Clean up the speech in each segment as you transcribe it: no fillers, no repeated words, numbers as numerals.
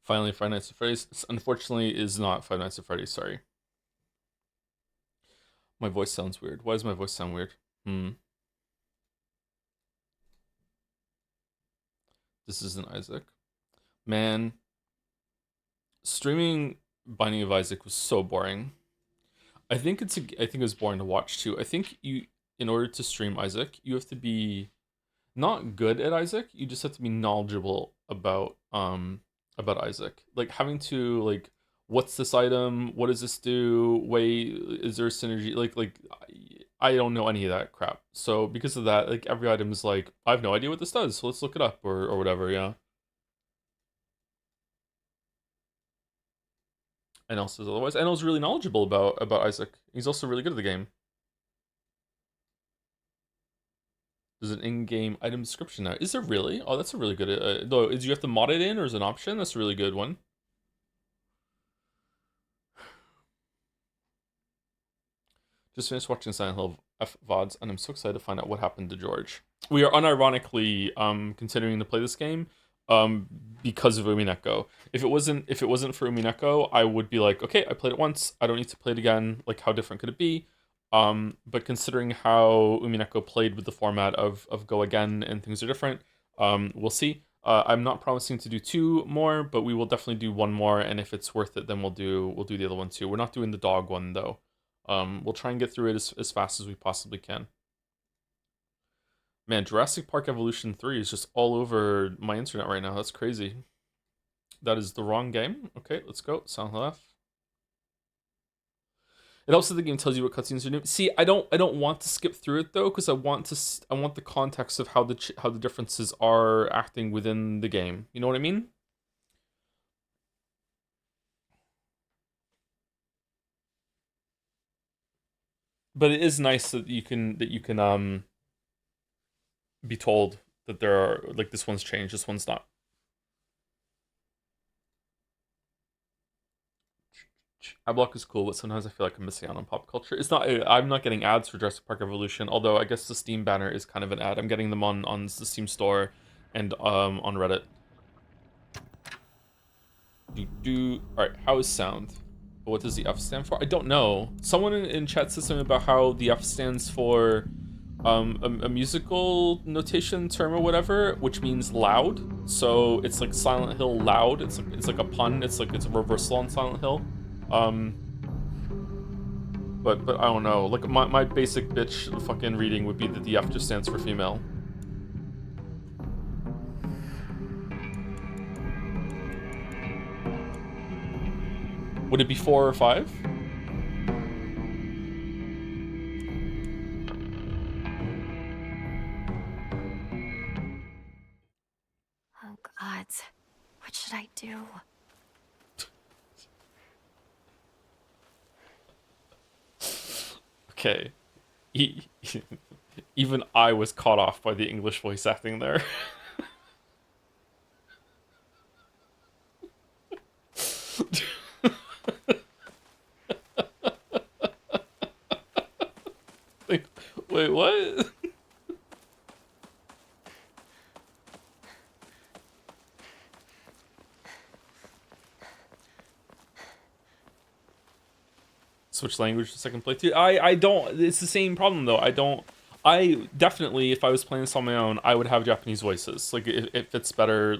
Finally, Five Nights at Freddy's. Unfortunately, is not Five Nights at Freddy's. Sorry, my voice sounds weird. Why does my voice sound weird? Hmm. This isn't Isaac. Man, streaming Binding of Isaac was so boring. I think it was boring to watch too. I think in order to stream Isaac, you have to be not good at Isaac. You just have to be knowledgeable about Isaac. Like having to like, what's this item? What does this do? Wait, is there a synergy? I don't know any of that crap. So because of that, like every item is like, I have no idea what this does. So let's look it up or whatever. Yeah. And also otherwise, and I was really knowledgeable about Isaac. He's also really good at the game. There's an in-game item description now. Is there really? Oh, that's a really good. Though, is you have to mod it in, or is it an option? That's a really good one. Just finished watching Silent Hill F VODs, and I'm so excited to find out what happened to George. We are unironically continuing to play this game um because of Umineko. If it wasn't for Umineko, I would be like, okay, I played it once. I don't need to play it again. Like, how different could it be? But considering how Umineko played with the format of Go Again and things are different, we'll see. I'm not promising to do two more, but we will definitely do one more, and if it's worth it, then we'll do the other one too. We're not doing the dog one though. We'll try and get through it as fast as we possibly can. Man, Jurassic Park Evolution 3 is just all over my internet right now. That's crazy. That is the wrong game. Okay, let's go. Silent Hill F. It also the game tells you what cutscenes are new. See, I don't want to skip through it though, because I want the context of how the differences are acting within the game. You know what I mean? But it is nice that you can be told that there are like, this one's changed, this one's not. Adblock is cool, but sometimes I feel like I'm missing out on pop culture. It's not. I'm not getting ads for Jurassic Park Evolution, although I guess the Steam banner is kind of an ad. I'm getting them on the Steam store and on Reddit. All right, how is sound? What does the F stand for? I don't know. Someone in chat said something about how the F stands for a musical notation term or whatever, which means loud. So it's like Silent Hill loud. It's like a pun. It's a reversal on Silent Hill. Um, but I don't know. Like my basic bitch fucking reading would be that the F just stands for female. Would it be four or five? Oh, God. What should I do? Okay. E- Even I was caught off by the English voice acting there. Like, wait, what? Switch language to second playthrough. I don't. It's the same problem though. I don't. I definitely, if I was playing this on my own, I would have Japanese voices. Like it fits better.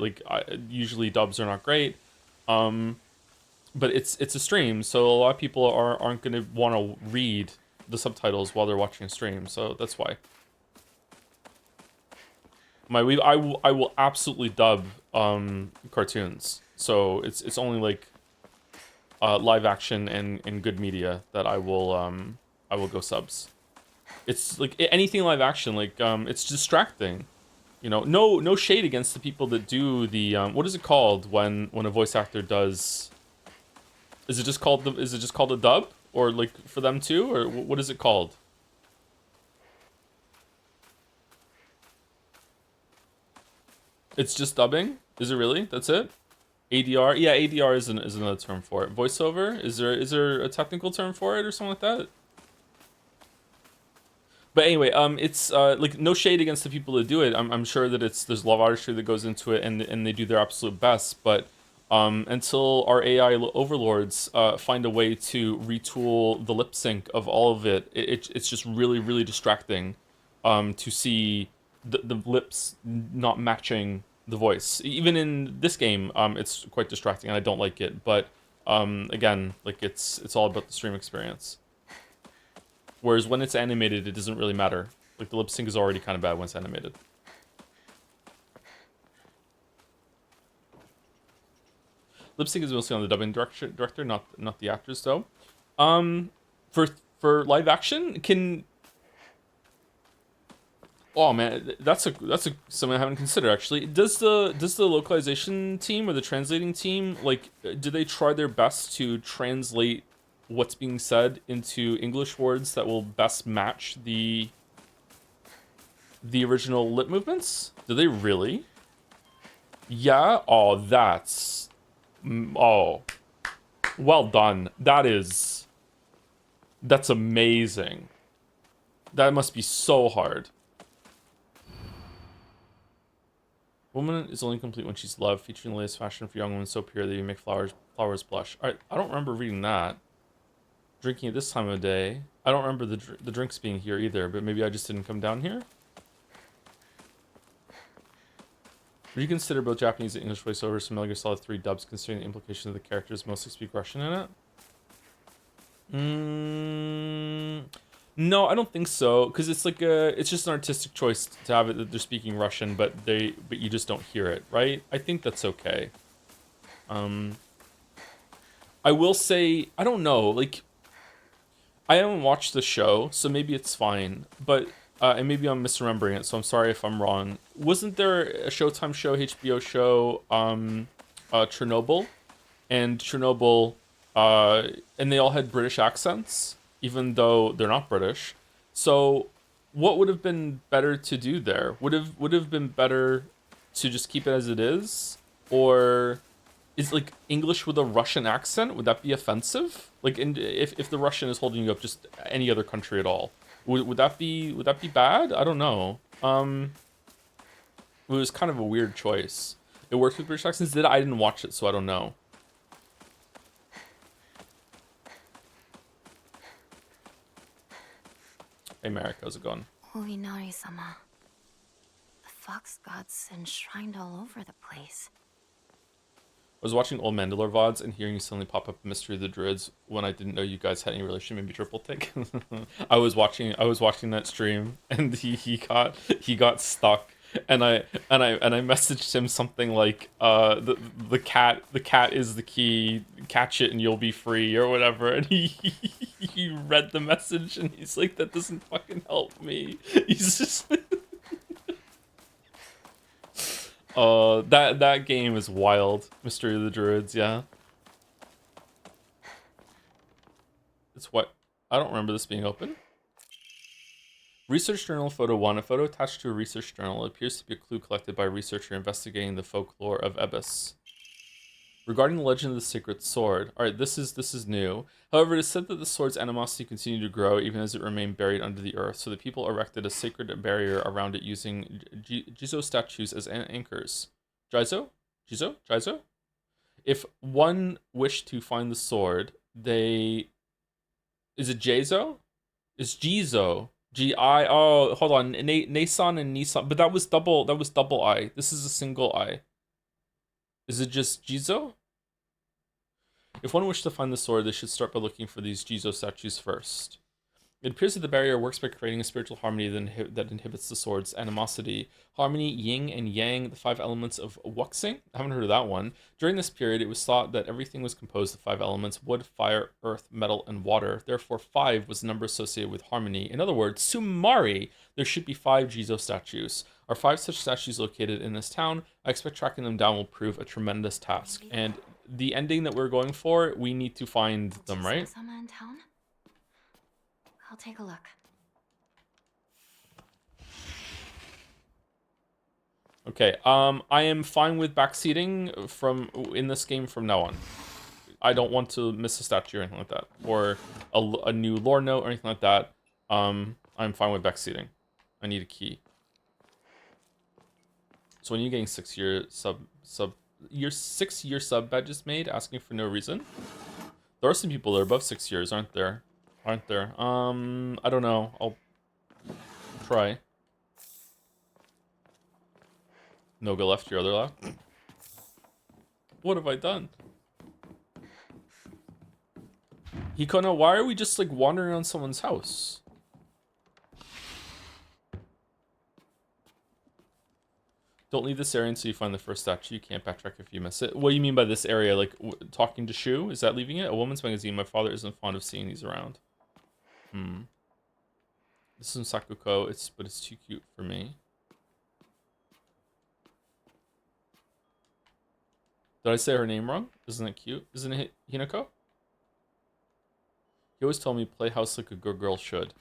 Usually dubs are not great. Um, but it's a stream, so a lot of people aren't gonna want to read the subtitles while they're watching a stream. So that's why. I will absolutely dub cartoons. So it's only like live action and good media that I will go subs. It's like anything live action, like it's distracting. No shade against the people that do the what is it called when a voice actor does? Is it just called a dub, or like for them too, or what is it called? It's just dubbing. Is it really? That's it? ADR? Yeah, ADR is another term for it. Voiceover? Is there a technical term for it or something like that? But anyway, it's like, no shade against the people that do it. I'm sure that there's a lot of artistry that goes into it, and they do their absolute best. But until our AI overlords find a way to retool the lip sync of all of it. It's just really, really distracting to see the lips not matching the voice. Even in this game, it's quite distracting, and I don't like it. But again, like it's all about the stream experience. Whereas when it's animated, it doesn't really matter. Like the lip sync is already kind of bad when it's animated. Lip sync is mostly on the dubbing director, not the actors though. For live action, can oh man, that's something I haven't considered actually. Does the localization team or the translating team, like, do they try their best to translate what's being said into English words that will best match the original lip movements? Do they really? Yeah. Oh, oh, well done. That's amazing. That must be so hard. Woman is only complete when she's loved, featuring the latest fashion for young women so pure that you make flowers blush. I don't remember reading that. Drinking at this time of day. I don't remember the drinks being here either, but maybe I just didn't come down here. Would you consider both Japanese and English voiceovers from Metal Gear Solid 3 dubs, considering the implication of the characters mostly speak Russian in it? No, I don't think so, because it's like it's just an artistic choice to have it that they're speaking Russian, but you just don't hear it, right? I think that's okay. I will say, I don't know, like, I haven't watched the show, so maybe it's fine, but and maybe I'm misremembering it, so I'm sorry if I'm wrong. Wasn't there a Showtime show, HBO show, Chernobyl? And Chernobyl, and they all had British accents, even though they're not British. So, what would have been better to do there? Would have been better to just keep it as it is, or is like English with a Russian accent? Would that be offensive? Like, if the Russian is holding you up, just any other country at all, would that be bad? I don't know. It was kind of a weird choice. It worked with British accents. I didn't watch it, so I don't know. Hey Merrick, how's it going? Uinari-sama. The fox gods enshrined all over the place. I was watching old Mandalore VODs and hearing you suddenly pop up Mystery of the Druids when I didn't know you guys had any relation, maybe triple take. I was watching that stream and he got stuck and I messaged him something like the cat is the key, catch it and you'll be free or whatever, and he read the message and he's like, that doesn't fucking help me. He's just that game is wild. Mystery of the Druids, yeah. It's what I don't remember this being open. Research Journal Photo 1. A photo attached to a research journal. It appears to be a clue collected by a researcher investigating the folklore of Ebis. Regarding the legend of the Sacred Sword. Alright, this is new. However, it is said that the sword's animosity continued to grow even as it remained buried under the earth, so the people erected a sacred barrier around it using Jizo statues as anchors. Jizo? If one wished to find the sword, they... Is it Jizo? It's Jizo. G-I... Oh, hold on. Nason and Nissan. But that was double I. This is a single I. Is it just Jizo? If one wished to find the sword, they should start by looking for these Jizo statues first. It appears that the barrier works by creating a spiritual harmony that inhibits the sword's animosity. Harmony, yin and yang, the 5 elements of Wuxing. I haven't heard of that one. During this period, it was thought that everything was composed of 5 elements: wood, fire, earth, metal, and water. Therefore, 5 was the number associated with harmony. In other words, sumari, there should be 5 Jizo statues. Are 5 such statues located in this town? I expect tracking them down will prove a tremendous task. And the ending that we're going for, we need to find them, right? Sama in town? I'll take a look. Okay, I am fine with backseating in this game from now on. I don't want to miss a statue or anything like that, or a new lore note or anything like that. I'm fine with backseating. I need a key. So when you're getting 6-year your 6-year sub badges made asking for no reason? There are some people that are above 6 years, aren't there? Aren't there? I don't know. I'll try. No, go left, your other left. What have I done? Hikono, why are we just like wandering around someone's house? Don't leave this area until you find the first statue. You can't backtrack if you miss it. What do you mean by this area? Like, talking to Shu? Is that leaving it? A woman's magazine. My father isn't fond of seeing these around. This is Sakuko. But it's too cute for me. Did I say her name wrong? Isn't it cute? Isn't it Hinako? He always told me play house like a good girl should.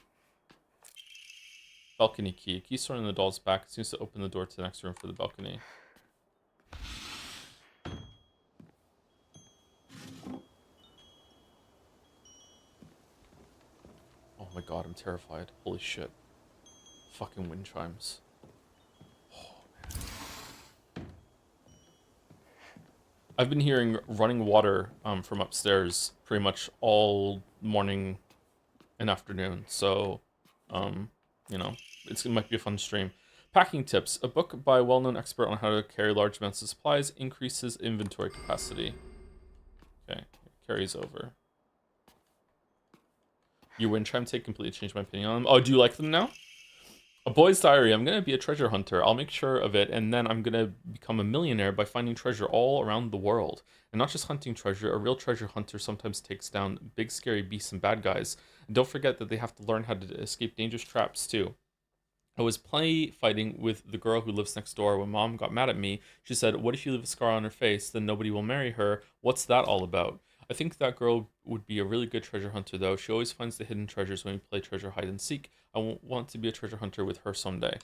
Balcony key. A key stored in the doll's back. It seems to open the door to the next room for the balcony. Oh my god, I'm terrified. Holy shit. Fucking wind chimes. Oh, man. I've been hearing running water from upstairs pretty much all morning and afternoon. So, you know, it might be a fun stream. Packing tips. A book by a well-known expert on how to carry large amounts of supplies increases inventory capacity. Okay, carries over. Your wind chime take completely changed my opinion on them. Oh, do you like them now? A Boy's Diary. I'm going to be a treasure hunter. I'll make sure of it, and then I'm going to become a millionaire by finding treasure all around the world. And not just hunting treasure. A real treasure hunter sometimes takes down big scary beasts and bad guys. And don't forget that they have to learn how to escape dangerous traps, too. I was fighting with the girl who lives next door when Mom got mad at me. She said, what if you leave a scar on her face? Then nobody will marry her. What's that all about? I think that girl would be a really good treasure hunter, though. She always finds the hidden treasures when we play treasure hide and seek. I want to be a treasure hunter with her someday.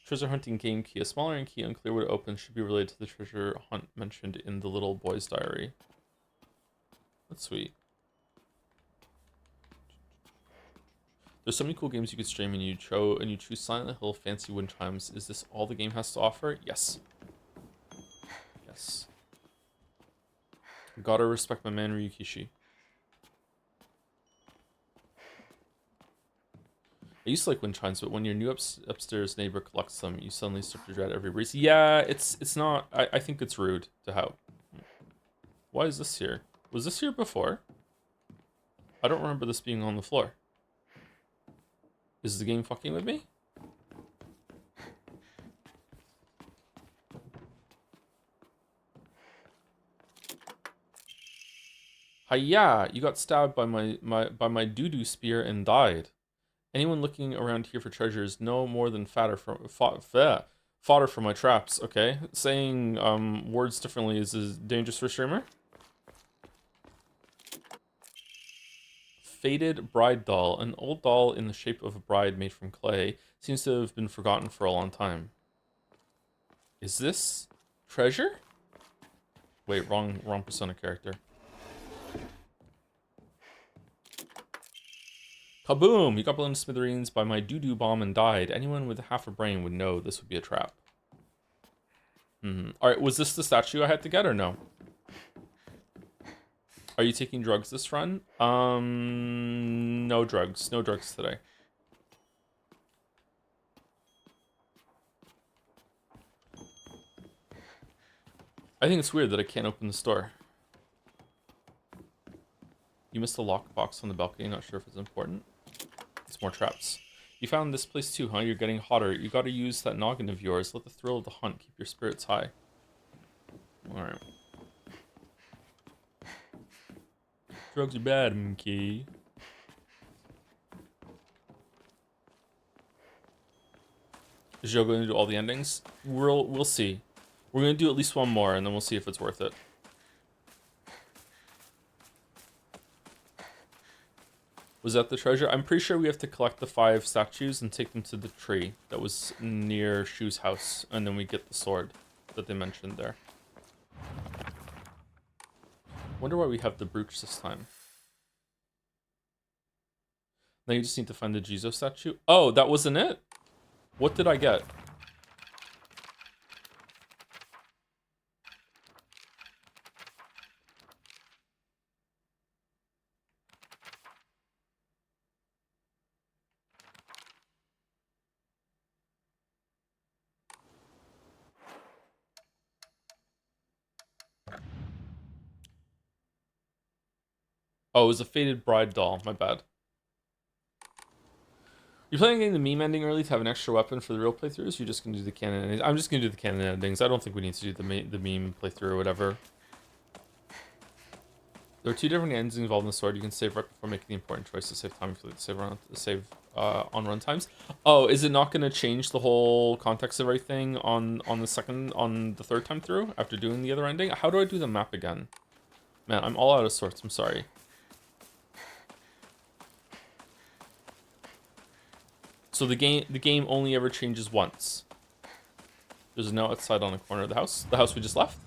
Treasure hunting game key. A smaller and key unclear what it opens should be related to the treasure hunt mentioned in the little boy's diary. That's sweet. There's so many cool games you could stream, and you choose Silent Hill, Fancy Wind Chimes. Is this all the game has to offer? Yes. Yes. Gotta respect my man Ryukishi. I used to like wind chimes, but when your new upstairs neighbor collects them, you suddenly start to dread every breeze. Yeah, it's not. I think it's rude to have. Why is this here? Was this here before? I don't remember this being on the floor. Is the game fucking with me? Hiya! You got stabbed by my doo-doo spear and died. Anyone looking around here for treasure is no more than fodder for my traps, okay? Saying words differently is dangerous for a streamer. Faded bride doll. An old doll in the shape of a bride made from clay. Seems to have been forgotten for a long time. Is this treasure? Wait, wrong Persona character. Kaboom! You got blown to smithereens by my doo-doo bomb and died. Anyone with half a brain would know this would be a trap. Alright, was this the statue I had to get or no? Are you taking drugs this run? No drugs. No drugs today. I think it's weird that I can't open the store. You missed the lockbox on the balcony. Not sure if it's important. It's more traps. You found this place too, huh? You're getting hotter. You gotta use that noggin of yours. Let the thrill of the hunt keep your spirits high. Alright. Drugs are bad, monkey. Is Joe going to do all the endings? We'll see. We're gonna do at least one more, and then we'll see if it's worth it. Was that the treasure? I'm pretty sure we have to collect the 5 statues and take them to the tree that was near Shu's house, and then we get the sword that they mentioned there. Wonder why we have the brooch this time. Now you just need to find the Jizo statue. Oh, that wasn't it? What did I get? Oh, it was a Faded Bride doll. My bad. You're planning on getting the meme ending early to have an extra weapon for the real playthroughs? You're just gonna do the canon endings? I'm just gonna do the canon endings. I don't think we need to do the meme playthrough or whatever. There are two different endings involved in the sword. You can save right before making the important choice to save time if you like to save on run times. Oh, is it not gonna change the whole context of everything on the third time through after doing the other ending? How do I do the map again? Man, I'm all out of sorts. I'm sorry. So the game only ever changes once. There's a note outside on the corner of the house. The house we just left.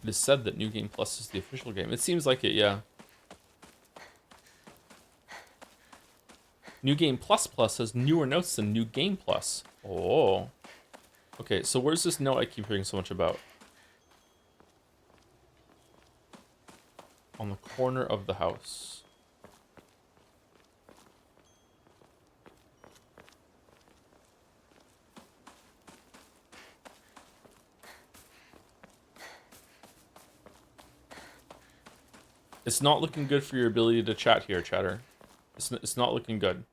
It is said that New Game Plus is the official game. It seems like it, yeah. New Game Plus Plus has newer notes than New Game Plus. Oh. Okay, so where's this note I keep hearing so much about? On the corner of the house. It's not looking good for your ability to chat here, chatter. It's not looking good.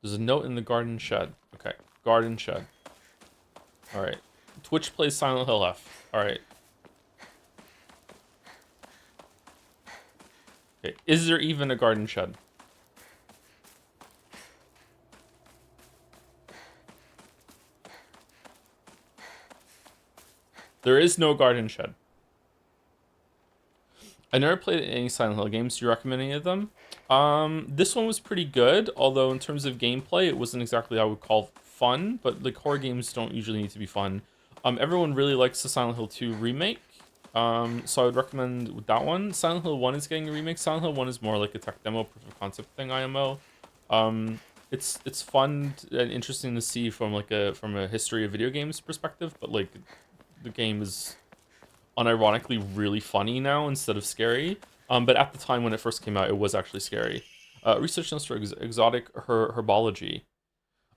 There's a note in the garden shed. Okay, garden shed. Alright. Twitch plays Silent Hill F. Alright. Okay, is there even a garden shed? There is no garden shed. I never played any Silent Hill games. Do you recommend any of them? This one was pretty good, although in terms of gameplay, it wasn't exactly what I would call fun, but like horror games don't usually need to be fun. Everyone really likes the Silent Hill 2 remake, so I would recommend that one. Silent Hill 1 is getting a remake. Silent Hill 1 is more like a tech demo, proof of concept thing, IMO. It's fun and interesting to see from a history of video games perspective, but like the game is unironically really funny now instead of scary. But at the time when it first came out, it was actually scary. Research notes for exotic herbology.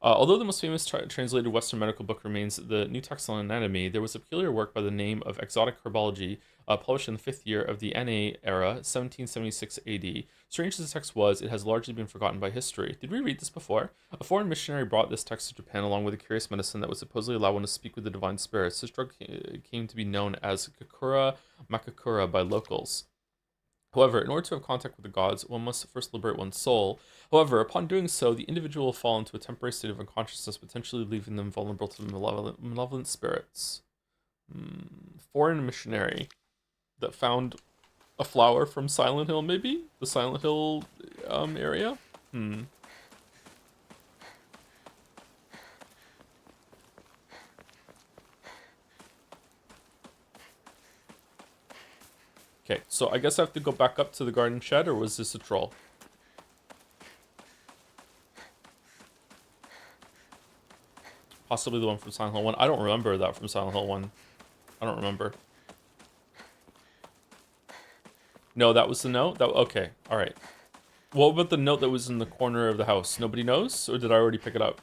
Although the most famous translated Western medical book remains the New Text on Anatomy, there was a peculiar work by the name of Exotic Herbology, published in the 5th year of the NA era, 1776 AD. Strange as the text was, it has largely been forgotten by history. Did we read this before? A foreign missionary brought this text to Japan along with a curious medicine that would supposedly allow one to speak with the divine spirits. This drug came to be known as Kakura Makakura by locals. However, in order to have contact with the gods, one must first liberate one's soul. However, upon doing so, the individual will fall into a temporary state of unconsciousness, potentially leaving them vulnerable to malevolent spirits. Foreign missionary that found a flower from Silent Hill, maybe? The Silent Hill area? Okay, so I guess I have to go back up to the garden shed, or was this a troll? Possibly the one from Silent Hill 1. I don't remember that from Silent Hill 1. I don't remember. No, that was the note? Okay, alright. What about the note that was in the corner of the house? Nobody knows? Or did I already pick it up?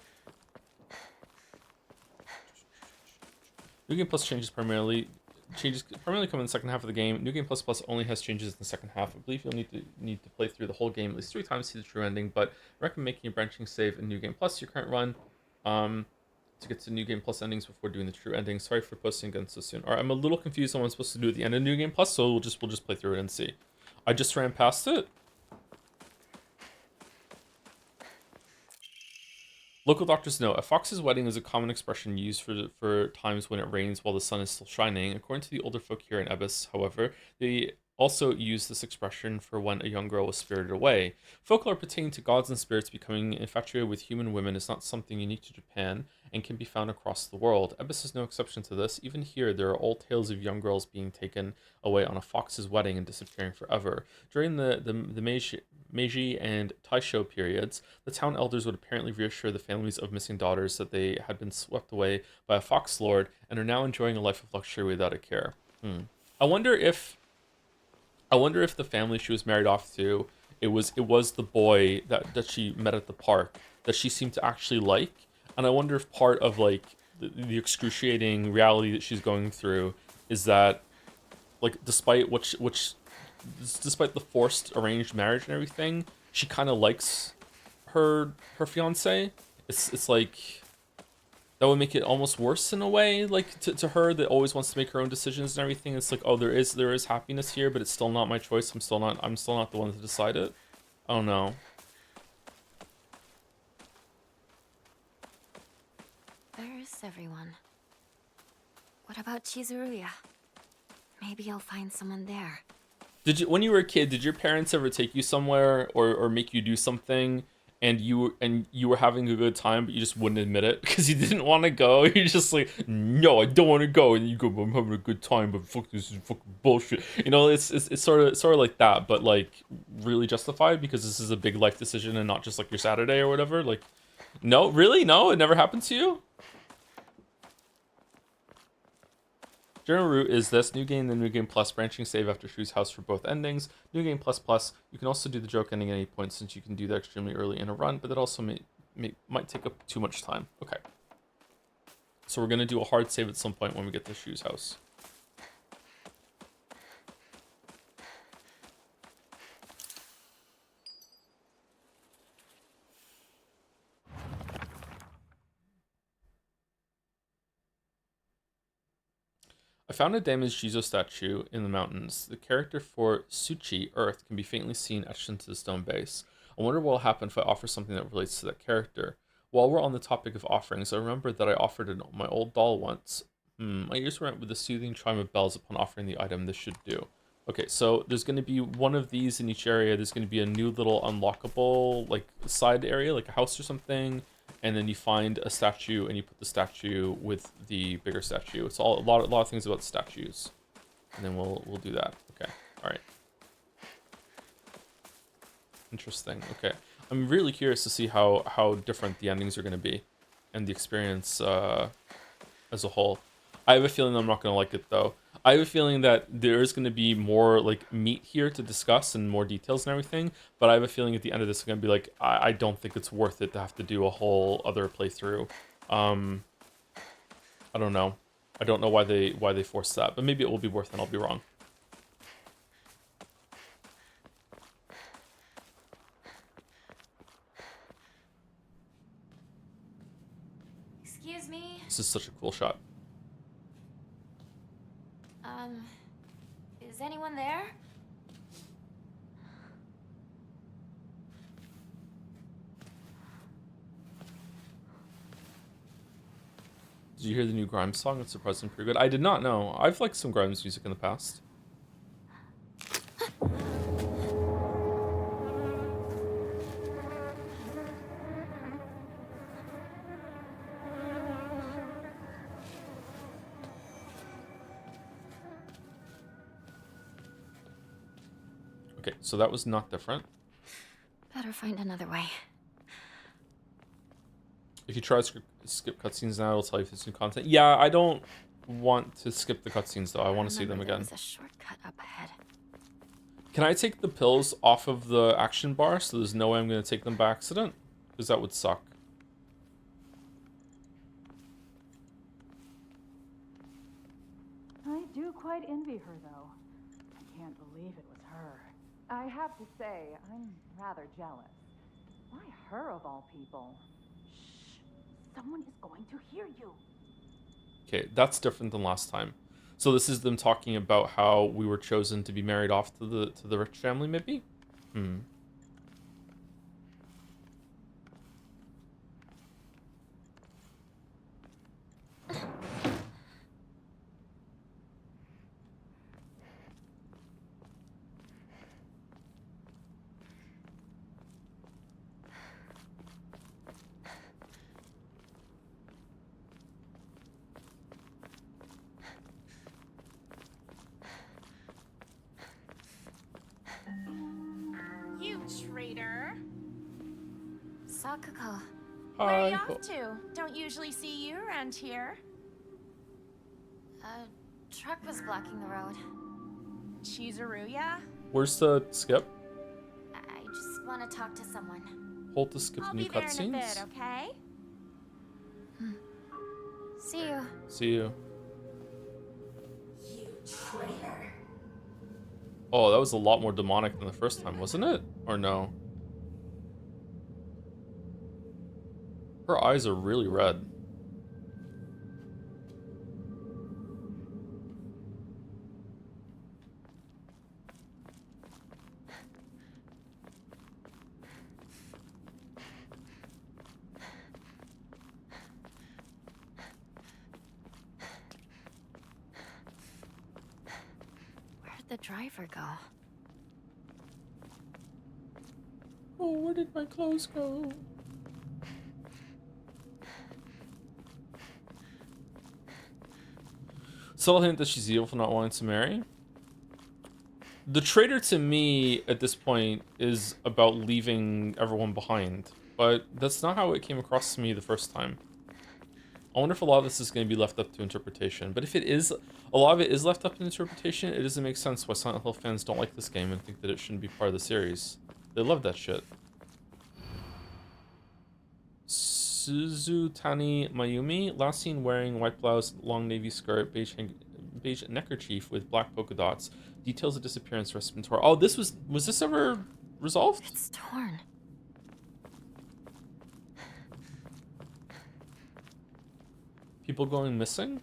New Game Plus changes primarily come in the second half of the game. New Game Plus Plus only has changes in the second half. I believe you'll need to play through the whole game at least 3 times to see the true ending, but I recommend making a branching save in New Game Plus your current run to get to New Game Plus endings before doing the true ending. Sorry for posting again so soon. Alright, I'm a little confused on what I'm supposed to do at the end of New Game Plus, so we'll just play through it and see. I just ran past it. Local doctors know a fox's wedding is a common expression used for times when it rains while the sun is still shining. According to the older folk here in Ebbis, however, they also use this expression for when a young girl was spirited away. Folklore pertaining to gods and spirits becoming infatuated with human women is not something unique to Japan and can be found across the world. Ebbis is no exception to this. Even here, there are old tales of young girls being taken away on a fox's wedding and disappearing forever. During the Meiji and Taisho periods, the town elders would apparently reassure the families of missing daughters that they had been swept away by a fox lord and are now enjoying a life of luxury without a care. I wonder if the family she was married off to It was the boy that she met at the park that she seemed to actually like, and I wonder if part of like the excruciating reality that she's going through is that, like, despite the forced arranged marriage and everything, she kind of likes her fiance. It's like that would make it almost worse in a way, like to her that always wants to make her own decisions and everything. It's like, oh, there is happiness here, but it's still not my choice. I'm still not the one to decide it. I don't know. Where's everyone? What about Chizuruya? Maybe I'll find someone there. When you were a kid, did your parents ever take you somewhere or make you do something and you were having a good time but you just wouldn't admit it because you didn't want to go? You're just like, no, I don't want to go, and you go, I'm having a good time, but fuck, this is fucking bullshit. It's sort of like that, but like really justified because this is a big life decision and not just like your Saturday or whatever. Like, no, really, no, it never happened to you. General route is this: New Game, then New Game Plus, branching save after Shu's house for both endings. New Game Plus Plus, you can also do the joke ending at any point since you can do that extremely early in a run, but that also might take up too much time. Okay. So we're going to do a hard save at some point when we get to Shu's house. I found a damaged Jizo statue in the mountains. The character for Suchi, Earth, can be faintly seen etched into the stone base. I wonder what will happen if I offer something that relates to that character. While we're on the topic of offerings, I remember that I offered my old doll once. My ears went with the soothing chime of bells upon offering the item. This should do. Okay, so there's going to be one of these in each area. There's going to be a new little unlockable, like, side area, like a house or something, and then you find a statue and you put the statue with the bigger statue. It's all a lot of things about statues, and then we'll do that. Okay, all right. Interesting. Okay, I'm really curious to see how different the endings are going to be, and the experience as a whole. I have a feeling I'm not going to like it though. I have a feeling that there is going to be more like meat here to discuss and more details and everything, but I have a feeling at the end of this it's going to be like, I don't think it's worth it to have to do a whole other playthrough. I don't know. I don't know why they forced that, but maybe it will be worth it and I'll be wrong. Excuse me? This is such a cool shot. Is anyone there? Did you hear the new Grimes song? It's surprisingly pretty good. I did not know. I've liked some Grimes music in the past. Okay, so that was not different. Better find another way. If you try to skip cutscenes now, it'll tell you if it's new content. Yeah, I don't want to skip the cutscenes though. I want to see them again. There's a shortcut up ahead. Can I take the pills off of the action bar so there's no way I'm going to take them by accident? Because that would suck. I do quite envy her, though. I can't believe it was her. I have to say, I'm rather jealous. Why her of all people? Shh! Someone is going to hear you. Okay, that's different than last time. So this is them talking about how we were chosen to be married off to the rich family, maybe? Hmm. You traitor. Sakuko. Where are Hi. you off to? Don't usually see you around here. A truck was blocking the road. Chizuruya? Where's the skip? I want to talk to someone. Hold to skip I'll new be there in a cutscenes. bit, okay? See you. See you. You traitor. Oh, that was a lot more demonic than the first time, wasn't it? Or no? Her eyes are really red. Where'd the driver go? Oh, where did my clothes go? Subtle hint that she's evil for not wanting to marry. The traitor to me at this point is about leaving everyone behind, but that's not how it came across to me the first time. I wonder if a lot of this is going to be left up to interpretation, but if it is, a lot of it is left up to interpretation, it doesn't make sense why Silent Hill fans don't like this game and think that it shouldn't be part of the series. They love that shit. Suzutani Mayumi, last seen wearing white blouse, long navy skirt, beige neckerchief with black polka dots. Details of disappearance rest in tour. Oh, was this ever resolved? It's torn. People going missing?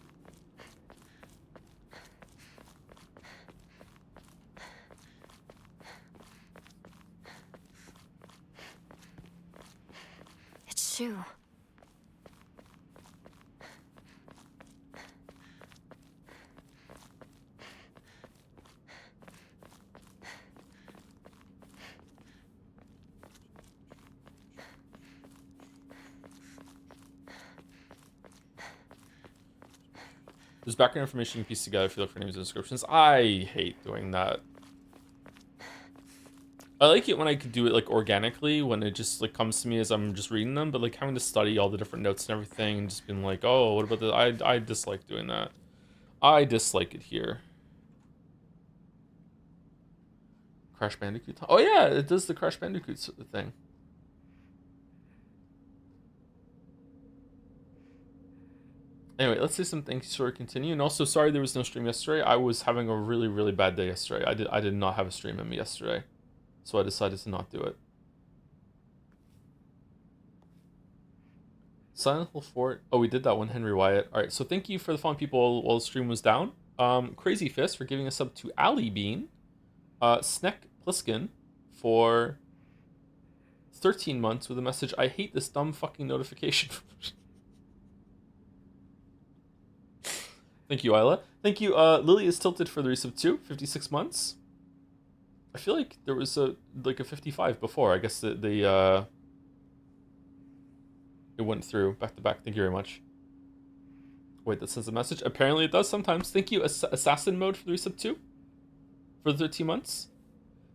It's Shu. There's background information you can piece together if you look for names and descriptions. I hate doing that. I like it when I could do it like organically, when it just like comes to me as I'm just reading them, but like having to study all the different notes and everything and just being like, oh, what about this? I dislike doing that. I dislike it here. Crash Bandicoot. Oh yeah, it does the Crash Bandicoot thing. Anyway, let's say some thanks sort of continue. And also, sorry there was no stream yesterday. I was having a really, really bad day yesterday. I did not have a stream in me yesterday. So I decided to not do it. Silent Hill Fort. Oh, we did that one, Henry Wyatt. Alright, so thank you for the fun people while the stream was down. Crazy Fist for giving us up to Ali Bean. Sneck Pliskin for 13 months with a message, I hate this dumb fucking notification. Thank you, Isla. Thank you, Lily is tilted for the resub too, 56 months. I feel like there was a 55 before. I guess it went through back to back. Thank you very much. Wait, that sends a message. Apparently it does sometimes. Thank you, Assassin Mode for the resub too, for the 13 months.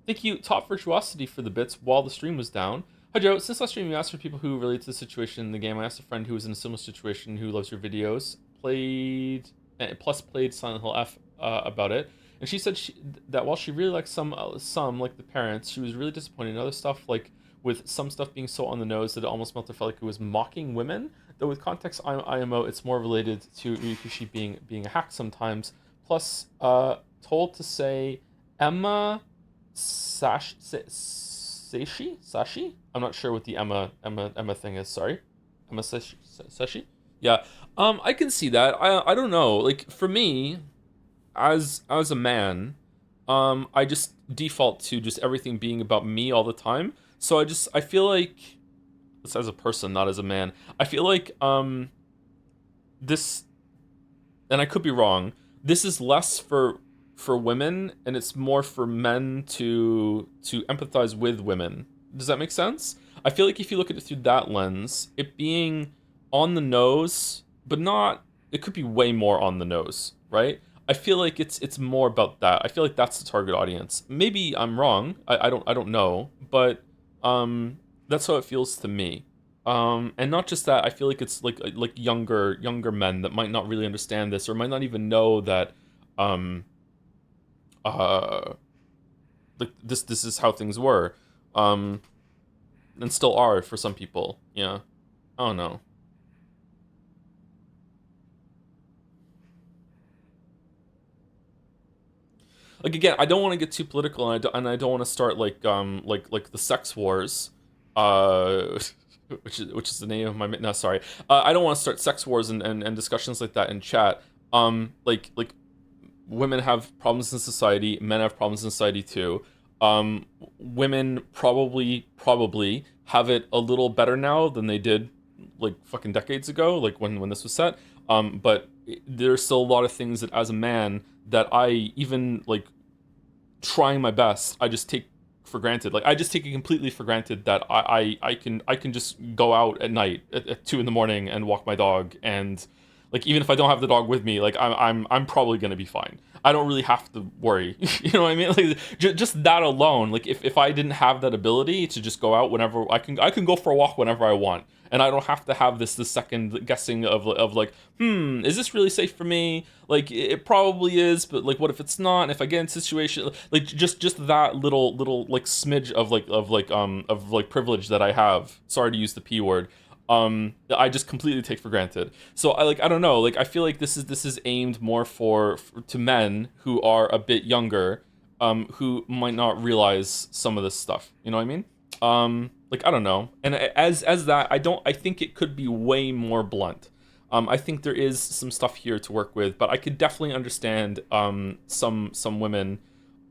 Thank you, Top Virtuosity for the bits while the stream was down. Hi Joe, since last stream you asked for people who relate to the situation in the game, I asked a friend who was in a similar situation who loves your videos, played Silent Hill F about it, and she said that while she really liked some like the parents, she was really disappointed in other stuff, like with some stuff being so on the nose that it almost felt like it was mocking women. Though with context IMO, it's more related to Ryukishi being a hack sometimes. Plus, told to say Emma Sashi? I'm not sure what the Emma thing is. Sorry, Emma Sashi. Yeah, I can see that. I don't know. Like for me, as a man, I just default to just everything being about me all the time. So I feel like, this as a person, not as a man, I feel like this, and I could be wrong, this is less for women and it's more for men to empathize with women. Does that make sense? I feel like if you look at it through that lens, it being on the nose, but not, it could be way more on the nose, right? I feel like it's more about that. I feel like that's the target audience. Maybe I'm wrong. I don't know, but that's how it feels to me. And not just that, I feel like it's like younger men that might not really understand this or might not even know that like this is how things were. and still are for some people. Yeah, I don't know. Like again, I don't want to get too political, and I don't want to start like the sex wars, uh, which is the name of my no sorry. I don't want to start sex wars and discussions like that in chat. Like women have problems in society, men have problems in society too. Women probably have it a little better now than they did like fucking decades ago, like when this was set. But there's still a lot of things that as a man that I even like trying my best, I just take for granted. Like I just take it completely for granted that I can just go out at night at 2 in the morning and walk my dog, and like even if I don't have the dog with me, like I'm probably gonna be fine. I don't really have to worry. You know what I mean? Like just that alone. Like if I didn't have that ability to just go out whenever I can go for a walk whenever I want, and I don't have to have this second guessing of like, is this really safe for me? Like it probably is, but like what if it's not? And if I get in a situation like just that little like smidge of like privilege that I have. Sorry to use the P word. I just completely take for granted. So I don't know, like I feel like this is aimed more for to men who are a bit younger, who might not realize some of this stuff. You know what I mean? Like I don't know. And as that, I think it could be way more blunt. I think there is some stuff here to work with, but I could definitely understand some women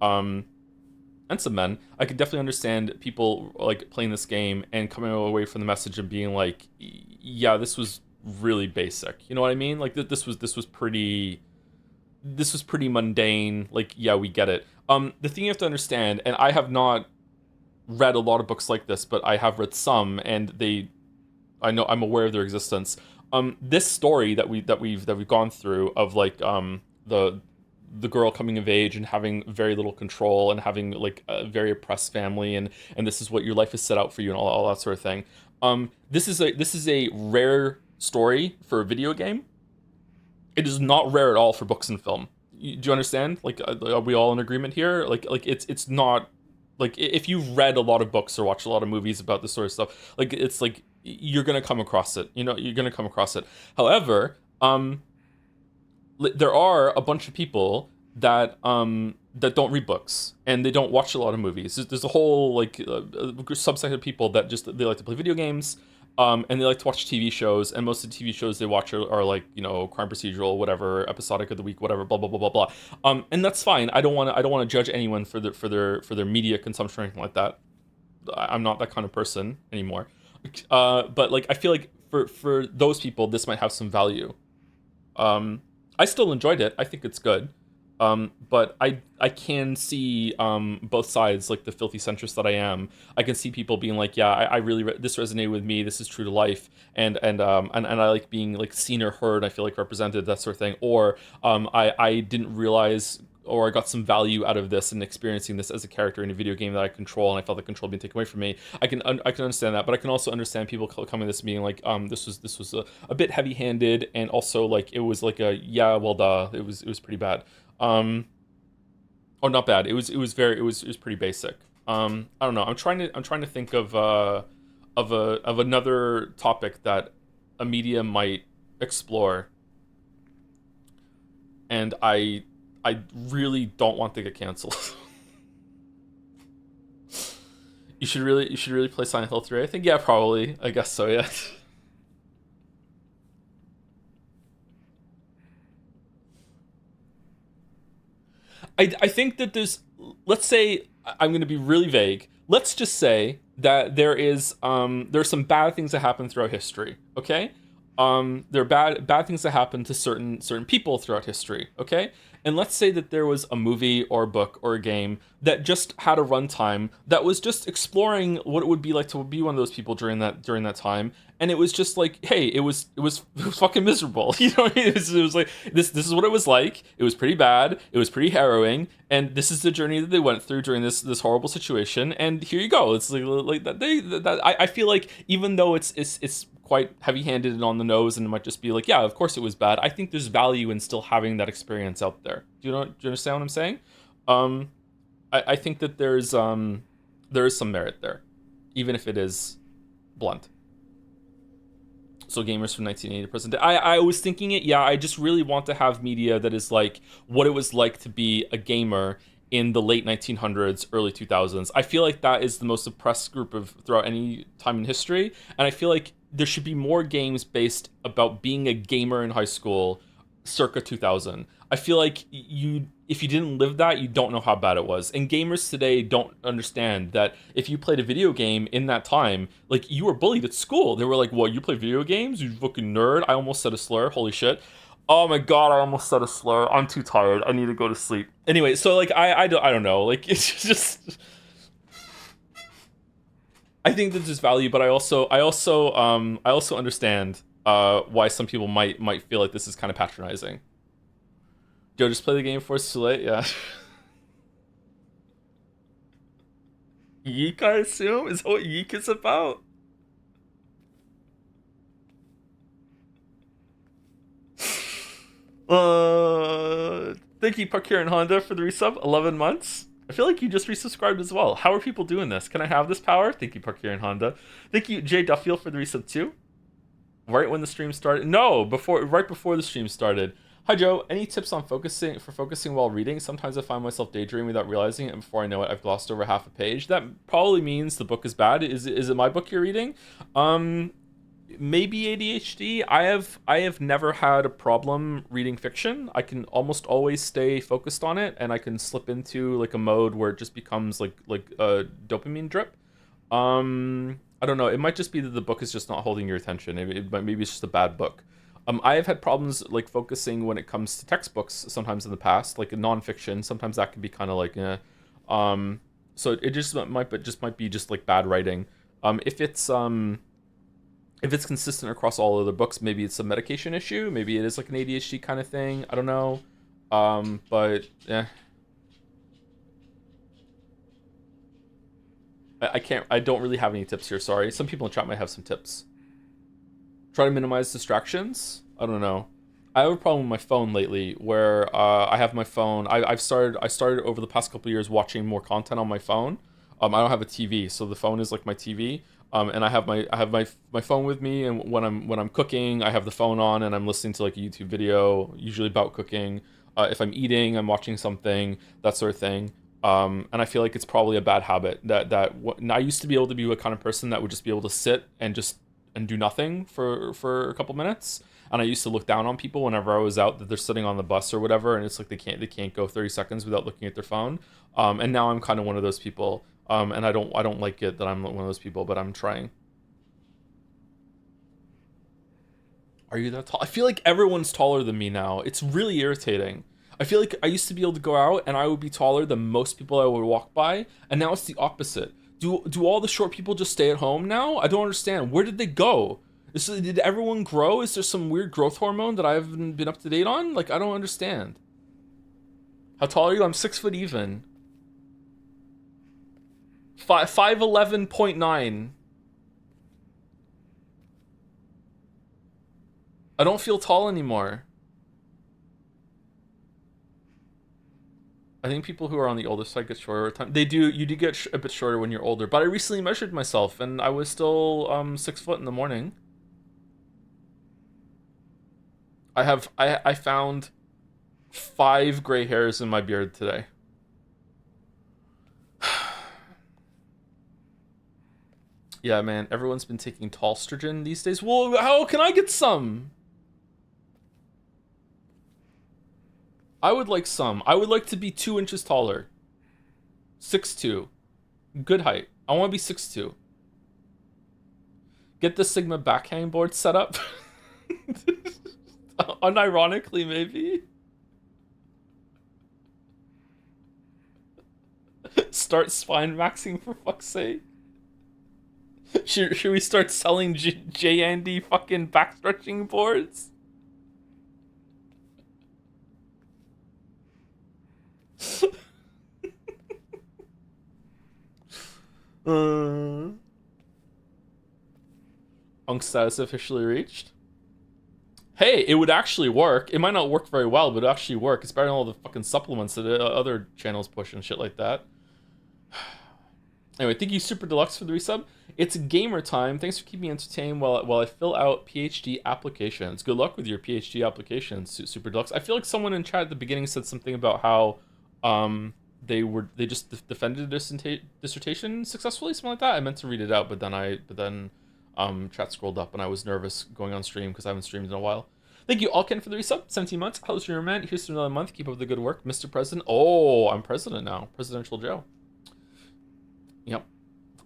and some men. I could definitely understand people like playing this game and coming away from the message and being like, yeah, this was really basic. You know what I mean? Like this was pretty mundane. Like, yeah, we get it. The thing you have to understand, and I have not read a lot of books like this, but I have read some, and I'm aware of their existence. This story that we've gone through of like the girl coming of age and having very little control and having like a very oppressed family, and this is what your life is set out for you and all that sort of thing. This is a rare story for a video game. It is not rare at all for books and film. Do you understand? Like, are we all in agreement here? Like it's not like if you've read a lot of books or watched a lot of movies about this sort of stuff, like it's like you're gonna come across it. You know, you're gonna come across it. However, there are a bunch of people that that don't read books and they don't watch a lot of movies. There's a whole like subset of people that just they like to play video games, and they like to watch TV shows. And most of the TV shows they watch are like, you know, crime procedural, whatever, episodic of the week, whatever, blah blah blah blah blah. And that's fine. I don't want to judge anyone for their media consumption or anything like that. I'm not that kind of person anymore. But like I feel like for those people this might have some value. I still enjoyed it. I think it's good. But I can see both sides, like the filthy centrist that I am. I can see people being like, yeah, I really this resonated with me. This is true to life, and I like being like seen or heard. I feel like represented, that sort of thing. Or I didn't realize, or I got some value out of this and experiencing this as a character in a video game that I control, and I felt the control being taken away from me. I can understand that, but I can also understand people coming to this being like, this was a bit heavy-handed, and also like it was like a yeah, well, duh, it was pretty bad. Oh, not bad. It was pretty basic. I don't know. I'm trying to think of another topic that a media might explore, and I really don't want to get canceled. You should really play Silent Hill 3. I think, yeah, probably. I guess so, yeah. I think that let's say, I'm going to be really vague. Let's just say that there's some bad things that happen throughout history, okay? There are bad things that happen to certain people throughout history, okay? And let's say that there was a movie or a book or a game that just had a runtime that was just exploring what it would be like to be one of those people during that time, and it was just like, hey, it was fucking miserable, you know? It was like this is what it was like. It was pretty bad. It was pretty harrowing, and this is the journey that they went through during this horrible situation. And here you go. It's like that. I feel like even though it's quite heavy-handed and on the nose, and it might just be like, yeah, of course it was bad, I think there's value in still having that experience out there. Do you understand what I'm saying? I think that there is some merit there, even if it is blunt. So gamers from 1980 to present day. I was thinking it, yeah, I just really want to have media that is like what it was like to be a gamer in the late 1900s, early 2000s. I feel like that is the most oppressed group of throughout any time in history, and I feel like there should be more games based about being a gamer in high school circa 2000. I feel like if you didn't live that, you don't know how bad it was. And gamers today don't understand that if you played a video game in that time, like, you were bullied at school. They were like, "What, you play video games? You fucking nerd." I almost said a slur. Holy shit. Oh my god, I almost said a slur. I'm too tired. I need to go to sleep. Anyway, so like I don't know. Like, it's just, I think that there's value, but I also understand why some people might feel like this is kind of patronizing. Yo, just play the game before it's too late. Yeah. Yeek, I assume, is what Yeek is about. Thank you, Parkour and Honda, for the resub. 11 months. I feel like you just resubscribed as well. How are people doing this? Can I have this power? Thank you, Parkour and Honda. Thank you, Jay Duffield, for the resub too. Right when the stream started? No, right before the stream started. Hi Joe, any tips on focusing while reading? Sometimes I find myself daydreaming without realizing it, and before I know it, I've glossed over half a page. That probably means the book is bad. Is it my book you're reading? Maybe ADHD. I have never had a problem reading fiction. I can almost always stay focused on it, and I can slip into like a mode where it just becomes like a dopamine drip. I don't know. It might just be that the book is just not holding your attention. Maybe it's just a bad book. I have had problems like focusing when it comes to textbooks sometimes in the past, like nonfiction. Sometimes that can be kind of like, so it just might be just like bad writing. If it's consistent across all other books, maybe it's a medication issue. Maybe it is like an ADHD kind of thing. I don't know. But yeah. I don't really have any tips here, sorry. Some people in chat might have some tips. Try to minimize distractions. I don't know. I have a problem with my phone lately where I have my phone. I started over the past couple of years watching more content on my phone. I don't have a TV, so the phone is like my TV. And I have my phone with me, and when I'm cooking, I have the phone on and I'm listening to like a YouTube video, usually about cooking. If I'm eating, I'm watching something, that sort of thing. And I feel like it's probably a bad habit that I used to be able to be a kind of person that would just be able to sit and do nothing for a couple minutes. And I used to look down on people whenever I was out, that they're sitting on the bus or whatever, and it's like they can't go 30 seconds without looking at their phone. And now I'm kind of one of those people. And I don't like it that I'm one of those people, but I'm trying. Are you that tall? I feel like everyone's taller than me now. It's really irritating. I feel like I used to be able to go out and I would be taller than most people I would walk by, and now it's the opposite. Do all the short people just stay at home now? I don't understand. Where did they go? Did everyone grow? Is there some weird growth hormone that I haven't been up to date on? Like, I don't understand. How tall are you? I'm 6 foot even. 5'11.9. I don't feel tall anymore. I think people who are on the older side get shorter with time. They do. You do get a bit shorter when you're older. But I recently measured myself, and I was still 6 foot in the morning. I found 5 gray hairs in my beard today. Yeah, man. Everyone's been taking Talstrogen these days. Well, how can I get some? I would like some. I would like to be 2 inches taller. 6'2". Good height. I want to be 6'2". Get the Sigma backhand board set up. Unironically, maybe. Start spine maxing, for fuck's sake. Should we start selling J Andy fucking back stretching boards? Unk status officially reached. Hey, it would actually work. It might not work very well, but it actually work. It's better than all the fucking supplements that other channels push and shit like that. Anyway, thank you, Super Deluxe, for the resub. It's gamer time. Thanks for keeping me entertained while I fill out PhD applications. Good luck with your PhD applications, Super Deluxe. I feel like someone in chat at the beginning said something about how they just defended a dissertation successfully, something like that. I meant to read it out, but then chat scrolled up and I was nervous going on stream because I haven't streamed in a while. Thank you, Alken, for the resub. 17 months. Hello, streamer man. Here's to another month. Keep up the good work, Mr. President. Oh, I'm president now. Presidential Joe. Yep.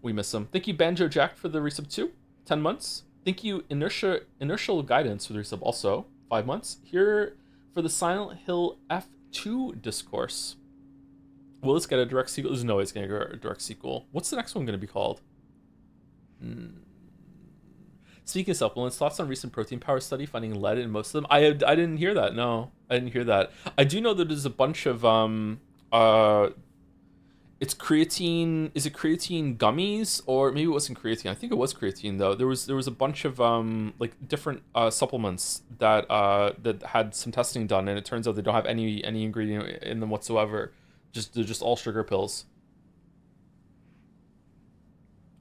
We miss him. Thank you, Banjo Jack, for the resub too. 10 months. Thank you, Inertial Guidance, for the resub also. 5 months. Here for the Silent Hill F2 discourse. Will this get a direct sequel? There's no way it's going to get a direct sequel. What's the next one going to be called? Speaking of supplements, thoughts on recent protein power study finding lead in most of them? I didn't hear that. No, I didn't hear that. I do know that there's a bunch of it's creatine. Is it creatine gummies, or maybe it wasn't creatine? I think it was creatine though. There was a bunch of like different supplements that that had some testing done, and it turns out they don't have any ingredient in them whatsoever. They're just all sugar pills.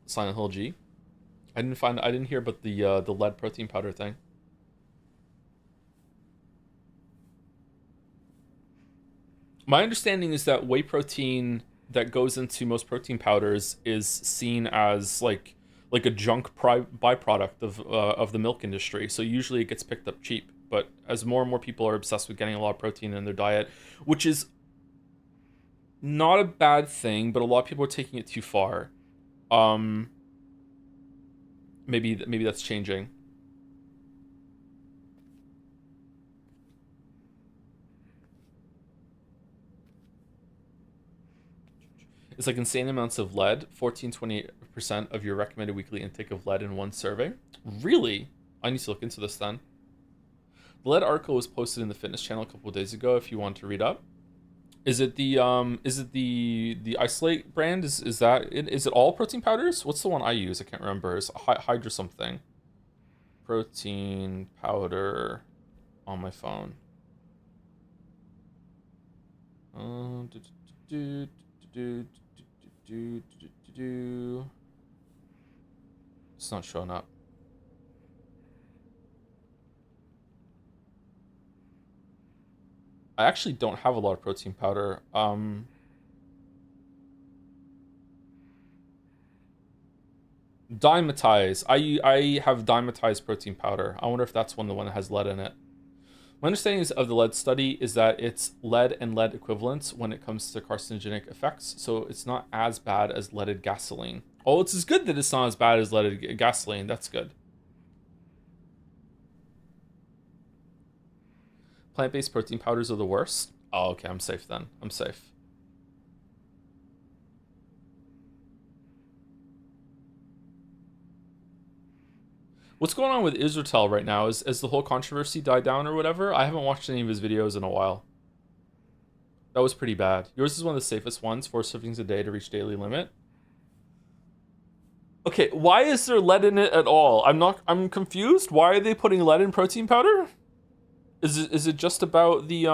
Silent Hill G. I didn't hear about the lead protein powder thing. My understanding is that whey protein that goes into most protein powders is seen as like a junk byproduct of the milk industry. So usually it gets picked up cheap. But as more and more people are obsessed with getting a lot of protein in their diet, which is not a bad thing, but a lot of people are taking it too far. Maybe that's changing. It's like insane amounts of lead. 14-28% of your recommended weekly intake of lead in one survey. Really? I need to look into this then. The lead article was posted in the fitness channel a couple of days ago if you want to read up. Is it the Isolate brand? Is it all protein powders? What's the one I use? I can't remember. It's Hydra something. Protein powder on my phone. It's not showing up. I actually don't have a lot of protein powder. Dimetize. I have Dimetize protein powder. I wonder if that's the one that has lead in it. My understanding of the lead study is that it's lead and lead equivalents when it comes to carcinogenic effects, so it's not as bad as leaded gasoline. Oh, it's as good that it's not as bad as leaded gasoline. That's good. Plant-based protein powders are the worst. Oh, okay, I'm safe then. I'm safe. What's going on with Israel right now? Has the whole controversy died down or whatever? I haven't watched any of his videos in a while. That was pretty bad. Yours is one of the safest ones. 4 servings a day to reach daily limit. Okay, why is there lead in it at all? I'm confused. Why are they putting lead in protein powder? Is it just about the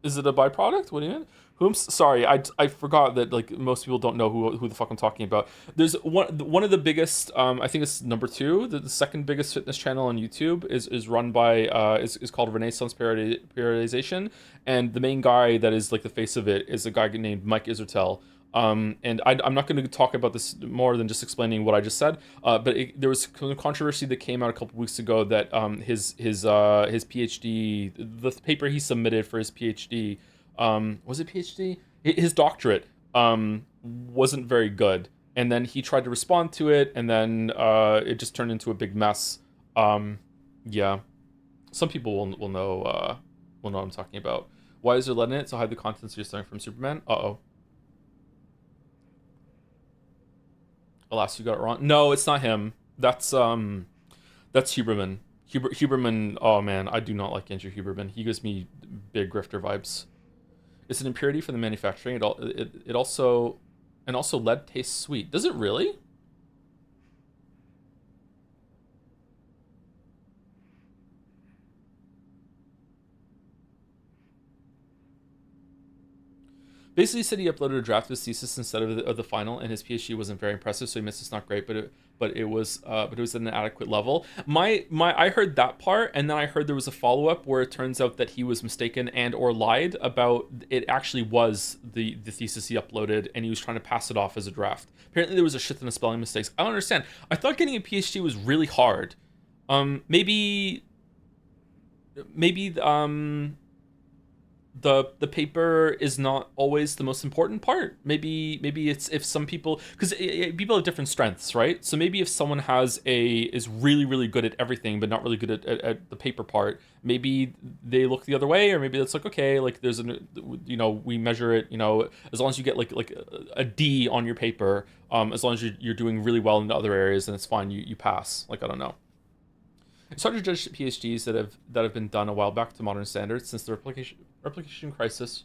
Is it a byproduct? What do you mean? Sorry, I forgot that like most people don't know who the fuck I'm talking about. There's one of the biggest, I think it's number 2, the second biggest fitness channel on YouTube is run by is called Renaissance Periodization, and the main guy that is like the face of it is a guy named Mike Israetel. And I'm not going to talk about this more than just explaining what I just said. But there was controversy that came out a couple weeks ago that his PhD, the paper he submitted for his PhD, was it PhD? His doctorate wasn't very good, and then he tried to respond to it, and then it just turned into a big mess. Yeah, some people will know what I'm talking about. Why is there lead in it? So hide the contents you're starting from Superman. Uh-oh. Alas, you got it wrong. No, it's not him. That's Huberman. Huberman. Oh man, I do not like Andrew Huberman. He gives me big grifter vibes. It's an impurity for the manufacturing. It also lead tastes sweet. Does it really? Basically, he said he uploaded a draft of his thesis instead of the final, and his PhD wasn't very impressive, so he missed it's not great, but it was at an adequate level. I heard that part, and then I heard there was a follow up where it turns out that he was mistaken and or lied about it actually was the thesis he uploaded, and he was trying to pass it off as a draft. Apparently, there was a shit ton of spelling mistakes. I don't understand. I thought getting a PhD was really hard. Maybe the paper is not always the most important part. Maybe it's if some people, because people have different strengths, right? So maybe if someone is really really good at everything but not really good at the paper part, maybe they look the other way, or maybe it's like, okay, like there's we measure it, as long as you get like a D on your paper, as long as you're doing really well in the other areas, then it's fine, you pass. Like, I don't know. It's hard to judge PhDs that have been done a while back to modern standards since the replication crisis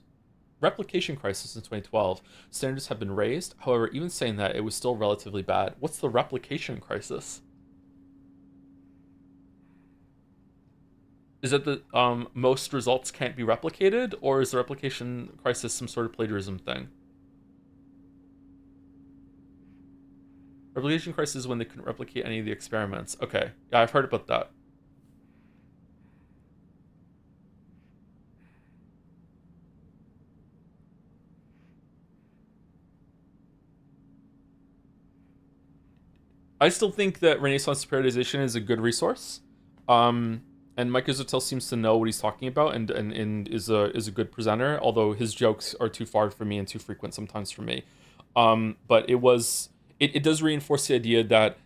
in 2012. Standards have been raised. However, even saying that, it was still relatively bad. What's the replication crisis? Is it that most results can't be replicated, or is the replication crisis some sort of plagiarism thing? Replication crisis is when they couldn't replicate any of the experiments. Okay, yeah, I've heard about that. I still think that Renaissance periodization is a good resource. And Mike Isotel seems to know what he's talking about, and is a good presenter, although his jokes are too far for me and too frequent sometimes for me. But it does reinforce the idea that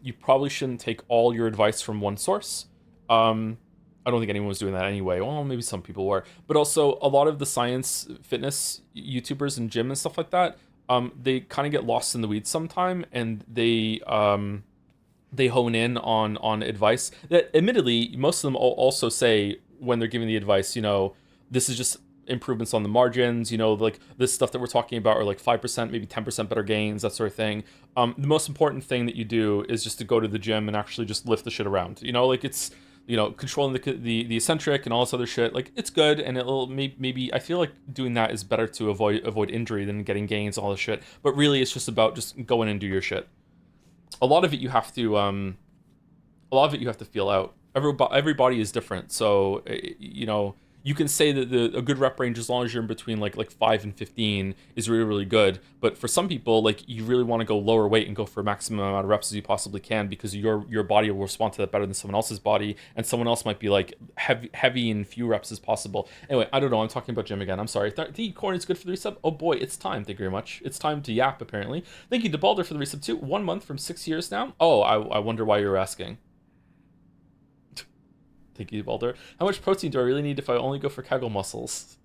you probably shouldn't take all your advice from one source. I don't think anyone was doing that anyway. Well, maybe some people were. But also, a lot of the science fitness YouTubers and gym and stuff like that, they kind of get lost in the weeds sometime, and they hone in on advice that, admittedly, most of them also say when they're giving the advice, this is just improvements on the margins, like this stuff that we're talking about are like 5%, maybe 10% better gains, that sort of thing. The most important thing that you do is just to go to the gym and actually just lift the shit around, like it's, controlling the eccentric and all this other shit. Like, it's good, and it'll maybe I feel like doing that is better to avoid injury than getting gains, all this shit. But really, it's just about just go in and do your shit. A lot of it you have to feel out. Every body is different, so you can say that a good rep range, as long as you're in between like 5 and 15, is really really good. But for some people, like, you really want to go lower weight and go for a maximum amount of reps as you possibly can, because your body will respond to that better than someone else's body, and someone else might be like heavy and few reps as possible. Anyway, I don't know. I'm talking about gym again. I'm sorry. The corn is good for the resub. Oh boy, it's time. Thank you very much. It's time to yap, apparently. Thank you to Balder for the resub too. 1 month from 6 years now. Oh, I wonder why you're asking. Thank you, Balder. How much protein do I really need if I only go for Kegel muscles?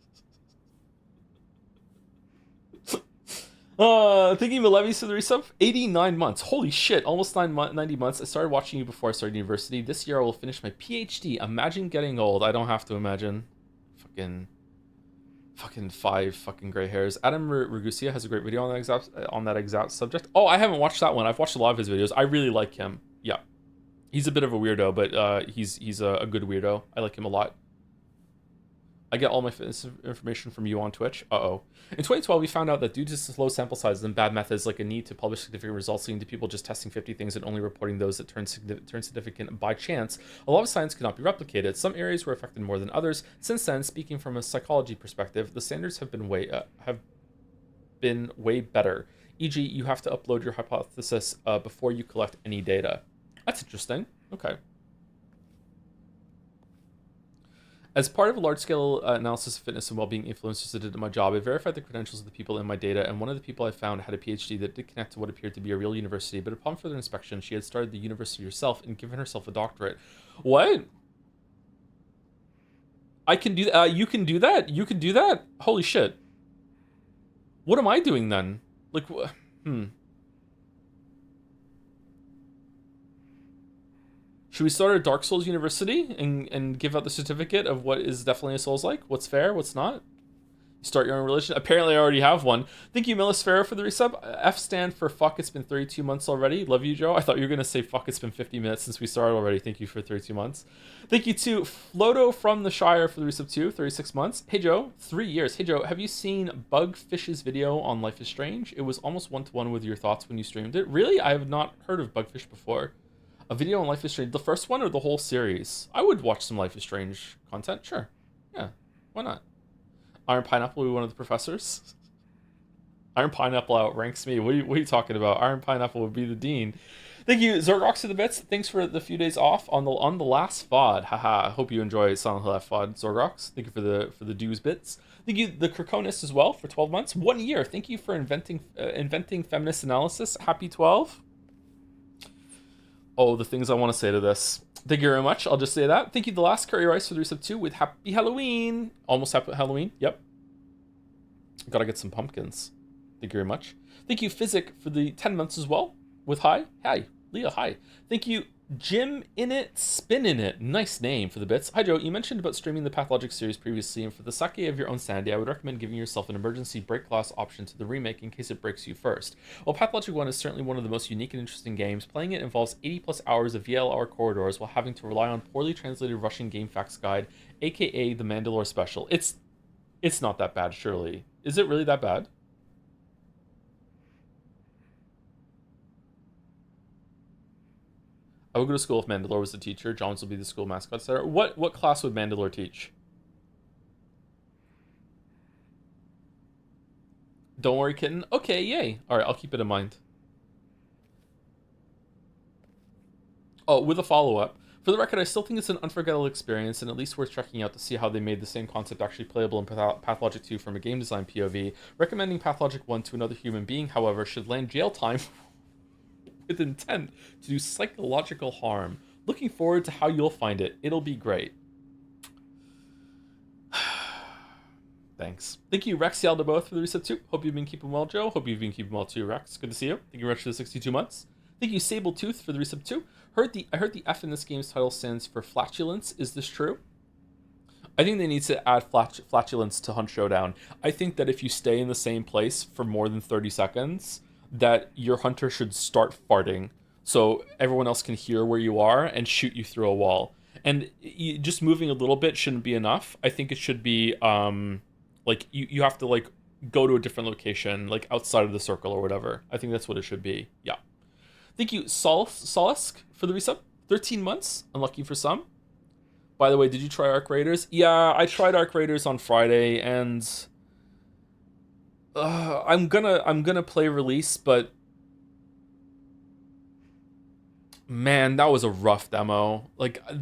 Thinking of Levy's for the resub? 89 months. Holy shit, almost 90 months. I started watching you before I started university. This year I will finish my PhD. Imagine getting old. I don't have to imagine. Fucking 5 fucking gray hairs. Adam Ragusia has a great video on that exact subject. Oh, I haven't watched that one. I've watched a lot of his videos. I really like him. Yeah. He's a bit of a weirdo, but he's a good weirdo. I like him a lot. I get all my fitness information from you on Twitch. In 2012, we found out that due to slow sample sizes and bad methods, like a need to publish significant results, leading to people just testing 50 things and only reporting those that turn significant by chance, a lot of science cannot be replicated. Some areas were affected more than others. Since then, speaking from a psychology perspective, the standards have been way better. E.g., you have to upload your hypothesis before you collect any data. That's interesting. Okay. As part of a large-scale analysis of fitness and well-being influencers I did in my job, I verified the credentials of the people in my data, and one of the people I found had a PhD that did connect to what appeared to be a real university, but upon further inspection, she had started the university herself and given herself a doctorate. What? I can do that? You can do that? You can do that? Holy shit. What am I doing then? Like, Should we start a Dark Souls university and give out the certificate of what is definitely a Souls-like? What's fair, what's not? Start your own religion. Apparently, I already have one. Thank you, Millisfera, for the resub. F stand for fuck. It's been 32 months already. Love you, Joe. I thought you were gonna say fuck. It's been 50 minutes since we started already. Thank you for 32 months. Thank you to Floto from the Shire for the resub too. 36 months. Hey Joe, 3 years. Hey Joe, have you seen Bugfish's video on Life is Strange? It was almost 1-to-1 with your thoughts when you streamed it. Really, I have not heard of Bugfish before. A video on Life is Strange, the first one or the whole series? I would watch some Life is Strange content. Sure. Yeah. Why not? Iron Pineapple will be one of the professors. Iron Pineapple outranks me. What are you talking about? Iron Pineapple would be the dean. Thank you, Zorgox to the bits. Thanks for the few days off on the last VOD. Haha. Hope you enjoy Silent Hill F VOD, Zorgox. Thank you for the dues bits. Thank you, the Krakonist, as well for 12 months. 1 year. Thank you for inventing feminist analysis. Happy 12. Oh, the things I want to say to this. Thank you very much. I'll just say that. Thank you, The Last Curry Rice, for the resub 2 with Happy Halloween. Almost Happy Halloween. Yep. Gotta get some pumpkins. Thank you very much. Thank you, Physic, for the 10 months as well with hi. Hi. Leah, hi. Thank you, Jim In It, Spin In It. Nice name for the bits. Hi, Joe. You mentioned about streaming the Pathologic series previously, and for the sake of your own sanity, I would recommend giving yourself an emergency break glass option to the remake in case it breaks you first. While Pathologic 1 is certainly one of the most unique and interesting games, playing it involves 80+ hours of VLR corridors while having to rely on poorly translated Russian game facts guide, aka the Mandalore Special. It's not that bad, surely. Is it really that bad? I would go to school if Mandalore was the teacher. Johns will be the school mascot, etc. What class would Mandalore teach? Don't worry, kitten. Okay, yay. All right, I'll keep it in mind. Oh, with a follow-up. For the record, I still think it's an unforgettable experience and at least worth checking out to see how they made the same concept actually playable in Pathologic 2 from a game design POV. Recommending Pathologic 1 to another human being, however, should land jail time with intent to do psychological harm. Looking forward to how you'll find it. It'll be great. Thanks. Thank you, Rex Yaldaboth, for the resub too. Hope you've been keeping well, Joe. Hope you've been keeping well too, Rex. Good to see you. Thank you, Rex, for the 62 months. Thank you, Sabletooth, for the resub too. I heard the F in this game's title stands for flatulence. Is this true? I think they need to add flatulence to Hunt Showdown. I think that if you stay in the same place for more than 30 seconds, that your hunter should start farting so everyone else can hear where you are and shoot you through a wall. And just moving a little bit shouldn't be enough. I think it should be like you have to like go to a different location, like outside of the circle or whatever. I think that's what it should be. Yeah. Thank you, Solusk, for the resub. 13 months. Unlucky for some. By the way, did you try Arc Raiders? Yeah, I tried Arc Raiders on Friday, and I'm gonna play Release, but man, that was a rough demo. Like I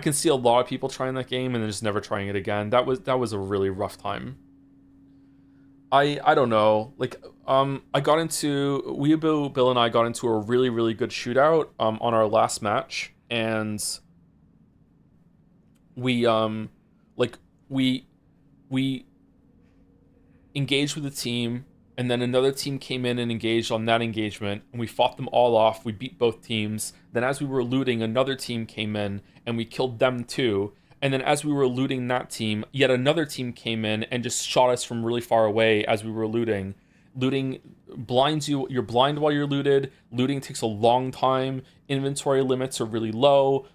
can see a lot of people trying that game and then just never trying it again. That was a really rough time. I don't know. Like I got into Weeaboo, Bill and I got into a really good shootout on our last match, and we engaged with the team, and then another team came in and engaged on that engagement, and we fought them all off. We beat both teams. Then as we were looting, another team came in and we killed them too. And then as we were looting that team, yet another team came in and just shot us from really far away as we were looting. Looting blinds you. You're blind while you're looted. Looting takes a long time. Inventory limits are really low.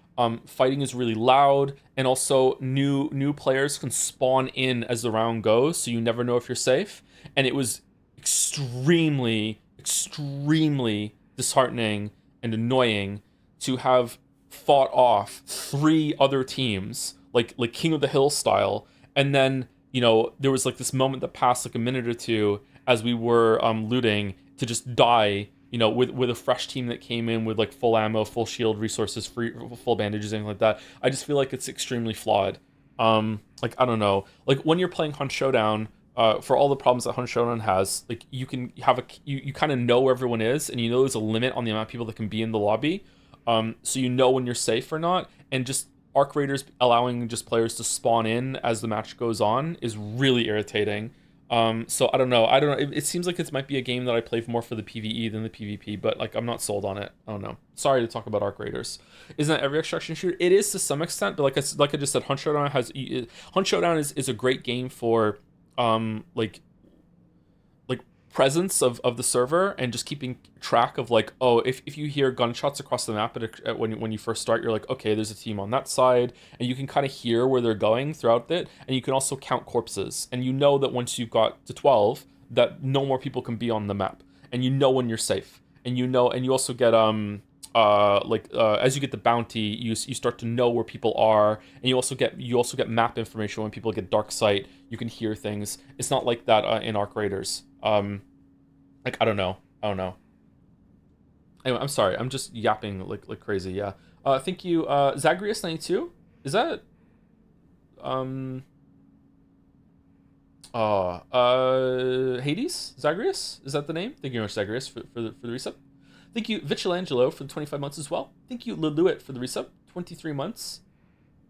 Fighting is really loud. And also new players can spawn in as the round goes, so you never know if you're safe. And it was extremely disheartening and annoying to have fought off 3 other teams, like King of the Hill style, and then there was like this moment that passed like a minute or two as we were looting to just die, with a fresh team that came in with like full ammo, full shield, resources, full bandages, anything like that. I just feel like it's extremely flawed. Like I don't know, like when you're playing Hunt Showdown, for all the problems that Hunt Showdown has, like you can have you kind of know where everyone is, and there's a limit on the amount of people that can be in the lobby. So when you're safe or not, and just Arc Raiders allowing just players to spawn in as the match goes on is really irritating. So I don't know. I don't know. It seems like it might be a game that I play more for the PvE than the PvP, but like I'm not sold on it. I don't know. Sorry to talk about Arc Raiders. Isn't that every extraction shooter? It is to some extent, but like I just said, Hunt Showdown is a great game for like presence of the server and just keeping track of like, oh, if you hear gunshots across the map when you first start, you're like, okay, there's a team on that side, and you can kind of hear where they're going throughout it, and you can also count corpses, and you know that once you've got to 12 that no more people can be on the map, and you know when you're safe, and you know, and you also get as you get the bounty, you start to know where people are, and you also get map information when people get dark sight. You can hear things. It's not like that in Arc Raiders. Like I don't know. Anyway, I'm sorry. I'm just yapping like crazy. Yeah. Thank you, Zagreus92. Is that Hades? Zagreus? Is that the name? Thank you very much, Zagreus, for the resub. Thank you, Vichelangelo, for the 25 months as well. Thank you, Leluit, for the resub, 23 months.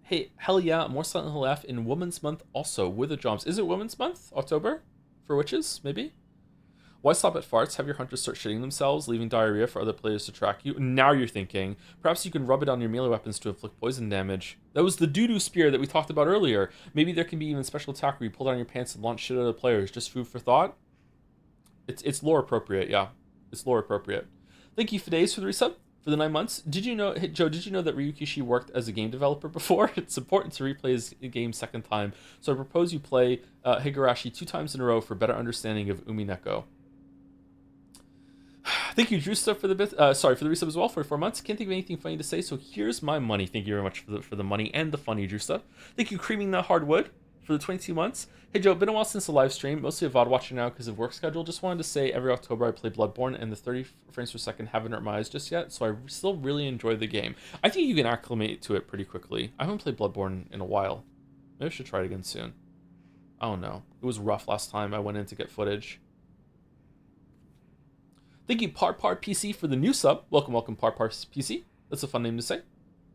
Hey, hell yeah, more Silent Hill F in Women's Month also, with the jobs. Is it Women's Month? October? For witches, maybe? Why stop at farts? Have your hunters start shitting themselves, leaving diarrhea for other players to track you? Now you're thinking. Perhaps you can rub it on your melee weapons to inflict poison damage. That was the doo-doo spear that we talked about earlier. Maybe there can be even special attack where you pull down your pants and launch shit at other players. Just food for thought? It's lore appropriate, yeah. It's lore appropriate. Thank you, Fides, for the resub for the 9 months. Did you know, hey, Joe, did you know that Ryukishi worked as a game developer before? It's important to replay his game second time, so I propose you play Higurashi 2 times in a row for better understanding of Umineko. Thank you, Drusta, for the for the resub as well for 4 months. Can't think of anything funny to say, so here's my money. Thank you very much for the money and the funny, Drusta. Thank you, Creaming the Hardwood, for the 22 months. Hey Joe, been a while since the live stream, mostly a VOD watcher now because of work schedule. Just wanted to say every October I play Bloodborne and the 30 frames per second haven't hurt my eyes just yet, so I still really enjoy the game. I think you can acclimate to it pretty quickly. I haven't played Bloodborne in a while. Maybe I should try it again soon. I don't know. It was rough last time I went in to get footage. Thank you, Par PC, for the new sub. Welcome, Par PC. That's a fun name to say.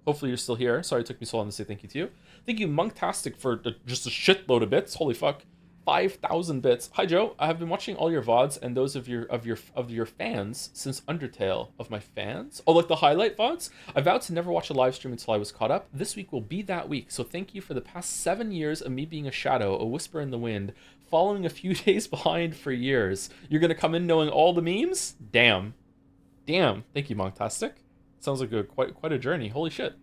Hopefully you're still here. Sorry it took me so long to say thank you to you. Thank you, Monktastic, for just a shitload of bits. Holy fuck. 5,000 bits. Hi Joe, I have been watching all your VODs and those of your fans since Undertale. Of my fans? Oh, like the highlight VODs? I vowed to never watch a live stream until I was caught up. This week will be that week, so thank you for the past 7 years of me being a shadow, a whisper in the wind, following a few days behind for years. You're gonna come in knowing all the memes? Damn. Thank you, Monktastic. Sounds like quite a journey. Holy shit.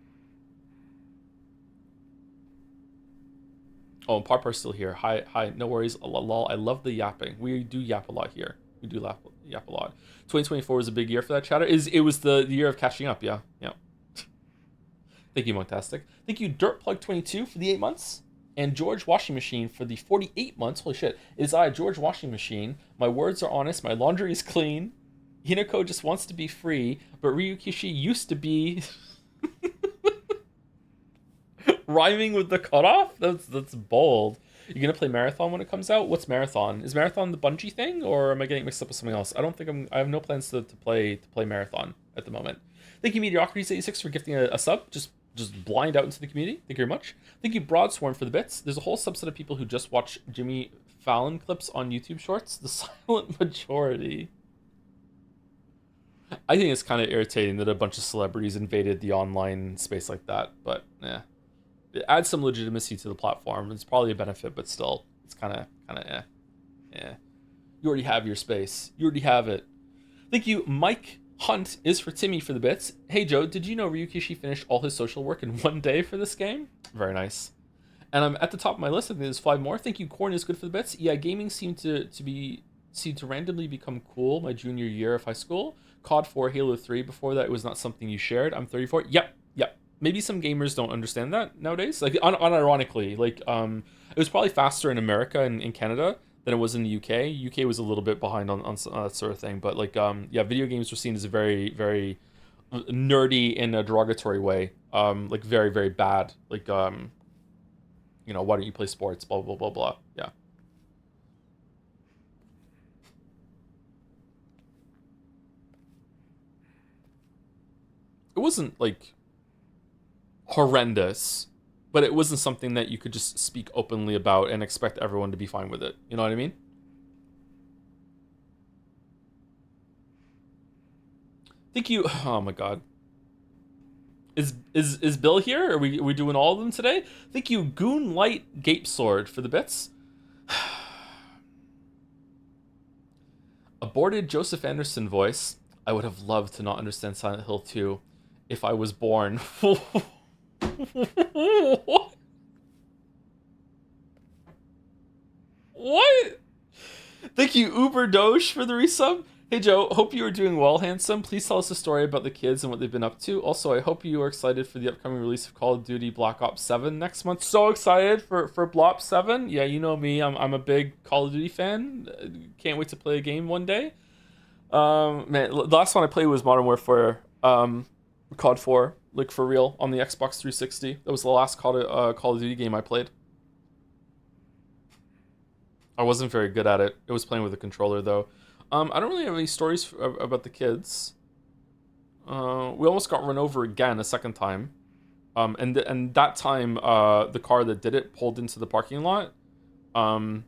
Oh, and Parpar's still here. Hi, no worries. Lol, I love the yapping. We do yap a lot here. We do yap a lot. 2024 was a big year for that chatter. It was the year of catching up, yeah. Thank you, Monktastic. Thank you, Dirtplug22, for the 8 months. And George Washing Machine for the 48 months. Holy shit. It is I, George Washing Machine. My words are honest. My laundry is clean. Hinako just wants to be free, but Ryukishi used to be... Rhyming with the cutoff? That's bold. You're gonna play Marathon when it comes out? What's Marathon? Is Marathon the Bungie thing, or am I getting mixed up with something else? I don't think I have no plans to play Marathon at the moment. Thank you, Mediocrities86, for gifting a sub. Just blind out into the community. Thank you very much. Thank you, Broadsworn, for the bits. There's a whole subset of people who just watch Jimmy Fallon clips on YouTube Shorts. The silent majority. I think it's kind of irritating that a bunch of celebrities invaded the online space like that, but yeah. It adds some legitimacy to the platform. It's probably a benefit, but still, it's kind of yeah. You already have your space. You already have it. Thank you, Mike Hunt is for Timmy for the bits. Hey Joe, did you know Ryukishi finished all his social work in 1 day for this game? Very nice. And I'm at the top of my list. I think there's 5 more. Thank you, Corn is good for the bits. Yeah, gaming seemed to randomly become cool my junior year of high school. COD 4, Halo 3. Before that, it was not something you shared. I'm 34. Yep. Maybe some gamers don't understand that nowadays. Like, unironically, like, it was probably faster in America and in Canada than it was in the UK. UK was a little bit behind on that sort of thing. But, like, yeah, video games were seen as a very, very nerdy in a derogatory way. Like, very, very bad. Like, you know, why don't you play sports? Blah, blah, blah, blah. Yeah. It wasn't, like... horrendous, but it wasn't something that you could just speak openly about and expect everyone to be fine with it. You know what I mean? Thank you. Oh my god. Is Bill here? Are we doing all of them today? Thank you, Goon Light Gape Sword, for the bits. Aborted Joseph Anderson voice. I would have loved to not understand Silent Hill 2 if I was born. What? What? Thank you, Uber Doge, for the resub. Hey Joe, hope you are doing well, handsome. Please tell us a story about the kids and what they've been up to. Also, I hope you are excited for the upcoming release of Call of Duty Black Ops 7 next month. So excited for BLOP 7. Yeah, you know me. I'm a big Call of Duty fan. Can't wait to play a game one day. Man, the last one I played was Modern Warfare, COD 4, like for real, on the Xbox 360. That was the last Call of Duty game I played. I wasn't very good at it. It was playing with a controller though. I don't really have any stories about the kids. We almost got run over again a second time. And that time, the car that did it pulled into the parking lot. And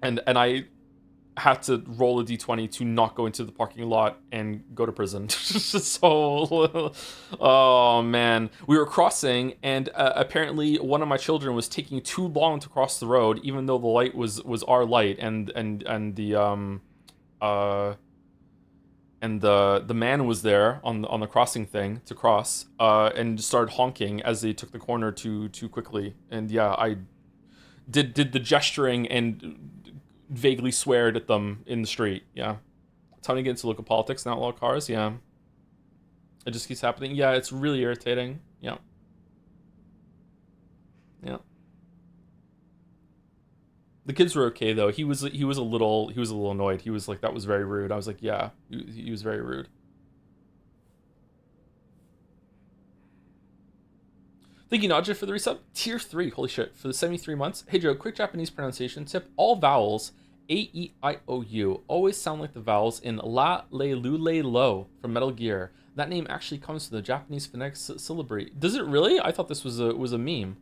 I had to roll a d20 to not go into the parking lot and go to prison. So, oh man, we were crossing, and apparently one of my children was taking too long to cross the road, even though the light was our light, and the man was there on the crossing thing to cross, and started honking as they took the corner too quickly. And yeah, I did the gesturing and vaguely sweared at them in the street. Yeah, time to get into local politics and outlaw cars. Yeah, it just keeps happening. Yeah, it's really irritating. Yeah. The kids were okay though. He was a little annoyed. He was like, that was very rude. I was like, yeah, he was very rude. Thank you, Nadja, for the resub. Tier 3, holy shit, for the 73 months. Hey Joe, quick Japanese pronunciation tip. All vowels, A-E-I-O-U, always sound like the vowels in La Le Lu Le Lo from Metal Gear. That name actually comes from the Japanese phonetic syllabary. Does it really? I thought this was a meme.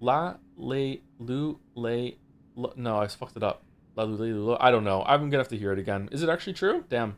La Le Lu Le Lo. No, I fucked it up. La Lu Le Lo. I don't know. I'm gonna have to hear it again. Is it actually true? Damn.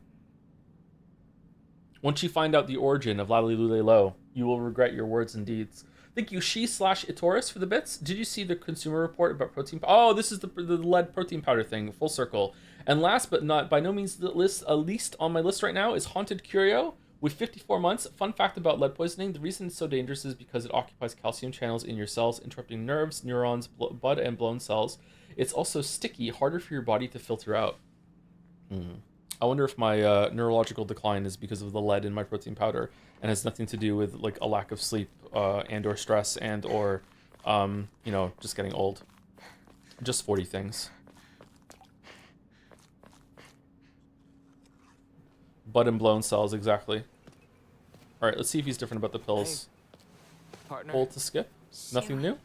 Once you find out the origin of Lalilulelo, you will regret your words and deeds. Thank you, She/Itoris, for the bits. Did you see the Consumer Report about protein? Oh, this is the lead protein powder thing, full circle. And last but not by no means the least on my list right now is Haunted Curio with 54 months. Fun fact about lead poisoning: the reason it's so dangerous is because it occupies calcium channels in your cells, interrupting nerves, neurons, blood, and blown cells. It's also sticky, harder for your body to filter out. I wonder if my neurological decline is because of the lead in my protein powder and has nothing to do with like a lack of sleep and or stress and or just getting old. Just 40 things. Bud and blown cells, exactly. All right, let's see if he's different about the pills. Hey, partner. Hold to skip. Nothing new.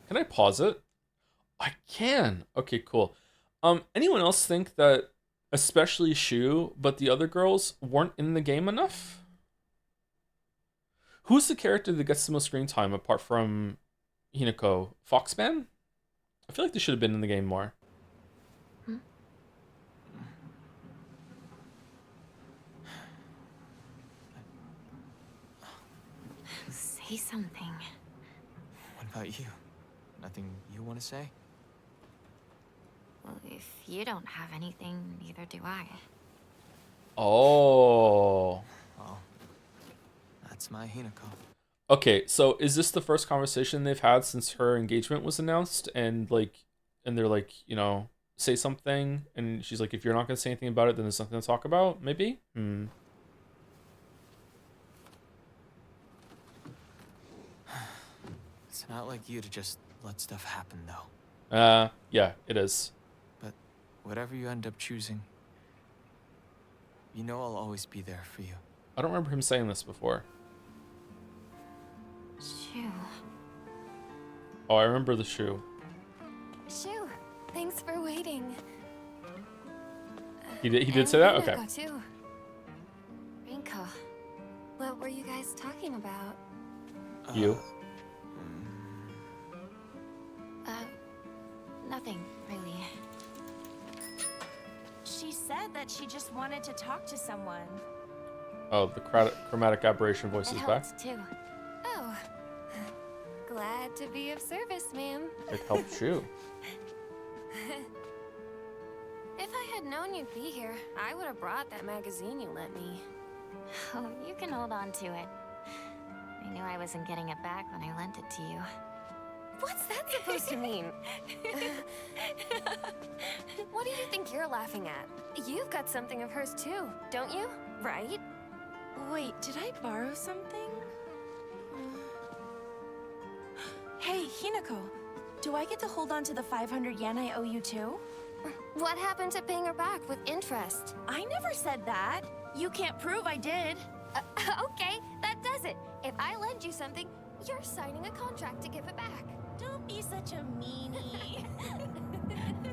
Can I pause it? I can. Okay, cool. Anyone else think that, especially Shu, but the other girls weren't in the game enough? Who's the character that gets the most screen time apart from Hinako? Foxman? I feel like they should have been in the game more. Say something. What about you? Nothing you want to say? Well, if you don't have anything, neither do I. Oh. Oh, that's my Hinako. Okay, so is this the first conversation they've had since her engagement was announced? And they're like, say something, and she's like, if you're not gonna say anything about it, then there's nothing to talk about. Maybe. It's not like you to just let stuff happen, though. Yeah, it is. But whatever you end up choosing, you know I'll always be there for you. I don't remember him saying this before. Shoo. Oh, I remember the shoe. Shoo, thanks for waiting. He did say that? Okay. Too. What were you guys talking about? You. Nothing, really. She said that she just wanted to talk to someone. Oh, the chromatic aberration voice It is back. helped, too. Oh. Glad to be of service, ma'am. It helped you. If I had known you'd be here, I would have brought that magazine you lent me. Oh, you can hold on to it. I knew I wasn't getting it back when I lent it to you. What's that supposed to mean? What do you think you're laughing at? You've got something of hers too, don't you? Right? Wait, did I borrow something? Hey, Hinako. Do I get to hold on to the 500 yen I owe you too? What happened to paying her back with interest? I never said that. You can't prove I did. Okay, that does it. If I lend you something, you're signing a contract to give it back. Don't be such a meanie. Hey, did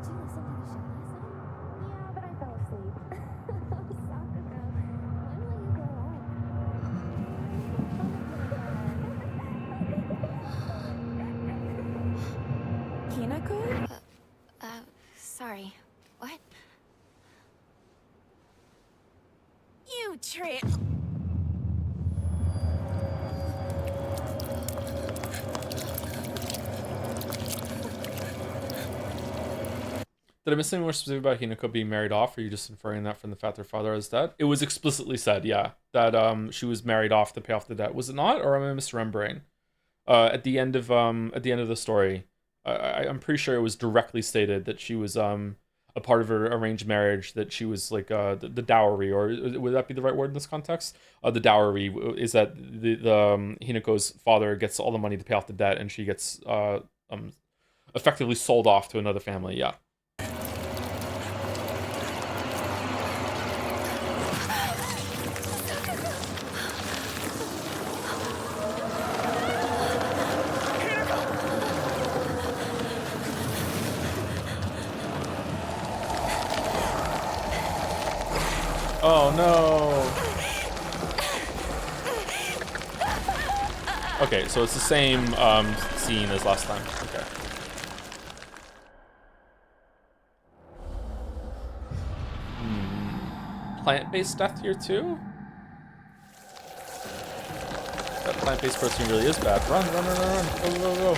you listen to the show last night? Yeah, but I fell asleep. Soccer girl, when will you grow Hinako? Sorry. What? You trip. Did I miss anything more specific about Hinako being married off, or are you just inferring that from the fact their father has debt? It was explicitly said, yeah, that she was married off to pay off the debt. Was it not, or am I misremembering? At the end of the story, I'm pretty sure it was directly stated that she was a part of her arranged marriage, that she was like the dowry, or would that be the right word in this context? The dowry is that the Hinako's father gets all the money to pay off the debt, and she gets effectively sold off to another family. Yeah. Oh no. Okay, so it's the same scene as last time. Okay. Plant-based death here too? That plant-based protein really is bad. Run, run, run, run, run. Go, go, go.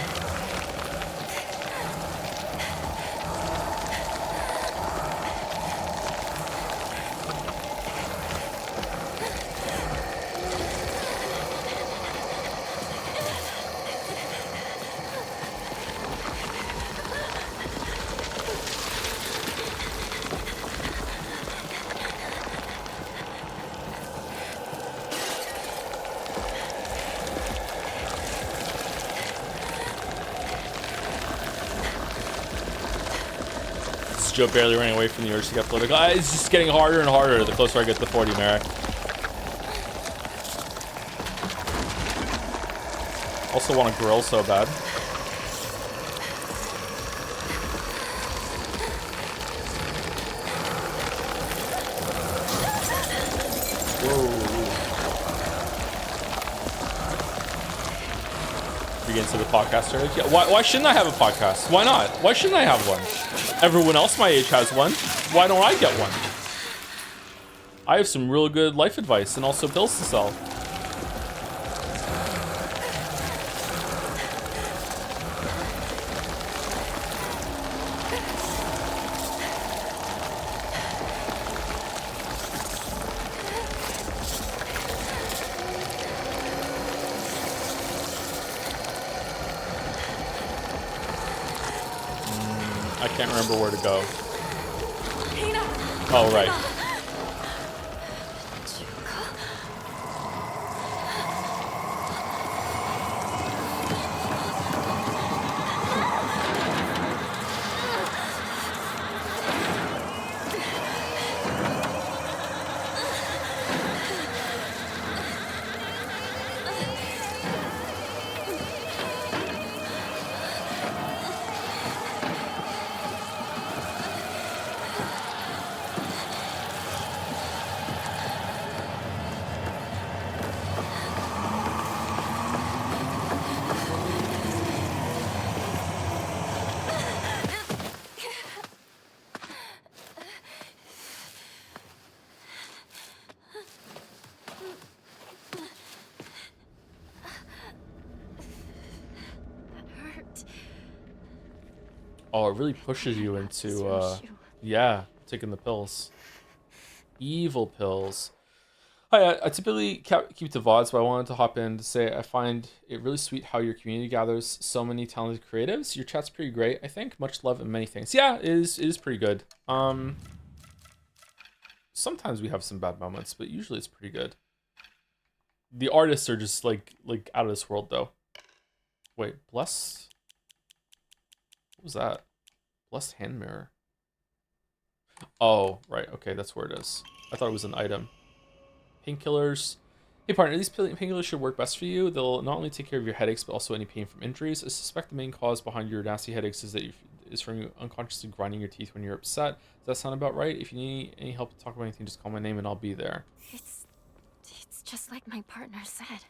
Joe barely running away from the urge to get political. It's just getting harder and harder the closer I get to 40, Merrick. Also want to grill so bad. Begin to the podcast urge. Yeah, why shouldn't I have a podcast? Why not? Why shouldn't I have one? Everyone else my age has one. Why don't I get one? I have some real good life advice and also pills to sell. I can't remember where to go. Oh, right. Oh, it really pushes you into yeah, taking the pills. Evil pills. Hi, I typically keep to VODs, but I wanted to hop in to say I find it really sweet how your community gathers so many talented creatives. Your chat's pretty great, I think. Much love and many thanks. Yeah, it is pretty good. Sometimes we have some bad moments, but usually it's pretty good. The artists are just like out of this world though. Wait, bless. What was that? Blessed hand mirror. Oh, right. Okay, that's where it is. I thought it was an item. Painkillers. Hey partner, these painkillers should work best for you. They'll not only take care of your headaches, but also any pain from injuries. I suspect the main cause behind your nasty headaches is from you unconsciously grinding your teeth when you're upset. Does that sound about right? If you need any help to talk about anything, just call my name and I'll be there. It's just like my partner said.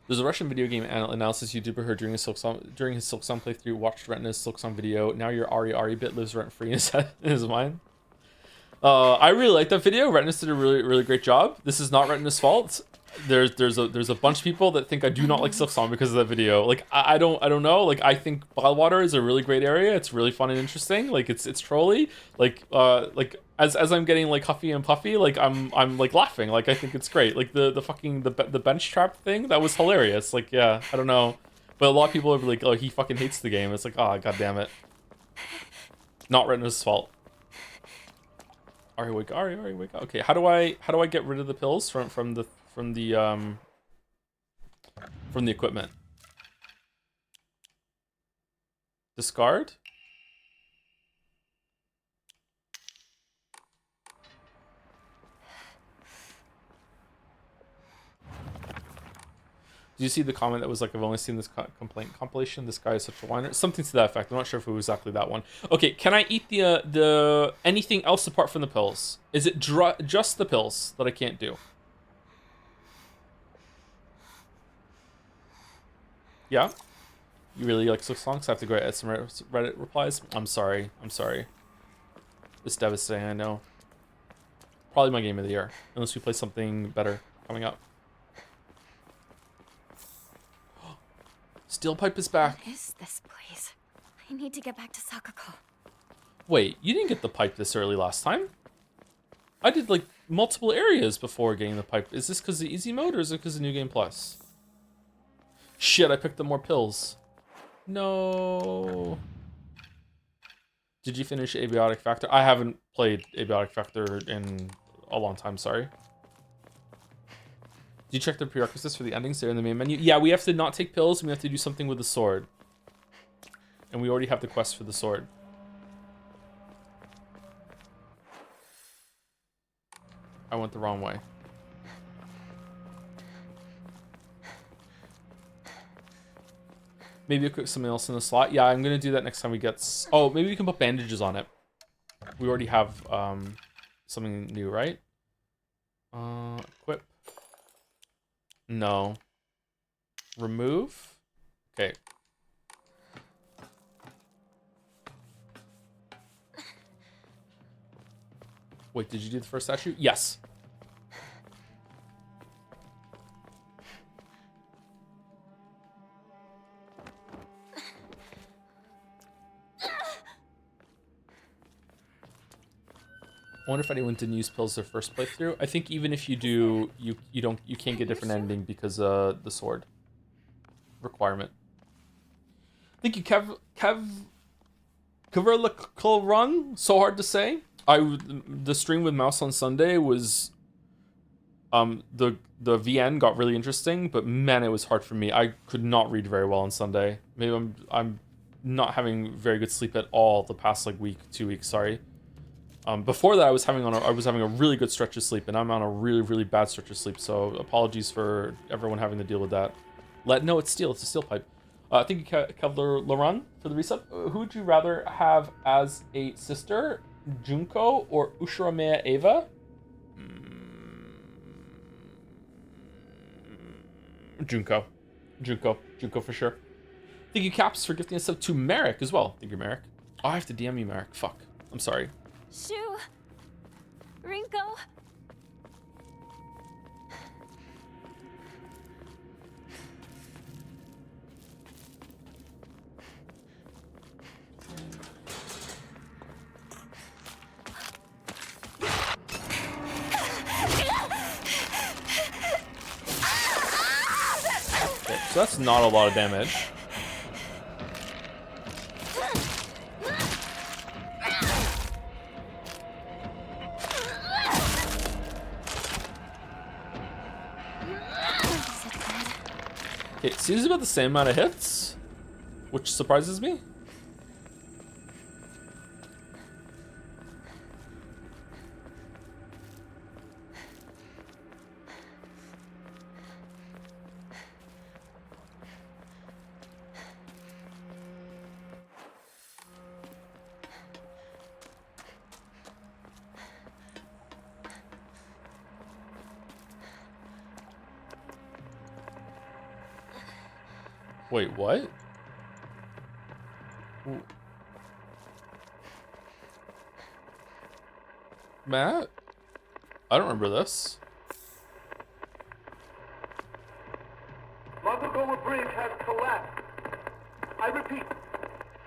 There's a Russian video game analysis YouTuber who during his Silksong playthrough watched Retina's Silksong video. Now your Ari bit lives rent free in his mind. I really like that video. Retinas did a really great job. This is not Retina's fault. There's a bunch of people that think I do not like Silksong because of that video. Like I don't know. Like I think Bottled is a really great area. It's really fun and interesting. Like it's trolly. Like as I'm getting like huffy and puffy, like I'm like laughing. Like I think it's great. Like the fucking the bench trap thing, that was hilarious. Like yeah, I don't know, but a lot of people are like, oh, he fucking hates the game. It's like, oh, god damn it. Not Retina's fault. Ari, wake up. Ari, wake up. Okay, how do I get rid of the pills from the equipment? Discard? Did you see the comment that was like, I've only seen this complaint compilation, this guy is such a whiner? Something to that effect. I'm not sure if it was exactly that one. Okay, can I eat the anything else apart from the pills? Is it just the pills that I can't do? Yeah? You really like Silksong? So I have to go add some Reddit replies? I'm sorry. It's devastating, I know. Probably my game of the year. Unless we play something better coming up. Steel Pipe is back. What is this place? I need to get back to Sakako. Wait, you didn't get the pipe this early last time? I did like multiple areas before getting the pipe. Is this because of the easy mode or is it because of New Game Plus? Shit, I picked up more pills. No. Did you finish Abiotic Factor? I haven't played Abiotic Factor in a long time, sorry. Did you check the prerequisites for the endings there in the main menu? Yeah, we have to not take pills and we have to do something with the sword. And we already have the quest for the sword. I went the wrong way. Maybe I'll cook something else in the slot. Yeah, I'm gonna do that next time we get... Oh, maybe we can put bandages on it. We already have something new, right? Equip. No. Remove. Okay. Wait, did you do the first statue? Yes. I wonder if anyone didn't use pills their first playthrough. I think even if you do, you can't get a different ending because the sword requirement. Thank you, Keverlical. So hard to say. The stream with Mouse on Sunday was the VN got really interesting, but man, it was hard for me. I could not read very well on Sunday. Maybe I'm not having very good sleep at all the past like week, 2 weeks. Sorry. Before that, I was having a really good stretch of sleep, and I'm on a really bad stretch of sleep. So apologies for everyone having to deal with that. No, it's steel. It's a steel pipe. Thank you, Kevlar Laurent, for the resub. Who would you rather have as a sister, Junko or Ushiramea Eva? Junko for sure. Thank you, Caps, for gifting us up to Merrick as well. Thank you, Merrick. Oh, I have to DM you, Merrick. Fuck. I'm sorry. Shu! Rinko! So that's not a lot of damage. Okay, it seems about the same amount of hits, which surprises me. Wait, what? Ooh. Matt? I don't remember this. Montgomery Bridge has collapsed. I repeat,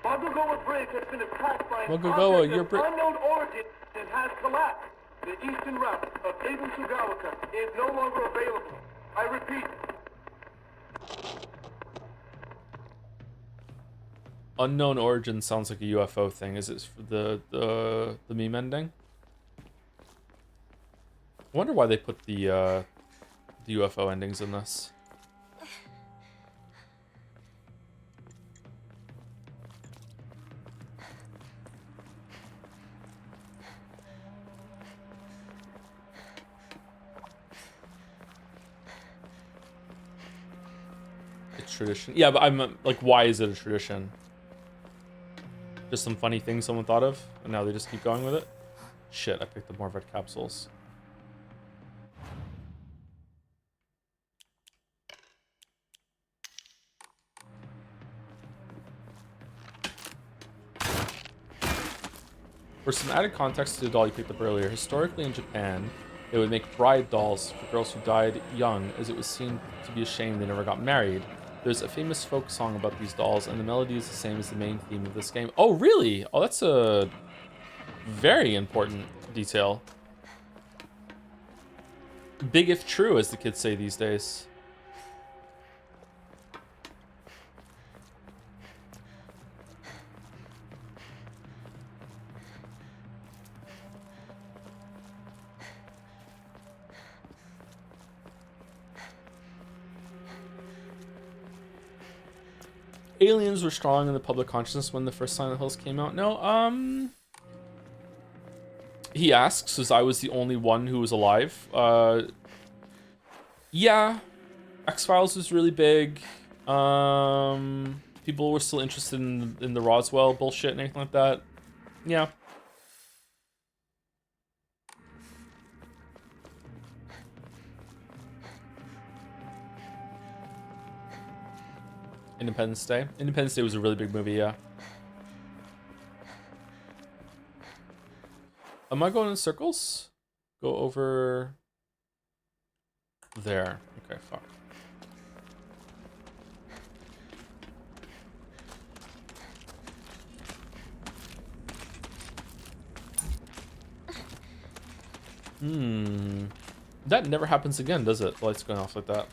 Montgomery Bridge has been attacked by an Montgomery, object your of unknown origin and has collapsed. The eastern route of Aiden Sugawaka is no longer available. I repeat, Unknown origin sounds like a UFO thing. Is it for the meme ending? I wonder why they put the UFO endings in this. It's tradition. Yeah, but I'm like, why is it a tradition? Just some funny thing someone thought of, and now they just keep going with it. Shit, I picked up more red capsules. For some added context to the doll you picked up earlier, historically in Japan, they would make bride dolls for girls who died young, as it was seen to be a shame they never got married. There's a famous folk song about these dolls, and the melody is the same as the main theme of this game. Oh, really? Oh, that's a very important detail. Big if true, as the kids say these days. Aliens were strong in the public consciousness when the first Silent Hills came out. No, he asks, as I was the only one who was alive. Yeah, X-Files was really big. People were still interested in the Roswell bullshit and anything like that. Yeah. Independence Day. Independence Day was a really big movie, yeah. Am I going in circles? Go over there. Okay, fuck. That never happens again, does it? The lights going off like that.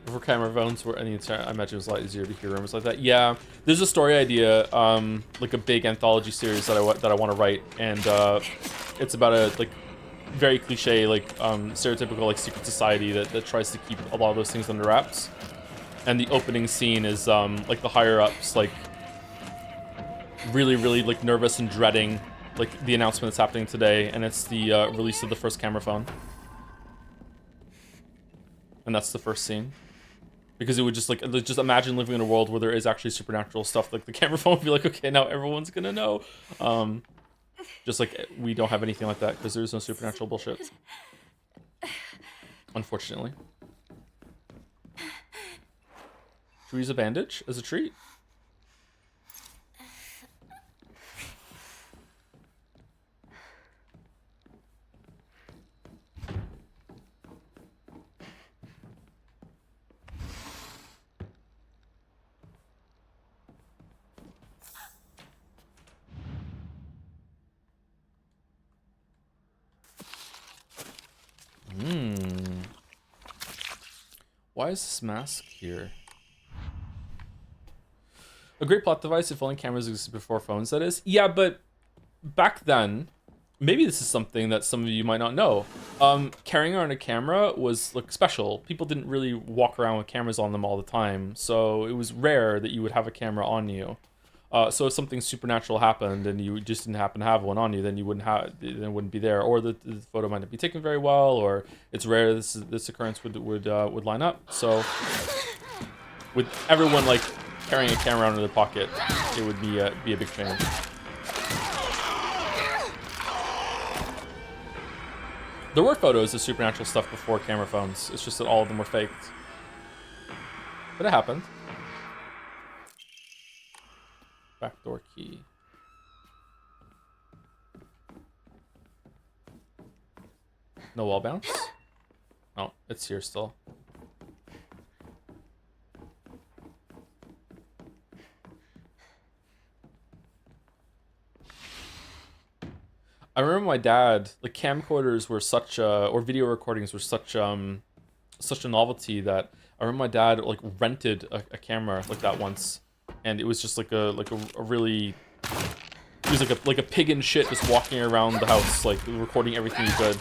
For camera phones, where I imagine it was a lot easier to hear rumors like that. Yeah, there's a story idea, like a big anthology series that I want to write, and it's about a like very cliche, like stereotypical like secret society that tries to keep a lot of those things under wraps. And the opening scene is like the higher ups like really like nervous and dreading like the announcement that's happening today, and it's the release of the first camera phone, and that's the first scene. Because it would just imagine living in a world where there is actually supernatural stuff. Like the camera phone would be like, okay, now everyone's gonna know. Just like we don't have anything like that because there's no supernatural bullshit. Unfortunately. Should we use a bandage as a treat? Why is this mask here? A great plot device if only cameras existed before phones, that is. Yeah, but back then, maybe this is something that some of you might not know. Carrying around a camera was like special. People didn't really walk around with cameras on them all the time, so it was rare that you would have a camera on you. So if something supernatural happened and you just didn't happen to have one on you, then you wouldn't have, then it wouldn't be there, or the photo might not be taken very well, or it's rare this occurrence would line up. So with everyone like carrying a camera around in their pocket, it would be a big change. There were photos of supernatural stuff before camera phones. It's just that all of them were faked. But it happened. Backdoor key. No wall bounce? Oh, it's here still. I remember my dad, like camcorders were such or video recordings were such such a novelty that I remember my dad like rented a camera like that once, and it was just like a really, he was like a pig in shit just walking around the house like recording everything he could.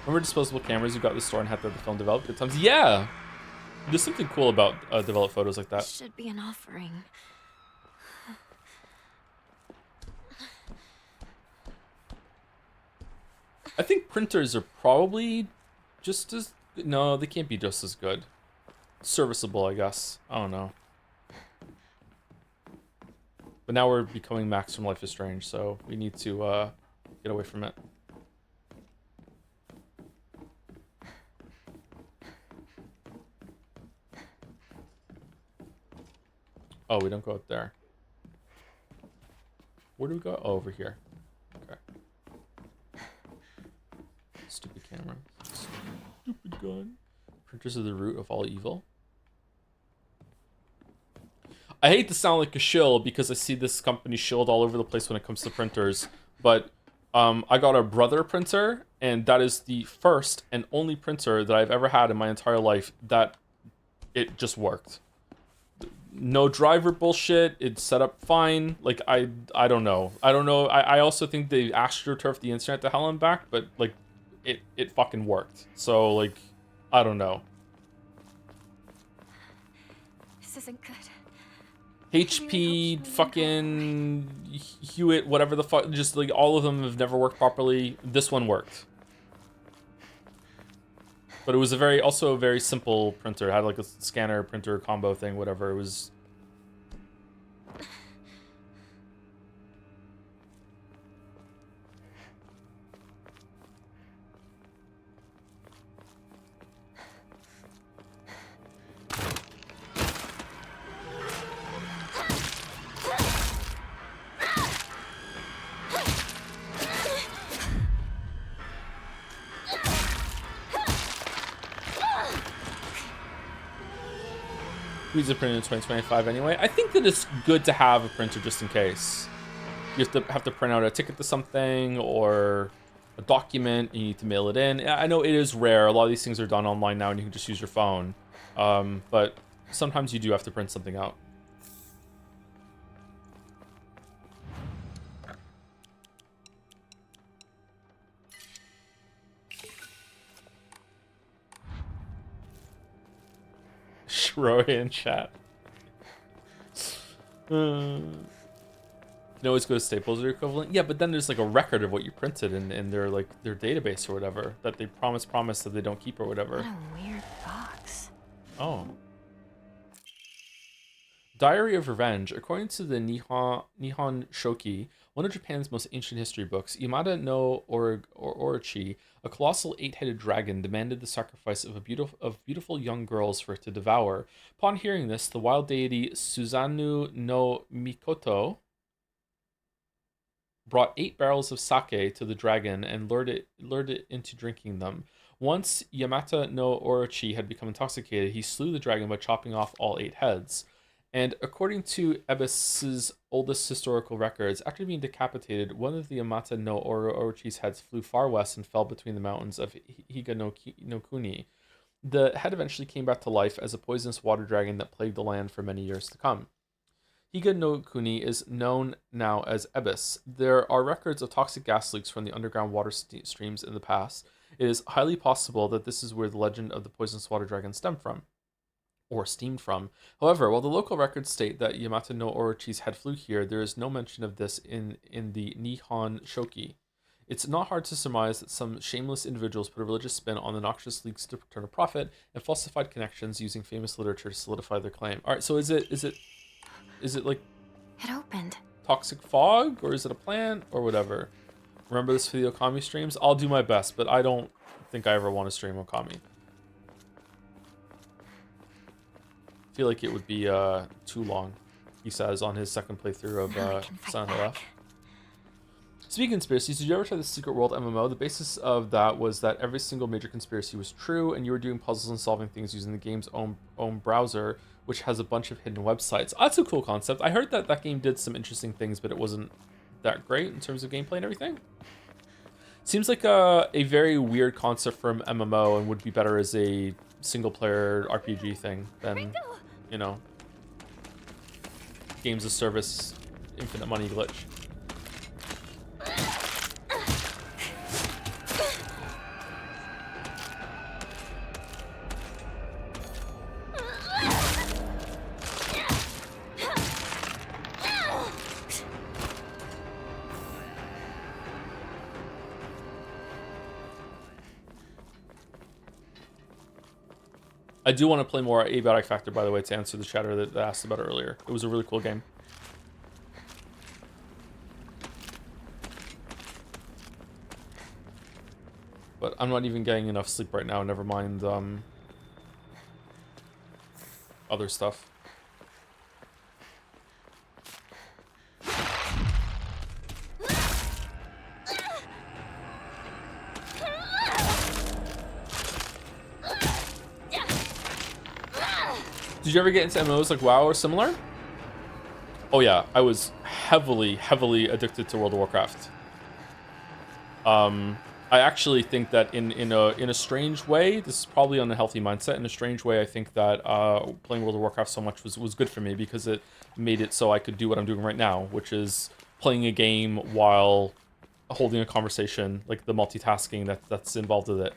Remember disposable cameras you got at the store and had to have the film developed? Good times. Yeah. There's something cool about developed photos like that. Should be an offering. I think printers are probably just as... No, they can't be just as good. Serviceable, I guess. I don't know. But now we're becoming Max from Life is Strange, so we need to get away from it. Oh, we don't go up there. Where do we go? Oh, over here. Okay. Stupid camera. Stupid gun. Printers are the root of all evil. I hate to sound like a shill because I see this company shilled all over the place when it comes to printers, but I got a Brother printer, and that is the first and only printer that I've ever had in my entire life that it just worked. No driver bullshit. It's set up fine. Like I don't know. I also think they astroturfed the internet to hell and back, but like it fucking worked. So like I don't know. This isn't good. HP, fucking Hewitt, whatever the fuck, just like all of them have never worked properly. This one worked. But it was also a very simple printer. It had like a scanner printer combo thing, whatever. It was... Who's a printer in 2025 anyway? I think that it's good to have a printer just in case. You have to print out a ticket to something or a document and you need to mail it in. I know it is rare. A lot of these things are done online now and you can just use your phone. But sometimes you do have to print something out. Shroy in chat. You always go to Staples or equivalent. Yeah, but then there's like a record of what you printed in their like their database or whatever that they promise that they don't keep or whatever. What a weird box. Oh. Diary of Revenge. According to the Nihon Shoki, one of Japan's most ancient history books, Yamada no Orochi, a colossal 8-headed dragon, demanded the sacrifice of beautiful young girls for it to devour. Upon hearing this, the wild deity Suzanu no Mikoto brought 8 barrels of sake to the dragon and lured it into drinking them. Once Yamata no Orochi had become intoxicated, he slew the dragon by chopping off all 8 heads. And according to Ebis's oldest historical records, after being decapitated, one of the Yamata no Orochi's heads flew far west and fell between the mountains of Higa no Kuni. The head eventually came back to life as a poisonous water dragon that plagued the land for many years to come. Higa no Kuni is known now as Ebis. There are records of toxic gas leaks from the underground water streams in the past. It is highly possible that this is where the legend of the poisonous water dragon stemmed from. Or steamed from. However, while the local records state that Yamata no Orochi's head flew here, there is no mention of this in the Nihon Shoki. It's not hard to surmise that some shameless individuals put a religious spin on the noxious leaks to turn a profit and falsified connections using famous literature to solidify their claim. All right, so is it like It opened. toxic fog, or is it a plant, or whatever? Remember this for the Okami streams? I'll do my best, but I don't think I ever want to stream Okami. I feel like it would be too long, he says on his second playthrough of Silent Hill F. Speaking of conspiracies, did you ever try the Secret World MMO? The basis of that was that every single major conspiracy was true, and you were doing puzzles and solving things using the game's own browser, which has a bunch of hidden websites. Oh, that's a cool concept. I heard that that game did some interesting things, but it wasn't that great in terms of gameplay and everything. Seems like a very weird concept for an MMO and would be better as a single-player RPG thing than, you know, games of service, infinite money glitch. I do want to play more Abiotic Factor, by the way, to answer the chatter that asked about it earlier. It was a really cool game. But I'm not even getting enough sleep right now, never mind other stuff. Did you ever get into MMOs like WoW or similar? Oh yeah, I was heavily addicted to World of Warcraft. I actually think that in a strange way, this is probably an unhealthy mindset. In a strange way, I think that playing World of Warcraft so much was good for me because it made it so I could do what I'm doing right now, which is playing a game while holding a conversation, like the multitasking that's involved with it.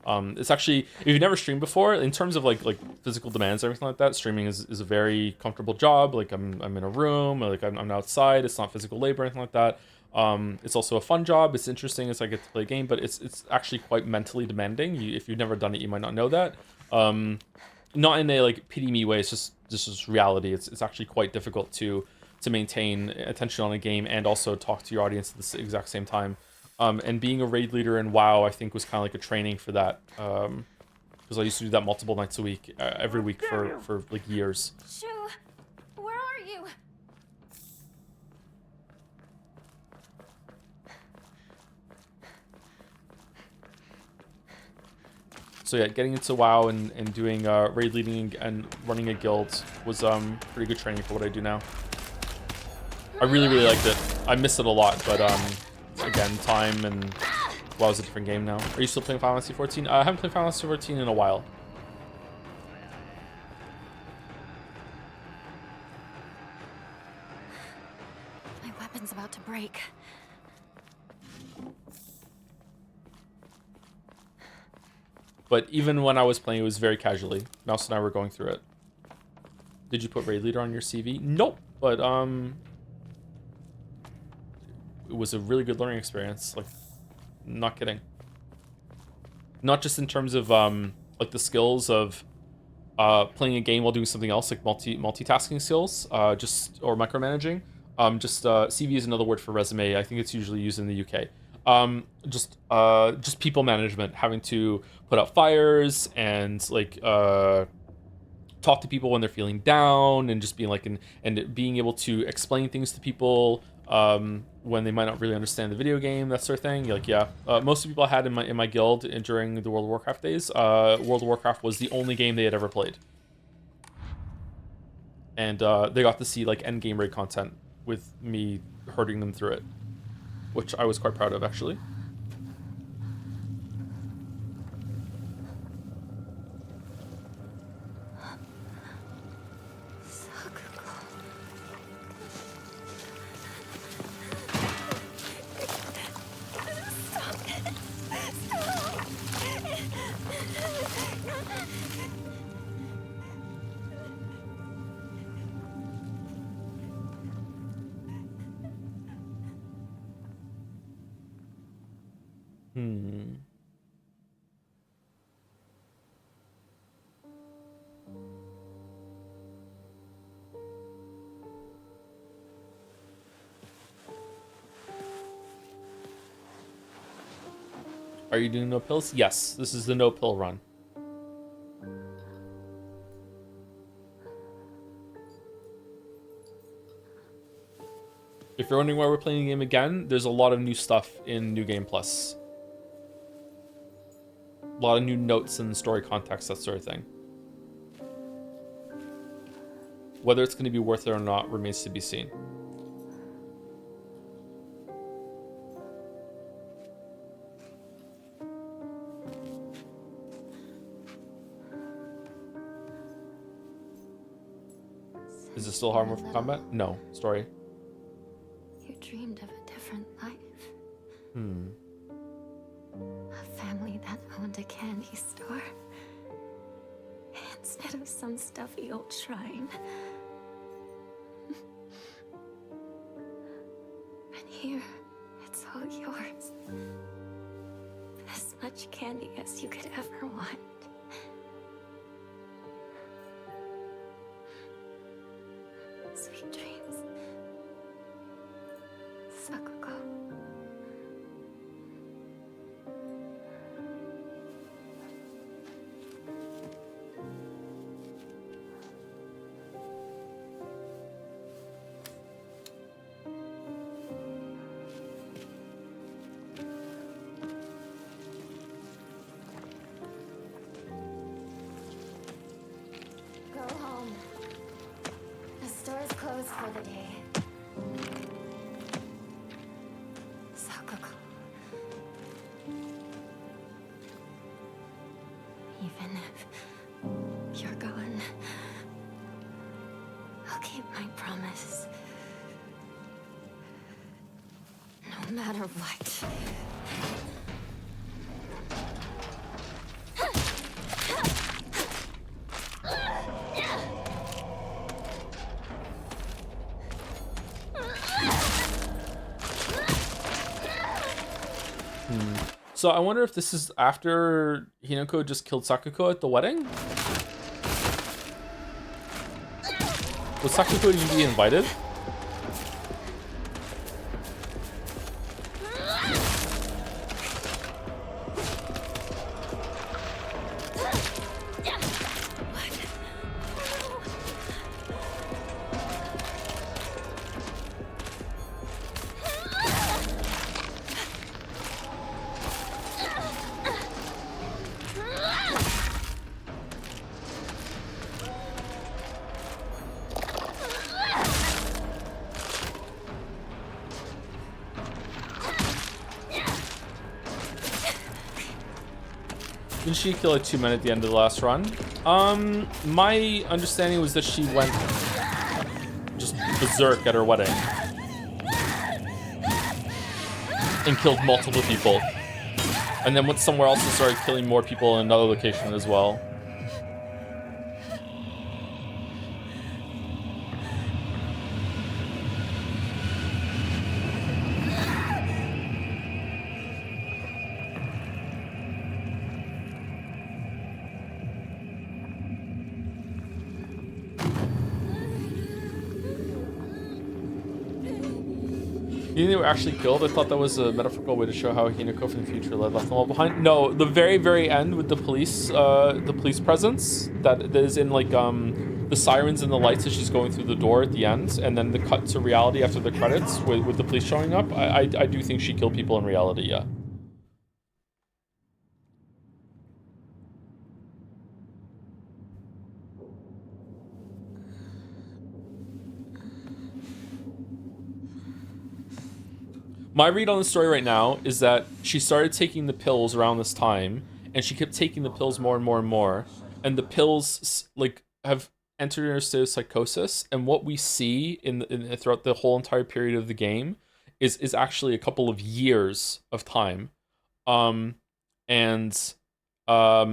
It's actually, if you've never streamed before, in terms of like physical demands and everything like that, streaming is a very comfortable job. Like I'm in a room, like I'm outside. It's not physical labor or anything like that. It's also a fun job. It's interesting as I get to play a game, but it's actually quite mentally demanding. If you've never done it, you might not know that. Not in a like pity me way. It's just reality. It's actually quite difficult to maintain attention on a game and also talk to your audience at the exact same time. And being a raid leader in WoW, I think, was kind of like a training for that. Because I used to do that multiple nights a week, every week for like years. Shu, where are you? So yeah, getting into WoW and doing raid leading and running a guild was pretty good training for what I do now. I really liked it. I miss it a lot, but again, time and WoW's a different game now. Are you still playing Final Fantasy 14? I haven't played Final Fantasy 14 in a while. My weapon's about to break. But even when I was playing, it was very casually. Mouse and I were going through it. Did you put raid leader on your CV? Nope. But it was a really good learning experience. Like, not kidding. Not just in terms of like the skills of playing a game while doing something else, like multitasking skills, or micromanaging. CV is another word for resume. I think it's usually used in the UK. Just people management, having to put out fires and like talk to people when they're feeling down, and just being like and being able to explain things to people when they might not really understand the video game, that sort of thing. Like, yeah, most of the people I had in my guild during the World of Warcraft days, World of Warcraft was the only game they had ever played. and they got to see like end game raid content with me herding them through it, which I was quite proud of actually. Are you doing no pills? Yes, this is the no pill run. If you're wondering why we're playing the game again, there's a lot of new stuff in New Game Plus. A lot of new notes and story context, that sort of thing. Whether it's going to be worth it or not remains to be seen. Is it still hard for combat? No. Story. You dreamed of a different life. Hmm. A family that owned a candy store. Instead of some stuffy old shrine. And here, it's all yours. As much candy as you could ever want. Sweet dreams. Sakuko. Go home. The store's closed for the day. Sakuko. Even if you're gone, I'll keep my promise. No matter what. So I wonder if this is after Hinako just killed Sakuko at the wedding? Was Sakuko usually invited? Didn't she kill like 2 men at the end of the last run? My understanding was that she went just berserk at her wedding and killed multiple people, and then went somewhere else and started killing more people in another location as well. You think they were actually killed? I thought that was a metaphorical way to show how Hinako from the future left them all behind. No, the very, very end with the police presence that is in like the sirens and the lights as she's going through the door at the end, and then the cut to reality after the credits with the police showing up. I do think she killed people in reality, yeah. My read on the story right now is that she started taking the pills around this time, and she kept taking the pills more and more and more, and the pills like have entered her state of psychosis. And what we see throughout the whole entire period of the game is actually a couple of years of time, and a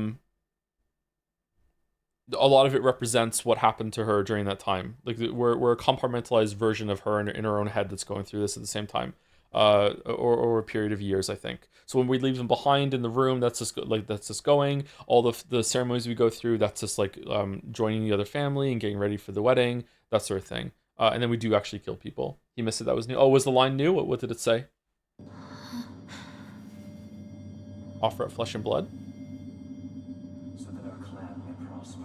lot of it represents what happened to her during that time. Like we're a compartmentalized version of her in her own head that's going through this at the same time, or a period of years, I think. So when we leave them behind in the room, that's just going. All the ceremonies we go through, that's just like joining the other family and getting ready for the wedding, that sort of thing. And then we do actually kill people. He missed it. That was new. Oh, was the line new? What did it say? Offer up flesh and blood. So that our clan may prosper.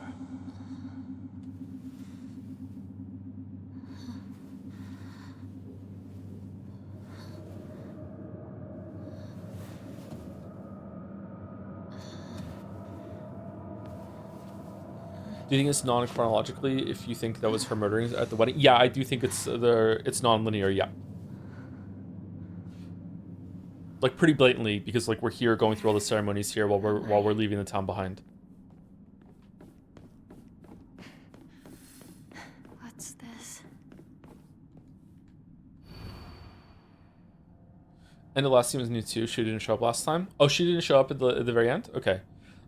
Do you think it's non-chronologically if you think that was her murdering at the wedding? Yeah, I do think it's non-linear, yeah. Like pretty blatantly, because like we're here going through all the ceremonies here while we're leaving the town behind. What's this? And the last scene was new too. She didn't show up last time. Oh, she didn't show up at the very end? Okay.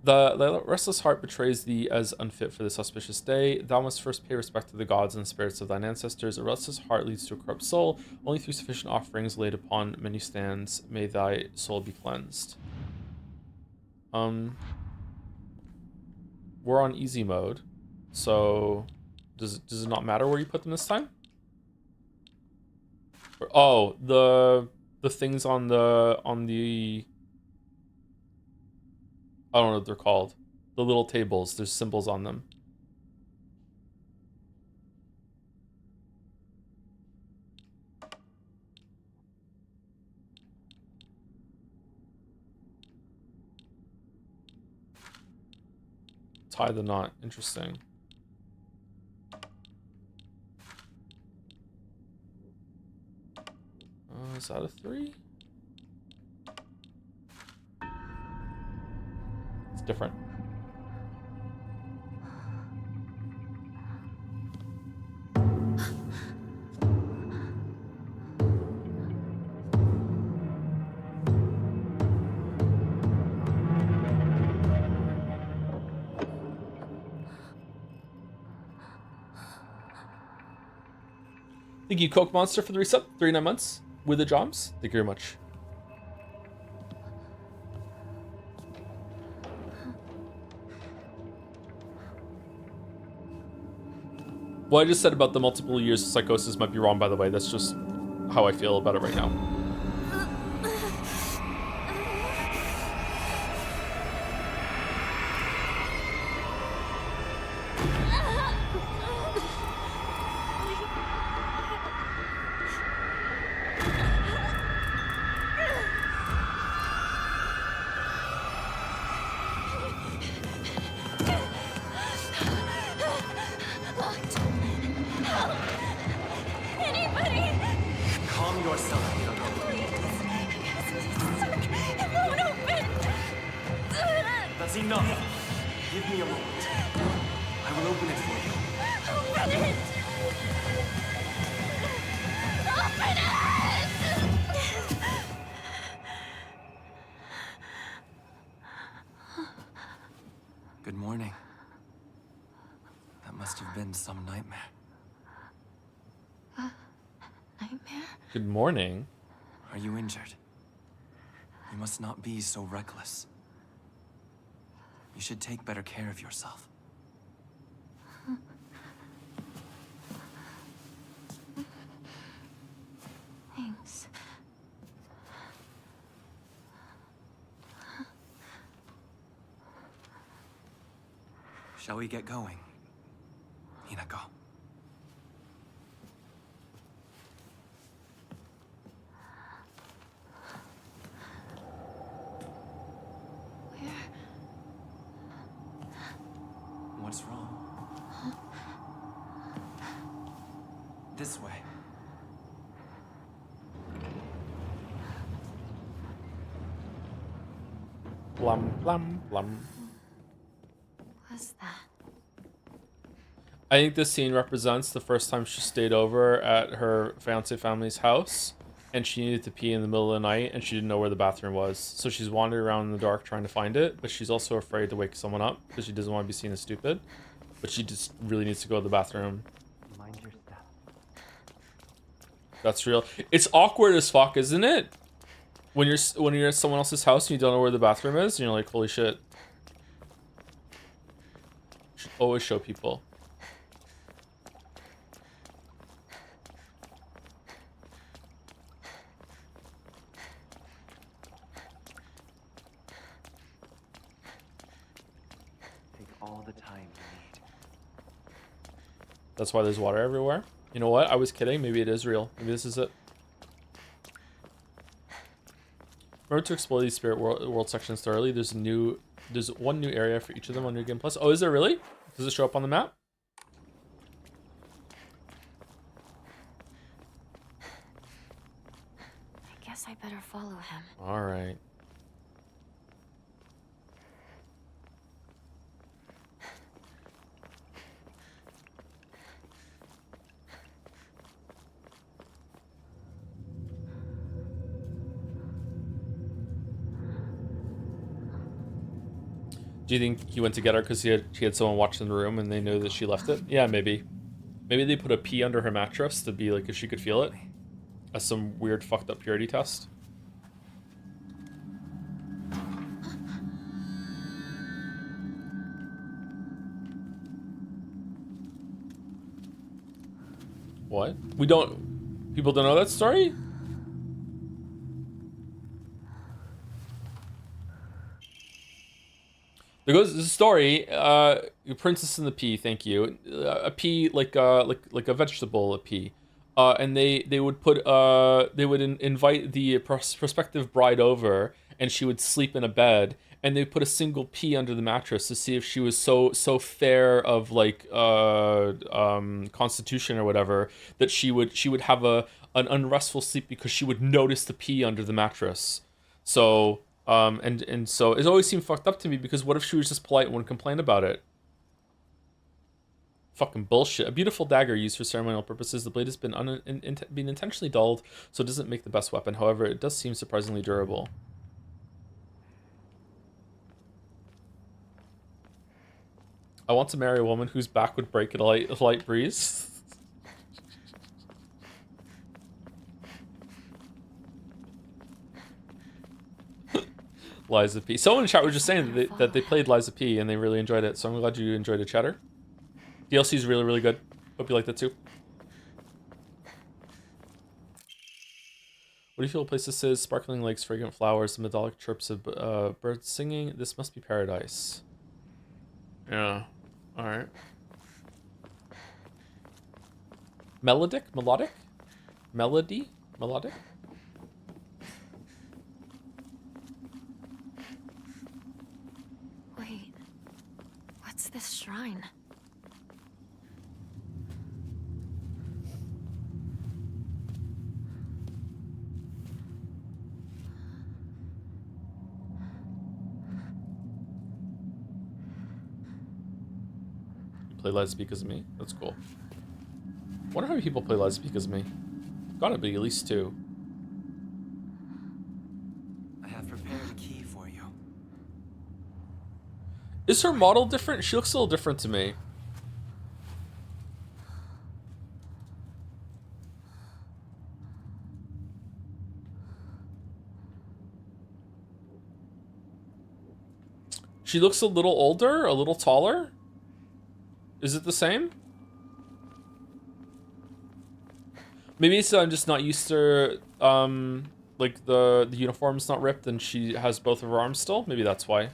The restless heart betrays thee as unfit for this auspicious day. Thou must first pay respect to the gods and spirits of thine ancestors. A restless heart leads to a corrupt soul. Only through sufficient offerings laid upon many stands may thy soul be cleansed. We're on easy mode, so does it not matter where you put them this time? Oh, the things on the I don't know what they're called. The little tables, there's symbols on them. Tie the knot. Interesting. Is that a 3? It's different. Thank you, Coke Monster, for the resub. 39 months with the jobs. Thank you very much. What I just said about the multiple years of psychosis might be wrong, by the way. That's just how I feel about it right now. Good morning. That must have been some nightmare. Nightmare? Good morning. Are you injured? You must not be so reckless. You should take better care of yourself. Thanks. Shall we get going, Hinako? What's wrong? This way. Blum, blum, blum. What's that? I think this scene represents the first time she stayed over at her fiance family's house, and she needed to pee in the middle of the night, and she didn't know where the bathroom was. So she's wandering around in the dark trying to find it, but she's also afraid to wake someone up because she doesn't want to be seen as stupid. But she just really needs to go to the bathroom. Mind your step. That's real. It's awkward as fuck, isn't it? When you're at someone else's house and you don't know where the bathroom is, and you're like, holy shit. Should always show people. Take all the time you need. That's why there's water everywhere. You know what? I was kidding. Maybe it is real. Maybe this is it. Remember to explore these spirit world sections thoroughly. There's one new area for each of them on New Game Plus. Oh, is there really? Does it show up on the map? I guess I better follow him. All right. Do you think he went to get her because he had someone watching the room and they knew that she left it? Yeah, maybe. Maybe they put a pee under her mattress to be like if she could feel it, as some weird fucked up purity test. What? People don't know that story? There goes the story. Princess and the Pea. Thank you. A pea like a vegetable. A pea. And they would put invite the prospective bride over, and she would sleep in a bed, and they put a single pea under the mattress to see if she was so fair of like constitution or whatever that she would have an unrestful sleep because she would notice the pea under the mattress. So. And so it always seemed fucked up to me because what if she was just polite and wouldn't complain about it? Fucking bullshit. A beautiful dagger used for ceremonial purposes. The blade has been intentionally dulled, so it doesn't make the best weapon. However, it does seem surprisingly durable. I want to marry a woman whose back would break at a light breeze. Liza P. Someone in chat was just saying that they played Liza P and they really enjoyed it, so I'm glad you enjoyed it, chatter. DLC is really, really good. Hope you liked it too. What do you feel a place this is? Sparkling lakes, fragrant flowers, the melodic chirps of birds singing. This must be paradise. Yeah. Alright. Melodic? Melodic? Melody? Melodic? Wait, what's this shrine? You play Liza because of me? That's cool. Wonder how many people play Liza because of me. Gotta be at least 2. I have prepared a key for you. Is her model different? She looks a little different to me. She looks a little older, a little taller. Is it the same? Maybe it's I'm just not used to like the uniform's not ripped and she has both of her arms still. Maybe that's why.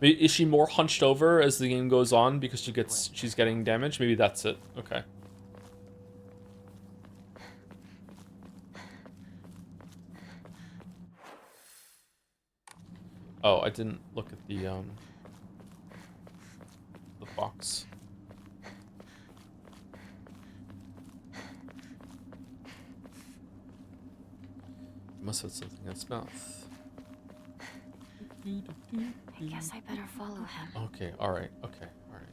Maybe, is she more hunched over as the game goes on because she's getting damaged? Maybe that's it. Okay. Oh, I didn't look at the box. Must have something in its mouth. I guess I better follow him. Okay, alright, okay, alright.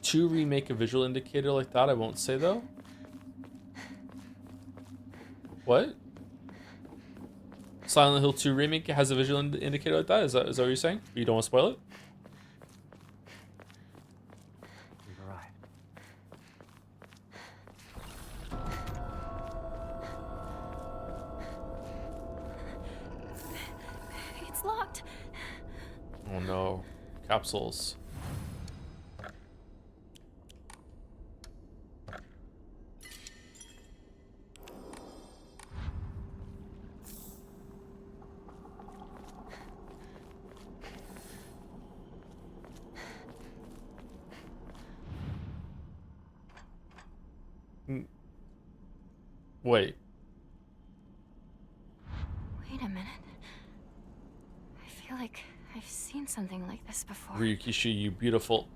To remake a visual indicator like that, I won't say though. What? Silent Hill 2 remake has a visual indicator like that? Is that what you're saying? You don't want to spoil it? We've arrived. It's locked. Oh no. Capsules. Wait. Wait a minute. I feel like I've seen something like this before. Ryukishi, you beautiful.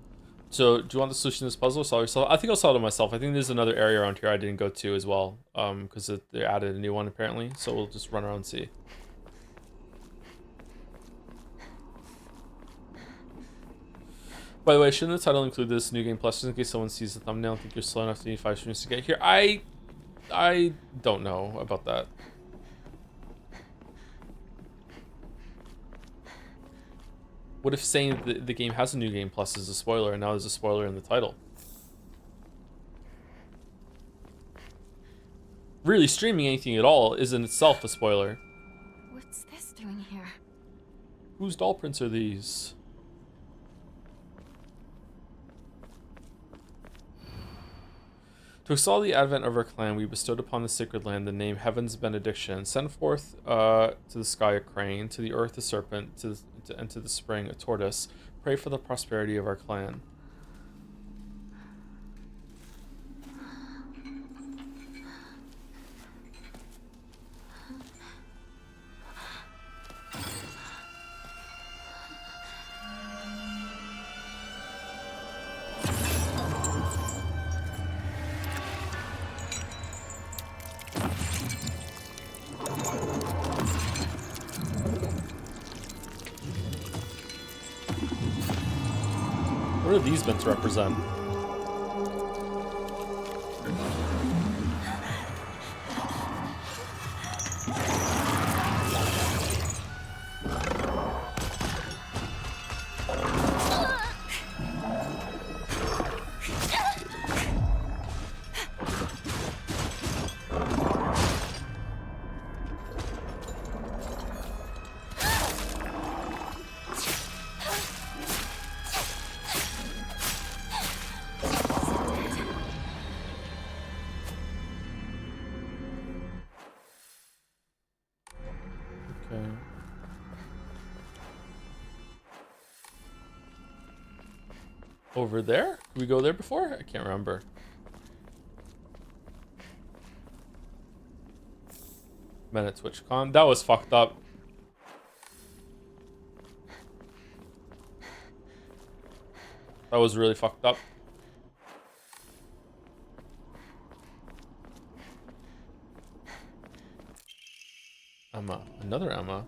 So, do you want the solution to this puzzle? Solve yourself? I think I'll solve it myself. I think there's another area around here I didn't go to as well. Because they added a new one apparently. So we'll just run around and see. By the way, shouldn't the title include this New Game Plus just in case someone sees the thumbnail and think you're slow enough to need 5 streams to get here? I don't know about that. What if saying the game has a New Game Plus is a spoiler and now there's a spoiler in the title? Really, streaming anything at all is in itself a spoiler. What's this doing here? Whose doll prints are these? To excel the advent of our clan, we bestowed upon the sacred land the name Heaven's Benediction. Send forth to the sky a crane, to the earth a serpent, and to the spring a tortoise. Pray for the prosperity of our clan. What are these meant to represent? Okay. Over there? Did we go there before? I can't remember. Men at TwitchCon. That was fucked up. That was really fucked up. Emma. Another Emma.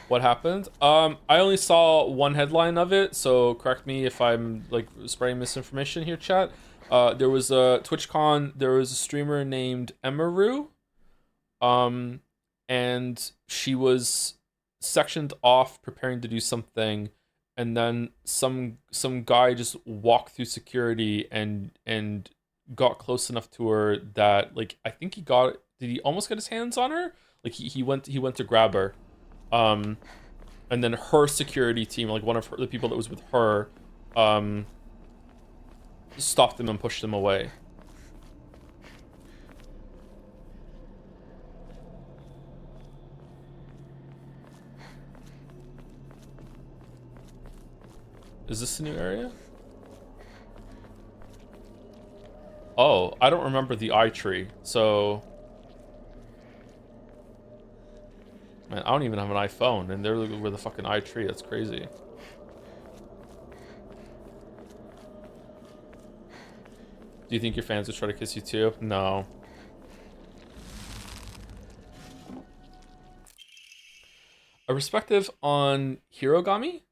What happened? I only saw one headline of it, so correct me if I'm like spreading misinformation here, chat. There was a TwitchCon, there was a streamer named Emaru. And she was sectioned off preparing to do something, and then some guy just walked through security and got close enough to her that, like, I think did he almost get his hands on her? Like he went to grab her. And then her security team, like one of the people that was with her, stopped him and pushed him away. Is this a new area? Oh, I don't remember the eye tree, so... Man, I don't even have an iPhone, and they're looking for the fucking eye tree. That's crazy. Do you think your fans would try to kiss you too? No. A perspective on Hirogami?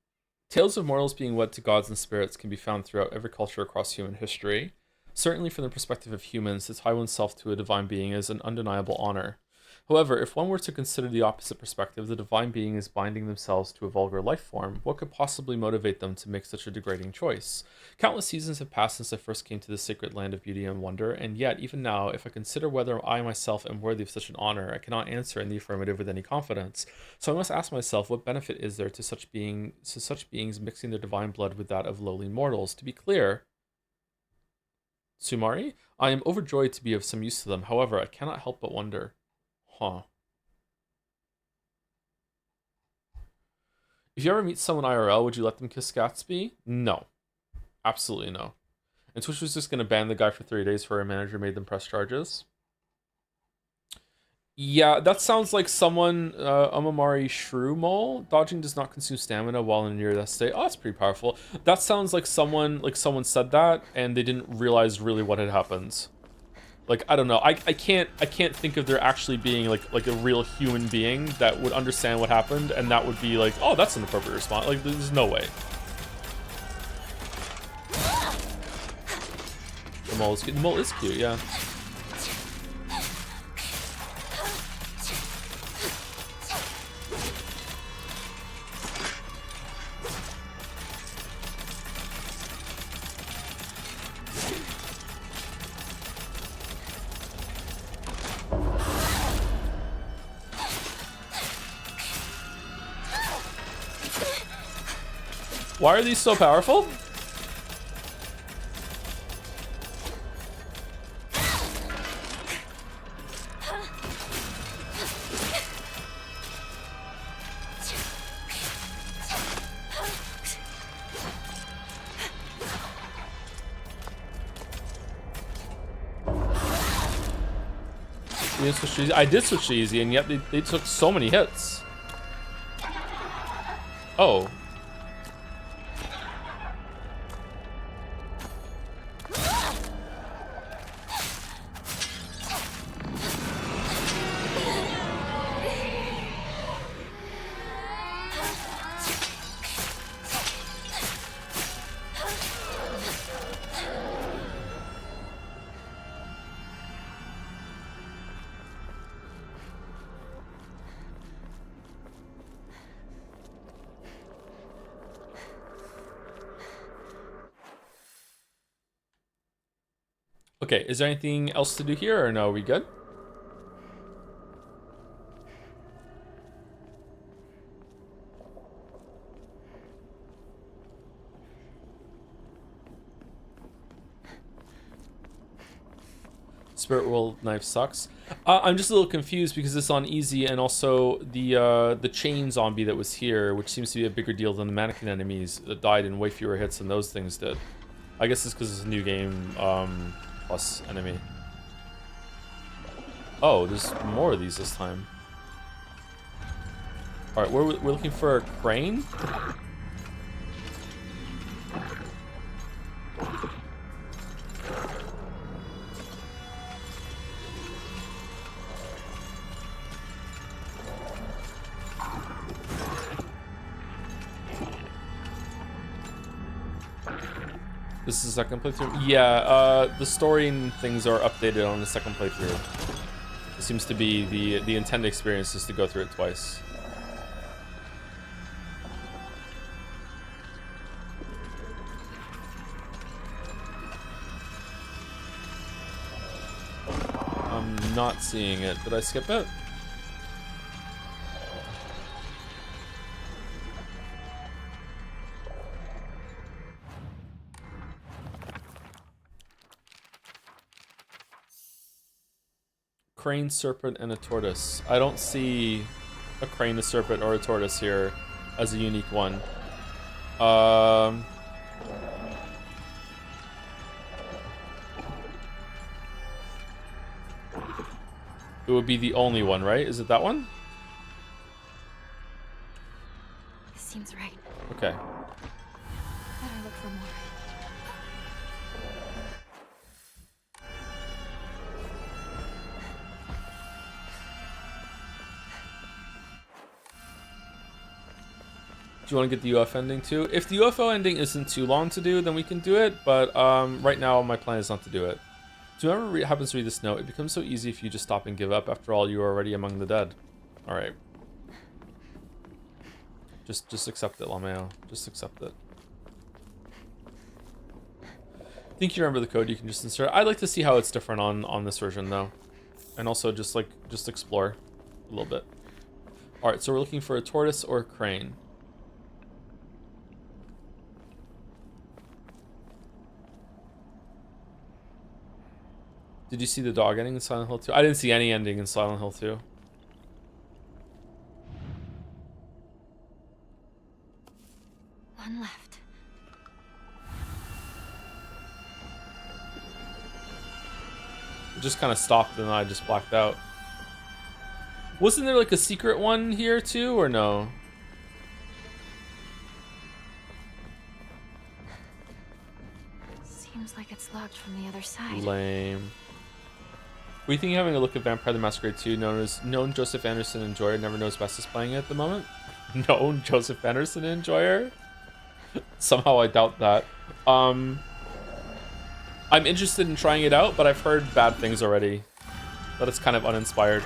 Tales of mortals being wed to gods and spirits can be found throughout every culture across human history. Certainly from the perspective of humans, to tie oneself to a divine being is an undeniable honor. However, if one were to consider the opposite perspective, the divine being is binding themselves to a vulgar life form, what could possibly motivate them to make such a degrading choice? Countless seasons have passed since I first came to the sacred land of beauty and wonder, and yet, even now, if I consider whether I myself am worthy of such an honor, I cannot answer in the affirmative with any confidence. So I must ask myself, what benefit is there to such beings mixing their divine blood with that of lowly mortals? To be clear, Sumari, I am overjoyed to be of some use to them. However, I cannot help but wonder. Huh. If you ever meet someone IRL, would you let them kiss Gatsby? No. Absolutely no. And Twitch was just going to ban the guy for 30 days for a manager made them press charges. Yeah, that sounds like someone, Amamari Shrew Mole. Dodging does not consume stamina while in near death state. Oh, that's pretty powerful. That sounds like someone said that and they didn't realize really what had happened. Like, I don't know. I can't think of there actually being like a real human being that would understand what happened and that would be like, oh, that's an appropriate response. Like, there's no way. The mole is cute. The mole is cute, yeah. Why are these so powerful? You didn't switch to easy. I did switch to easy, and yet they took so many hits. Oh. Okay, is there anything else to do here, or no? Are we good? Spirit World knife sucks. I'm just a little confused because it's on easy, and also the chain zombie that was here, which seems to be a bigger deal than the mannequin enemies that died in way fewer hits than those things did. I guess it's because it's a new game plus enemy. Oh, there's more of these this time. All right, we're looking for a crane. This is the second playthrough? Yeah, the story and things are updated on the second playthrough. It seems to be the intended experience is to go through it twice. I'm not seeing it. Did I skip it? Crane, serpent, and a tortoise. I don't see a crane, a serpent, or a tortoise here as a unique one. It would be the only one, right? Is it that one? Seems right. Okay. Better look for more. you want to get the UFO ending too? If the UFO ending isn't too long to do, then we can do it. But right now, my plan is not to do it. So whoever happens to read this note, it becomes so easy if you just stop and give up. After all, you are already among the dead. All right. Just accept it, Lameo. Just accept it. I think you remember the code. You can just insert. I'd like to see how it's different on this version though, and also just explore a little bit. All right. So we're looking for a tortoise or a crane. Did you see the dog ending in Silent Hill 2? I didn't see any ending in Silent Hill 2. One left. It just kind of stopped and then I just blacked out. Wasn't there like a secret one here too, or no? Seems like it's locked from the other side. Lame. Were you thinking having a look at Vampire the Masquerade 2, known Joseph Anderson enjoyer never knows best is playing it at the moment? Known Joseph Anderson enjoyer? Somehow I doubt that. I'm interested in trying it out, but I've heard bad things already. That it's kind of uninspired.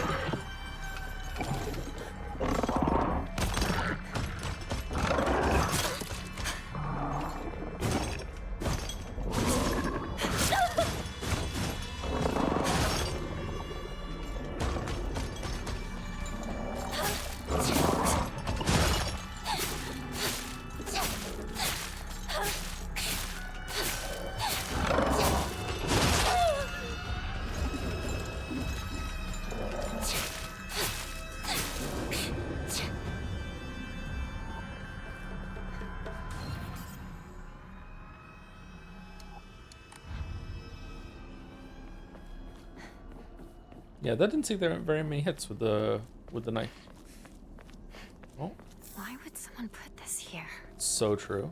Yeah, that didn't take very many hits with the knife. Oh, Why would someone put this here? so true.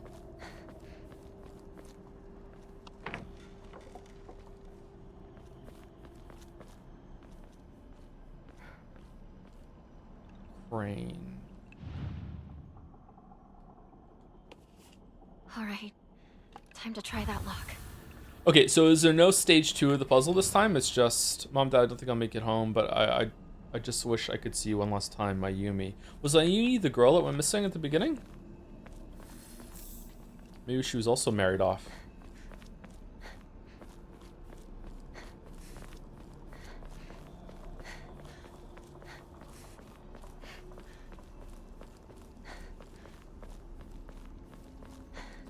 Crane. All right, time to try that lock. Okay, so is there no stage 2 of the puzzle this time? It's just, Mom, Dad, I don't think I'll make it home, but I just wish I could see you one last time, Mayumi. Was Mayumi the girl that went missing at the beginning? Maybe she was also married off.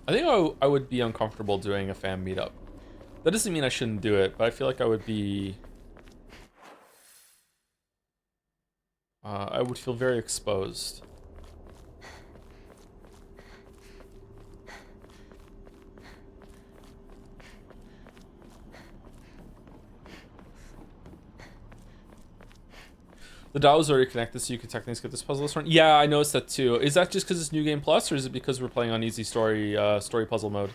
I think I would be uncomfortable doing a fan meetup. That doesn't mean I shouldn't do it, but I feel like I would be... I would feel very exposed. The dial is already connected, so you can technically skip this puzzle this run. Yeah, I noticed that too. Is that just because it's New Game Plus, or is it because we're playing on easy story puzzle mode?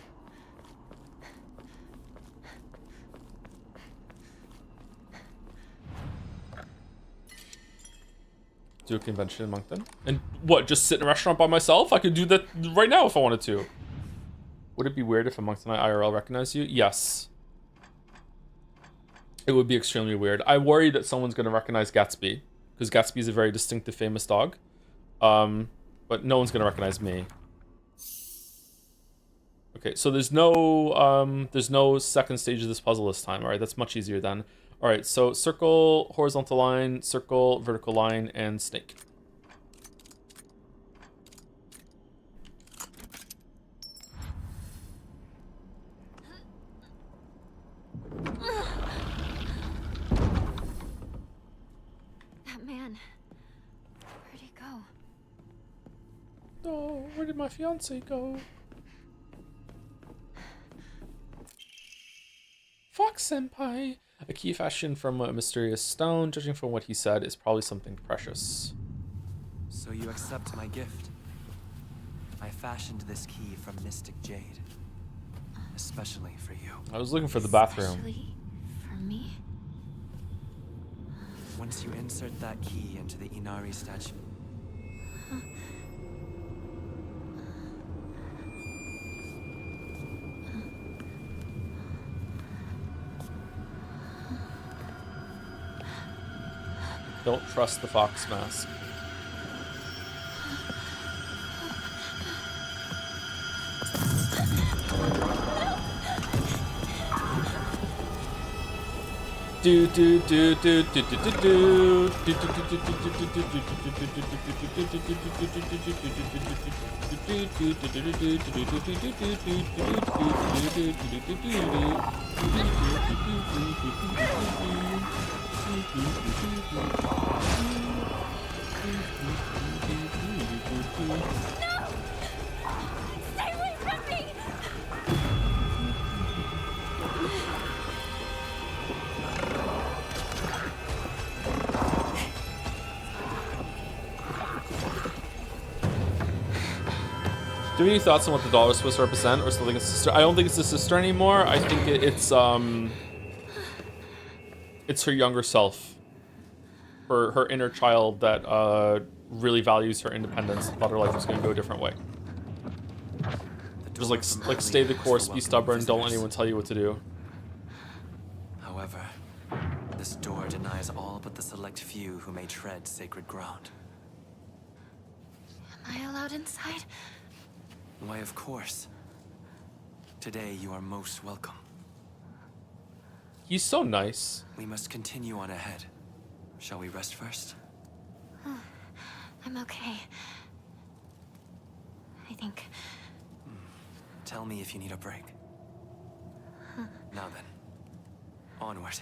Do a convention in Moncton? And what, just sit in a restaurant by myself? I could do that right now if I wanted to. Would it be weird if a Monctonite IRL recognized you? Yes. It would be extremely weird. I worry that someone's going to recognize Gatsby, because Gatsby is a very distinctive, famous dog. But no one's going to recognize me. Okay, so there's no second stage of this puzzle this time. All right, that's much easier then. All right, so circle, horizontal line, circle, vertical line, and snake. That man. Where'd he go? Oh, where did my fiance go? Fox Senpai. A key fashioned from a mysterious stone. Judging from what he said, is probably something precious. So you accept my gift? I fashioned this key from Mystic Jade. Especially for you. I was looking for the bathroom. Especially for me? Once you insert that key into the Inari statue, Don't trust the fox mask. Do do do do do do do do Stay away from me! Do you have any thoughts on what the doll is supposed to represent, or still think it's sister? I don't think it's the sister anymore. I think it's her younger self, her inner child that really values her independence. Thought her life was going to go a different way. Just like stay the course, be stubborn, don't let anyone tell you what to do. However, this door denies all but the select few who may tread sacred ground. Am I allowed inside? Why, of course. Today you are most welcome. He's so nice. We must continue on ahead. Shall we rest first? I'm okay. I think. Tell me if you need a break. Now then, onward.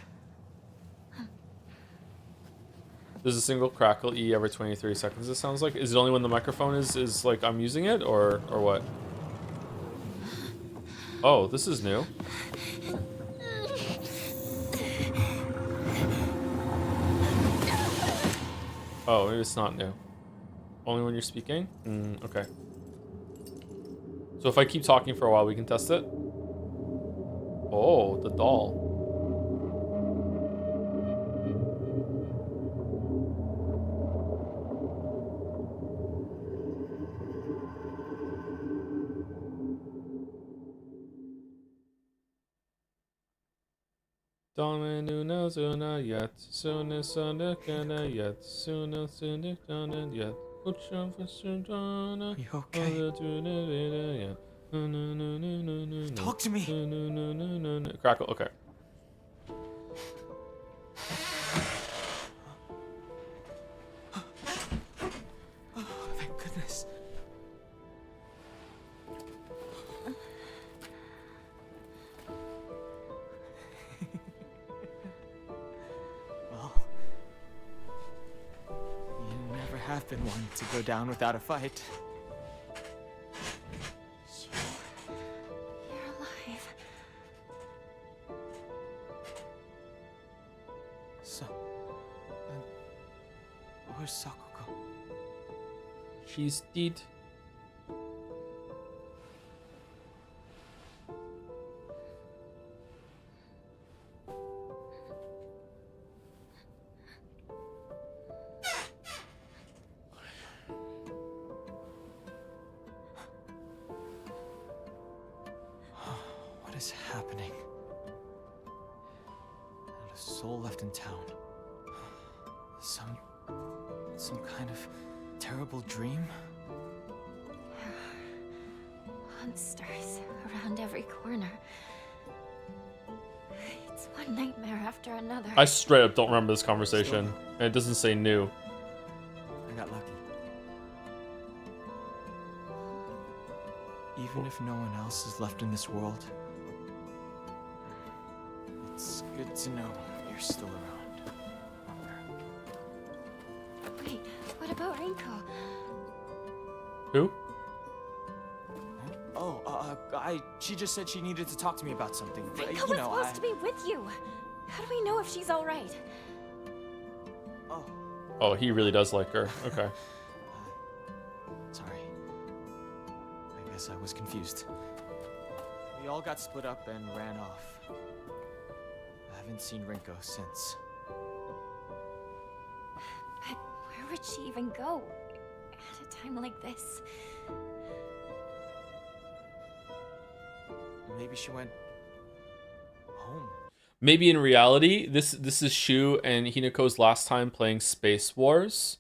There's a single crackle E every 23 seconds, it sounds like. Is it only when the microphone is like I'm using it, or what? Oh, this is new. Oh, maybe it's not new. Only when you're speaking? Okay. So if I keep talking for a while, we can test it? Oh, the doll. Dominuna zuna yet, sooner sooner gonna yet, sooner sooner gonna yet. Are you okay? Talk to me. Crackle, okay. Thank goodness. Well, you never have been one to go down without a fight. You're alive. So, where's Sakuko? She's dead. What is happening? Not a soul left in town. Some kind of terrible dream? Monsters around every corner. It's one nightmare after another. I straight up don't remember this conversation. And it doesn't say new. I got lucky. Even if no one else is left in this world, it's good to know you're still around. Wait, what about Rinko? Who? She just said she needed to talk to me about something. But, Rinko was supposed to be with you. How do we know if she's all right? Oh, he really does like her. Okay. Sorry. I guess I was confused. We all got split up and ran off. I haven't seen Rinko since. But where would she even go at a time like this? Maybe she went home. Maybe in reality, this is Shu and Hinako's last time playing Space Wars,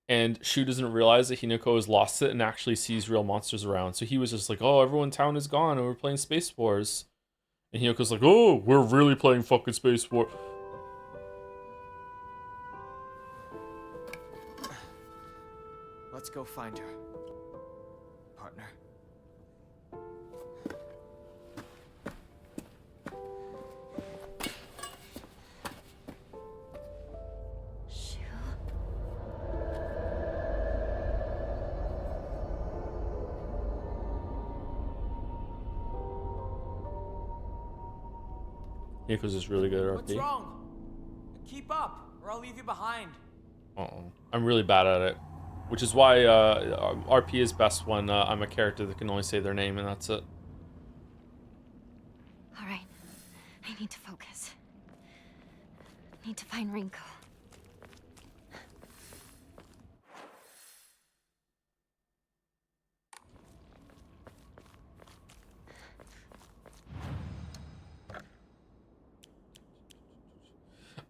and Shu doesn't realize that Hinako has lost it and actually sees real monsters around. So he was just like, "Oh, everyone in town is gone, and we're playing Space Wars." And Hinako's like, "Oh, we're really playing fucking Space War." Let's go find her. Partner. Shu. Hinako's just really good at What's RP. wrong? Keep up, or I'll leave you behind. Uh-oh. I'm really bad at it. Which is why RP is best when I'm a character that can only say their name and that's it. All right. I need to focus. Need to find Rinko.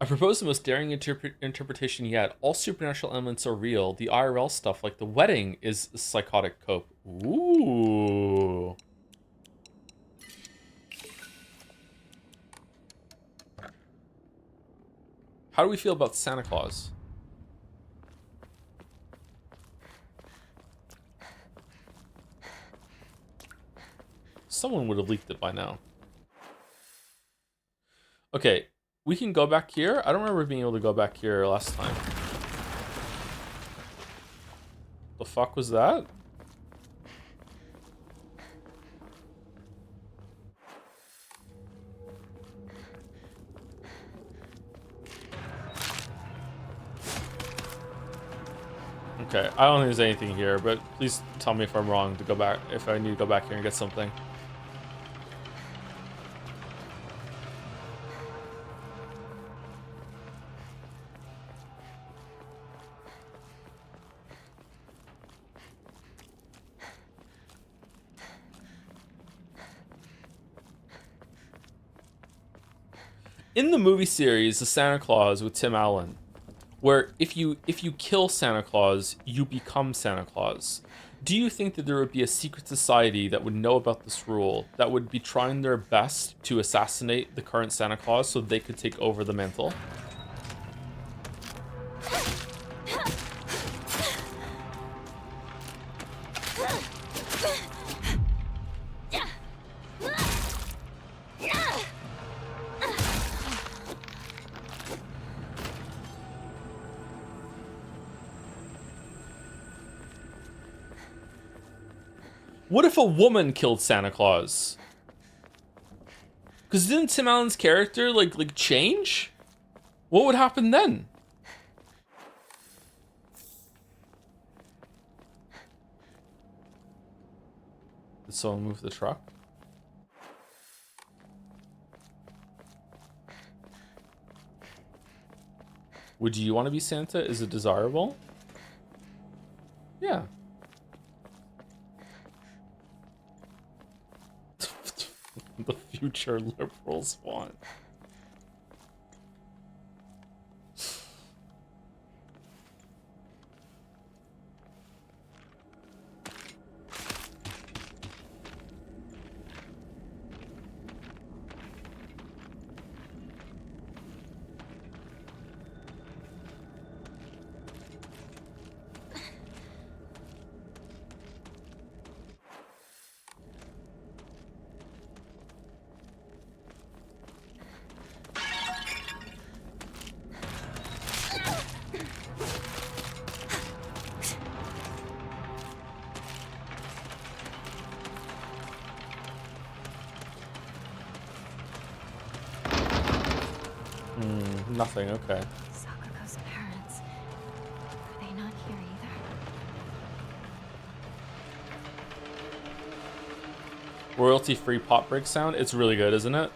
I propose the most daring interpretation yet. All supernatural elements are real. The IRL stuff, like the wedding, is psychotic cope. Ooh. How do we feel about Santa Claus? Someone would have leaked it by now. Okay, we can go back here. I don't remember being able to go back here last time. The fuck was that? Okay, I don't think there's anything here, but please tell me if I'm wrong to go back, if I need to go back here and get something. In the movie series, The Santa Claus with Tim Allen, where if you kill Santa Claus, you become Santa Claus. Do you think that there would be a secret society that would know about this rule, that would be trying their best to assassinate the current Santa Claus so they could take over the mantle? What if a woman killed Santa Claus? Because didn't Tim Allen's character like change? What would happen then? Did someone move the truck? Would you want to be Santa? Is it desirable? Yeah. The future liberals want. Nothing, okay. Sakuko's parents. Are they not here either? Royalty-free pop break sound. It's really good, isn't it?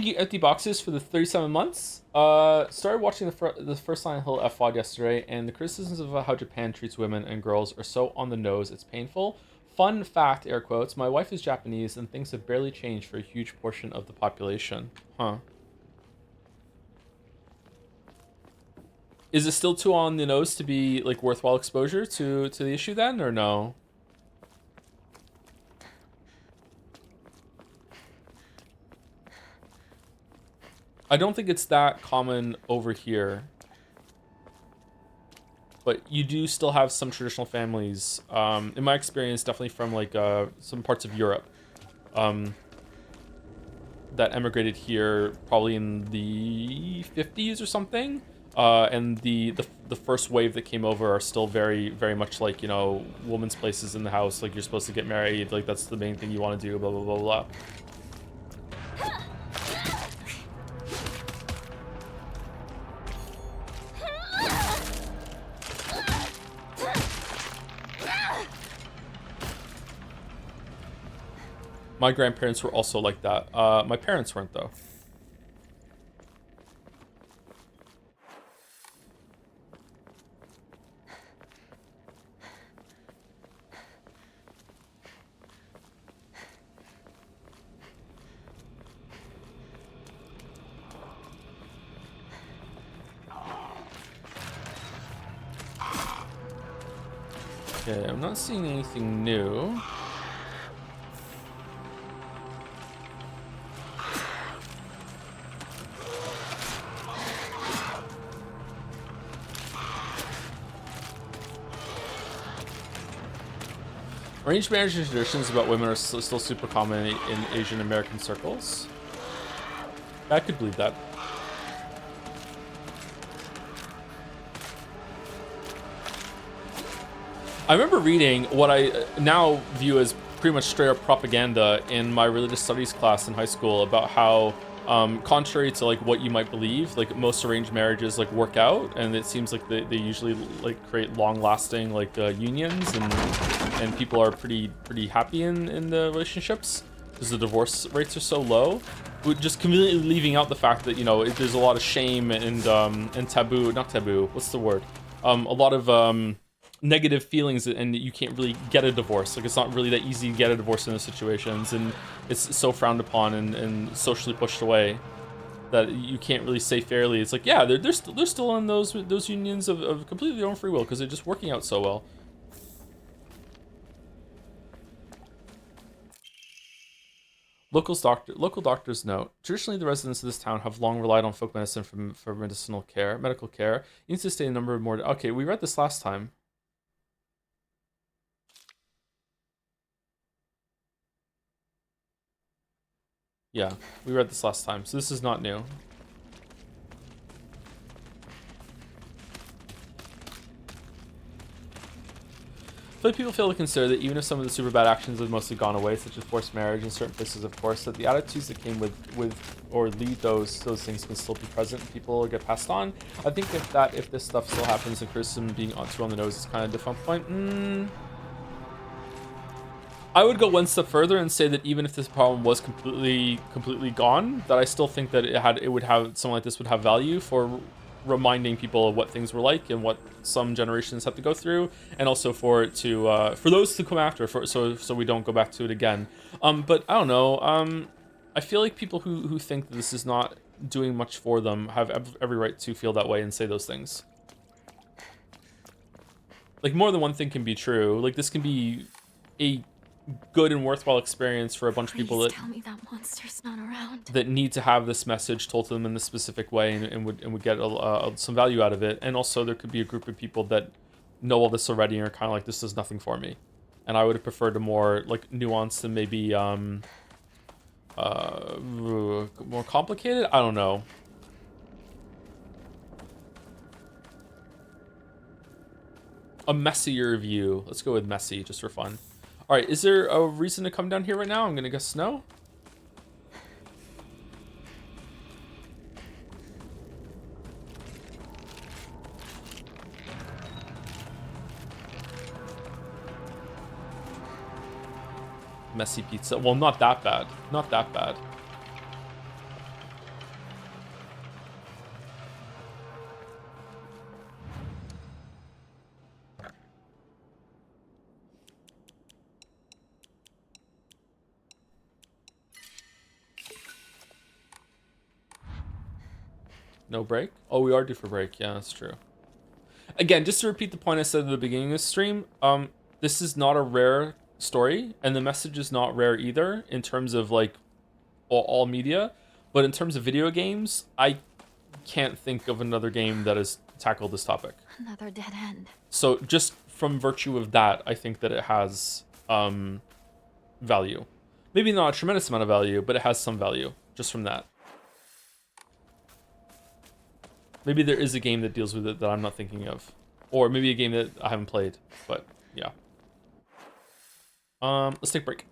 Thank you, Empty Boxes, for the 37 months. Started watching the first Silent Hill FVOD yesterday, and the criticisms of how Japan treats women and girls are so on the nose, it's painful. Fun fact, air quotes, my wife is Japanese, and things have barely changed for a huge portion of the population. Huh. Is it still too on the nose to be, like, worthwhile exposure to the issue then, or no? I don't think it's that common over here, but you do still have some traditional families, in my experience, definitely from like some parts of Europe, that emigrated here probably in the 50s or something, and the first wave that came over are still very, very much like, you know, woman's place is in the house, like you're supposed to get married, like that's the main thing you want to do, blah blah blah blah. My grandparents were also like that. My parents weren't, though. Okay, I'm not seeing anything new. Arranged marriage traditions about women are still super common in Asian American circles. I could believe that. I remember reading what I now view as pretty much straight up propaganda in my religious studies class in high school about how, contrary to like what you might believe, like most arranged marriages like work out, and it seems like they usually like create long-lasting like unions, and people are pretty happy in the relationships because the divorce rates are so low. Just completely leaving out the fact that, you know, there's a lot of shame and taboo, not taboo, what's the word? A lot of negative feelings, and you can't really get a divorce. Like, it's not really that easy to get a divorce in those situations, and it's so frowned upon and socially pushed away that you can't really say fairly. It's like, yeah, they're still in those unions of completely their own free will because they're just working out so well. Local doctors note, traditionally the residents of this town have long relied on folk medicine for medical care. You need to stay a number of more. Okay, we read this last time. Yeah, we read this last time, so this is not new. But people fail to consider that even if some of the super bad actions have mostly gone away, such as forced marriage in certain places, of course, that the attitudes that came with or lead those things can still be present and people get passed on. I think if this stuff still happens and criticism being too on the nose is kind of a defunct point. I would go one step further and say that even if this problem was completely gone, that I still think that it would have something like this would have value for reminding people of what things were like and what some generations have to go through, and also for it to for those to come after, so we don't go back to it again. But I don't know. I feel like people who think that this is not doing much for them have every right to feel that way and say those things. Like, more than one thing can be true. Like, this can be a good and worthwhile experience for a bunch of people that tell me that monster's not around. That need to have this message told to them in this specific way and would get some value out of it. And also there could be a group of people that know all this already and are kind of like, this is nothing for me. And I would have preferred a more like nuanced and maybe more complicated. I don't know. A messier view. Let's go with messy just for fun. All right, is there a reason to come down here right now? I'm gonna guess no. Messy pizza. Well, not that bad. Not that bad. No break? Oh, we are due for break. Yeah, that's true. Again, just to repeat the point I said at the beginning of the stream, this is not a rare story, and the message is not rare either in terms of like all media. But in terms of video games, I can't think of another game that has tackled this topic. Another dead end. So just from virtue of that, I think that it has value. Maybe not a tremendous amount of value, but it has some value just from that. Maybe there is a game that deals with it that I'm not thinking of. Or maybe a game that I haven't played. But, yeah. Let's take a break.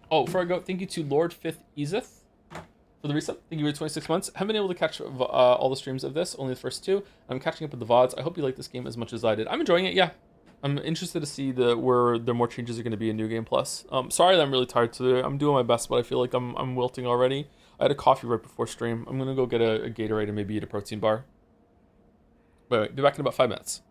Oh, before I go, thank you to Lord Fifth Ezeth for the resub. Thank you for 26 months. Haven't been able to catch all the streams of this, only the first two. I'm catching up with the VODs. I hope you like this game as much as I did. I'm enjoying it, yeah. I'm interested to see where the more changes are going to be in New Game Plus. Sorry that I'm really tired today. I'm doing my best, but I feel like I'm wilting already. I had a coffee right before stream. I'm going to go get a Gatorade and maybe eat a protein bar. Wait, be back in about 5 minutes.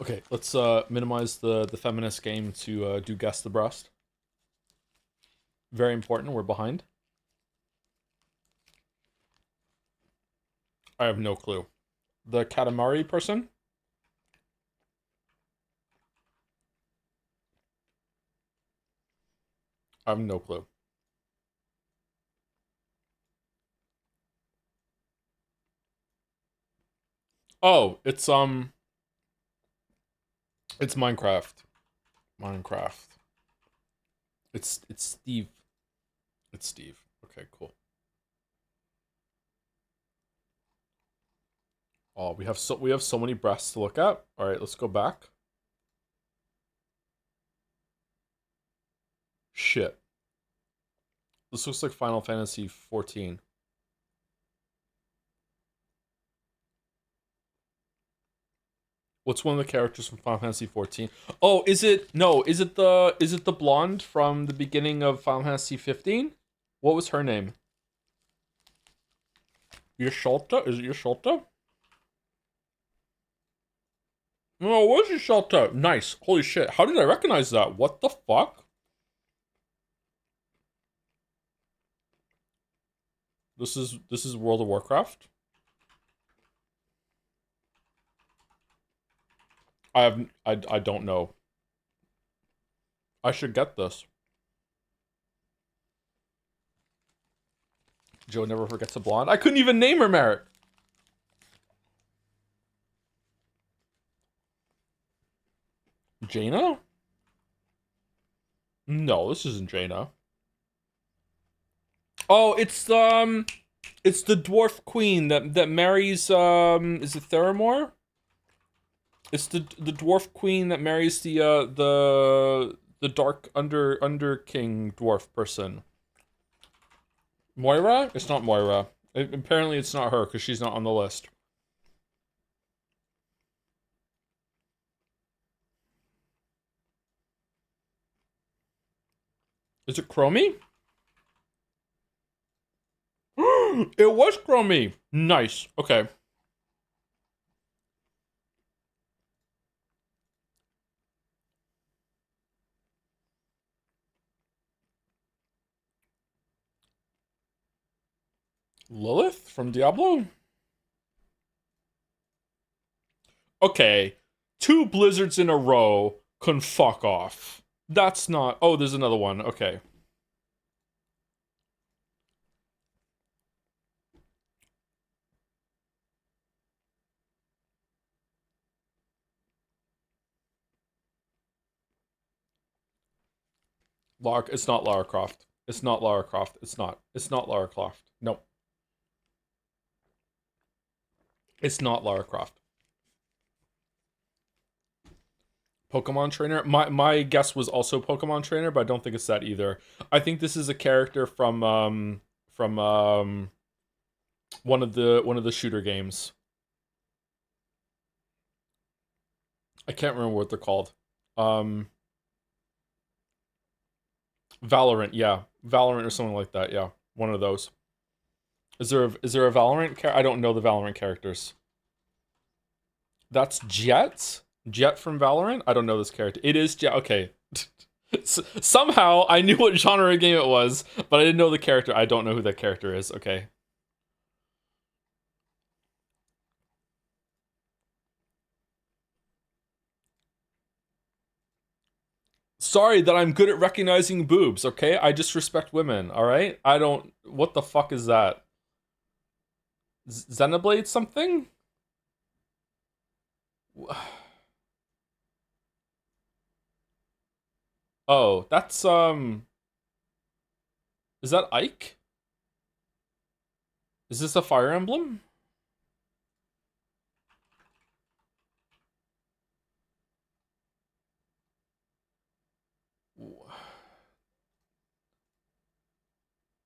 Okay, let's minimize the feminist game to do guess the breast. Very important. We're behind. I have no clue. The Katamari person? I have no clue. Oh, it's Minecraft. Minecraft. It's Steve. It's Steve. Okay, cool. Oh, we have so many breasts to look at. All right, let's go back. Shit. This looks like Final Fantasy 14. What's one of the characters from Final Fantasy 14? Oh, is it the blonde from the beginning of Final Fantasy 15? What was her name? Yashalta? Is it Yashalta? No, where's Yashalta? Nice. Holy shit. How did I recognize that? What the fuck? This is World of Warcraft. I don't know. I should get this. Joe never forgets a blonde. I couldn't even name her, Merrick. Jaina? No, this isn't Jaina. Oh, it's the dwarf queen that marries is it Theramore? It's the dwarf queen that marries the dark under king dwarf person. Moira? It's not Moira. Apparently it's not her because she's not on the list. Is it Chromie? It was Chromie. Nice. Okay. Lilith from Diablo? Okay. 2 blizzards in a row can fuck off. That's not... Oh, there's another one. Okay. It's not Lara Croft. It's not Lara Croft. It's not. It's not Lara Croft. No. It's not Lara Croft. Pokemon Trainer. My guess was also Pokemon Trainer, but I don't think it's that either. I think this is a character from one of the shooter games. I can't remember what they're called. Valorant, yeah. Valorant or something like that, yeah. One of those. Is there a Valorant character? I don't know the Valorant characters. That's Jet? Jet from Valorant? I don't know this character. It is Jet. Okay. Somehow I knew what genre of game it was, but I didn't know the character. I don't know who that character is. Okay. Sorry that I'm good at recognizing boobs, okay? I just respect women, alright? I don't... What the fuck is that? Xenoblade something? Oh, that's, Is that Ike? Is this a Fire Emblem?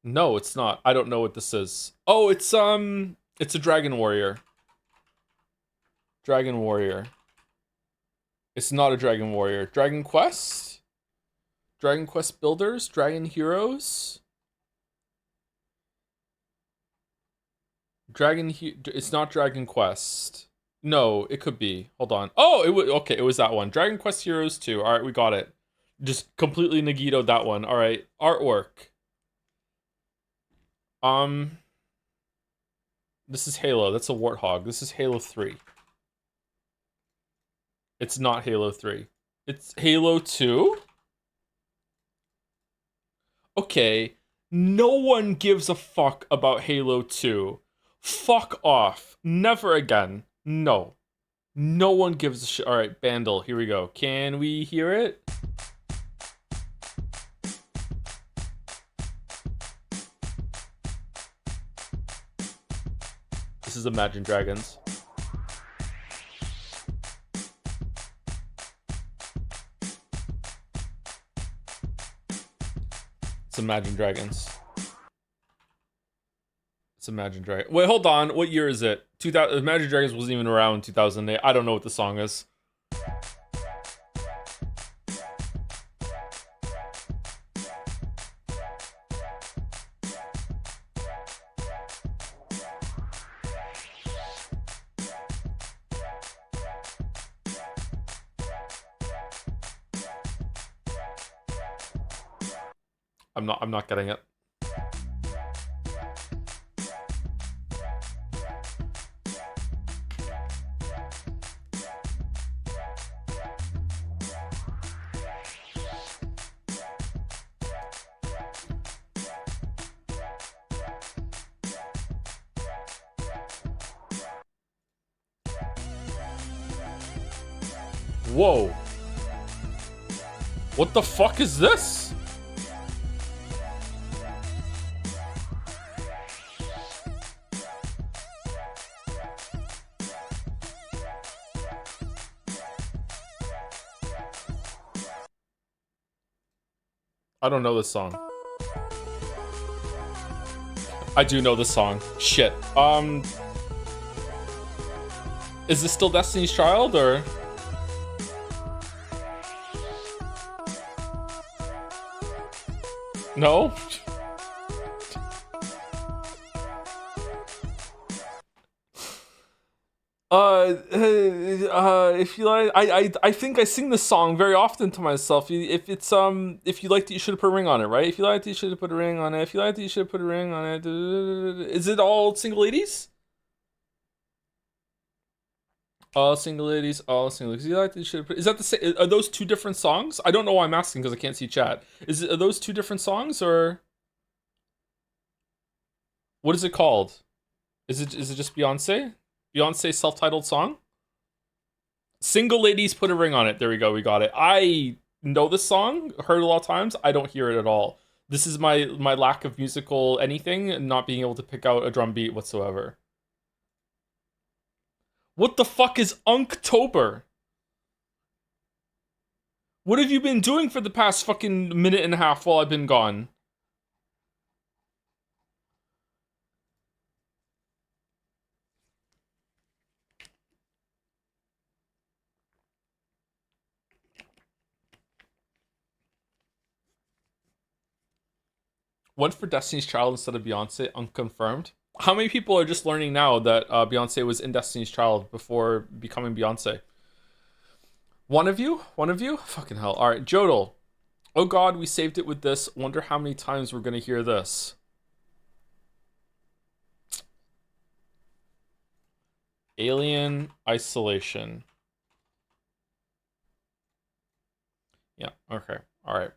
No, it's not. I don't know what this is. Oh, it's a Dragon Warrior. Dragon Warrior. It's not a Dragon Warrior. Dragon Quest? Dragon Quest Builders? Dragon Heroes? It's not Dragon Quest. No, it could be. Hold on. Oh, it was okay. It was that one. Dragon Quest Heroes 2. All right, we got it. Just completely negatoed that one. All right, artwork. This is Halo. That's a warthog. This is Halo 3. It's not Halo 3. It's Halo 2? Okay. No one gives a fuck about Halo 2. Fuck off. Never again. No. No one gives a shit. Alright, Bandle. Here we go. Can we hear it? This is Imagine Dragons. It's Imagine Dragons. It's Imagine Dragons. Wait, hold on. What year is it? 2000. Imagine Dragons wasn't even around in 2008. I don't know what the song is. I'm not getting it. Whoa. What the fuck is this? I don't know this song. I do know this song. Shit. Is this still Destiny's Child, or? No? If you like, I think I sing this song very often to myself. If it's if you liked it, you should have put a ring on it, right? If you liked it, you should have put a ring on it. If you liked it, you should have put a ring on it. Is it all single ladies? All single ladies, all single ladies. You liked it, you should have put. Is that the same? Are those two different songs? I don't know why I'm asking because I can't see chat. Are those two different songs, or what is it called? Is it just Beyonce? Beyonce's self-titled song? Single ladies, put a ring on it. There we go. We got it. I know this song, heard it a lot of times. I don't hear it at all. This is my lack of musical anything and not being able to pick out a drum beat whatsoever. What the fuck is Unktober? What have you been doing for the past fucking minute and a half while I've been gone? One for Destiny's Child instead of Beyonce, unconfirmed. How many people are just learning now that Beyonce was in Destiny's Child before becoming Beyonce? One of you? One of you? Fucking hell. All right, Jodel. Oh God, we saved it with this. Wonder how many times we're gonna hear this. Alien Isolation. Yeah, okay. All right.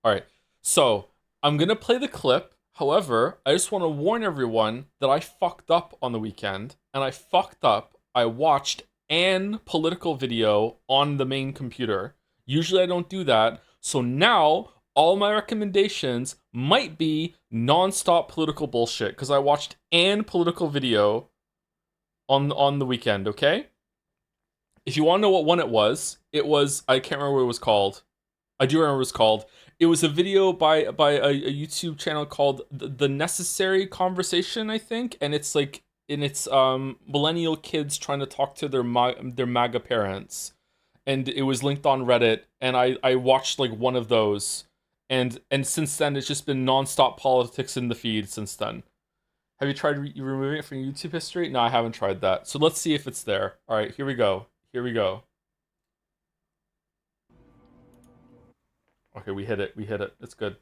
All right. So, I'm going to play the clip. However, I just want to warn everyone that I fucked up on the weekend. And I fucked up. I watched an political video on the main computer. Usually I don't do that. So now, all my recommendations might be non-stop political bullshit. Because I watched an political video on the weekend, okay? If you want to know what one it was, I can't remember what it was called. I do remember what it was called. It was a video by a YouTube channel called The Necessary Conversation, I think, and it's like millennial kids trying to talk to their MAGA parents, and it was linked on Reddit, and I watched like one of those, and since then it's just been nonstop politics in the feed since then. Have you tried removing it from YouTube history? No, I haven't tried that. So let's see if it's there. All right, here we go. Here we go. Okay, we hit it. We hit it. It's good.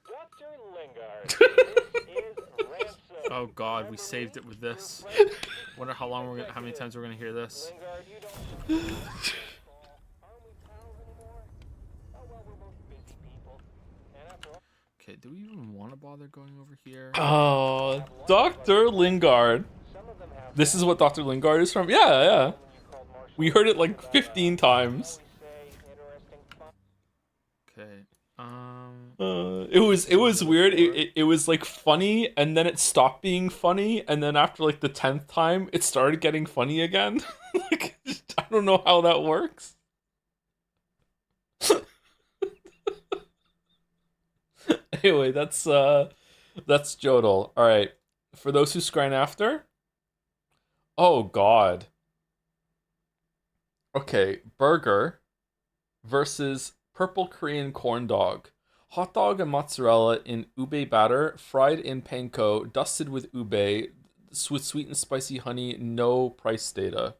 Dr. Lingard, this is Ransom. Oh God, we saved it with this. Wonder how long how many times we're gonna hear this. Lingard, you don't. Aren't we pals anymore? Oh well, we're both busy people. And after all, Okay, do we even want to bother going over here? Oh, Dr. Lingard. some of them have. This is what Dr. Lingard is from? Yeah, yeah. You called Marshall. We heard it like 15 times. Say interesting fun. Okay. It was weird. It was like funny, and then it stopped being funny, and then after like the 10th time, it started getting funny again. Like, I don't know how that works. Anyway, that's Jodel. All right. For those who scran after. Oh God. Okay, burger versus purple Korean corn dog. Hot dog and mozzarella in ube batter, fried in panko, dusted with ube, with sweet and spicy honey, no price data.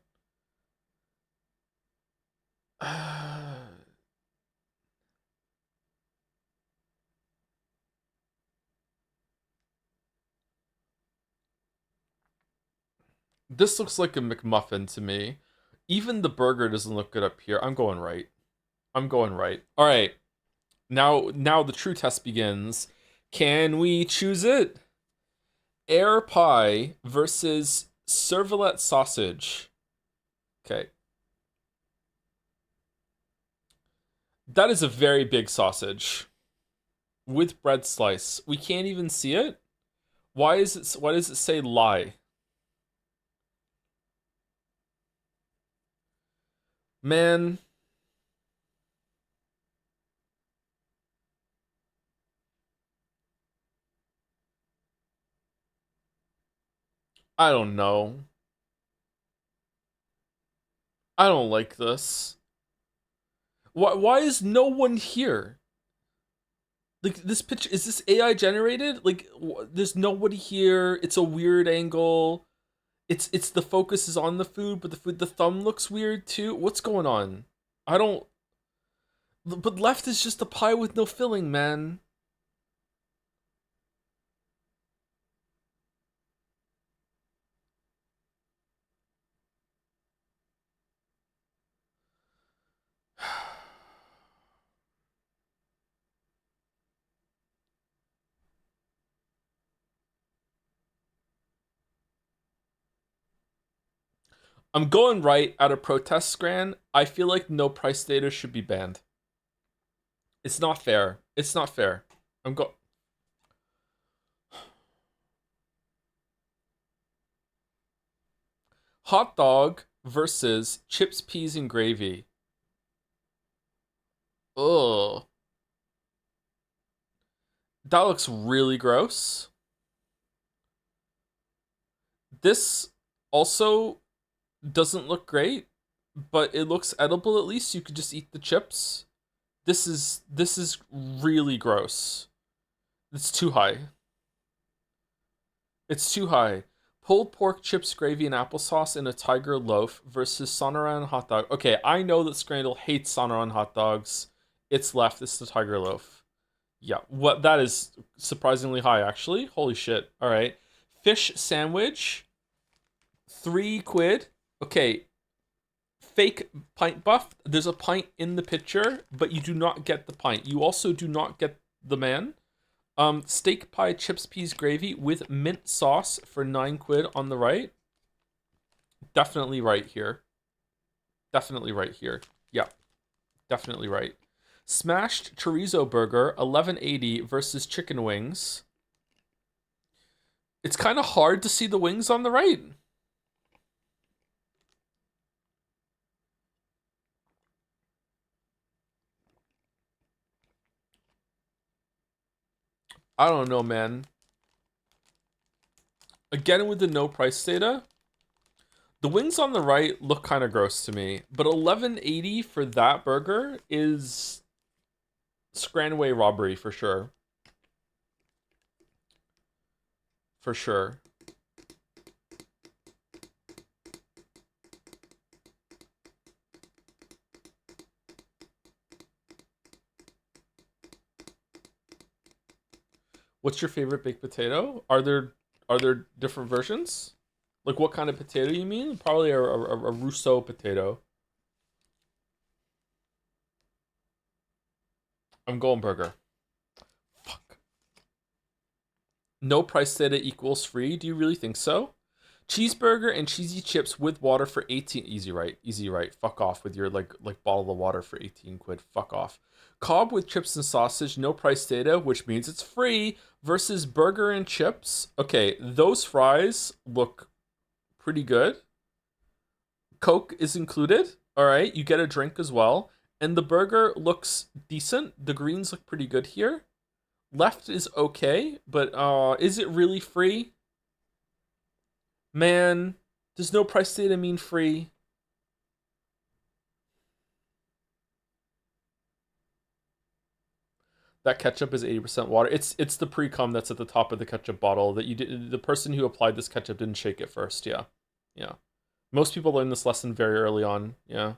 This looks like a McMuffin to me. Even the burger doesn't look good up here. I'm going right. I'm going right. All right. Now the true test begins. Can we choose it? Air pie versus servlet sausage. Okay. That is a very big sausage with bread slice. We can't even see it. Why does it say lie? Man. I don't know. I don't like this. Why is no one here? Like, this picture, is this AI generated? Like, there's nobody here. It's a weird angle. It's the focus is on the food, but the thumb looks weird too. What's going on? I don't. But left is just a pie with no filling, man. I'm going right out of protest scran. I feel like no price data should be banned. It's not fair. It's not fair. Hot dog versus chips, peas, and gravy. Ugh. That looks really gross. This also doesn't look great, but it looks edible at least. You could just eat the chips. This is really gross. It's too high. It's too high. Pulled pork, chips, gravy, and applesauce in a tiger loaf versus Sonoran hot dog. Okay, I know that Scrandle hates Sonoran hot dogs. It's left. It's the tiger loaf. Yeah, what that is surprisingly high, actually. Holy shit. All right. Fish sandwich. 3 quid. Okay. Fake pint buff. There's a pint in the picture, but you do not get the pint. You also do not get the man. Steak pie, chips, peas, gravy with mint sauce for 9 quid on the right. Definitely right here. Definitely right here. Yeah. Definitely right. Smashed chorizo burger, 11.80 versus chicken wings. It's kind of hard to see the wings on the right. I don't know, man. Again, with the no price data, the wings on the right look kind of gross to me, but 11.80 for that burger is Scranway robbery for sure. for sure. What's your favorite baked potato? Are there different versions? Like what kind of potato you mean? Probably a Rousseau potato. I'm going burger. Fuck. No price data equals free. Do you really think so? Cheeseburger and cheesy chips with water for 18. Easy right. Easy right. Fuck off with your like bottle of water for 18 quid. Fuck off. Cobb with chips and sausage, no price data, which means it's free, versus burger and chips. Okay, those fries look pretty good. Coke is included. All right, you get a drink as well. And the burger looks decent. The greens look pretty good here. Left is okay, but is it really free? Man, does no price data mean free? That ketchup is 80% water. It's the pre-cum that's at the top of the ketchup bottle that you did. The person who applied this ketchup didn't shake it first. Yeah. Yeah. Most people learn this lesson very early on. Yeah.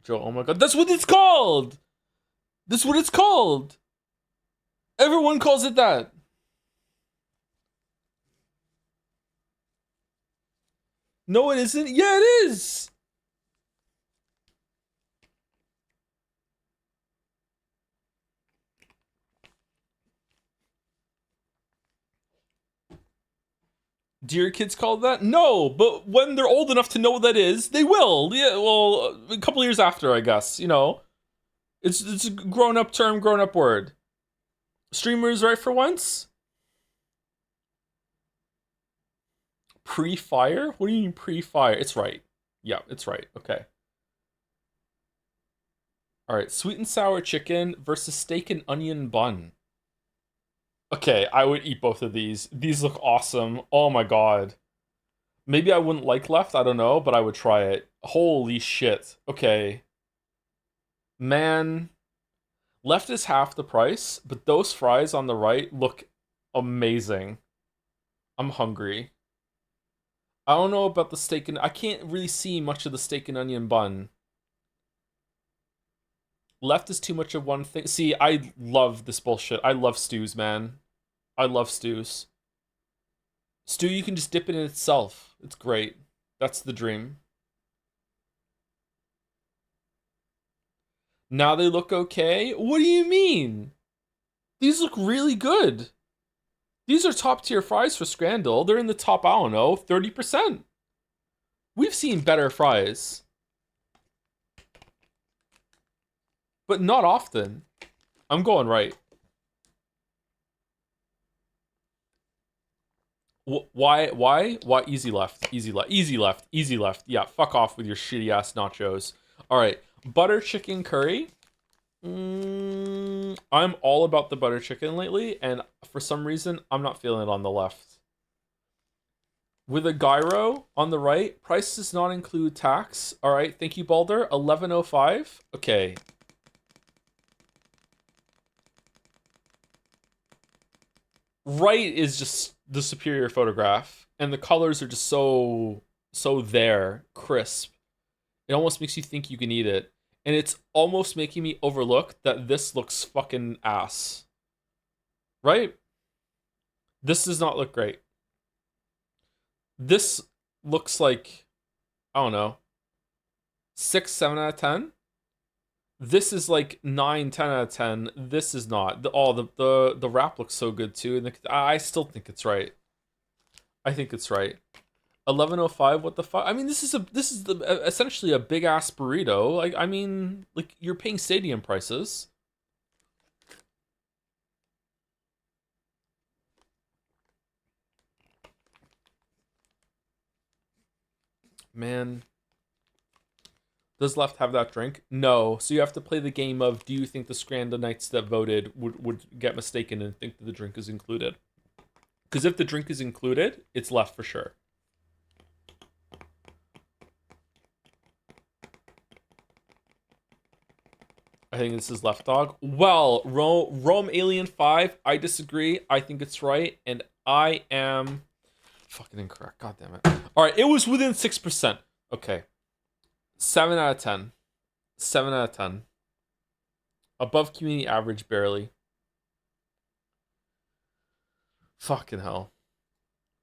Joe, oh my god, that's what it's called! That's what it's called! Everyone calls it that. No, it isn't. Yeah, it is! Do your kids call it that? No, but when they're old enough to know what that is, they will. Yeah, well, a couple years after, I guess, you know. It's a grown-up term, grown-up word. Streamers right for once? Pre-fire? What do you mean pre-fire? It's right. Yeah, it's right. Okay. Alright, sweet and sour chicken versus steak and onion bun. Okay, I would eat both of these. These look awesome. Oh my god. Maybe I wouldn't like left, I don't know, but I would try it. Holy shit. Okay. Man. Left is half the price, but those fries on the right look amazing. I'm hungry. I don't know about the steak and... I can't really see much of the steak and onion bun. Left is too much of one thing. See, I love this bullshit. I love stews, man. I love stews. Stew, you can just dip it in itself. It's great. That's the dream. Now they look okay? What do you mean? These look really good. These are top tier fries for Scrandal. They're in the top, I don't know, 30%. We've seen better fries. But not often. I'm going right. Why? Easy left. Easy left. Easy left. Easy left. Yeah, fuck off with your shitty ass nachos. All right. Butter chicken curry. I'm all about the butter chicken lately, and for some reason, I'm not feeling it on the left. With a gyro on the right, price does not include tax. All right, thank you, Balder. 11.05. Okay. Right is just the superior photograph, and the colors are just so there, crisp. It almost makes you think you can eat it. And it's almost making me overlook that this looks fucking ass. Right? This does not look great. This looks like, I don't know, 6, 7 out of 10. This is like 9, 10 out of 10. This is not. The wrap looks so good too. And I still think it's right. I think it's right. 11.05. What the fuck? I mean, this is essentially a big ass burrito. Like, I mean, like you're paying stadium prices. Man, does left have that drink? No. So you have to play the game of, do you think the Scranda Knights that voted would get mistaken and think that the drink is included? Because if the drink is included, it's left for sure. I think this is Left Dog. Well, Rome Alien 5, I disagree. I think it's right, and I am fucking incorrect. God damn it. All right, it was within 6%. Okay. 7 out of 10. 7 out of 10. Above community average, barely. Fucking hell.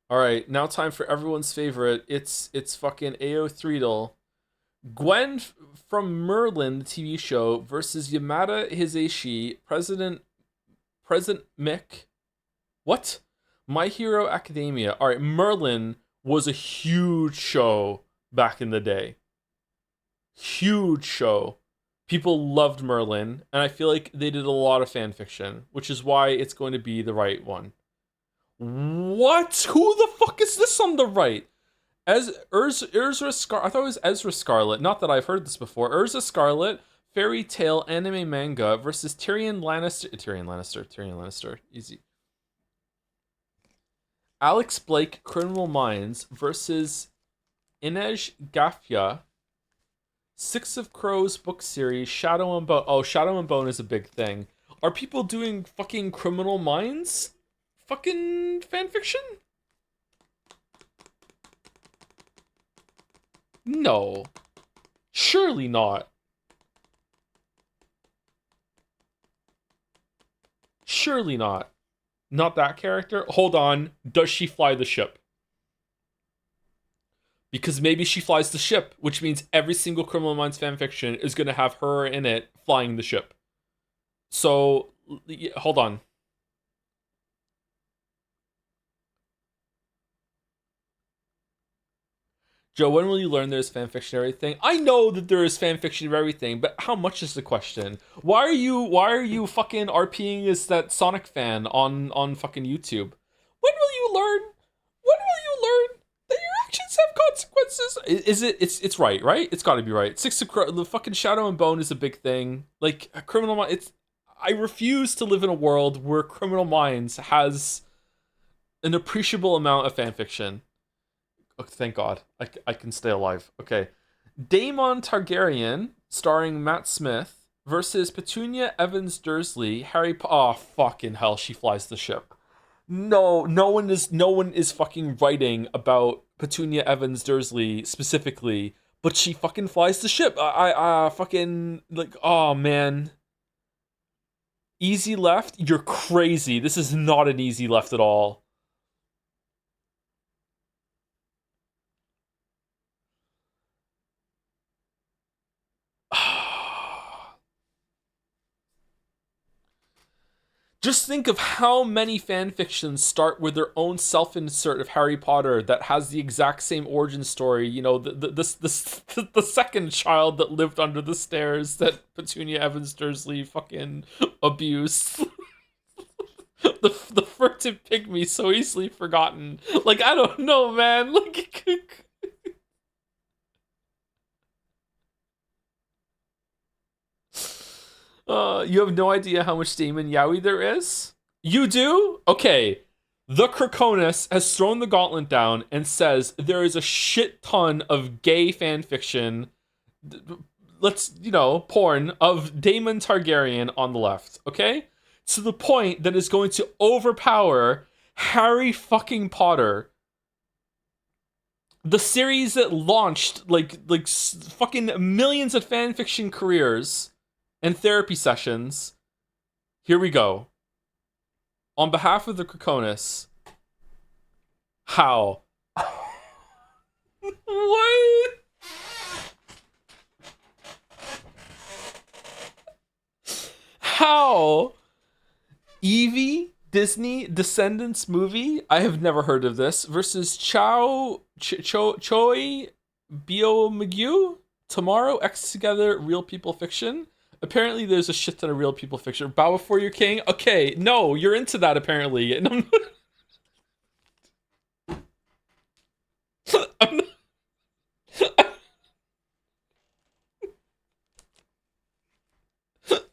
All right, now time for everyone's favorite. It's fucking AO Threedle. Gwen from Merlin, the TV show, versus Yamada Hisashi, President Mick. What? My Hero Academia. All right, Merlin was a huge show back in the day. Huge show. People loved Merlin, and I feel like they did a lot of fan fiction, which is why it's going to be the right one. What? Who the fuck is this on the right? Ezra Scarlet. I thought it was Ezra Scarlet. Not that I've heard this before. Urza Scarlet, fairy tale anime manga versus Tyrion Lannister. Easy. Alex Blake, Criminal Minds versus Inej Gafia. Six of Crows book series, Shadow and Bone. Oh, Shadow and Bone is a big thing. Are people doing fucking Criminal Minds? Fucking fanfiction? No. Surely not. Surely not. Not that character? Hold on. Does she fly the ship? Because maybe she flies the ship, which means every single Criminal Minds fanfiction is going to have her in it flying the ship. So, hold on. Joe, when will you learn there's fanfiction of everything? I know that there is fanfiction of everything, but how much is the question? Why are you fucking RPing as that Sonic fan on fucking YouTube? When will you learn? When will you learn that your actions have consequences? It's right? It's got to be right. The fucking Shadow and Bone is a big thing. Like Criminal Minds. I refuse to live in a world where Criminal Minds has an appreciable amount of fanfiction. Oh, thank God. I can stay alive. Okay. Daemon Targaryen, starring Matt Smith, versus Petunia Evans Dursley, Harry Potter. Oh, fucking hell, she flies the ship. No one is fucking writing about Petunia Evans Dursley specifically, but she fucking flies the ship. I fucking, like, oh man. Easy left? You're crazy. This is not an easy left at all. Just think of how many fanfictions start with their own self-insert of Harry Potter that has the exact same origin story. You know, the second child that lived under the stairs that Petunia Evans Dursley fucking abused. the furtive pygmy so easily forgotten. Like, I don't know, man. Like, you have no idea how much Damon Yaoi there is? You do? Okay. The Krakonis has thrown the gauntlet down and says there is a shit ton of gay fanfiction, porn of Daemon Targaryen on the left, okay? To the point that is going to overpower Harry fucking Potter. The series that launched like fucking millions of fanfiction careers and therapy sessions. Here we go. On behalf of the Krakonis, how? What? How? Eevee Disney Descendants movie? I have never heard of this. Versus Choi Bio-Magyu? Tomorrow X Together Real People Fiction? Apparently there's a shit ton of real people fiction. Bow Before Your King? Okay, no, you're into that apparently. I'm not...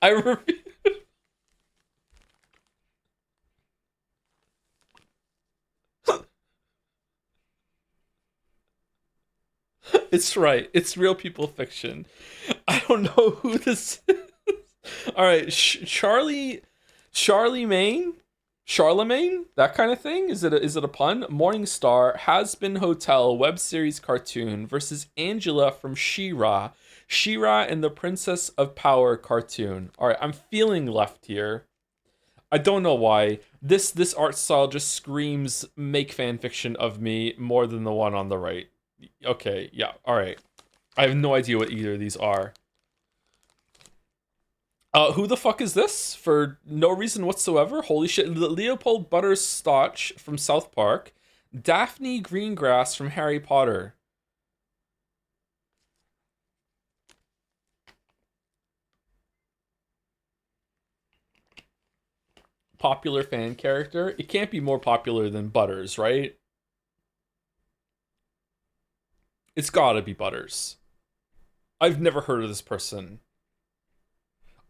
I refuse. It's right. It's real people fiction. I don't know who this is. All right, Charlemagne, that kind of thing. Is it a pun? Morningstar, Has Been Hotel web series cartoon versus Angela from She-Ra, She-Ra and the Princess of Power cartoon. All right, I'm feeling left here. I don't know why. This art style just screams make fan fiction of me more than the one on the right. Okay, yeah, all right. I have no idea what either of these are. Who the fuck is this? For no reason whatsoever. Holy shit. Leopold Butterscotch from South Park. Daphne Greengrass from Harry Potter. Popular fan character. It can't be more popular than Butters, right? It's gotta be Butters. I've never heard of this person.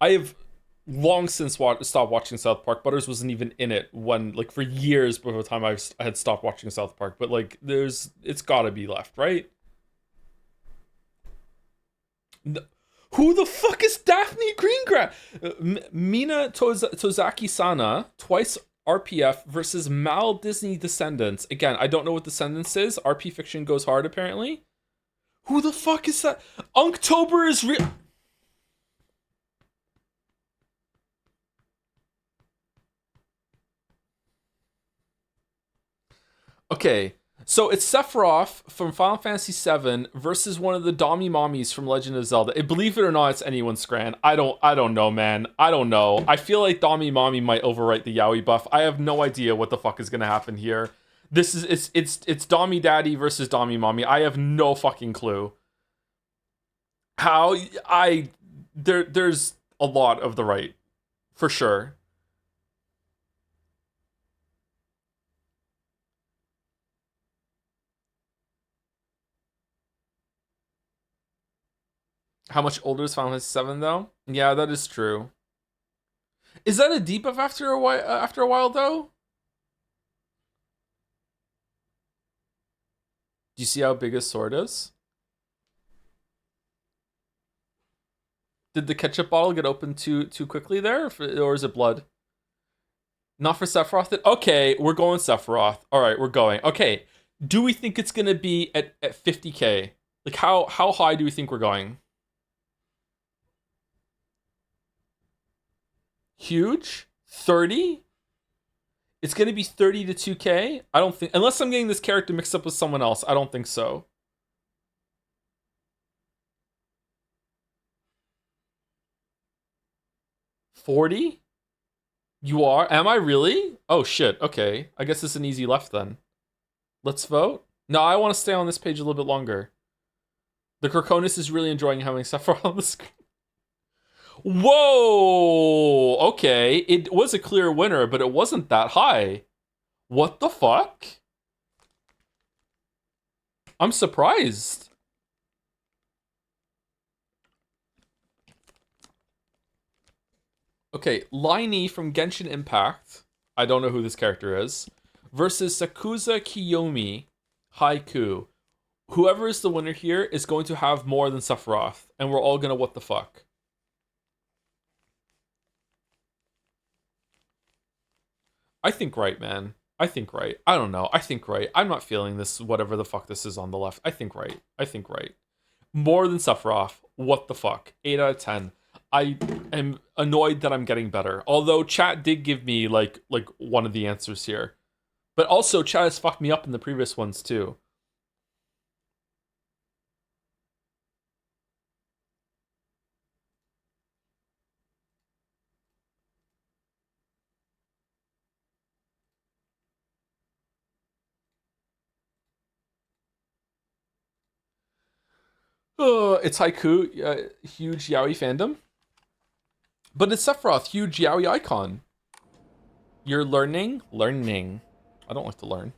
I have long since stopped watching South Park. Butters wasn't even in it when, like, for years before the time I had stopped watching South Park. But, like, it's gotta be left, right? Who the fuck is Daphne Greengrass? Mina Tozaki-sana, twice RPF versus Mal Disney Descendants. Again, I don't know what Descendants is. RP Fiction goes hard, apparently. Who the fuck is that? Unktober is real. Okay, so it's Sephiroth from Final Fantasy VII versus one of the Dami Mommies from Legend of Zelda. Believe it or not, it's anyone's Scran. I don't know, man. I don't know. I feel like Dami Mommy might overwrite the Yaoi buff. I have no idea what the fuck is gonna happen here. This is it's Dami Daddy versus Dami Mommy. I have no fucking clue. How there's a lot of the right, for sure. How much older is Final Fantasy VII though? Yeah, that is true. Is that a debuff after a while? After a while though? Do you see how big his sword is? Did the ketchup bottle get opened too quickly there, or is it blood? Not for Sephiroth. Okay, we're going Sephiroth. All right, we're going. Okay, do we think it's gonna be at 50k? Like how high do we think we're going? Huge? 30? It's going to be 30 to 2k? I don't think, unless I'm getting this character mixed up with someone else, I don't think so. $40? You are? Am I really? Oh shit, okay. I guess it's an easy left then. Let's vote. No, I want to stay on this page a little bit longer. The Croconus is really enjoying having Sephiroth on the screen. Whoa! Okay, it was a clear winner, but it wasn't that high. What the fuck? I'm surprised. Okay, Liney from Genshin Impact, I don't know who this character is, versus Sakuza Kiyomi Haiku. Whoever is the winner here is going to have more than Sephiroth, and we're all gonna what the fuck. I think right, man. I think right. I don't know. I think right. I'm not feeling this, whatever the fuck this is on the left. I think right. I think right. More than Sephiroth. What the fuck? 8 out of 10. I am annoyed that I'm getting better. Although chat did give me like one of the answers here. But also chat has fucked me up in the previous ones too. It's Haiku, huge Yaoi fandom. But it's Sephiroth, huge Yaoi icon. You're learning? Learning. I don't like to learn.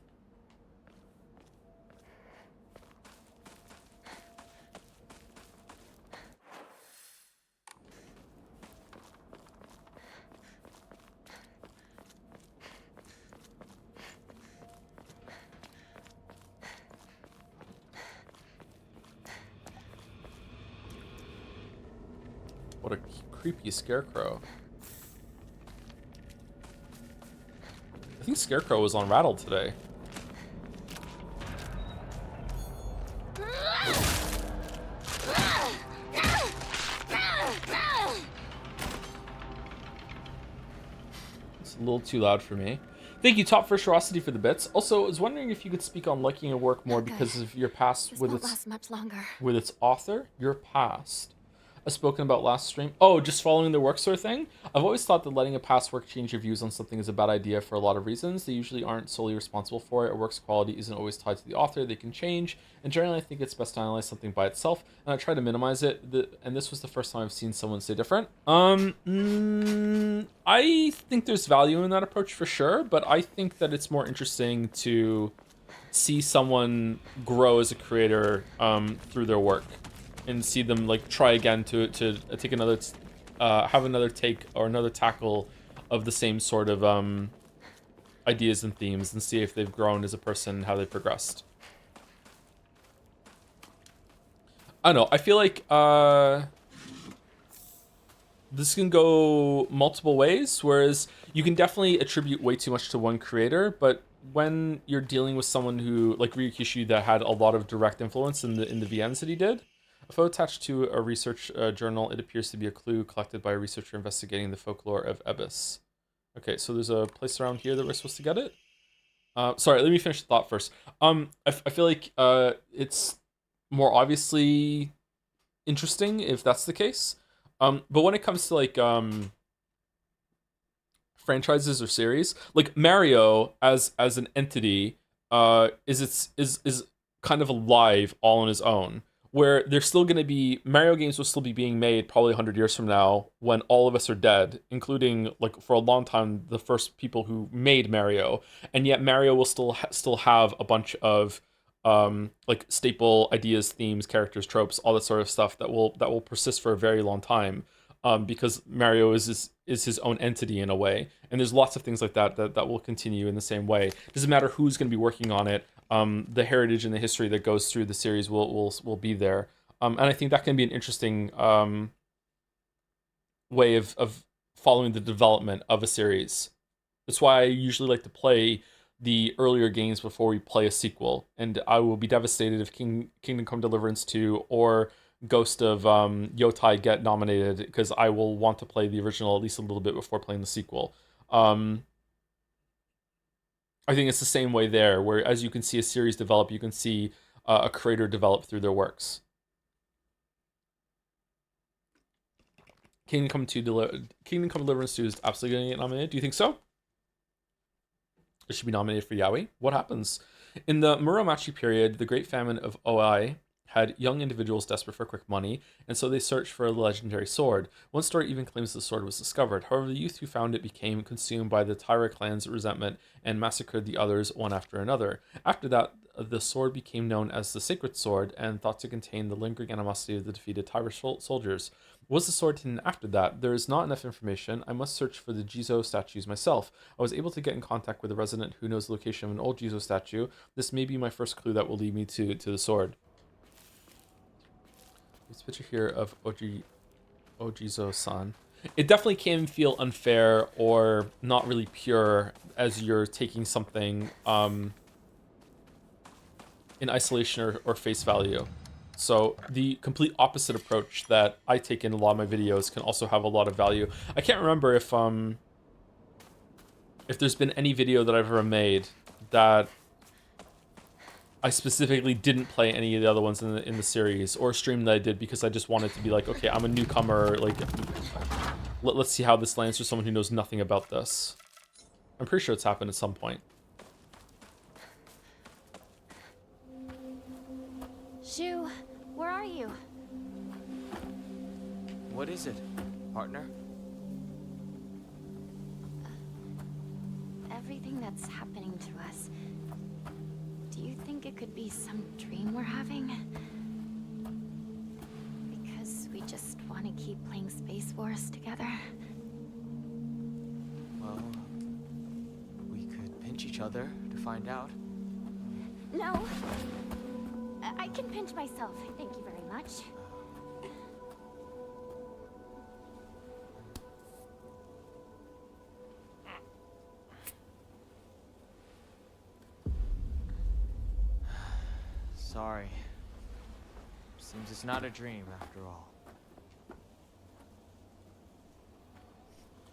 What a creepy Scarecrow. I think Scarecrow was on Rattle today. It's a little too loud for me. Thank you, Top Ferocity, for the bits. Also, I was wondering if you could speak on liking a work more because of your past This with won't its last much longer. with its author. Your past. As spoken about last stream. Oh, just following their work sort of thing? I've always thought that letting a past work change your views on something is a bad idea for a lot of reasons. They usually aren't solely responsible for it. A work's quality isn't always tied to the author. They can change. And generally, I think it's best to analyze something by itself. And I try to minimize it. And this was the first time I've seen someone say different. I think there's value in that approach for sure. But I think that it's more interesting to see someone grow as a creator through their work. And see them like try again to take another have another take or another tackle of the same sort of ideas and themes, and see if they've grown as a person, how they progressed. I don't know. I feel like this can go multiple ways. Whereas you can definitely attribute way too much to one creator, but when you're dealing with someone who like Ryukishu that had a lot of direct influence in the VNs that he did. A photo attached to a research journal, it appears to be a clue collected by a researcher investigating the folklore of Ebis. Okay, so there's a place around here that we're supposed to get it. Sorry, let me finish the thought first. I feel like it's more obviously interesting if that's the case. But when it comes to like franchises or series, like Mario as an entity, is kind of alive all on his own. Where there's still going to be Mario games will still be being made probably 100 years from now when all of us are dead, including like for a long time the first people who made Mario, and yet Mario will still have a bunch of like staple ideas, themes, characters, tropes, all that sort of stuff that will persist for a very long time, because Mario is his own entity in a way, and there's lots of things like that will continue in the same way. Doesn't matter who's going to be working on it. The heritage and the history that goes through the series will be there, and I think that can be an interesting way of following the development of a series. That's why I usually like to play the earlier games before we play a sequel, and I will be devastated if Kingdom Come Deliverance 2 or Ghost of Yotai get nominated, because I will want to play the original at least a little bit before playing the sequel. I think it's the same way there, where as you can see a series develop, you can see a creator develop through their works. Kingdom Come Deliverance 2 is absolutely going to get nominated. Do you think so? It should be nominated for Yaoi. What happens? In the Muromachi period, the Great Famine of Oi had young individuals desperate for quick money, and so they searched for a legendary sword. One story even claims the sword was discovered. However, the youth who found it became consumed by the Taira clan's resentment and massacred the others one after another. After that, the sword became known as the Sacred Sword and thought to contain the lingering animosity of the defeated Taira soldiers. Was the sword hidden after that? There is not enough information. I must search for the Jizo statues myself. I was able to get in contact with a resident who knows the location of an old Jizo statue. This may be my first clue that will lead me to the sword. This picture here of Ojizo-san. It definitely can feel unfair or not really pure as you're taking something in isolation or face value. So the complete opposite approach that I take in a lot of my videos can also have a lot of value. I can't remember if there's been any video that I've ever made that I specifically didn't play any of the other ones in the series, or a stream that I did because I just wanted to be like, okay, I'm a newcomer, like, let's see how this lands for someone who knows nothing about this. I'm pretty sure it's happened at some point. Shu, where are you? What is it, partner? Everything that's happening to us. Do you think it could be some dream we're having? Because we just want to keep playing Space Wars together? Well, we could pinch each other to find out. No. I can pinch myself. Thank you very much. Sorry. Seems it's not a dream after all.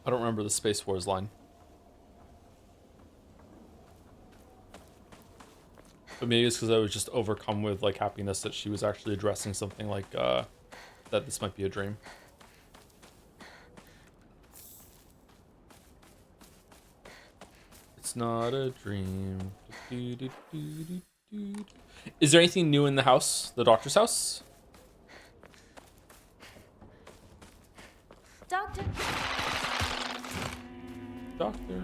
I don't remember the Space Wars line. But maybe it's because I was just overcome with like happiness that she was actually addressing something like that this might be a dream. It's not a dream. Is there anything new in the house, the doctor's house? Doctor. Doctor.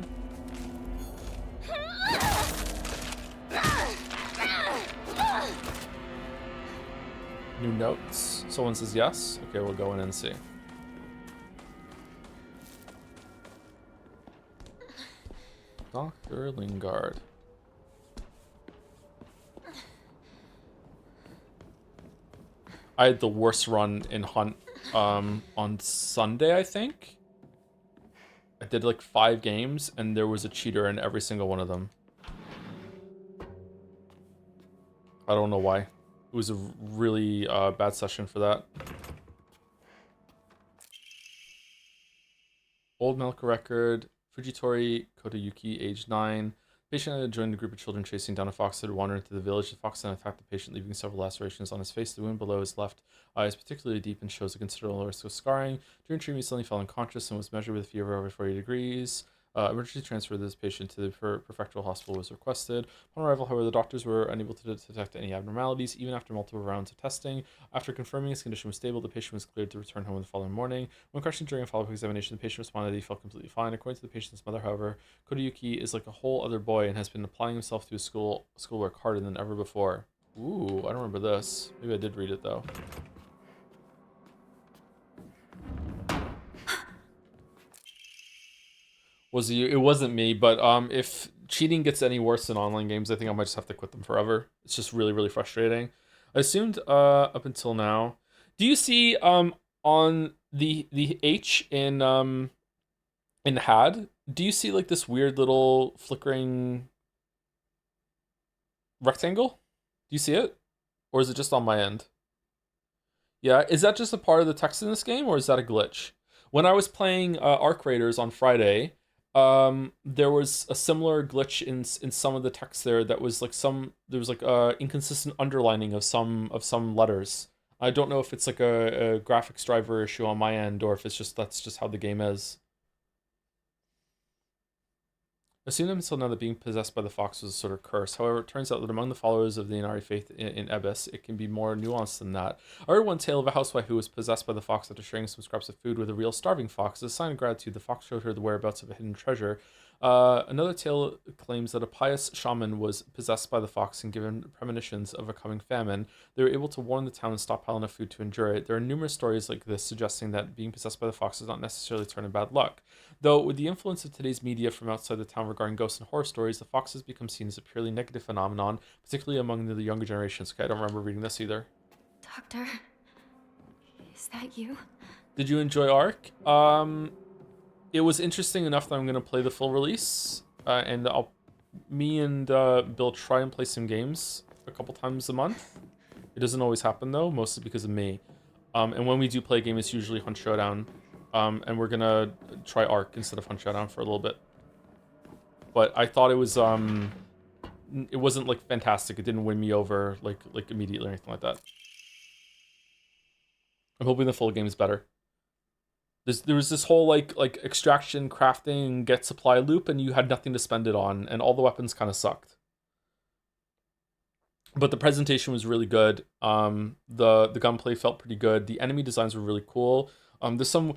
New notes. Someone says yes. Okay, we'll go in and see. Dr. Lingard. I had the worst run in Hunt on Sunday, I think. I did like 5 games, and there was a cheater in every single one of them. I don't know why. It was a really bad session for that. Old medical record. Fujitori Kodayuki, age 9. Patient had joined a group of children chasing down a fox that had wandered into the village. The fox then attacked the patient, leaving several lacerations on his face. The wound below his left eye is particularly deep and shows a considerable risk of scarring. During treatment, he suddenly fell unconscious and was measured with a fever over 40 degrees. Emergency transfer of this patient to the prefectural hospital was requested. Upon arrival, however, the doctors were unable to detect any abnormalities, even after multiple rounds of testing. After confirming his condition was stable, the patient was cleared to return home the following morning. When questioned during a follow-up examination, the patient responded that he felt completely fine. According to the patient's mother, however, Kodayuki is like a whole other boy and has been applying himself to his schoolwork harder than ever before. Ooh, I don't remember this. Maybe I did read it, though. It wasn't me, but if cheating gets any worse in online games, I think I might just have to quit them forever. It's just really, really frustrating. I assumed up until now. Do you see on the H in HAD, do you see like this weird little flickering rectangle? Do you see it? Or is it just on my end? Yeah, is that just a part of the text in this game, or is that a glitch? When I was playing Arc Raiders on Friday, there was a similar glitch in some of the text there that was like there was like inconsistent underlining of some letters. I don't know if it's like a graphics driver issue on my end or if it's just that's just how the game is. Assumed until now that being possessed by the fox was a sort of curse. However, it turns out that among the followers of the Inari faith in Ebis, it can be more nuanced than that. I heard one tale of a housewife who was possessed by the fox after sharing some scraps of food with a real starving fox. As a sign of gratitude, the fox showed her the whereabouts of a hidden treasure. Another tale claims that a pious shaman was possessed by the fox and given premonitions of a coming famine. They were able to warn the town and stockpile enough food to endure it. There are numerous stories like this suggesting that being possessed by the fox does not necessarily turn in bad luck. Though, with the influence of today's media from outside the town regarding ghosts and horror stories, the fox has become seen as a purely negative phenomenon, particularly among the younger generations. Okay, I don't remember reading this either. Doctor, is that you? Did you enjoy Ark? It was interesting enough that I'm going to play the full release, and me and Bill try and play some games a couple times a month. It doesn't always happen, though, mostly because of me. And when we do play a game, it's usually Hunt Showdown. And we're gonna try Ark instead of Hunt Showdown for a little bit. But I thought it wasn't like fantastic. It didn't win me over like immediately or anything like that. I'm hoping the full game is better. There was this whole like extraction, crafting, get supply loop, and you had nothing to spend it on, and all the weapons kind of sucked. But the presentation was really good. The gunplay felt pretty good. The enemy designs were really cool. There's some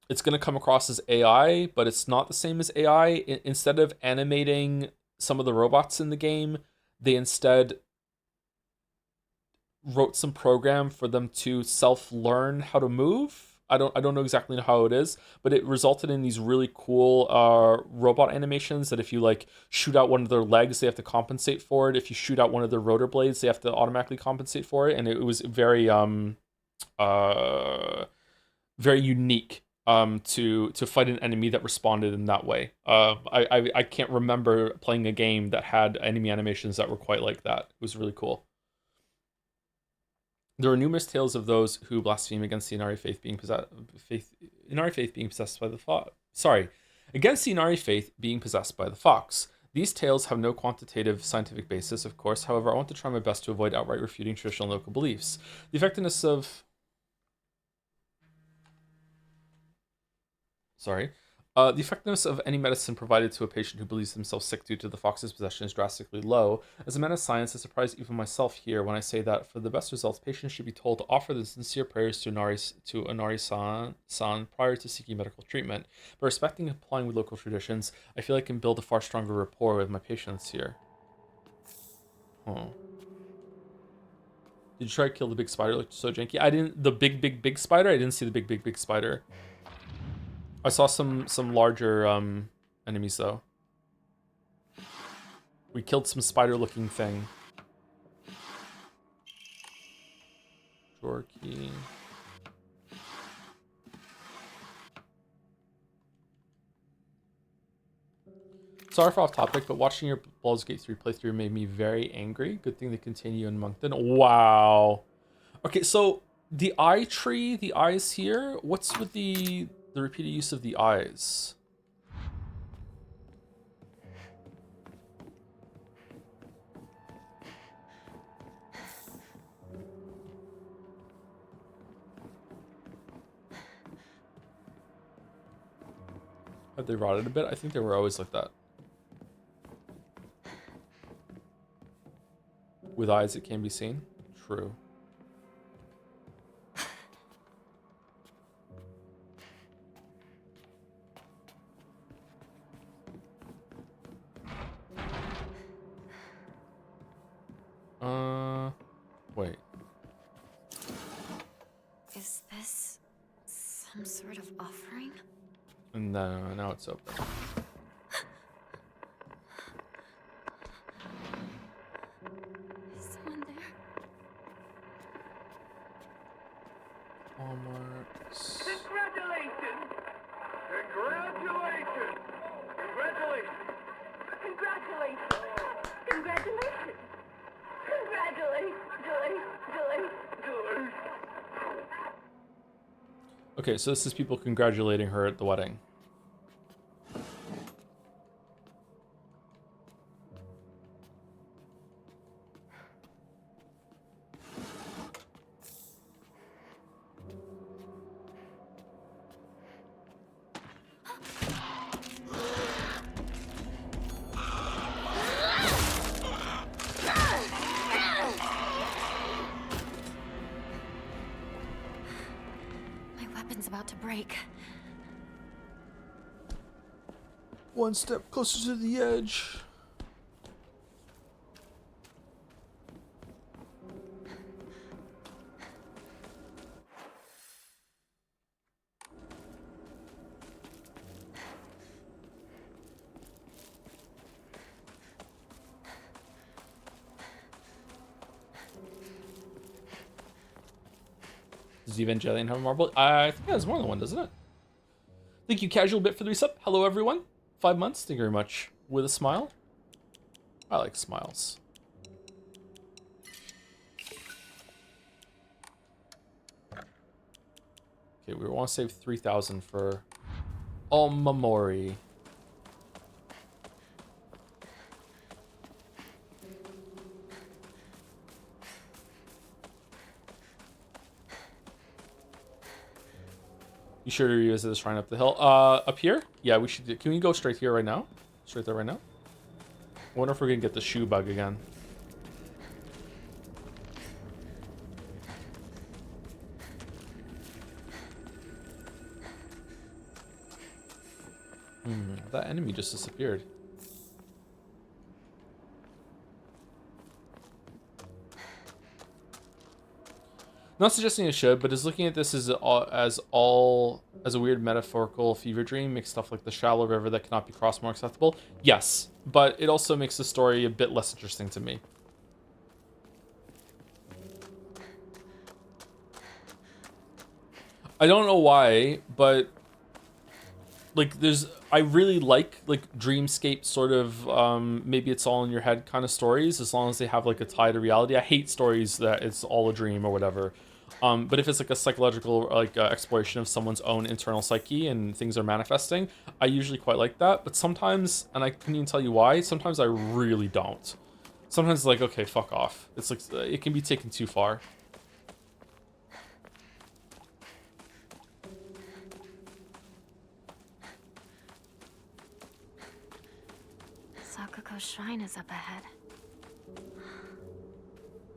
it's gonna come across as AI, but it's not the same as AI. Instead of animating some of the robots in the game, they instead wrote some program for them to self-learn how to move. I don't know exactly how it is, but it resulted in these really cool robot animations that if you like shoot out one of their legs, they have to compensate for it. If you shoot out one of their rotor blades, they have to automatically compensate for it. And it was very very unique to fight an enemy that responded in that way. I can't remember playing a game that had enemy animations that were quite like that. It was really cool. There are numerous tales of those who blaspheme against the Inari faith being possessed by the fox. Sorry, against the Inari faith being possessed by the fox. These tales have no quantitative scientific basis, of course. However, I want to try my best to avoid outright refuting traditional local beliefs. The effectiveness of the effectiveness of any medicine provided to a patient who believes themselves sick due to the fox's possession is drastically low. As a man of science, I surprise even myself here when I say that for the best results, patients should be told to offer the sincere prayers to Inari-san prior to seeking medical treatment. By respecting and applying with local traditions, I feel I can build a far stronger rapport with my patients here. Oh. Did you try to kill the big spider? It looked so janky. I didn't. The big spider? I didn't see the big spider. I saw some larger enemies though. We killed some spider-looking thing. Drawer key. Sorry for off topic, but watching your Baldur's Gate 3 playthrough made me very angry. Good thing to continue in Moncton. Wow. Okay, so the eye tree, the eyes here. What's with the repeated use of the eyes? Have they rotted a bit? I think they were always like that. With eyes it can be seen. True. Wait. Is this some sort of offering? No, now it's open. Is someone there? Hallmarks. Congratulations! Congratulations! Congratulations! Congratulations! Congratulations! Congratulations! Okay, so this is people congratulating her at the wedding. About to break. One step closer to the edge. Does Evangelion have a marble? I think it has more than one, doesn't it? Thank you, Casual Bit, for the resub. Hello, everyone. 5 months. Thank you very much. With a smile. I like smiles. Okay, we want to save 3,000 for Omamori. You sure to revisit this shrine up the hill? Up here? Yeah, we should. Can we go straight here right now? Straight there right now? I wonder if we're gonna get the shoe bug again. That enemy just disappeared. Not suggesting it should, but is looking at this as a weird metaphorical fever dream makes stuff like the shallow river that cannot be crossed more acceptable. Yes, but it also makes the story a bit less interesting to me. I don't know why, but like I really like dreamscape sort of maybe it's all in your head kind of stories, as long as they have like a tie to reality. I hate stories that it's all a dream or whatever. But if it's like a psychological exploration of someone's own internal psyche and things are manifesting, I usually quite like that. But sometimes, and I couldn't even tell you why, sometimes I really don't. Sometimes it's like, okay, fuck off. It's like it can be taken too far. Sakuko's shrine is up ahead.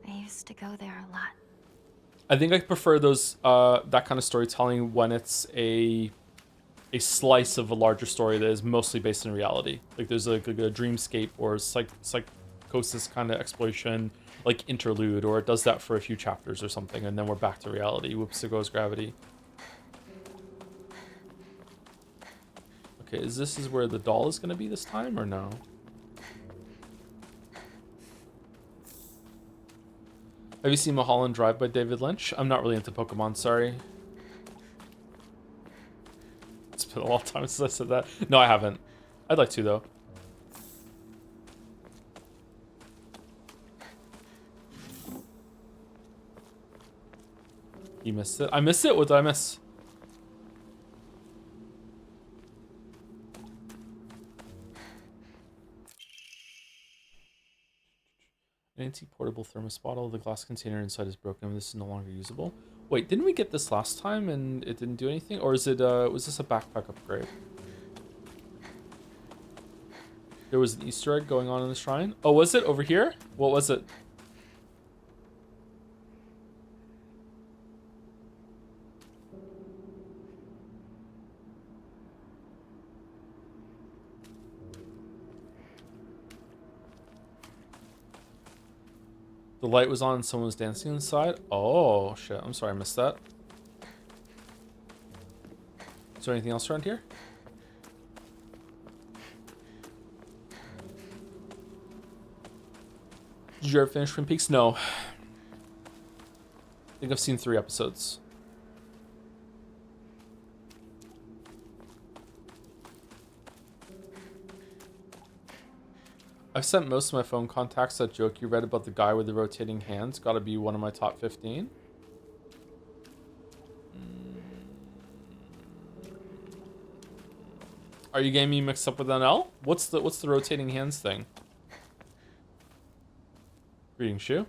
I used to go there a lot. I think I prefer those that kind of storytelling when it's a slice of a larger story that is mostly based in reality. Like there's like a dreamscape or psychosis kind of exploration, like interlude, or it does that for a few chapters or something, and then we're back to reality. Whoops, there goes gravity. Okay, this is where the doll is going to be this time, or no? Have you seen Mulholland Drive by David Lynch? I'm not really into Pokemon, sorry. It's been a long time since I said that. No, I haven't. I'd like to, though. You missed it? I missed it? What did I miss? An antique portable thermos bottle. The glass container inside is broken. This is no longer usable. Wait, didn't we get this last time and it didn't do anything? Or is it was this a backpack upgrade? There was an Easter egg going on in the shrine. Oh, was it over here? What was it? The light was on and someone was dancing inside. Oh, shit. I'm sorry I missed that. Is there anything else around here? Did you ever finish Twin Peaks? No. I think I've seen 3 episodes. I've sent most of my phone contacts that joke you read about the guy with the rotating hands. Gotta be one of my top 15. Are you getting me mixed up with NL? What's the rotating hands thing? Reading shoe?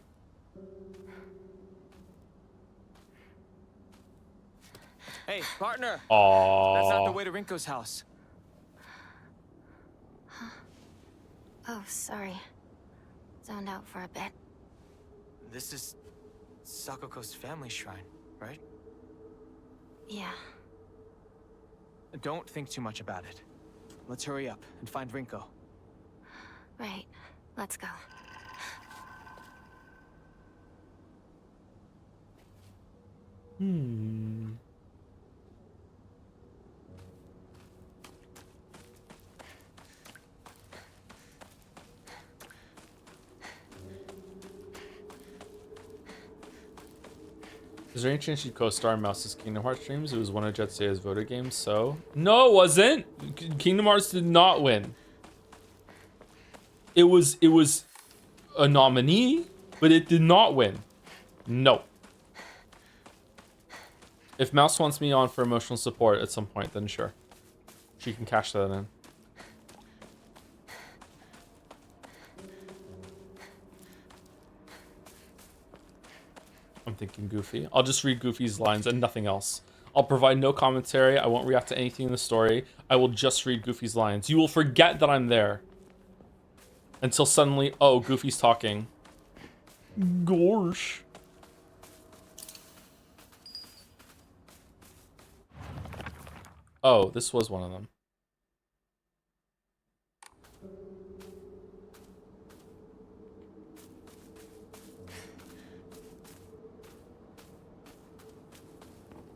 Hey, partner! Aww. That's not the way to Rinko's house. Oh, sorry. Zoned out for a bit. This is Sakuko's family shrine, right? Yeah. Don't think too much about it. Let's hurry up and find Rinko. Right. Let's go. Is there any chance you'd co-star in Mouse's Kingdom Hearts streams? It was one of Jetsea's voted games, so... No, it wasn't! Kingdom Hearts did not win. It was a nominee, but it did not win. No. If Mouse wants me on for emotional support at some point, then sure. She can cash that in. I'm thinking Goofy. I'll just read Goofy's lines and nothing else. I'll provide no commentary. I won't react to anything in the story. I will just read Goofy's lines. You will forget that I'm there. Until suddenly, oh, Goofy's talking. Gosh. Oh, this was one of them.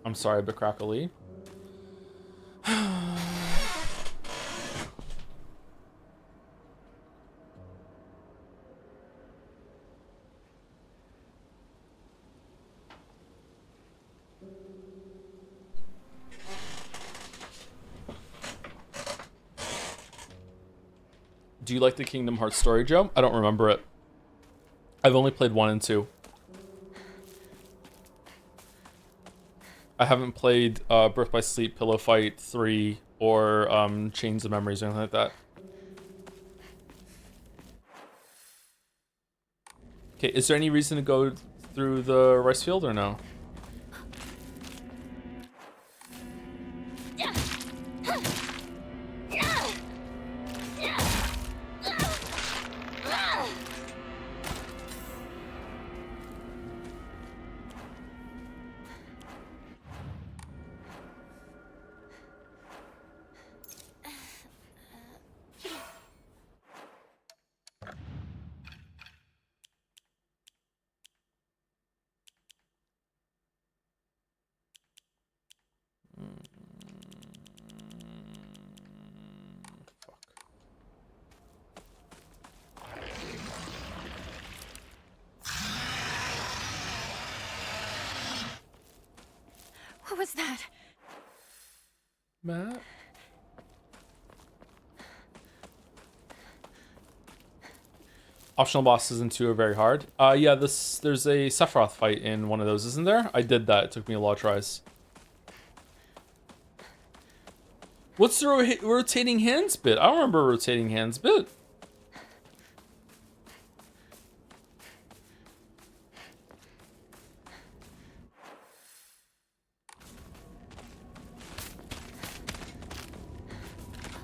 I'm sorry, but Crackly. Do you like the Kingdom Hearts story, Joe? I don't remember it. I've only played 1 and 2. I haven't played Birth by Sleep, Pillow Fight 3, or Chains of Memories or anything like that. Okay, is there any reason to go through the rice field or no? What was that? Matt? Optional bosses in 2 are very hard. Yeah, there's a Sephiroth fight in one of those, isn't there? I did that. It took me a lot of tries. What's the rotating hands bit? I don't remember rotating hands bit.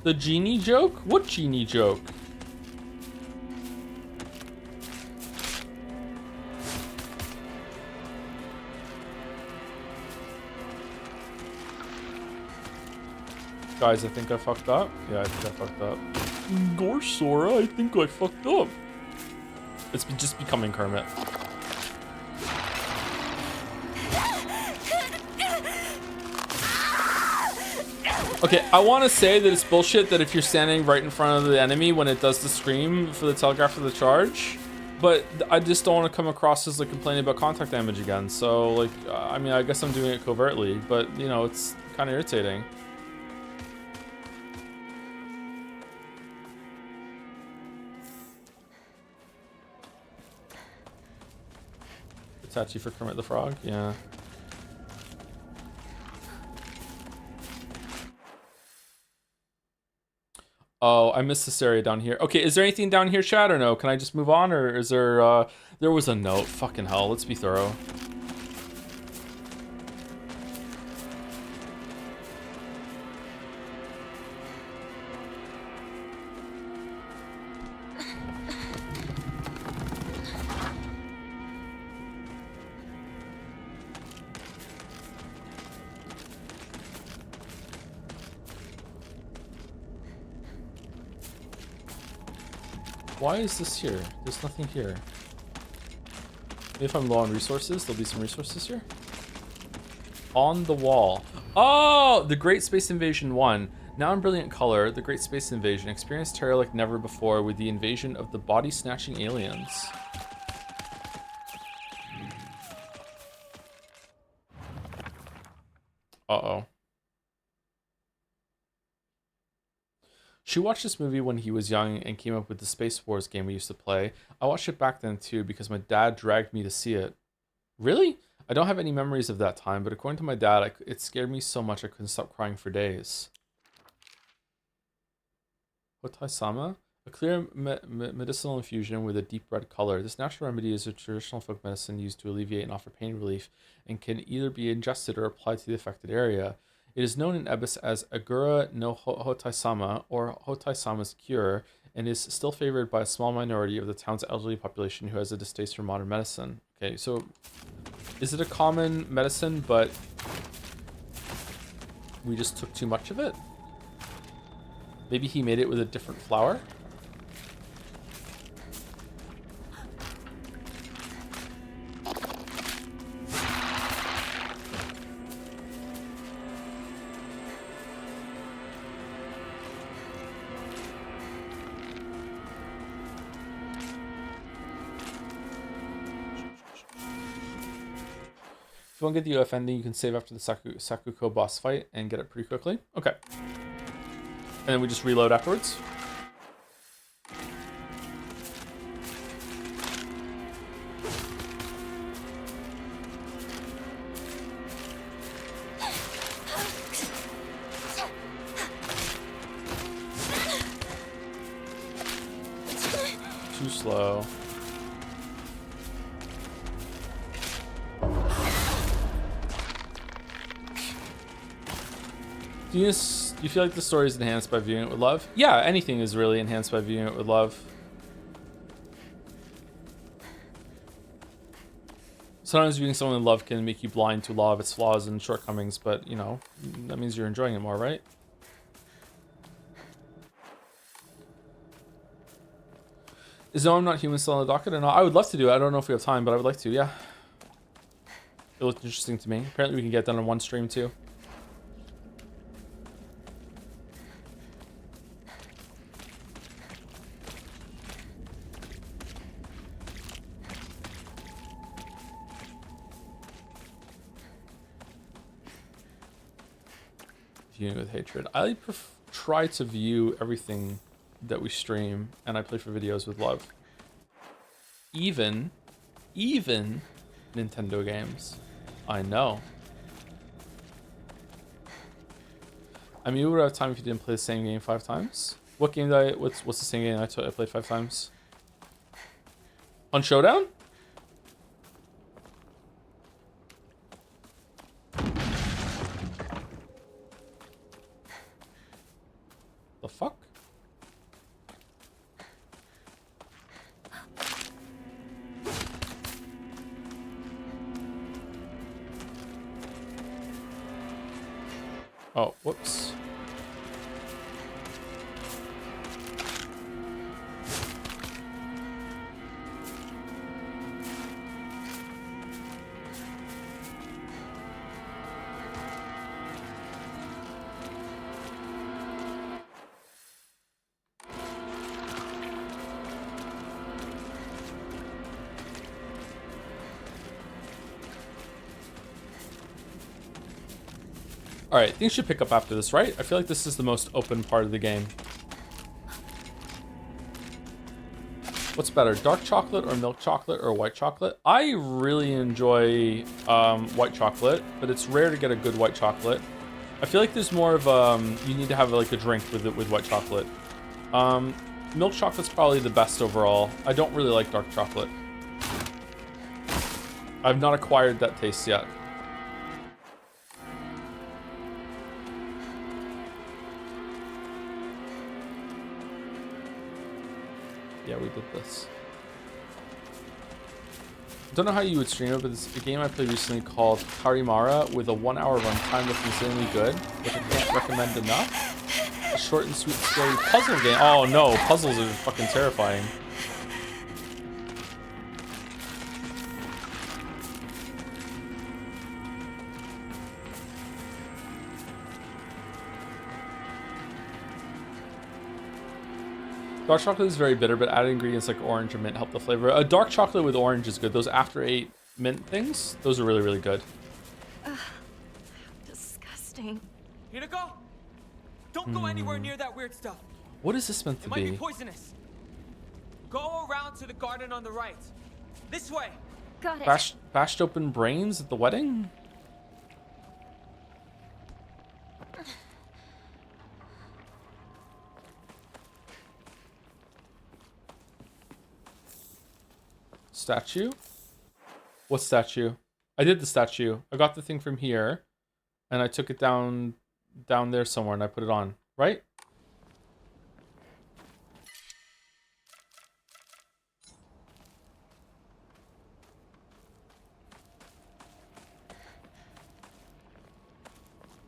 The genie joke? What genie joke? Guys, I think I fucked up. Yeah, I think I fucked up. Gosh, Sora, I think I fucked up. It's just becoming Kermit. Okay, I want to say that it's bullshit that if you're standing right in front of the enemy when it does the scream for the telegraph of the charge, but I just don't want to come across as like complaining about contact damage again. So like, I mean, I guess I'm doing it covertly, but you know, it's kind of irritating. Itachi for Kermit the Frog, yeah. Oh, I missed this area down here. Okay, is there anything down here, chat, or no? Can I just move on, or is there, there was a note. Fucking hell, let's be thorough. Why is this here? There's nothing here. Maybe if I'm low on resources, there'll be some resources here. On the wall. Oh, the Great Space Invasion 1. Now in brilliant color, the Great Space Invasion experienced terror like never before with the invasion of the body-snatching aliens. Uh-oh. She watched this movie when he was young and came up with the Space Wars game we used to play. I watched it back then too because my dad dragged me to see it. Really? I don't have any memories of that time, but according to my dad, it scared me so much I couldn't stop crying for days. Hotai-sama? A clear medicinal infusion with a deep red color. This natural remedy is a traditional folk medicine used to alleviate and offer pain relief and can either be ingested or applied to the affected area. It is known in Ebisu as Agura no Hotai-sama, or Hotai-sama's cure, and is still favored by a small minority of the town's elderly population who has a distaste for modern medicine. Okay, so is it a common medicine, but we just took too much of it? Maybe he made it with a different flour? If you want to get the UF ending, you can save after the Sakuko boss fight and get it pretty quickly. Okay. And then we just reload afterwards. too slow. Do you feel like the story is enhanced by viewing it with love? Yeah, anything is really enhanced by viewing it with love. Sometimes viewing someone in love can make you blind to a lot of its flaws and shortcomings, but, you know, that means you're enjoying it more, right? Is No I'm Not Human still on the docket or not? I would love to do it. I don't know if we have time, but I would like to, yeah. It looked interesting to me. Apparently we can get done in one stream too. Viewing with hatred. I try to view everything that we stream, and I play for videos with love. Even Nintendo games. I know. I mean, you would have time if you didn't play the same game 5 times. What game did what's the same game I played 5 times? On Showdown? The fuck? Oh, whoops. Alright, things should pick up after this, right? I feel like this is the most open part of the game. What's better, dark chocolate or milk chocolate or white chocolate? I really enjoy white chocolate, but it's rare to get a good white chocolate. I feel like there's more of you need to have like a drink with it with white chocolate. Milk chocolate's probably the best overall. I don't really like dark chocolate. I've not acquired that taste yet. Yeah, we did this. Don't know how you would stream it, but it's a game I played recently called Karimara with a 1-hour runtime that's insanely good, which I can't recommend enough. A short and sweet, scary puzzle game. Oh no, puzzles are fucking terrifying. Dark chocolate is very bitter, but added ingredients like orange and mint help the flavor. A dark chocolate with orange is good. Those After 8 mint things, those are really, really good. Disgusting. Hinako, don't go anywhere near that weird stuff. What is this meant to It might be be? poisonous. Go around to the garden on the right. This way. Got it. Bashed open brains at the wedding? Statue? What statue? I did the statue. I got the thing from here, and I took it down there somewhere, and I put it on. Right?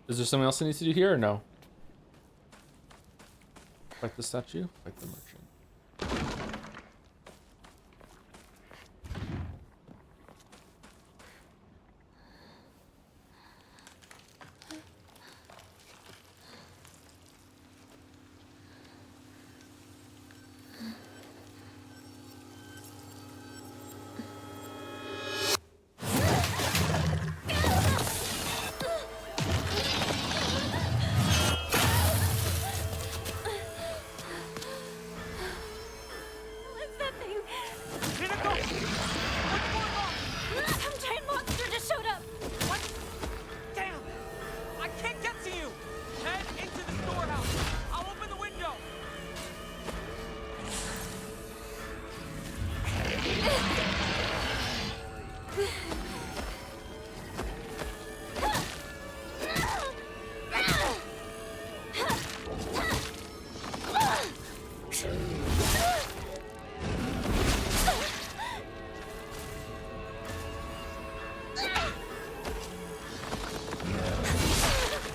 Is there something else I need to do here, or no? Fight the statue? Fight the merchant.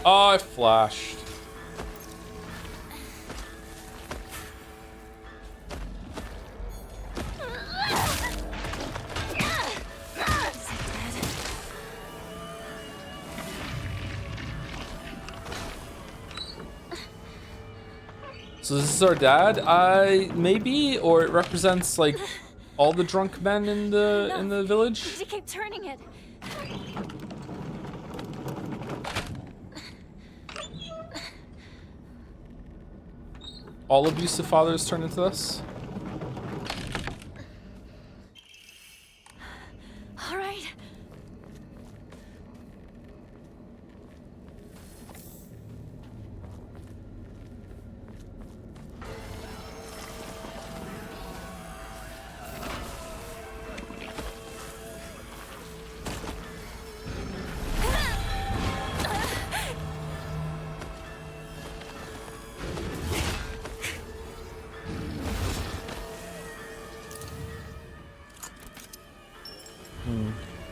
Oh, I flashed. So this is our dad? Maybe, or it represents like all the drunk men in the village. She kept turning it. All abusive fathers turn into this. All right.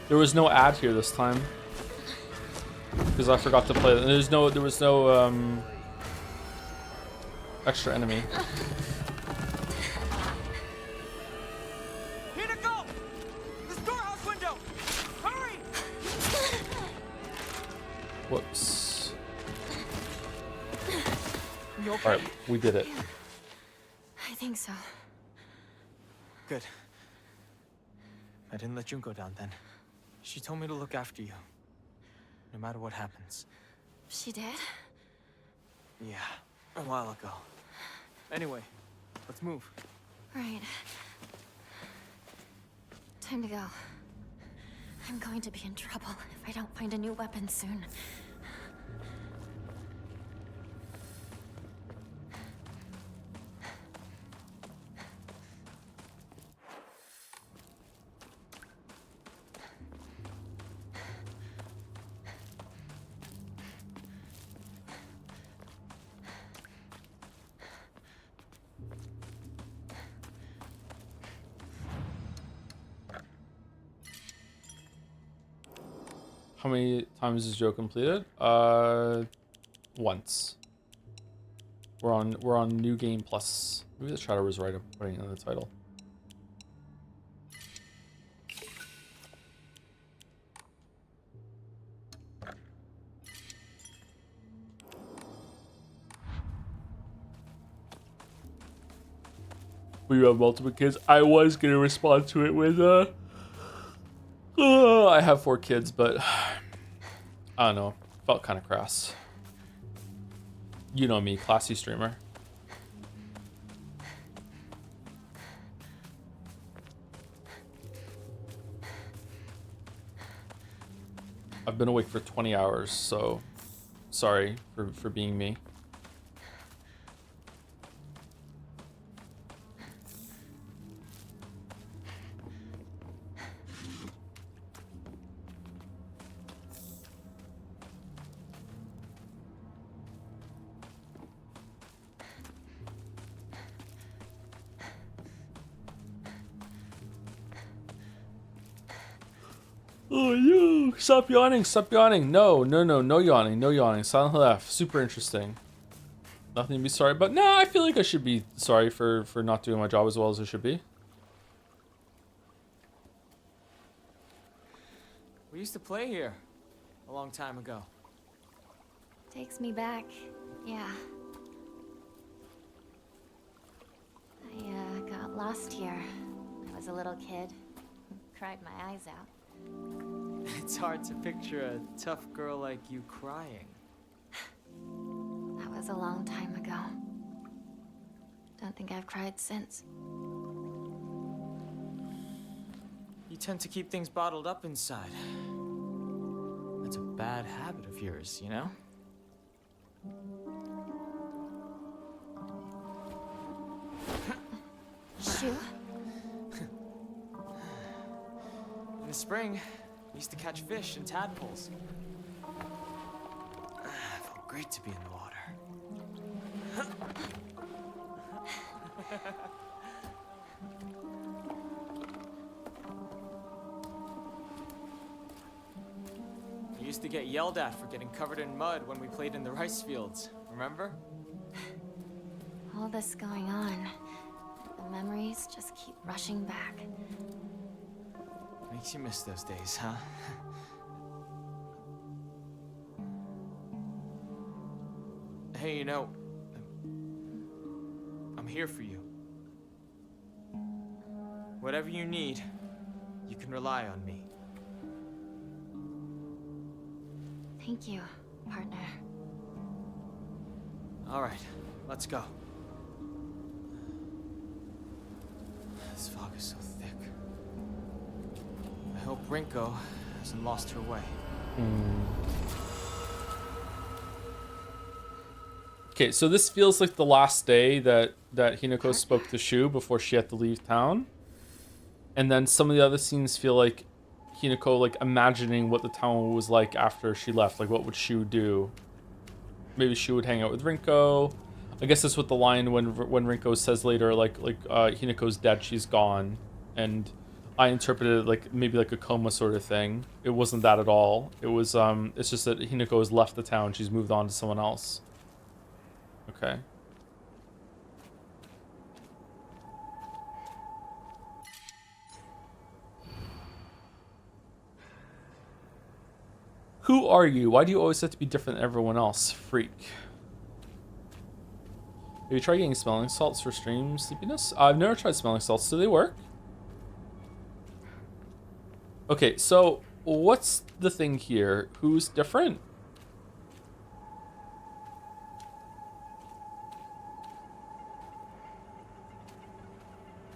There was no ad here this time because I forgot to play. There was no extra enemy. Hinako! The storehouse window! Hurry! Whoops. You okay? All right, we did it. I think so. Good. I didn't let Junko down then. She told me to look after you, no matter what happens. She did? Yeah, a while ago. Anyway, let's move. Right. Time to go. I'm going to be in trouble if I don't find a new weapon soon. How many times is Joe completed? Once. We're on New Game Plus. Maybe the Shadow was right. I'm putting it in the title. We have multiple kids. I was gonna respond to it with I have 4 kids, but I don't know. Felt kind of crass. You know me, classy streamer. I've been awake for 20 hours, so sorry for being me. Oh, you stop yawning, stop yawning. No yawning, no yawning. Silent Hill F, super interesting. Nothing to be sorry about. No, I feel like I should be sorry for not doing my job as well as I should be. We used to play here a long time ago. Takes me back. Yeah. I got lost here. I was a little kid. Cried my eyes out. It's hard to picture a tough girl like you crying. That was a long time ago. Don't think I've cried since. You tend to keep things bottled up inside. That's a bad habit of yours, you know? Shoe? In the spring, we used to catch fish and tadpoles. Felt great to be in the water. used to get yelled at for getting covered in mud when we played in the rice fields, remember? All this going on, the memories just keep rushing back. Makes you miss those days, huh? Hey, you know, I'm here for you. Whatever you need, you can rely on me. Thank you, partner. All right, let's go. This fog is so thick. I hope Rinko hasn't lost her way. Okay, so this feels like the last day that Hinako spoke to Shu before she had to leave town. And then some of the other scenes feel like Hinako like imagining what the town was like after she left. Like, what would Shu do? Maybe Shu would hang out with Rinko. I guess that's what the line when Rinko says later, like Hinako's dead, she's gone. And I interpreted it like maybe like a coma sort of thing. It wasn't that at all. It was it's just that Hinako has left the town. She's moved on to someone else. Okay. Who are you? Why do you always have to be different than everyone else? Freak. Have you tried getting smelling salts for stream sleepiness? I've never tried smelling salts. Do they work? Okay, so what's the thing here? Who's different?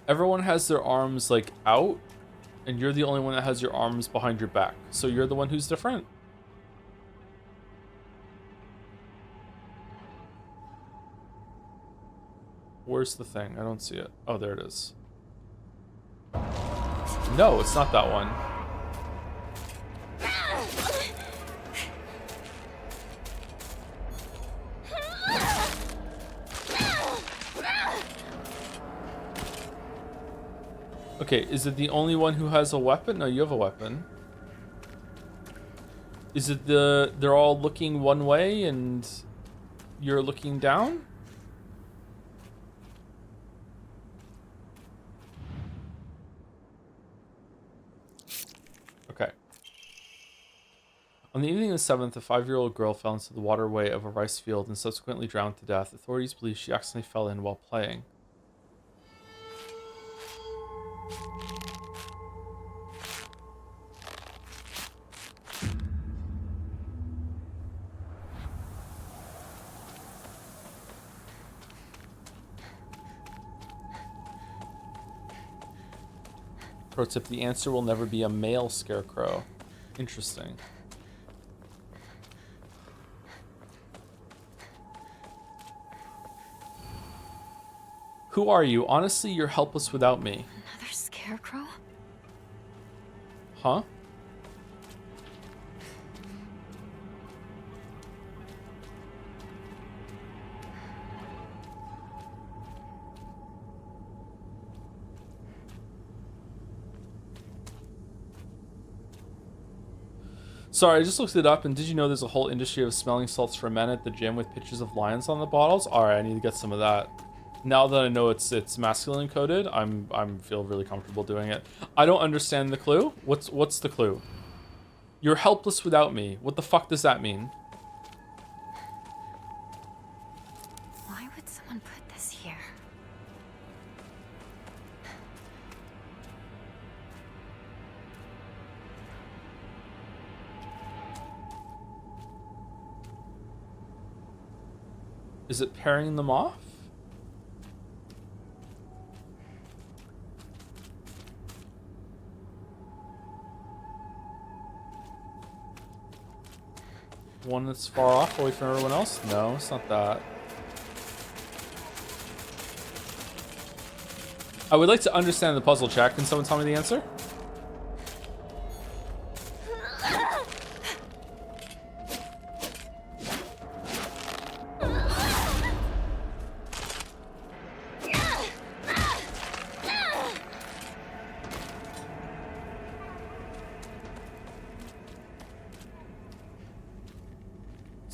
Everyone has their arms like out, and you're the only one that has your arms behind your back. So you're the one who's different? Where's the thing? I don't see it. Oh, there it is. No, it's not that one. Okay, is it the only one who has a weapon? No, you have a weapon. Is it they're all looking one way and you're looking down? Okay. On the evening of the 7th, a 5-year-old girl fell into the waterway of a rice field and subsequently drowned to death. Authorities believe she accidentally fell in while playing. Pro tip, the answer will never be a male scarecrow. Interesting. Who are you? Honestly, you're helpless without me. Another scarecrow? Huh? Sorry, I just looked it up, and did you know there's a whole industry of smelling salts for men at the gym with pictures of lions on the bottles? Alright, I need to get some of that. Now that I know it's masculine coded, I'm feel really comfortable doing it. I don't understand the clue. What's the clue? You're helpless without me. What the fuck does that mean? Why would someone put this here? Is it pairing them off? One that's far off away from everyone else? No, it's not that. I would like to understand the puzzle, chat. Can someone tell me the answer?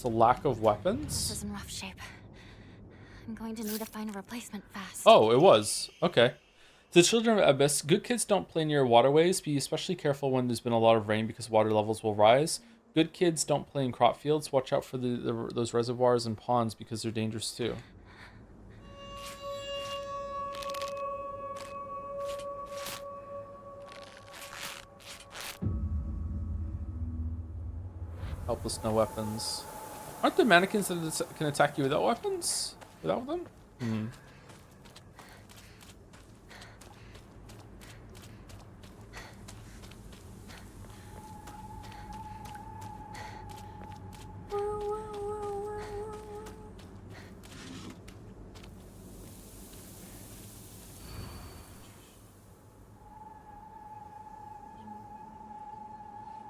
It's a lack of This weapons? is in rough shape. I'm going to need to find a replacement fast. Oh, it was. Okay. To the children of Abyss, good kids don't play near waterways. Be especially careful when there's been a lot of rain because water levels will rise. Good kids don't play in crop fields. Watch out for those reservoirs and ponds because they're dangerous too. Helpless, no weapons. Aren't there mannequins that can attack you without weapons? Without them? Hmm.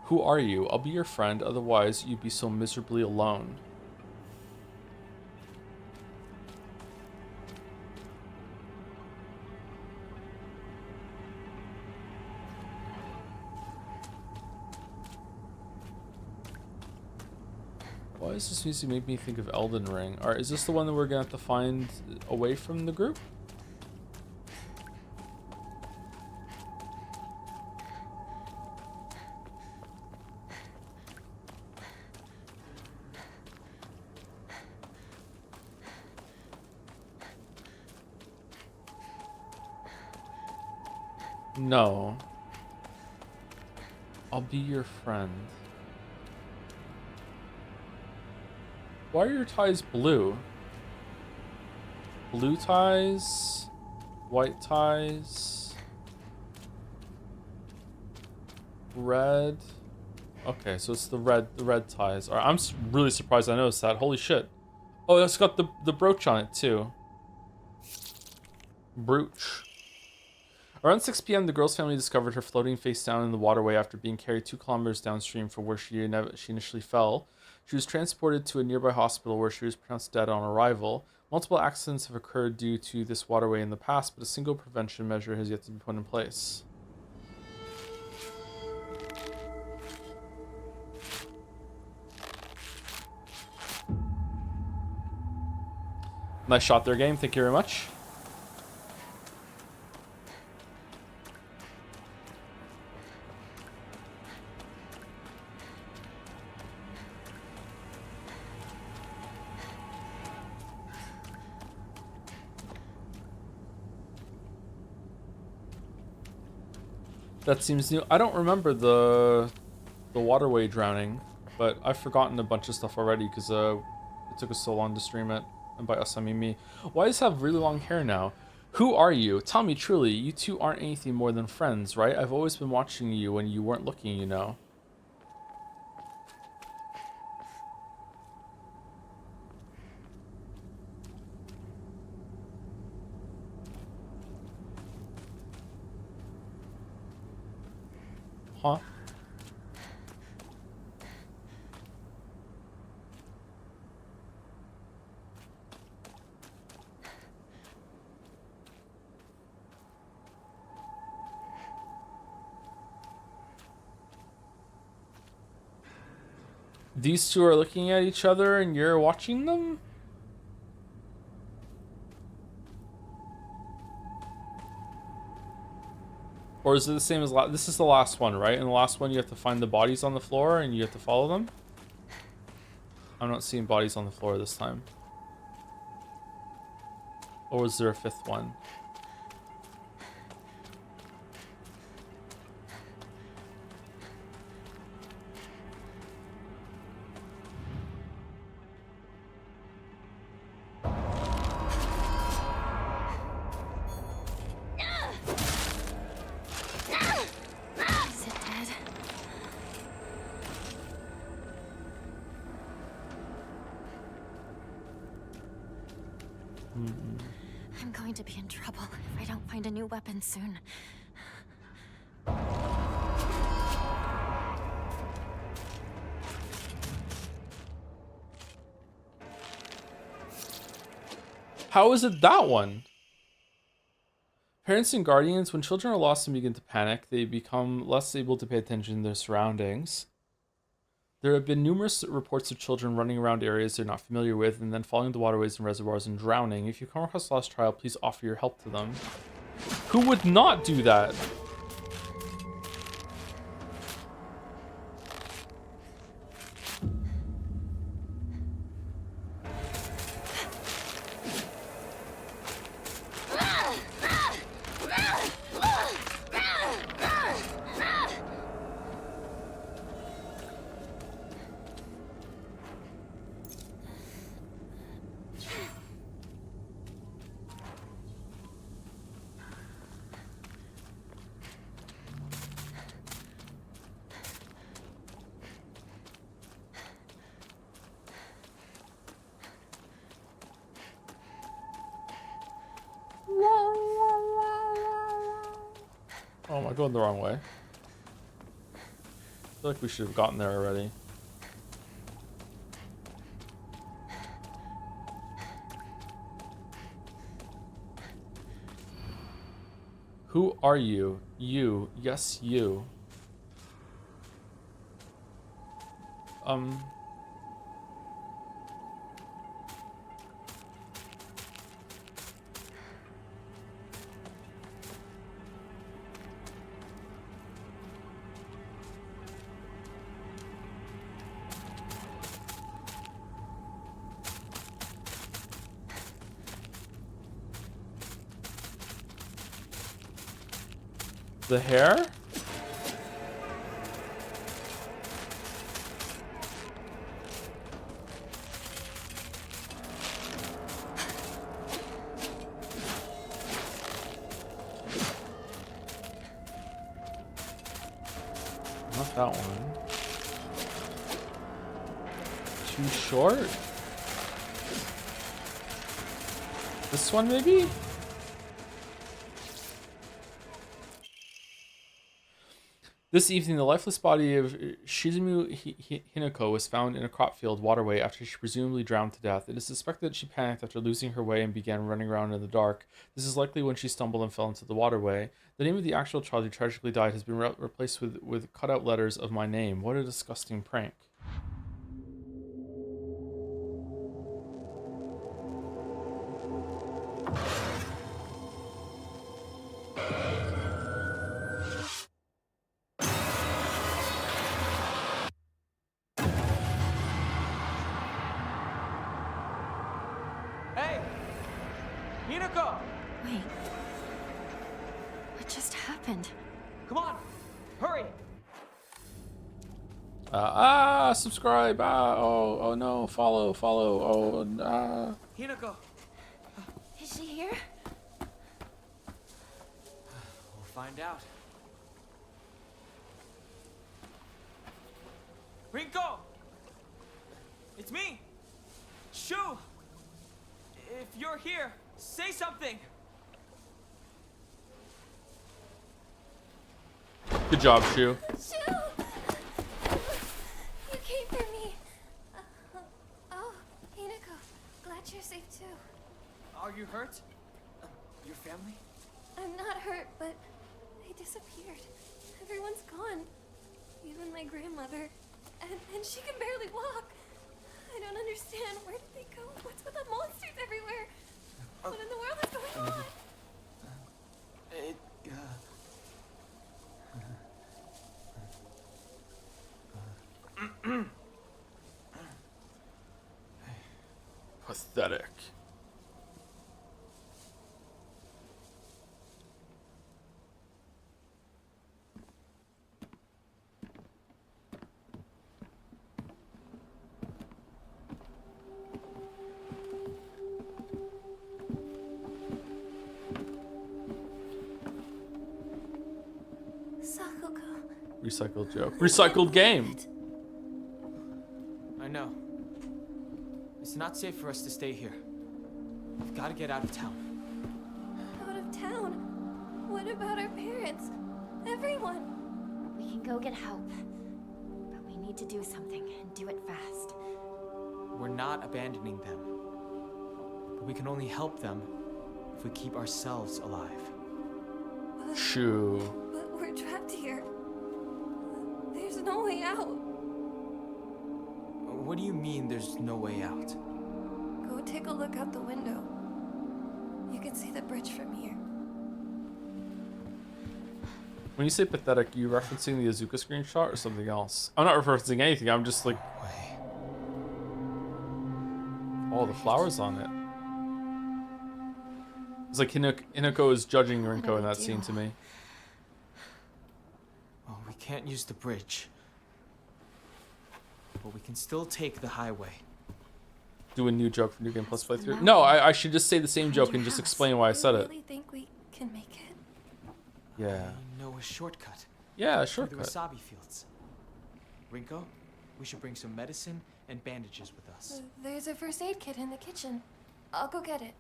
Who are you? I'll be your friend, otherwise you'd be so miserably alone. Why does this music make me think of Elden Ring? Or is this the one that we're gonna have to find away from the group? No. I'll be your friend. Why are your ties blue? Blue ties? White ties? Red? Okay, so it's the red ties. Alright, I'm really surprised I noticed that. Holy shit. Oh, it's got the brooch on it too. Brooch. Around 6 p.m., the girl's family discovered her floating face down in the waterway after being carried 2 kilometers downstream from where she initially fell. She was transported to a nearby hospital where she was pronounced dead on arrival. Multiple accidents have occurred due to this waterway in the past, but a single prevention measure has yet to be put in place. Nice shot there, game. Thank you very much. That seems new. I don't remember the waterway drowning, but I've forgotten a bunch of stuff already because it took us so long to stream it. And by us, I mean me. Why does have really long hair now? Who are you? Tell me truly, you two aren't anything more than friends, right? I've always been watching you when you weren't looking, you know. Huh? These two are looking at each other and you're watching them? Or is it the same as this is the last one, right? In the last one you have to find the bodies on the floor and you have to follow them? I'm not seeing bodies on the floor this time. Or was there a 5th one? Is it dead? I'm going to be in trouble if I don't find a new weapon soon. How is it that one? Parents and guardians, when children are lost and begin to panic, they become less able to pay attention to their surroundings. There have been numerous reports of children running around areas they're not familiar with and then falling into waterways and reservoirs and drowning. If you come across a lost child, please offer your help to them. Who would not do that? Oh, am I going the wrong way? I feel like we should have gotten there already. Who are you? You. Yes, you. The hair? Not that one. Too short? This one maybe? This evening, the lifeless body of Shizumu Hinako was found in a crop field waterway after she presumably drowned to death. It is suspected that she panicked after losing her way and began running around in the dark. This is likely when she stumbled and fell into the waterway. The name of the actual child who tragically died has been replaced with cutout letters of my name. What a disgusting prank. Hey! Hinako! Wait. What just happened? Come on! Hurry! Subscribe. Oh no, follow. Hinako! Is she here? We'll find out. Rinko! It's me! Shu! If you're here, say something! Good job, Shu. Shoo! You came for me. Oh, Hinako, glad you're safe too. Are you hurt? Your family? I'm not hurt, but they disappeared. Everyone's gone. Even my grandmother. And she can barely walk. I don't understand. Where did they go? What's with the monsters everywhere? What in the world is going on? Pathetic. Sakuko. Recycled joke. Recycled game. I know. It's not safe for us to stay here. We've got to get out of town. Out of town? What about our parents? Everyone? We can go get help. But we need to do something and do it fast. We're not abandoning them. But we can only help them if we keep ourselves alive. Shu. But we're trapped here. There's no way out. What do you mean there's no way out? Go take a look out the window. You can see the bridge from here. When you say pathetic, you referencing the Azuka screenshot or something else? I'm not referencing anything. I'm just like, Way. oh, the flowers on it. It's like Hinako is judging Rinko in that scene to me. Well, we can't use the bridge. But we can still take the highway. Do a new joke for New Game Plus playthrough? No, I should just say the same joke and just explain why I said You it. really think we can make it? Yeah. We know a shortcut. Yeah, Through the shortcut. wasabi fields. Rinko, we should bring some medicine and bandages with us. There's a first aid kit in the kitchen. I'll go get it.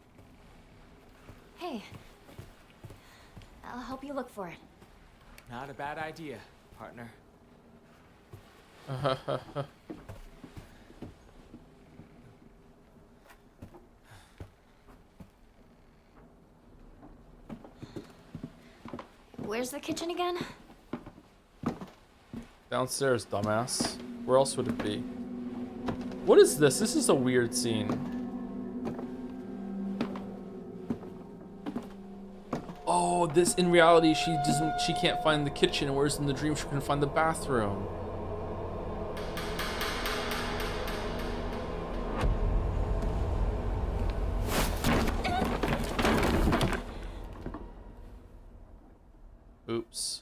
Hey. I'll help you look for it. Not a bad idea, partner. Where's the kitchen again? Downstairs, dumbass. Where else would it be? What is this? This is a weird scene. Oh, this in reality she can't find the kitchen, whereas in the dream she can find the bathroom. Oops.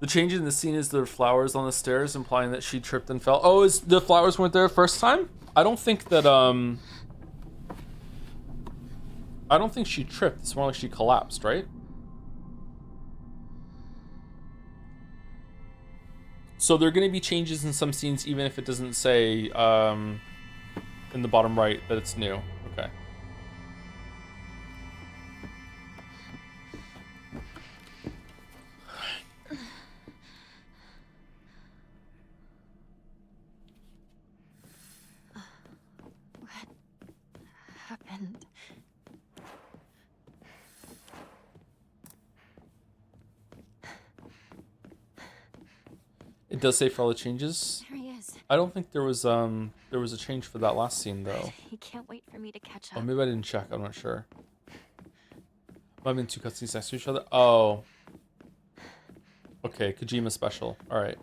The change in the scene is the flowers on the stairs, implying that she tripped and fell. Oh, is the flowers weren't there the first time? I don't think that I don't think she tripped. It's more like she collapsed, right? So there are going to be changes in some scenes, even if it doesn't say in the bottom right that it's new. Okay. What happened? It does say for all the changes. There he is. I don't think there was a change for that last scene though. He can't wait for me to catch Oh, up. maybe I didn't check. I'm not sure. Might have been two cutscenes next to each other. Oh. Okay, Kojima special. All right.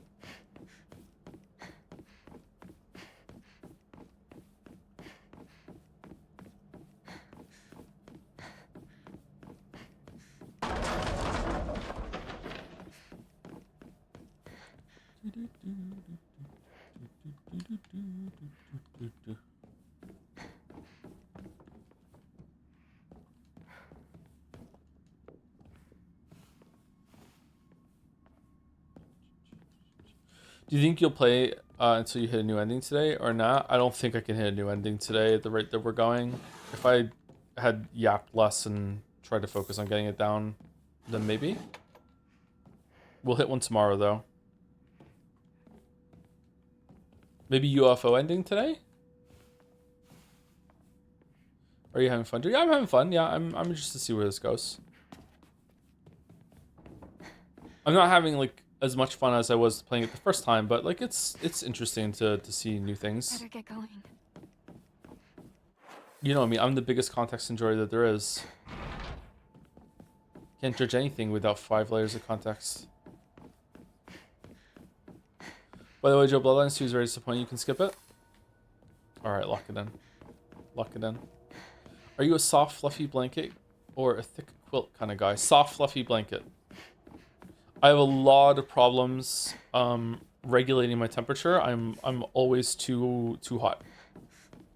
Do you think you'll play until you hit a new ending today or not? I don't think I can hit a new ending today at the rate that we're going. If I had yapped less and tried to focus on getting it down, then maybe. We'll hit one tomorrow though. Maybe UFO ending today? Are you having fun? Yeah, I'm having fun. Yeah, I'm interested to see where this goes. I'm not having like as much fun as I was playing it the first time, but like it's interesting to see new things. Better get going. You know me, I'm the biggest context enjoyer that there is. Can't judge anything without 5 layers of context. By the way, Joe, Bloodlines 2 is very disappointing. You can skip it. Alright, lock it in. Lock it in. Are you a soft, fluffy blanket or a thick quilt kind of guy? Soft, fluffy blanket. I have a lot of problems regulating my temperature. I'm always too hot.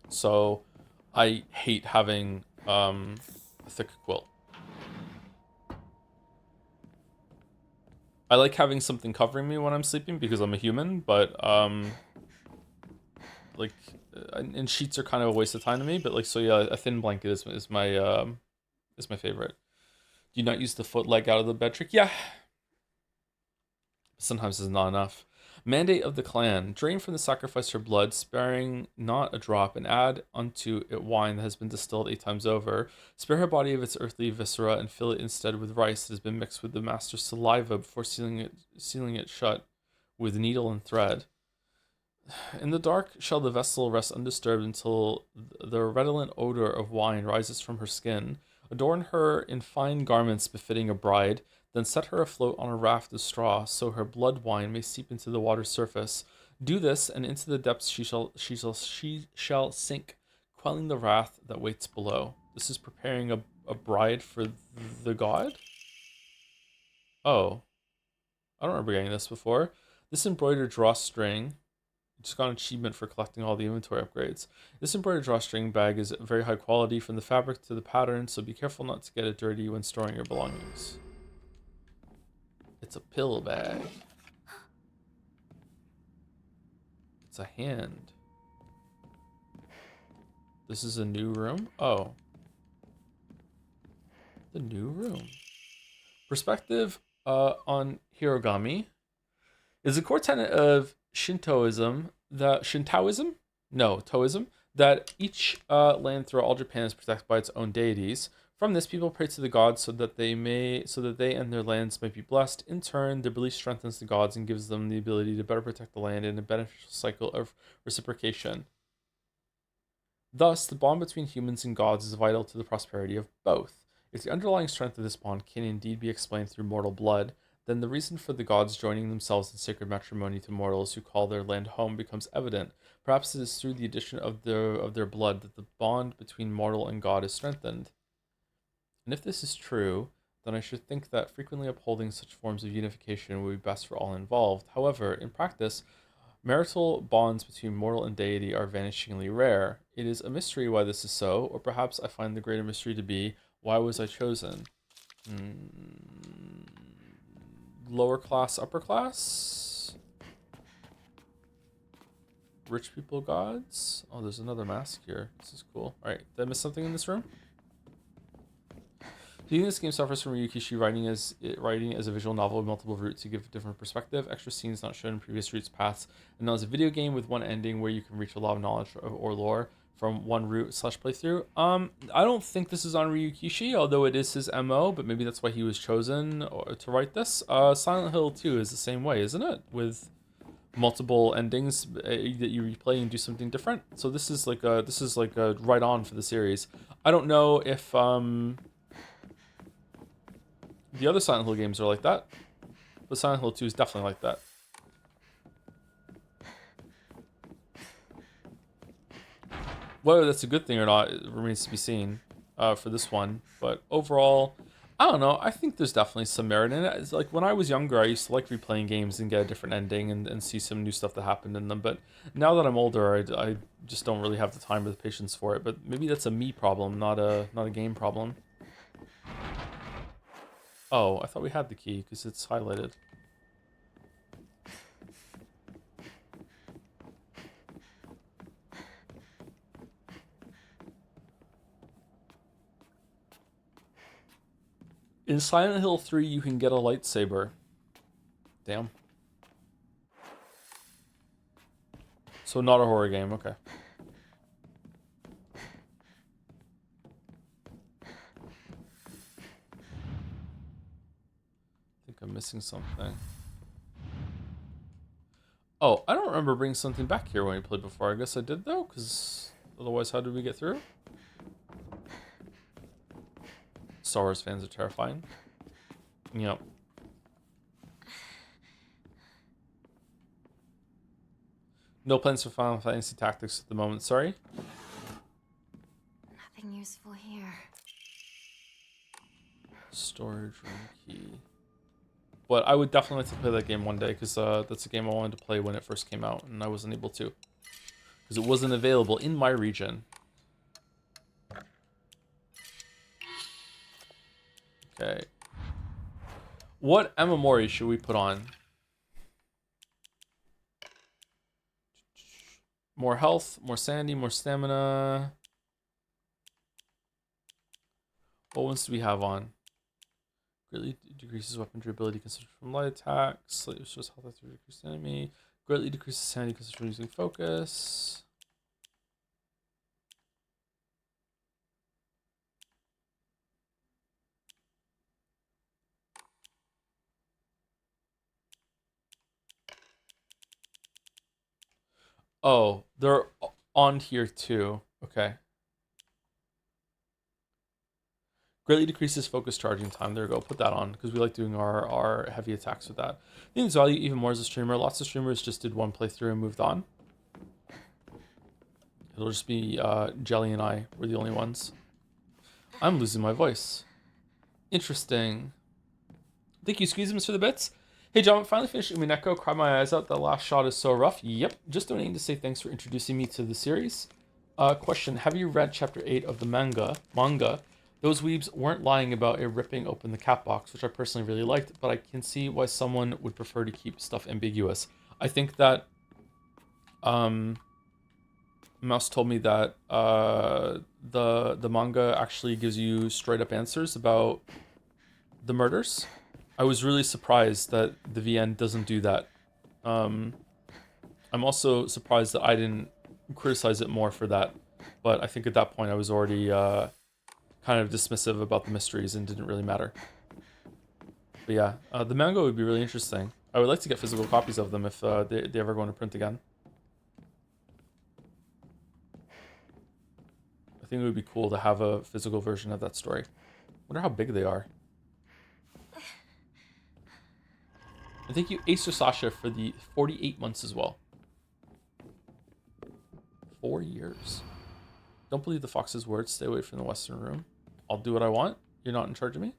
So I hate having a thick quilt. I like having something covering me when I'm sleeping because I'm a human, but like and sheets are kind of a waste of time to me, but like so yeah, a thin blanket is my favorite. Do you not use the foot leg out of the bed trick? Yeah. Sometimes is not enough. Mandate of the clan. Drain from the sacrificer blood, sparing not a drop, and add unto it wine that has been distilled 8 times over. Spare her body of its earthly viscera, and fill it instead with rice that has been mixed with the master's saliva before sealing it shut with needle and thread. In the dark shall the vessel rest undisturbed until the redolent odor of wine rises from her skin. Adorn her in fine garments befitting a bride, then set her afloat on a raft of straw, so her blood wine may seep into the water's surface. Do this, and into the depths she shall sink, quelling the wrath that waits below. This is preparing a bride for the god? Oh. I don't remember getting this before. This embroidered drawstring just got an achievement for collecting all the inventory upgrades. This embroidered drawstring bag is very high quality from the fabric to the pattern, so be careful not to get it dirty when storing your belongings. It's a pill bag. It's a hand. This is a new room? Oh. The new room. Perspective on Hirogami is a core tenet of Shintoism that Taoism that each land throughout all Japan is protected by its own deities. From this, people pray to the gods so that they and their lands might be blessed. In turn, their belief strengthens the gods and gives them the ability to better protect the land in a beneficial cycle of reciprocation. Thus, the bond between humans and gods is vital to the prosperity of both. If the underlying strength of this bond can indeed be explained through mortal blood, then the reason for the gods joining themselves in sacred matrimony to mortals who call their land home becomes evident. Perhaps it is through the addition of their blood that the bond between mortal and god is strengthened. And if this is true, then I should think that frequently upholding such forms of unification would be best for all involved. However, in practice, marital bonds between mortal and deity are vanishingly rare. It is a mystery why this is so, or perhaps I find the greater mystery to be, why was I chosen? Lower class, upper class? Rich people gods? Oh, there's another mask here. This is cool. Alright, did I miss something in this room? Do you think this game suffers from Ryukishi writing as a visual novel with multiple routes to give a different perspective, extra scenes not shown in previous routes, paths, and now as a video game with one ending where you can reach a lot of knowledge or lore from one route / playthrough? I don't think this is on Ryukishi, although it is his MO, but maybe that's why he was chosen to write this. Silent Hill 2 is the same way, isn't it? With multiple endings that you replay and do something different. So this is like a right on for the series. I don't know if the other Silent Hill games are like that, but Silent Hill 2 is definitely like that. Whether that's a good thing or not, it remains to be seen for this one. But overall, I don't know. I think there's definitely some merit in it. It's like when I was younger, I used to like replaying games and get a different ending and see some new stuff that happened in them. But now that I'm older, I just don't really have the time or the patience for it. But maybe that's a me problem, not a game problem. Oh, I thought we had the key because it's highlighted. In Silent Hill 3, you can get a lightsaber. Damn. So not a horror game, okay. I'm missing something. Oh, I don't remember bringing something back here when we played before. I guess I did though, because otherwise how did we get through? Star Wars fans are terrifying. Yep. No plans for Final Fantasy Tactics at the moment, sorry. Nothing useful here. Storage room key. But I would definitely like to play that game one day because that's a game I wanted to play when it first came out and I wasn't able to because it wasn't available in my region. Okay. What Emamori should we put on? More health, more sanity, more stamina. What ones do we have on? Greatly decreases weapon durability considered from light attacks. Slightly restores health after decreased enemy. Greatly decreases sanity considered from using focus. Oh, they're on here too. Okay. Greatly decreases focus charging time. There we go. Put that on because we like doing our heavy attacks with that. I think it's value even more as a streamer. Lots of streamers just did one playthrough and moved on. It'll just be Jelly and I. We're the only ones. I'm losing my voice. Interesting. Thank you, Squeezums, for the bits. Hey, John, finally finished Umineko. Cried my eyes out. That last shot is so rough. Yep. Just donating to say thanks for introducing me to the series. Question. Have you read chapter 8 of the manga? Those weebs weren't lying about it ripping open the cat box, which I personally really liked, but I can see why someone would prefer to keep stuff ambiguous. I think that Mouse told me that the manga actually gives you straight up answers about the murders. I was really surprised that the VN doesn't do that. I'm also surprised that I didn't criticize it more for that, but I think at that point I was already kind of dismissive about the mysteries and didn't really matter. But yeah, the manga would be really interesting. I would like to get physical copies of them if they ever go into print again. I think it would be cool to have a physical version of that story. Wonder how big they are. And thank you, Acer Sasha, for the 48 months as well. 4 years. Don't believe the fox's words. Stay away from the Western room. I'll do what I want. You're not in charge of me.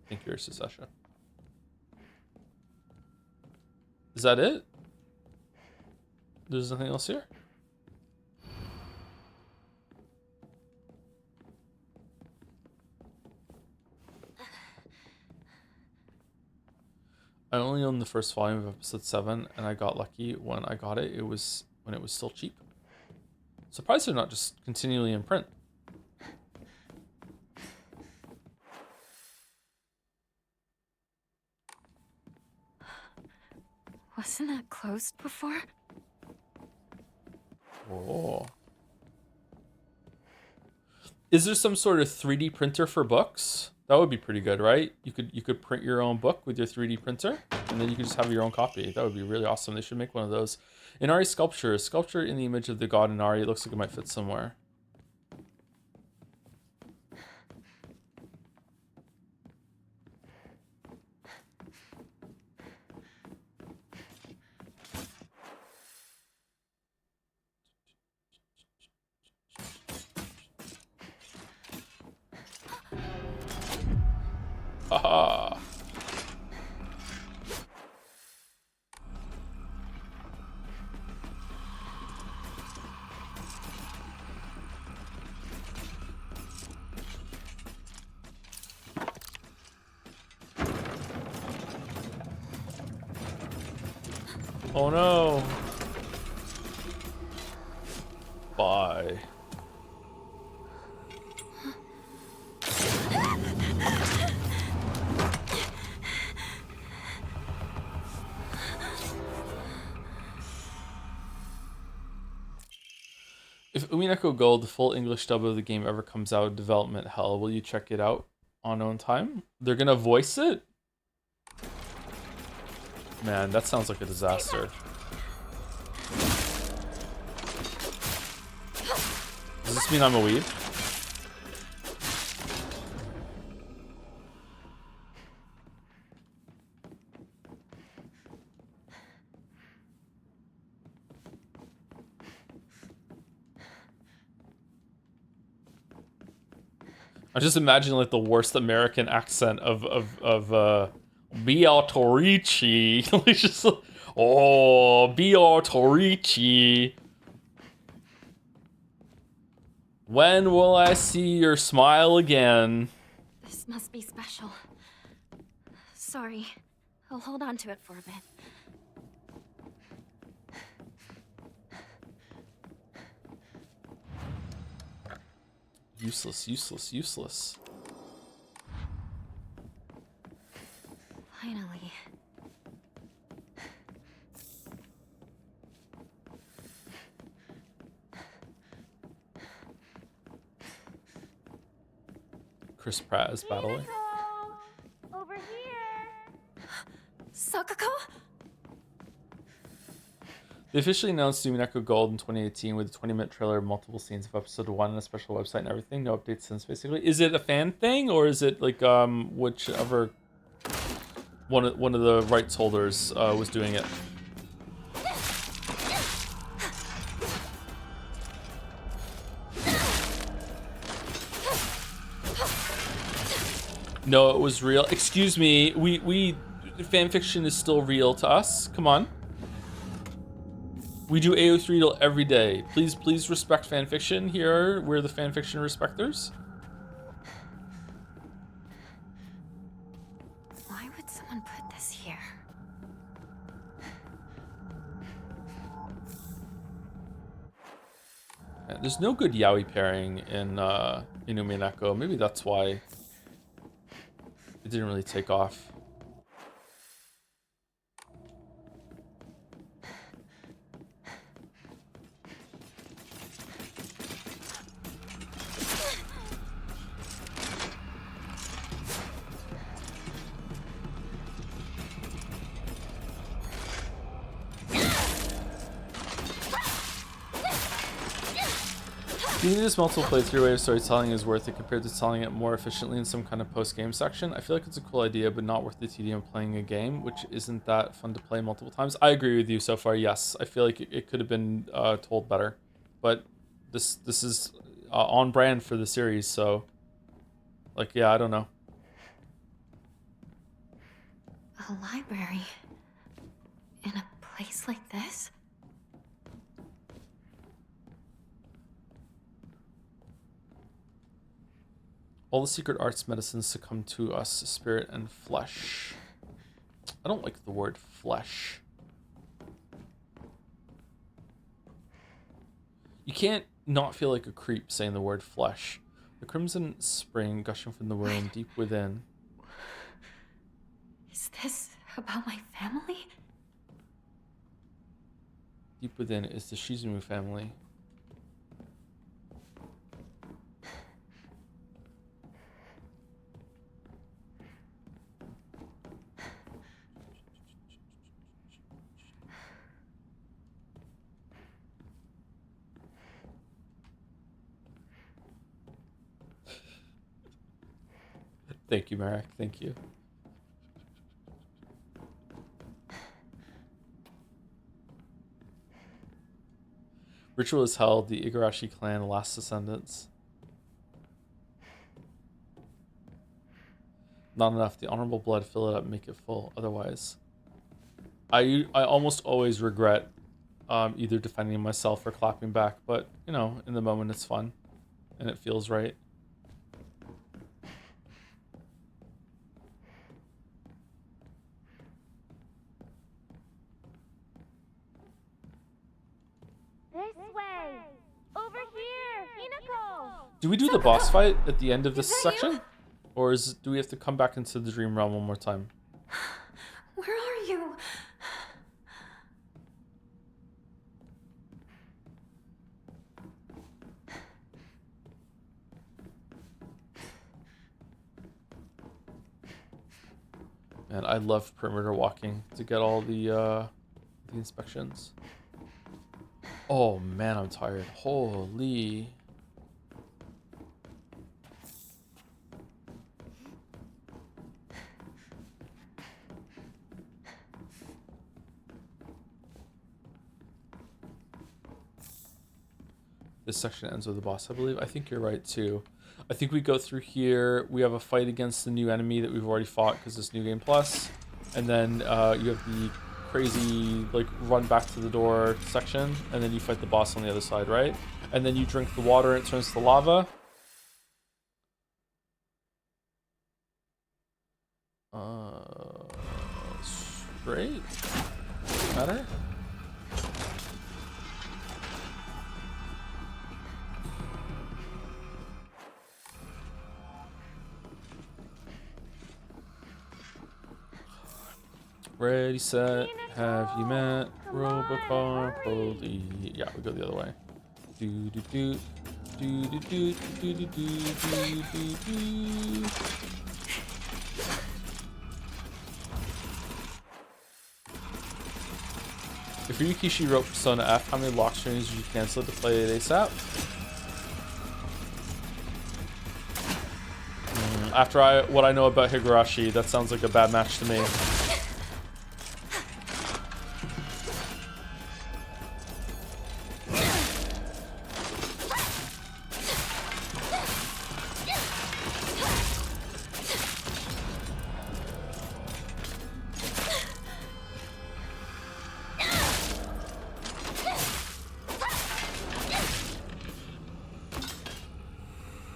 Thank you, Acer Sasha. Is that it? There's nothing else here? I only own the first volume of episode 7, and I got lucky when I got it. It was when it was still cheap. Surprised they're not just continually in print. Wasn't that closed before? Oh. Is there some sort of 3D printer for books? That would be pretty good, right? You could print your own book with your 3D printer, and then you could just have your own copy. That would be really awesome. They should make one of those. Inari sculpture. Sculpture in the image of the god Inari. It looks like it might fit somewhere. Haha. Oh no. Bye. If Umineko Gold, the full English dub of the game, ever comes out of development hell, will you check it out on own time? They're gonna voice it? Man, that sounds like a disaster. Does this mean I'm a weeb? I just imagine like the worst American accent of Beatorici. It's just like, oh, Beatorici. When will I see your smile again? This must be special. Sorry. I'll hold on to it for a bit. Useless, useless, useless. Chris Pratt as Battle. Over here. Sakako? They officially announced Yumi Neko Gold in 2018 with a 20-minute trailer, multiple scenes of episode 1, and a special website and everything. No updates since, basically. Is it a fan thing, or is it like whichever one of the rights holders was doing it? No, it was real. Excuse me. We fan fiction is still real to us. Come on. We do AO3 every day. Please respect fanfiction here. We're the fanfiction respecters. Why would someone put this here? There's no good yaoi pairing in Yumi Neko. Maybe that's why it didn't really take off. Do you think this multiple playthrough way of storytelling is worth it compared to telling it more efficiently in some kind of post-game section? I feel like it's a cool idea, but not worth the tedium of playing a game, which isn't that fun to play multiple times. I agree with you so far, yes. I feel like it could have been told better. But this is on brand for the series, so... Like, yeah, I don't know. A library? In a place like this? All the secret arts medicines succumb to us, spirit and flesh. I don't like the word flesh. You can't not feel like a creep saying the word flesh. The crimson spring gushing from the womb deep within. Is this about my family? Deep within is the Shizumu family. Thank you, Marek. Thank you. Ritual is held. The Igarashi clan last descendants. Not enough. The honorable blood, fill it up, make it full. Otherwise, I almost always regret either defending myself or clapping back. But you know, in the moment, it's fun, and it feels right. This way! Over here! Hinako! Do we do the boss fight at the end of this Is that section? you? Or do we have to come back into the dream realm one more time? Where are you? Man, I love perimeter walking to get all the inspections. Oh man, I'm tired. Holy. This section ends with the boss, I believe. I think you're right too. I think we go through here. We have a fight against the new enemy that we've already fought because it's New Game Plus. And then you have the crazy, like, run back to the door section. And then you fight the boss on the other side, right? And then you drink the water and it turns to lava. Straight? Better? Ready, set, have you met Robocar Police? Yeah, we go the other way. Do do do If Ryukishi wrote Persona F, how many lock screens did you cancel to play it ASAP? After what I know about Higurashi, that sounds like a bad match to me.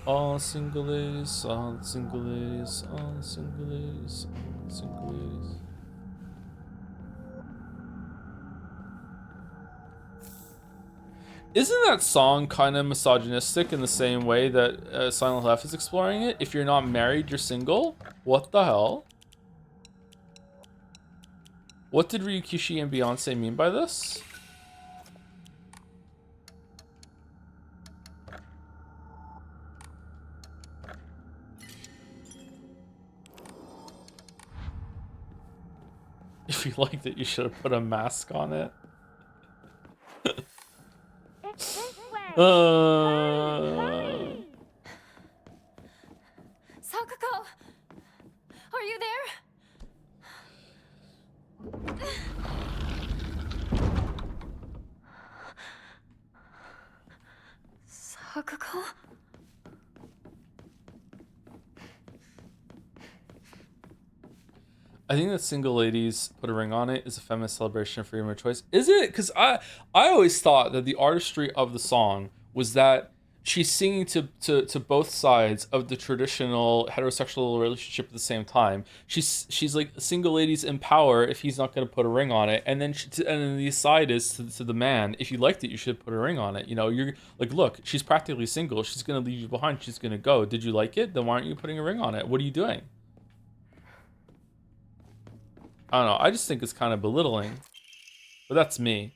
All single ladies, all single ladies, all single ladies, all single ladies. Isn't that song kind of misogynistic in the same way that Silent Hill F is exploring it? If you're not married, you're single? What the hell? What did Ryukishi and Beyonce mean by this? If you liked it, you should have put a mask on it. Sakuko! Are you there? Sakuko? I think that single ladies put a ring on it is a feminist celebration of freedom of choice. Is it? Because I always thought that the artistry of the song was that she's singing to both sides of the traditional heterosexual relationship at the same time. She's like, single ladies in power if he's not going to put a ring on it, and then the side is to the man, if you liked it, you should put a ring on it. You know, you're like, look, she's practically single. She's going to leave you behind. She's going to go. Did you like it? Then why aren't you putting a ring on it? What are you doing? I don't know. I just think it's kind of belittling. But that's me.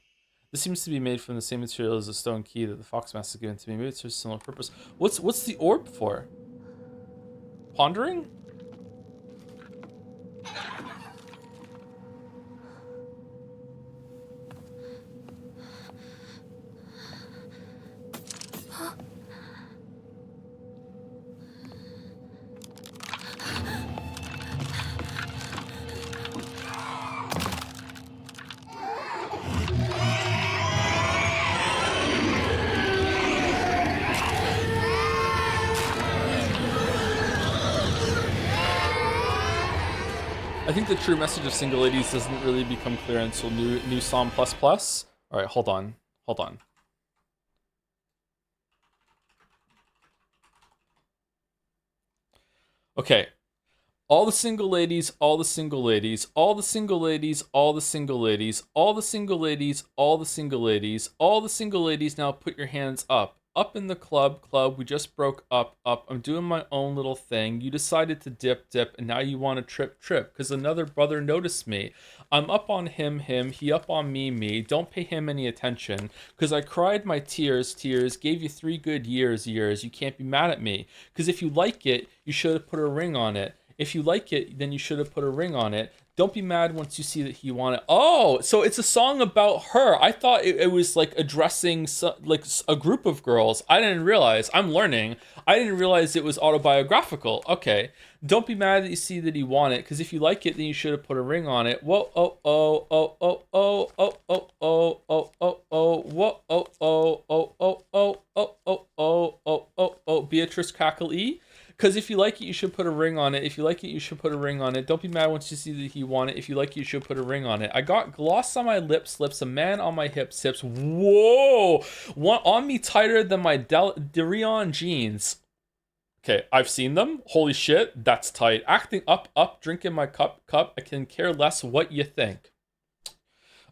This seems to be made from the same material as the stone key that the fox mask has given to me. Maybe it's for a similar purpose. What's the orb for? Pondering? I think the true message of single ladies doesn't really become clear until new Psalm++. All right, hold on. Okay. All the single ladies, all the single ladies, all the single ladies, all the single ladies, all the single ladies, all the single ladies, all the single ladies, now put your hands up. Up in the club, we just broke up. I'm doing my own little thing. You decided to dip, and now you want to trip, because another brother noticed me. I'm up on him, he up on me. Don't pay him any attention, because I cried my tears, gave you 3 good years. You can't be mad at me, because if you like it, you should have put a ring on it. If you like it, then you should have put a ring on it. Don't be mad once you see that he wanted. Oh, so it's a song about her. I thought it was like addressing like a group of girls. I didn't realize. I'm learning. I didn't realize it was autobiographical. Okay. Don't be mad that you see that he wanted, because if you like it, then you should have put a ring on it. Whoa, Beatrice Crackle E. Because if you like it, you should put a ring on it. If you like it, you should put a ring on it. Don't be mad once you see that he want it. If you like it, you should put a ring on it. I got gloss on my lips, a man on my hips. Whoa! One on me tighter than my Derion jeans. Okay, I've seen them. Holy shit, that's tight. Acting up, drinking my cup. I can care less what you think.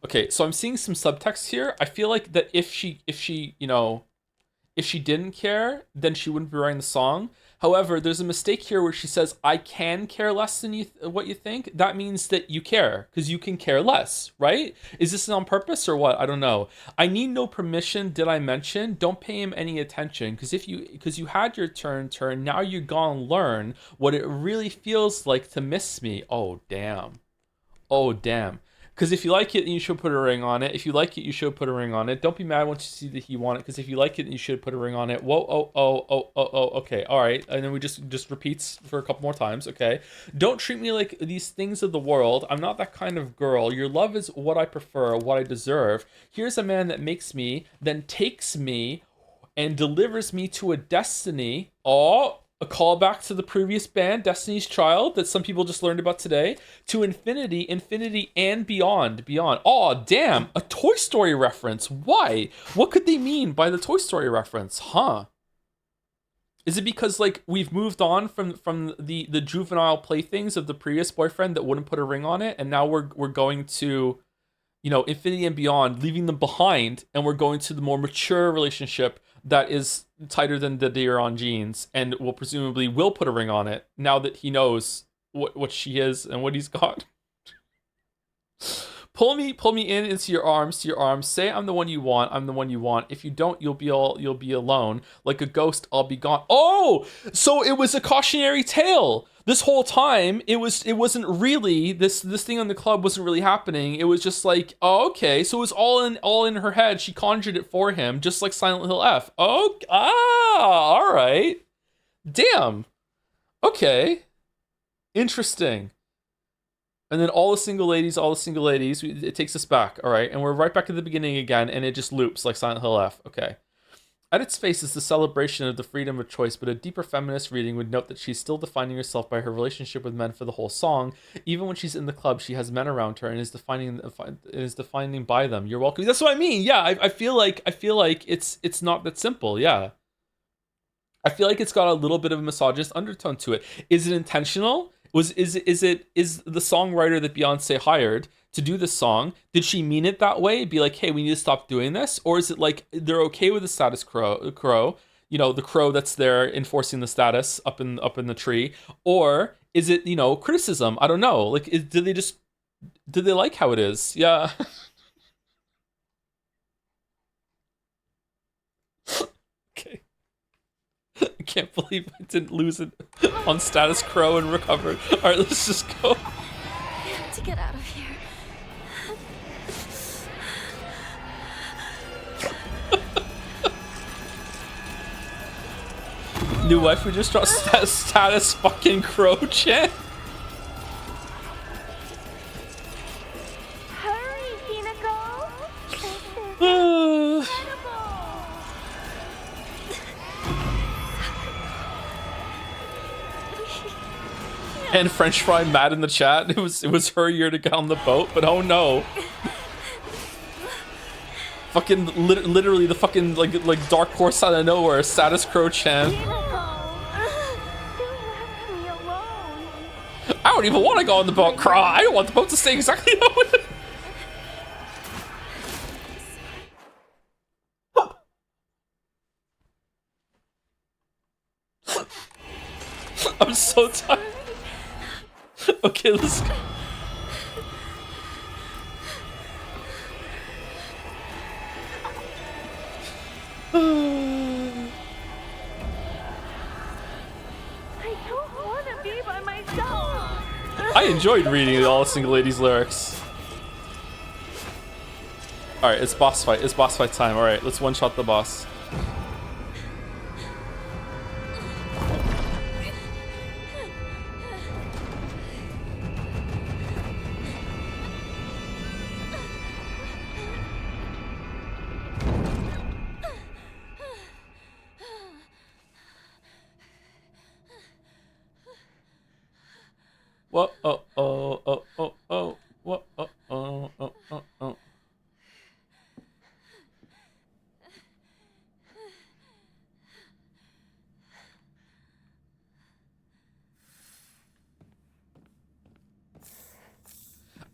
Okay, so I'm seeing some subtext here. I feel like that if she didn't care, then she wouldn't be writing the song. However, there's a mistake here where she says, I can care less than what you think. That means that you care, because you can care less, right? Is this on purpose or what? I don't know. I need no permission, did I mention? Don't pay him any attention, because you had your turn, now you're gonna learn what it really feels like to miss me. Oh, damn. Oh, damn. Because if you like it, you should put a ring on it. If you like it, you should put a ring on it. Don't be mad once you see that you want it. Because if you like it, you should put a ring on it. Whoa, okay, all right. And then we just repeats for a couple more times, okay? Don't treat me like these things of the world. I'm not that kind of girl. Your love is what I prefer, what I deserve. Here's a man that makes me, then takes me, and delivers me to a destiny. Oh, a callback to the previous band, Destiny's Child, that some people just learned about today. To infinity, and beyond. Oh, damn, a Toy Story reference. Why? What could they mean by the Toy Story reference? Huh? Is it because, like, we've moved on from the juvenile playthings of the previous boyfriend that wouldn't put a ring on it, and now we're going to, you know, infinity and beyond, leaving them behind, and we're going to the more mature relationship that is tighter than the deer on jeans, and will presumably put a ring on it now that he knows what she is and what he's got. Pull me in into your arms, Say I'm the one you want. If you don't, you'll be alone. Like a ghost, I'll be gone. Oh, so it was a cautionary tale. This whole time, it wasn't really this thing on the club wasn't really happening. It was just like, oh, okay, so it was all in her head. She conjured it for him, just like Silent Hill F. Oh, all right, damn, okay, interesting. And then all the single ladies, it takes us back, all right, and we're right back at the beginning again, and it just loops like Silent Hill F. Okay. At its face is the celebration of the freedom of choice, but a deeper feminist reading would note that she's still defining herself by her relationship with men for the whole song. Even when she's in the club, she has men around her and is defining by them. You're welcome. That's what I mean. Yeah, I feel like it's not that simple. Yeah, I feel like it's got a little bit of a misogynist undertone to it. Is it intentional? Is the songwriter that Beyonce hired to do this song, did she mean it that way? Be like, hey, we need to stop doing this? Or is it like they're okay with the status quo, you know, the crow that's there enforcing the status up in the tree? Or is it, you know, criticism? I don't know. Like, did they like how it is? Yeah. Okay. I can't believe I didn't lose it on status quo and recovered. All right, let's just go. I have to get out of here. New wife who just dropped status fucking crow chant. Hurry, Hinako! And French Fry mad in the chat. It was her year to get on the boat, but oh no. Fucking literally the fucking like dark horse out of nowhere, status crow chant. I don't even want to go on the boat, Craw. I don't want the boat to stay exactly how it is. I'm so tired. Okay, let's go. I don't want to be by myself. I enjoyed reading all the single ladies' lyrics. Alright, it's boss fight. It's boss fight time. Alright, let's one-shot the boss. What? What?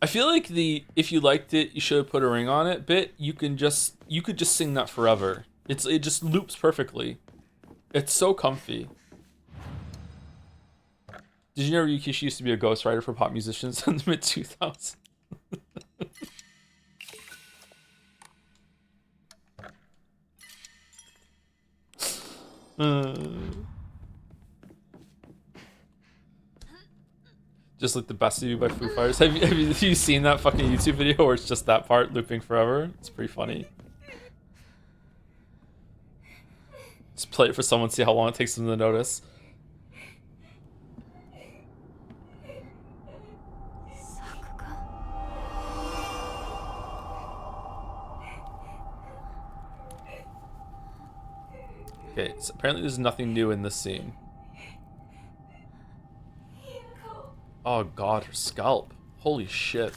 I feel like if you liked it, you should have put a ring on it bit. You could just sing that forever. It just loops perfectly. It's so comfy. Did you know Ryukishi used to be a ghostwriter for pop musicians in the mid 2000s? Just like the best of you by Foo Fighters. Have you seen that fucking YouTube video where it's just that part looping forever? It's pretty funny. Just play it for someone, see how long it takes them to notice. Okay, so apparently there's nothing new in this scene. Oh god, her scalp. Holy shit.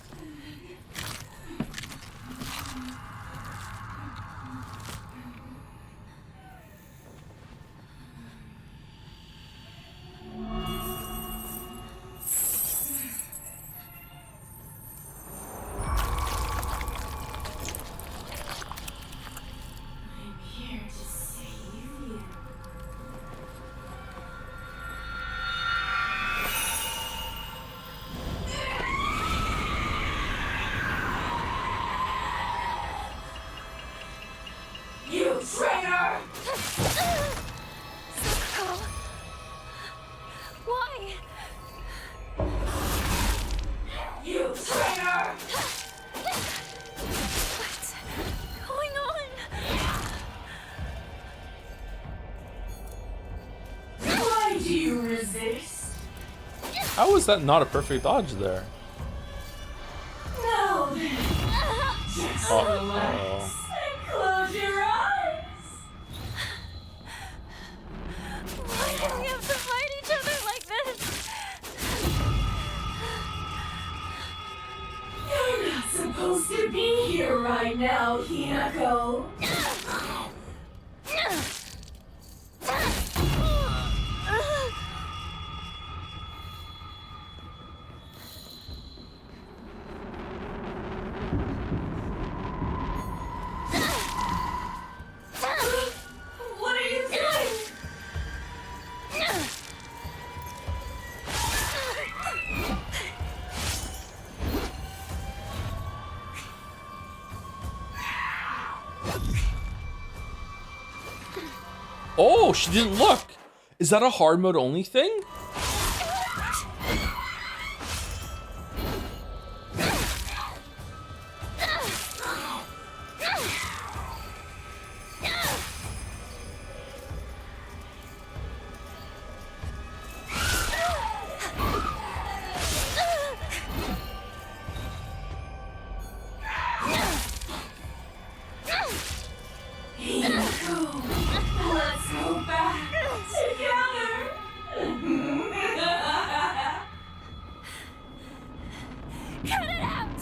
How is that not a perfect dodge there? Now then, just relax and close your eyes. Why do we have to fight each other like this? You're not supposed to be here right now, Hinako. What are you doing? Oh, she didn't look. Is that a hard mode only thing? Hinako, let's go back together. Cut it out!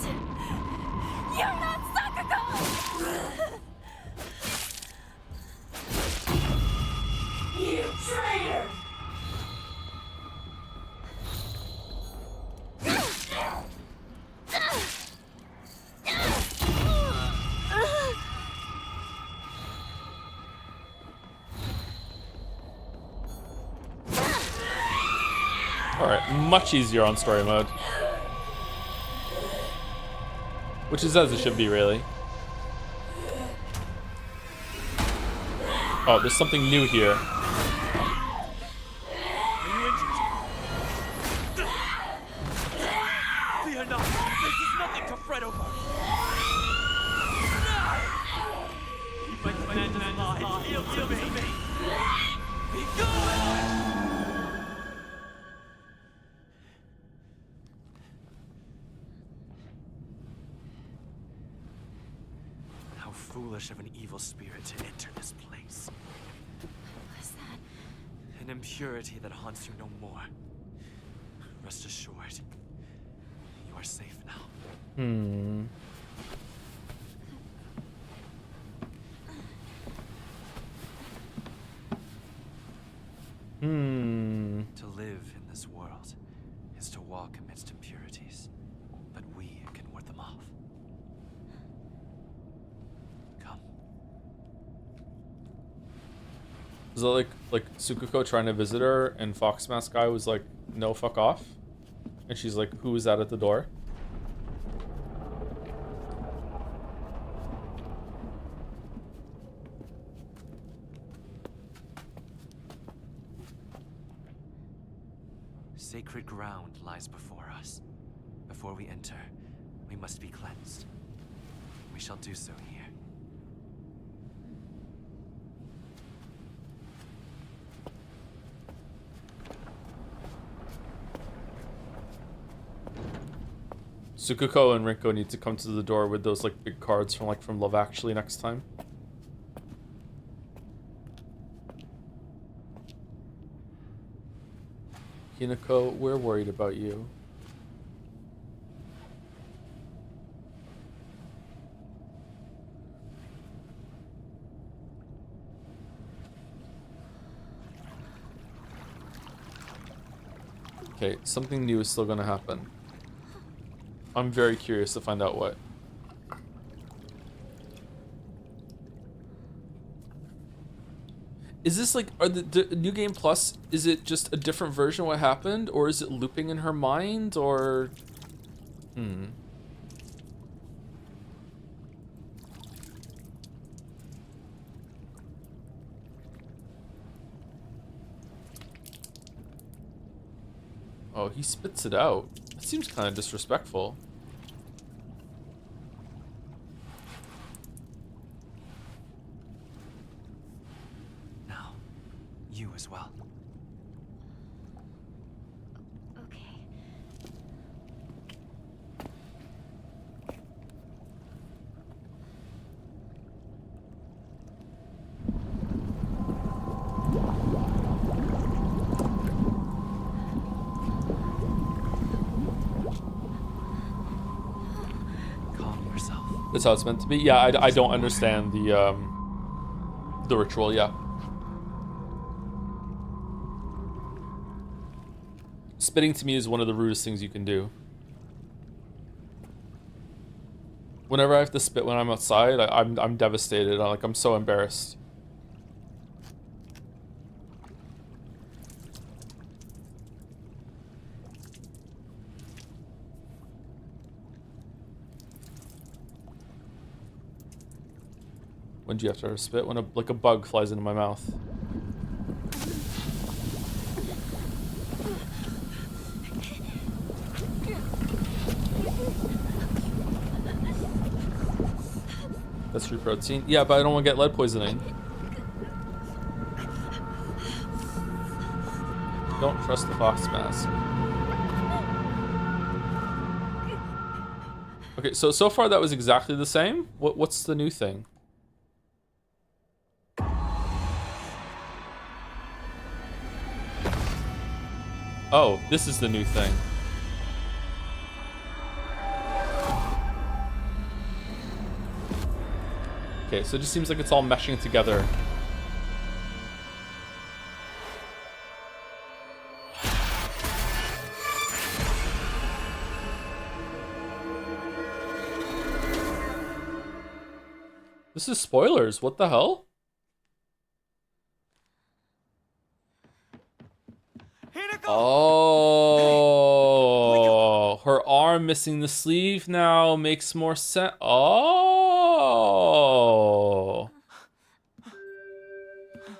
You're not Sakuko! You traitor! Alright, much easier on story mode. Which is as it should be, really. Oh, there's something new here. Are you injured? Fear not. This is nothing to fret over. Keep my command alive. Yield to me. Be gone! How foolish of an evil spirit to enter this place. What is that? An impurity that haunts you no more. Rest assured, you are safe now. To live in this world is to walk amidst impurities, but we can ward them off. Come. Is that like Tsukuko trying to visit her and Fox Mask Guy was like no, fuck off. And she's like, who is that at the door? Sacred ground lies before us. Before we enter, we must be cleansed. We shall do so here. Tsukuko and Rinko need to come to the door with those like big cards from Love Actually next time. Hinako, we're worried about you. Okay, something new is still gonna happen. I'm very curious to find out what. Is this like, are the New Game Plus, is it just a different version of what happened? Or is it looping in her mind? Or... Oh, he spits it out. That seems kind of disrespectful. Now, you as well. Okay. Calm yourself. That's how it's meant to be. Yeah, I don't understand the ritual. Yeah. Spitting to me is one of the rudest things you can do. Whenever I have to spit when I'm outside, I'm devastated. I'm so embarrassed. When do you have to spit? When a bug flies into my mouth. That's free protein. Yeah, but I don't want to get lead poisoning. Don't trust the fox mask. Okay, so far that was exactly the same. What's the new thing? Oh, this is the new thing. Okay, so it just seems like it's all meshing together. This is spoilers. What the hell? Oh, her arm missing the sleeve now makes more sense. Oh.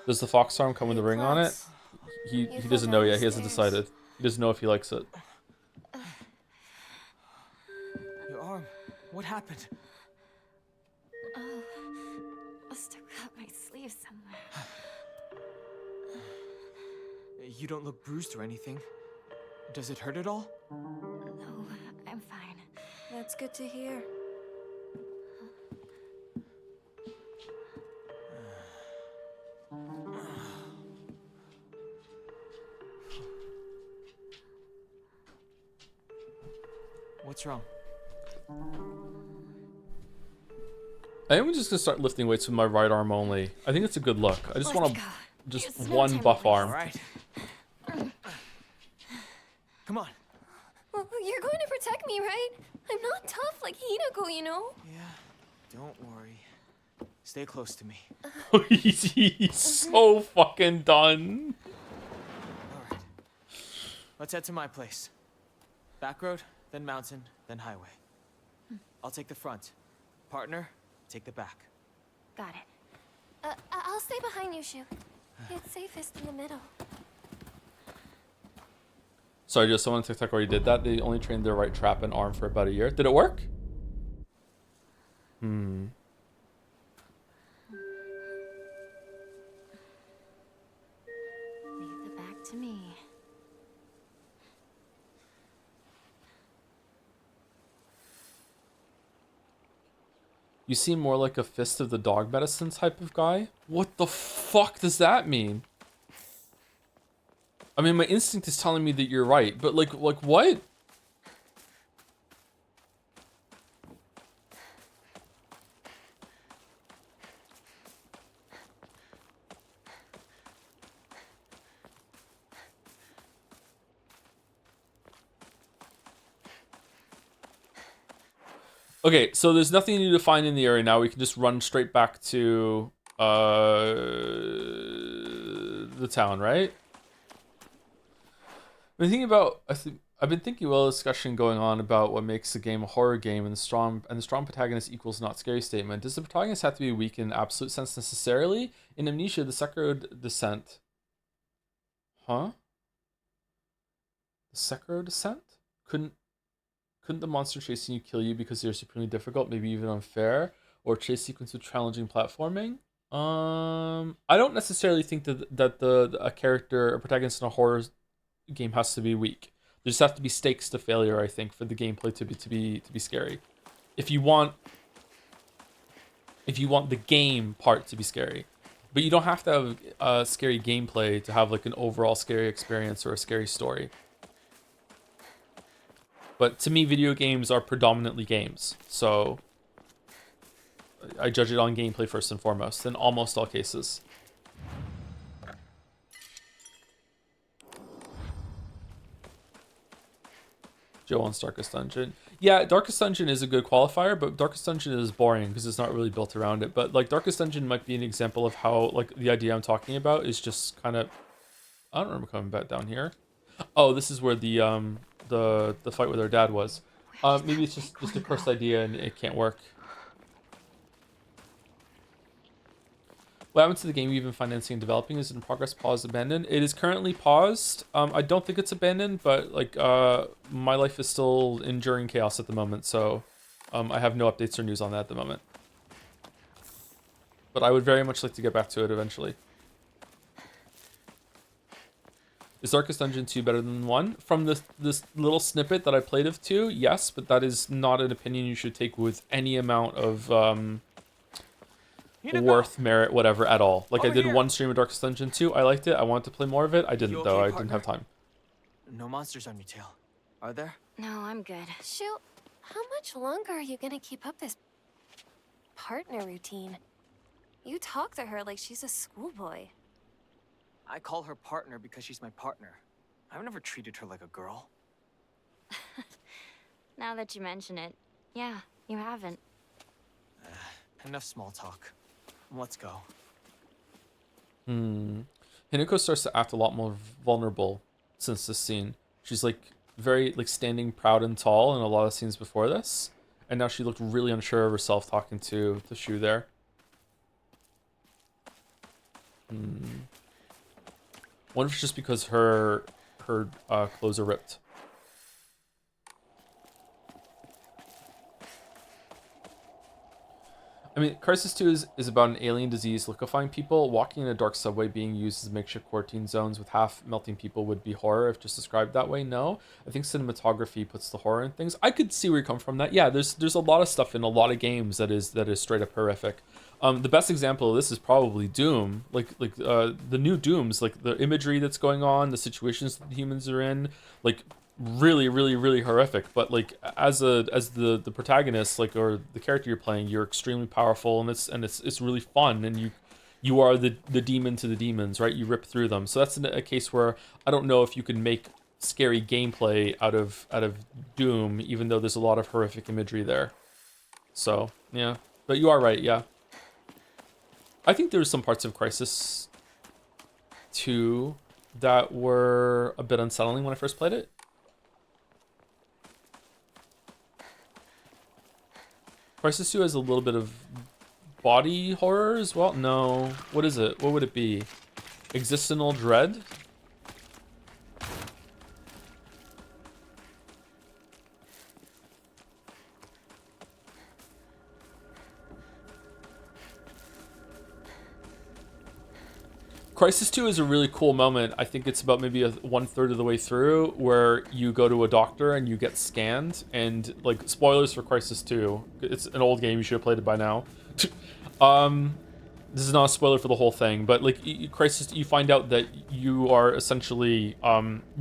Does the fox arm come with a ring on it? He doesn't know yet. He hasn't decided. He doesn't know if he likes it. Your arm. What happened? Oh, must have got my sleeve somewhere. You don't look bruised or anything. Does it hurt at all? No, I'm fine. That's good to hear. What's wrong? I am just gonna start lifting weights with my right arm only. I think it's a good look. I just want to just one buff arm. All right. Come on. Well, you're going to protect me, right? I'm not tough like Hinako, you know? Yeah, don't worry. Stay close to me. He's so fucking done. All right. Let's head to my place. Back road, then mountain, then highway. I'll take the front. Partner, take the back. Got it. I'll stay behind you, Shu. It's safest in the middle. Sorry, just someone on TikTok already did that. They only trained their right trap and arm for about a year. Did it work? Hmm. Leave the back to me. You seem more like a Fist of the Dog Medicine type of guy. What the fuck does that mean? I mean, my instinct is telling me that you're right, but like what? Okay, so there's nothing new to find in the area now. We can just run straight back to the town, right? I've been thinking about a discussion going on about what makes a game a horror game, and the strong protagonist equals not scary statement. Does the protagonist have to be weak in absolute sense necessarily? In Amnesia, the Sekiro descent. Huh? The Sekiro descent? Couldn't the monster chasing you kill you because they're supremely difficult, maybe even unfair, or chase sequence with challenging platforming? I don't necessarily think that a protagonist in a horror game has to be weak. There just have to be stakes to failure, I think, for the gameplay to be scary. If you want the game part to be scary, but you don't have to have a scary gameplay to have like an overall scary experience or a scary story. But to me, video games are predominantly games, so I judge it on gameplay first and foremost in almost all cases. Joe wants Darkest Dungeon. Yeah, Darkest Dungeon is a good qualifier, but Darkest Dungeon is boring because it's not really built around it. But like Darkest Dungeon might be an example of how like the idea I'm talking about is just kind of. I don't remember coming back down here. Oh, this is where the fight with her dad was. Maybe it's just a cursed idea and it can't work. What happened to the game you've been financing and developing? Is it in progress, paused, abandoned? It is currently paused. I don't think it's abandoned, but like my life is still enduring chaos at the moment, so I have no updates or news on that at the moment. But I would very much like to get back to it eventually. Is Darkest Dungeon 2 better than 1? From this little snippet that I played of 2, yes, but that is not an opinion you should take with any amount of worth, merit, whatever at all. Like I did one stream of Darkest Dungeon 2, I liked it, I wanted to play more of it, I didn't though, I didn't have time. No monsters on your tail, are there? No, I'm good. Shu, how much longer are you gonna keep up this partner routine? You talk to her like she's a schoolboy. I call her partner because she's my partner. I've never treated her like a girl. Now that you mention it, yeah, you haven't. Enough small talk. Let's go. Hinako starts to act a lot more vulnerable since this scene. She's like very like standing proud and tall in a lot of scenes before this, and now she looked really unsure of herself talking to Shu there. Wonder if it's just because her clothes are ripped. I mean, Crisis 2 is about an alien disease liquefying people. Walking in a dark subway being used as makeshift quarantine zones with half-melting people would be horror if just described that way. No. I think cinematography puts the horror in things. I could see where you come from that. Yeah, there's a lot of stuff in a lot of games that is straight up horrific. The best example of this is probably Doom. Like the new Dooms, like the imagery that's going on, the situations that the humans are in, like really, really, really horrific. But like as the protagonist, like, or the character you're playing, you're extremely powerful, and it's really fun, and you are the demon to the demons, right? You rip through them. So that's a case where I don't know if you can make scary gameplay out of Doom, even though there's a lot of horrific imagery there. So yeah, but you are right. Yeah, I think there's some parts of Crisis 2 that were a bit unsettling when I first played it. Crisis 2 has a little bit of body horror as well. No, what is it? What would it be? Existential dread? Crisis 2 is a really cool moment. I think it's about maybe 1/3 of the way through where you go to a doctor and you get scanned, and like, spoilers for Crisis 2. It's an old game, you should have played it by now. This is not a spoiler for the whole thing, but like, Crisis, you find out that you are essentially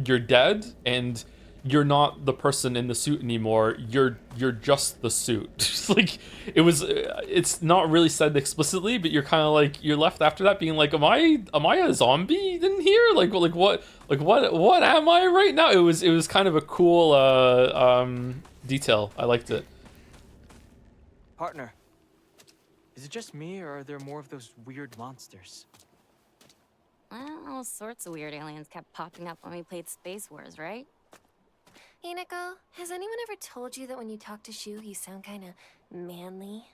you're dead, and you're not the person in the suit anymore. You're just the suit. Like, it's not really said explicitly, but you're kind of like, you're left after that being like, am I a zombie in here? Like what am I right now? It was kind of a cool detail. I liked it. Partner, is it just me, or are there more of those weird monsters? Well, all sorts of weird aliens kept popping up when we played Space Wars, right? Hinako, has anyone ever told you that when you talk to Shu, you sound kind of manly?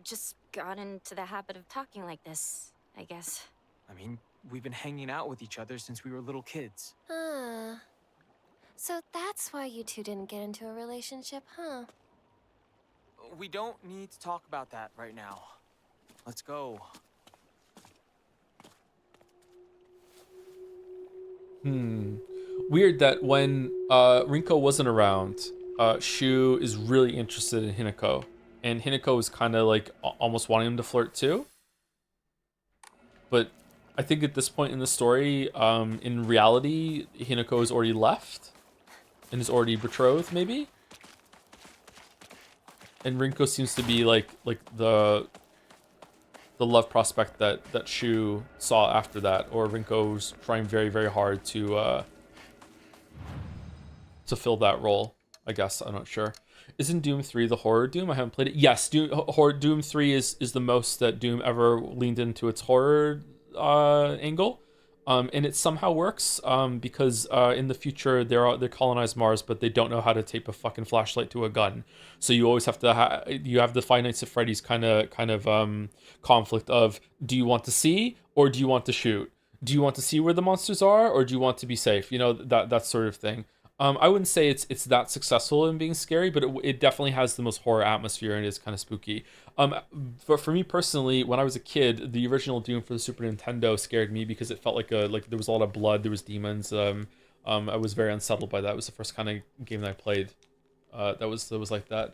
Just got into the habit of talking like this, I guess. I mean, we've been hanging out with each other since we were little kids. So that's why you two didn't get into a relationship, huh? We don't need to talk about that right now. Let's go. Weird that when Rinko wasn't around, Shu is really interested in Hinako, and Hinako is kind of like almost wanting him to flirt too. But I think at this point in the story, in reality, Hinako is already left and is already betrothed, maybe. And Rinko seems to be like the love prospect that Shu saw after that, or Rinko's trying very, very hard to fill that role, I guess. I'm not sure. Isn't Doom 3 the horror Doom? I haven't played it. Yes, Doom 3 is the most that Doom ever leaned into its horror angle. And it somehow works because in the future they colonize Mars, but they don't know how to tape a fucking flashlight to a gun. So you always have to you have the Five Nights at Freddy's kind of conflict of, do you want to see or do you want to shoot? Do you want to see where the monsters are or do you want to be safe? You know, that sort of thing. I wouldn't say it's that successful in being scary, but it definitely has the most horror atmosphere and is kind of spooky. For me personally, when I was a kid, the original Doom for the Super Nintendo scared me because it felt like there was a lot of blood, there was demons. I was very unsettled by that. It was the first kind of game that I played that was like that.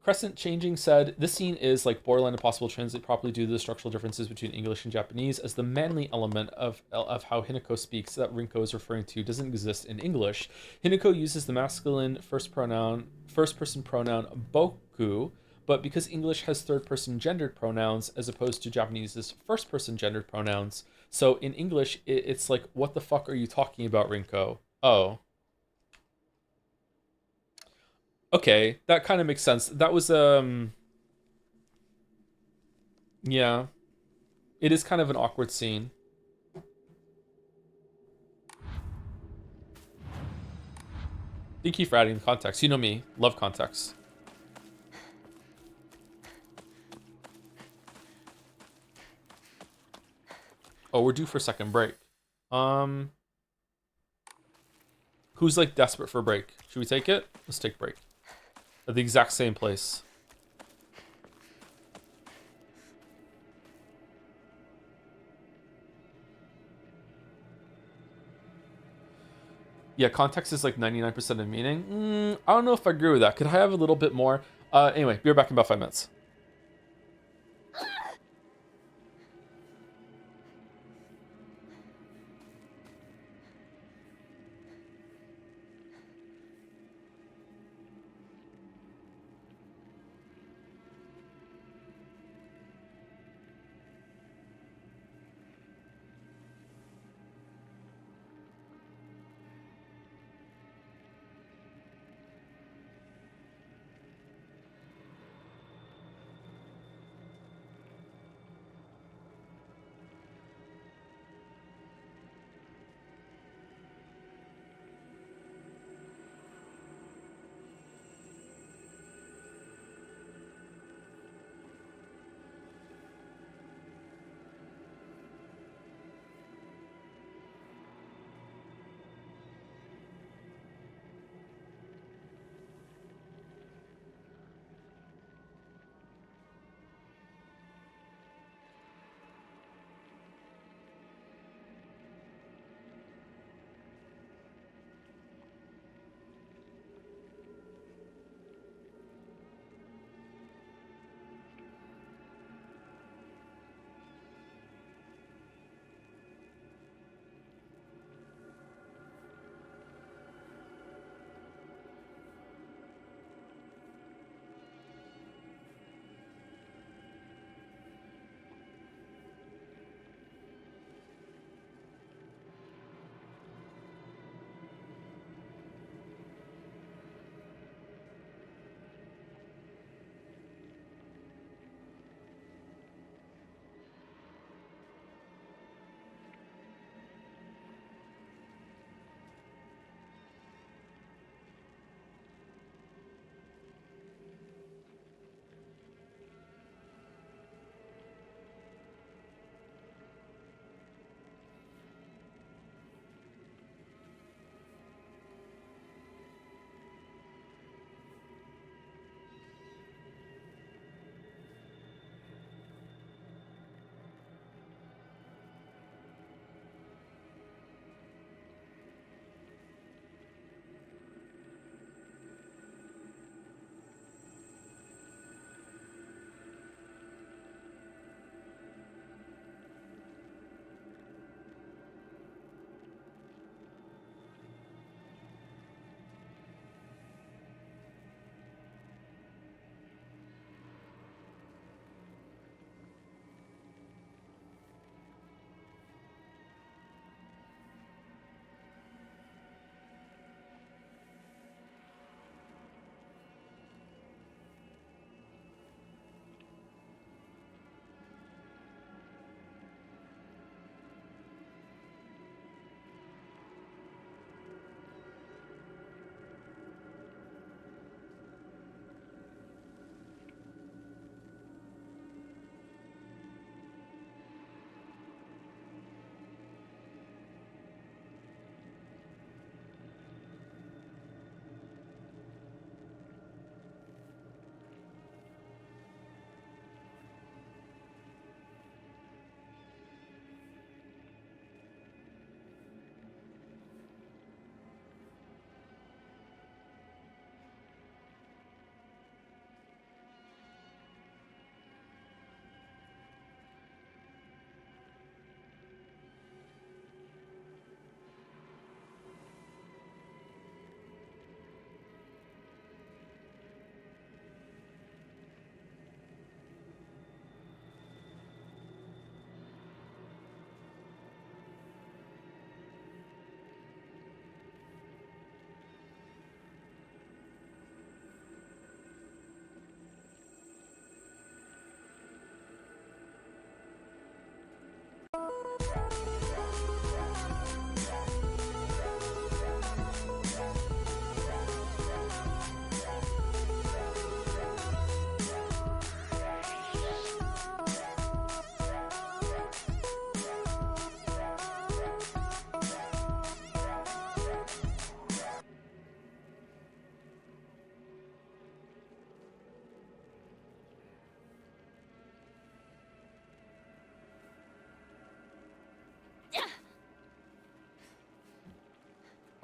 Crescent Changing said, this scene is like borderline impossible to translate properly due to the structural differences between English and Japanese, as the manly element of how Hinako speaks that Rinko is referring to doesn't exist in English. Hinako uses the masculine first person pronoun boku, but because English has third person gendered pronouns as opposed to Japanese's first person gendered pronouns, so in English it's like, what the fuck are you talking about, Rinko? Oh. Okay, that kind of makes sense. That was, yeah. It is kind of an awkward scene. Thank you for adding the context. You know me, love context. Oh, we're due for a second break. Who's like desperate for a break? Should we take it? Let's take a break. At the exact same place. Yeah, context is like 99% of meaning. I don't know if I agree with that. Could I have a little bit more? Anyway, be right back in about 5 minutes.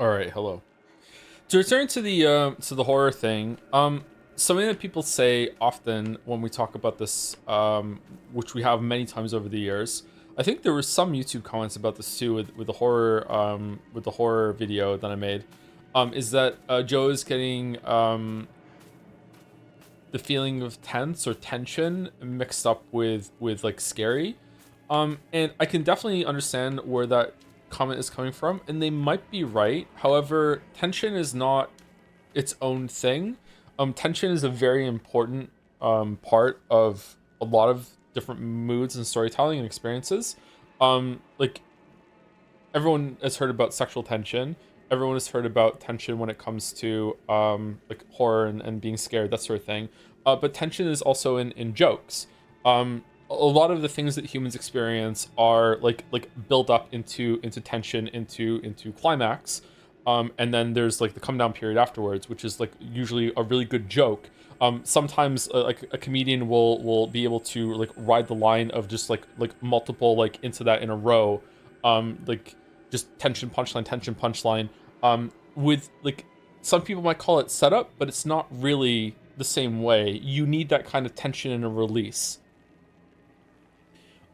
All right, hello. To return to the horror thing, something that people say often when we talk about this, which we have many times over the years. I think there were some YouTube comments about this too with the horror video that I made. Is that Joe is getting the feeling of tense or tension mixed up with like scary, and I can definitely understand where that comment is coming from, and they might be right. However, tension is not its own thing. Tension is a very important part of a lot of different moods and storytelling and experiences. Like everyone has heard about sexual tension. Everyone has heard about tension when it comes to like horror and being scared, that sort of thing. But tension is also in jokes. A lot of the things that humans experience are like build up into tension, into climax. And then there's like the come down period afterwards, which is like usually a really good joke. Sometimes like a comedian will be able to like ride the line of just like multiple like into that in a row, like just tension punchline, with like some people might call it setup, but it's not really the same way. You need that kind of tension and a release.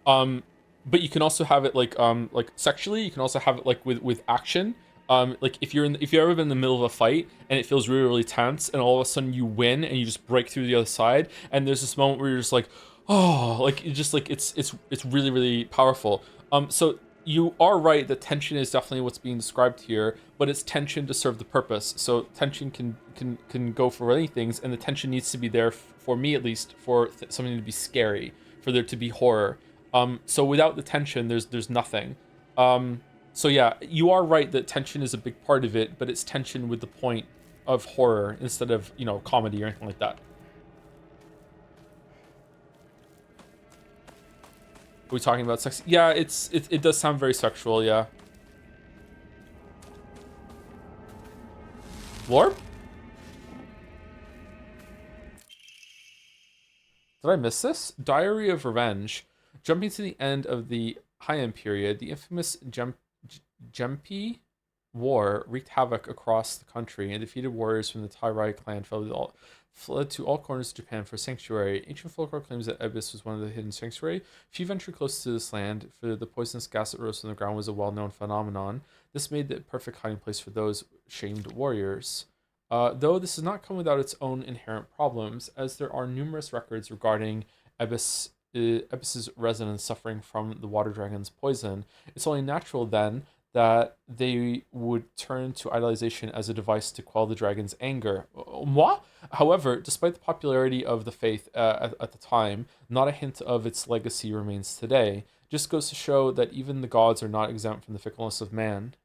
But you can also have it like sexually. You can also have it like with action. Like if you've ever been in the middle of a fight and it feels really, really tense, and all of a sudden you win and you just break through the other side, and there's this moment where you're just like, oh, like it's just like it's really, really powerful. So you are right that tension is definitely what's being described here, but it's tension to serve the purpose. So tension can go for many things, and the tension needs to be there for me at least for something to be scary, for there to be horror. So without the tension, there's nothing. So yeah, you are right that tension is a big part of it, but it's tension with the point of horror instead of, you know, comedy or anything like that. Are we talking about sex? Yeah, it does sound very sexual, yeah. Lorb? Did I miss this? Diary of Revenge. Jumping to the end of the Heian period, the infamous Genpei War wreaked havoc across the country, and defeated warriors from the Tairai clan fled to all corners of Japan for sanctuary. Ancient folklore claims that Ebis was one of the hidden sanctuary. Few ventured close to this land, for the poisonous gas that rose from the ground was a well-known phenomenon. This made the perfect hiding place for those shamed warriors. Though this does not come without its own inherent problems, as there are numerous records regarding Ebis's residents suffering from the water dragon's poison. It's only natural then that they would turn to idolization as a device to quell the dragon's anger. What? However, despite the popularity of the faith at the time, not a hint of its legacy remains today. Just goes to show that even the gods are not exempt from the fickleness of man.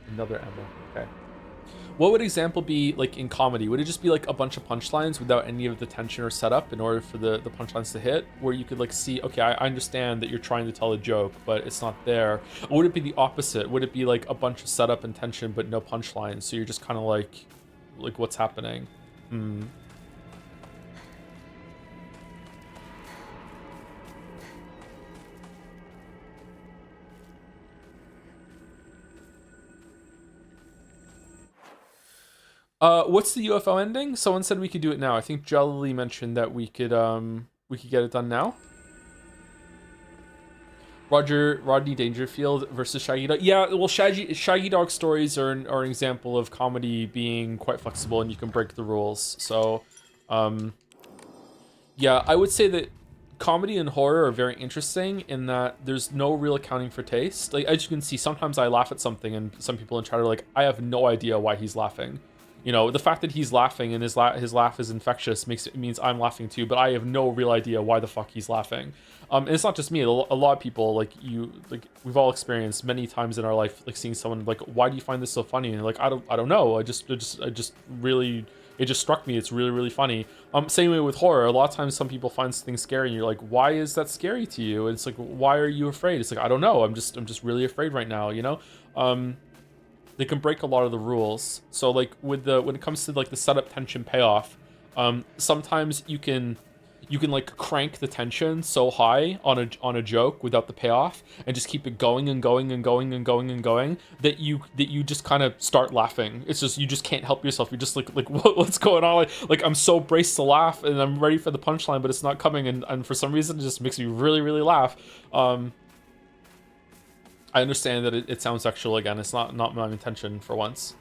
Another emblem. Okay. What would example be like in comedy? Would it just be like a bunch of punchlines without any of the tension or setup in order for the punchlines to hit? Where you could like see, okay, I understand that you're trying to tell a joke, but it's not there. Or would it be the opposite? Would it be like a bunch of setup and tension, but no punchlines? So you're just kind of like what's happening? What's the UFO ending? Someone said we could do it now. I think Jelly mentioned that we could get it done now. Rodney Dangerfield versus Shaggy Dog. Yeah, well, Shaggy Dog stories are an example of comedy being quite flexible and you can break the rules. So, yeah, I would say that comedy and horror are very interesting in that there's no real accounting for taste. Like, as you can see, sometimes I laugh at something and some people in chat are like, I have no idea why he's laughing. You know, the fact that he's laughing and his laugh is infectious means I'm laughing too, but I have no real idea why the fuck he's laughing. And it's not just me. A lot of people, we've all experienced many times in our life, like seeing someone like, why do you find this so funny? And like, I don't know. It just struck me. It's really, really funny. Same way with horror. A lot of times some people find things scary and you're like, why is that scary to you? And it's like, why are you afraid? It's like, I don't know. I'm just really afraid right now, you know? They can break a lot of the rules. So like when it comes to like the setup, tension, payoff, sometimes you can you can like crank the tension so high on a joke without the payoff, and just keep it going and going and going and going and going that you just kind of start laughing. It's just you just can't help yourself. You're just like what's going on? Like I'm so braced to laugh and I'm ready for the punchline, but it's not coming, and for some reason it just makes me really really laugh. I understand that it sounds sexual again. It's not my intention for once.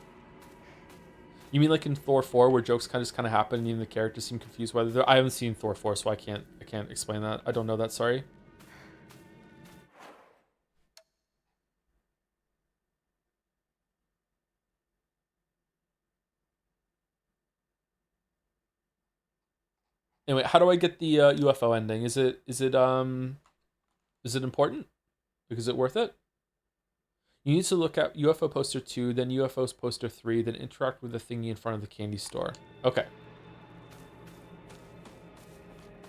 You mean like in Thor 4 where jokes kind of happen and even the characters seem confused whether they're... I haven't seen Thor 4, so I can't explain that. I don't know that, sorry. Anyway, how do I get the UFO ending? Is it important? Is it worth it? You need to look at UFO poster 2, then UFO's poster 3, then interact with the thingy in front of the candy store. Okay.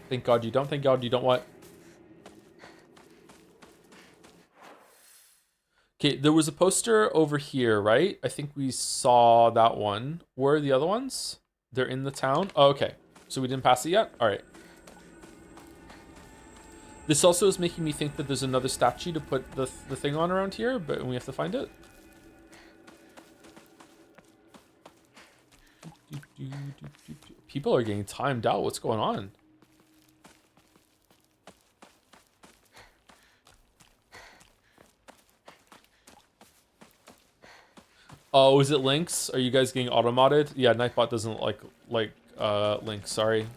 Thank God you don't. Thank God you don't what? Okay, there was a poster over here, right? I think we saw that one. Where are the other ones? They're in the town? Oh, okay. So we didn't pass it yet? All right. This also is making me think that there's another statue to put the thing on around here, but we have to find it. People are getting timed out. What's going on? Oh, is it Lynx? Are you guys getting automated? Yeah, Nightbot doesn't like Lynx, sorry.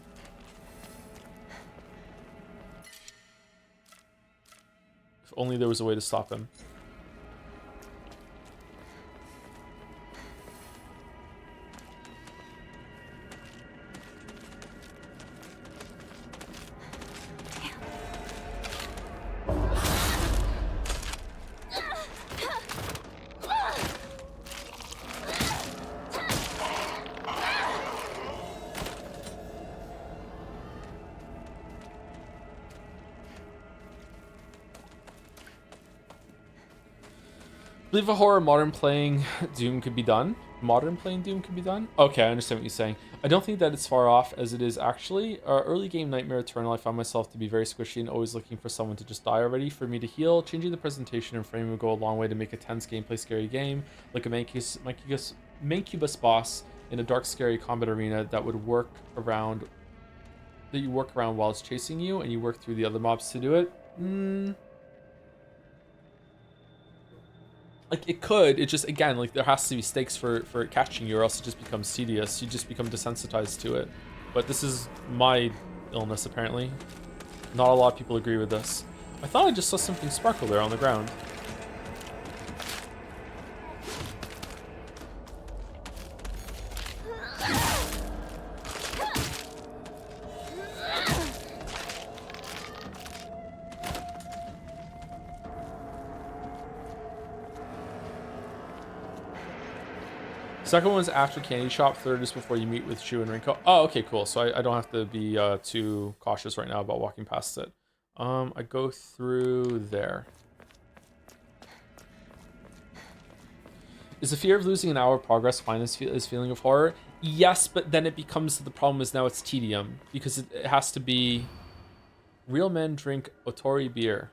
If only there was a way to stop him. I believe a horror modern playing Doom could be done. Modern playing Doom could be done? Okay, I understand what you're saying. I don't think that it's far off as it is actually. Early game Nightmare Eternal, I found myself to be very squishy and always looking for someone to just die already for me to heal. Changing the presentation and frame would go a long way to make a tense gameplay scary game, like a Mancubus boss in a dark scary combat arena that would work around while it's chasing you and you work through the other mobs to do it. Like it could, it just, again, like there has to be stakes for it catching you or else it just becomes tedious. You just become desensitized to it. But this is my illness apparently. Not a lot of people agree with this. I thought I just saw something sparkle there on the ground. Second one's after Candy Shop. Third is before you meet with Shu and Rinko. Oh, okay, cool. So I don't have to be too cautious right now about walking past it. I go through there. Is the fear of losing an hour of progress fine as feeling of horror? Yes, but then it becomes, the problem is now it's tedium. Because it has to be... Real men drink Otori beer.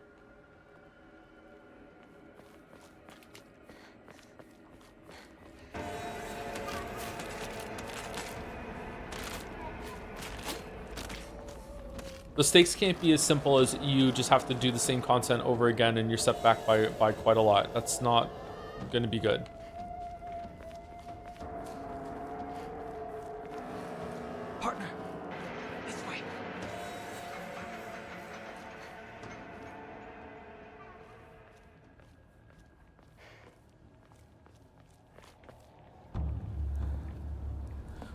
The stakes can't be as simple as you just have to do the same content over again and you're set back by quite a lot. That's not going to be good. Partner, this way.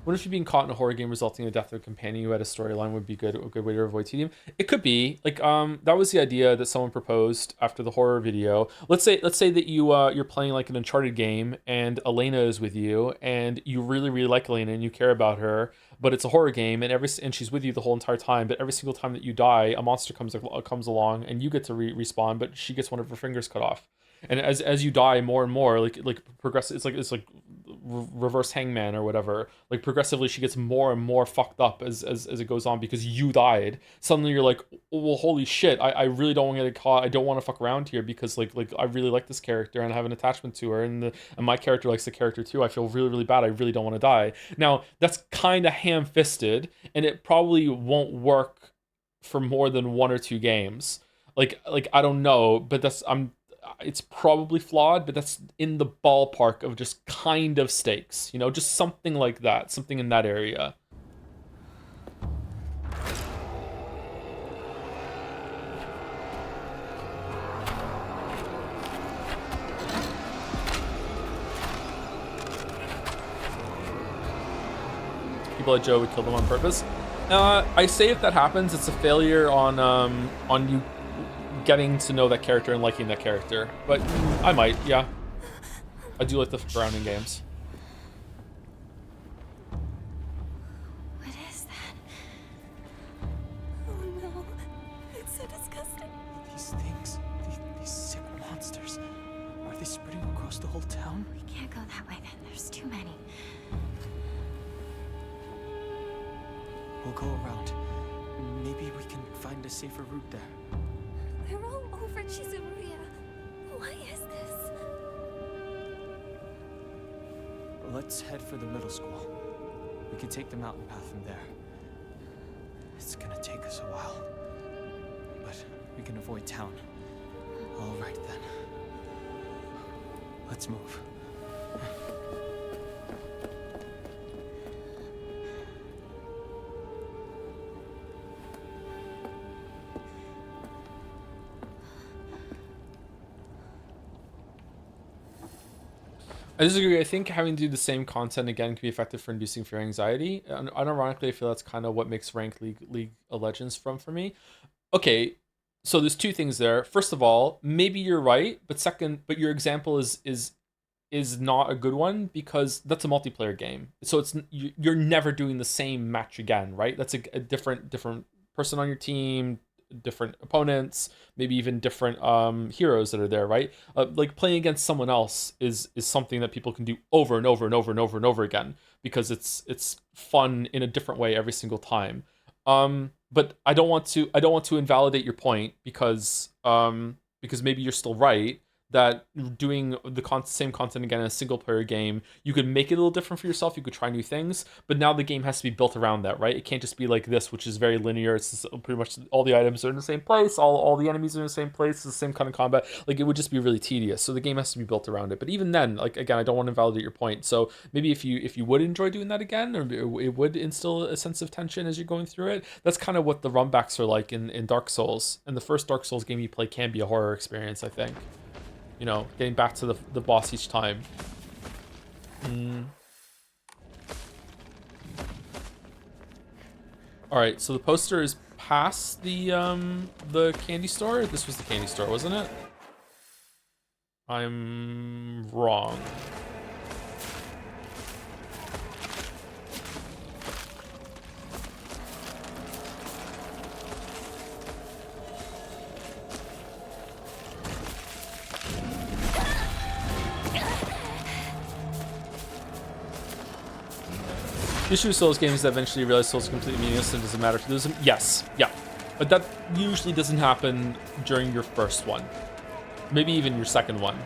What if you're being caught in a horror game resulting in the death of a companion who had a storyline would be a good way to avoid tedium? It could be. Like, that was the idea that someone proposed after the horror video. Let's say that you're playing like an Uncharted game and Elena is with you and you really, really like Elena and you care about her, but it's a horror game and she's with you the whole entire time, but every single time that you die, a monster comes along and you get to respawn, but she gets one of her fingers cut off. And as you die more and more, like progress, it's like reverse hangman or whatever. Like progressively she gets more and more fucked up as it goes on because you died. Suddenly you're like, oh, well, holy shit, I really don't want to get caught. I don't want to fuck around here because like I really like this character and I have an attachment to her, and my character likes the character too. I feel really bad. I really don't want to die. Now that's kind of ham-fisted, and it probably won't work for more than 1 or 2 games. Like I don't know, but it's probably flawed, but that's in the ballpark of just kind of stakes, you know, just something like that, something in that area. People like Joe would kill them on purpose. I say if that happens, it's a failure on you getting to know that character and liking that character. But I might, yeah. I do like the surrounding games. What is that? Oh no, it's so disgusting. These things, these sick monsters, are they spreading across the whole town? We can't go that way then. There's too many. We'll go around. Maybe we can find a safer route there. They're all over Chizuruya. Why is this? Let's head for the middle school. We can take the mountain path from there. It's gonna take us a while, but we can avoid town. All right then. Let's move. I disagree. I think having to do the same content again can be effective for inducing fear and anxiety. And unironically, I feel that's kind of what makes ranked League of Legends for me. Okay, so there's 2 things there. First of all, maybe you're right, but second, but your example is not a good one because that's a multiplayer game. So you're never doing the same match again, right? That's a different person on your team, different opponents, maybe even different heroes that are there, right? Like playing against someone else is something that people can do over and over and over and over and over again because it's fun in a different way every single time. But I don't want to invalidate your point because maybe you're still right that doing the same content again in a single player game, you could make it a little different for yourself. You could try new things, but now the game has to be built around that, right? It can't just be like this, which is very linear. It's just pretty much all the items are in the same place, all the enemies are in the same place, it's the same kind of combat. Like it would just be really tedious. So the game has to be built around it. But even then, like again, I don't want to invalidate your point. So maybe if you would enjoy doing that again, or it would instill a sense of tension as you're going through it. That's kind of what the runbacks are like in Dark Souls. And the first Dark Souls game you play can be a horror experience, I think. You know, getting back to the boss each time. All right, so the poster is past the candy store. This was the candy store, wasn't it? I'm wrong. The issue with Souls games is that eventually you realize Souls is completely meaningless and it doesn't matter if you lose them. Yes, yeah. But that usually doesn't happen during your first one. Maybe even your second one.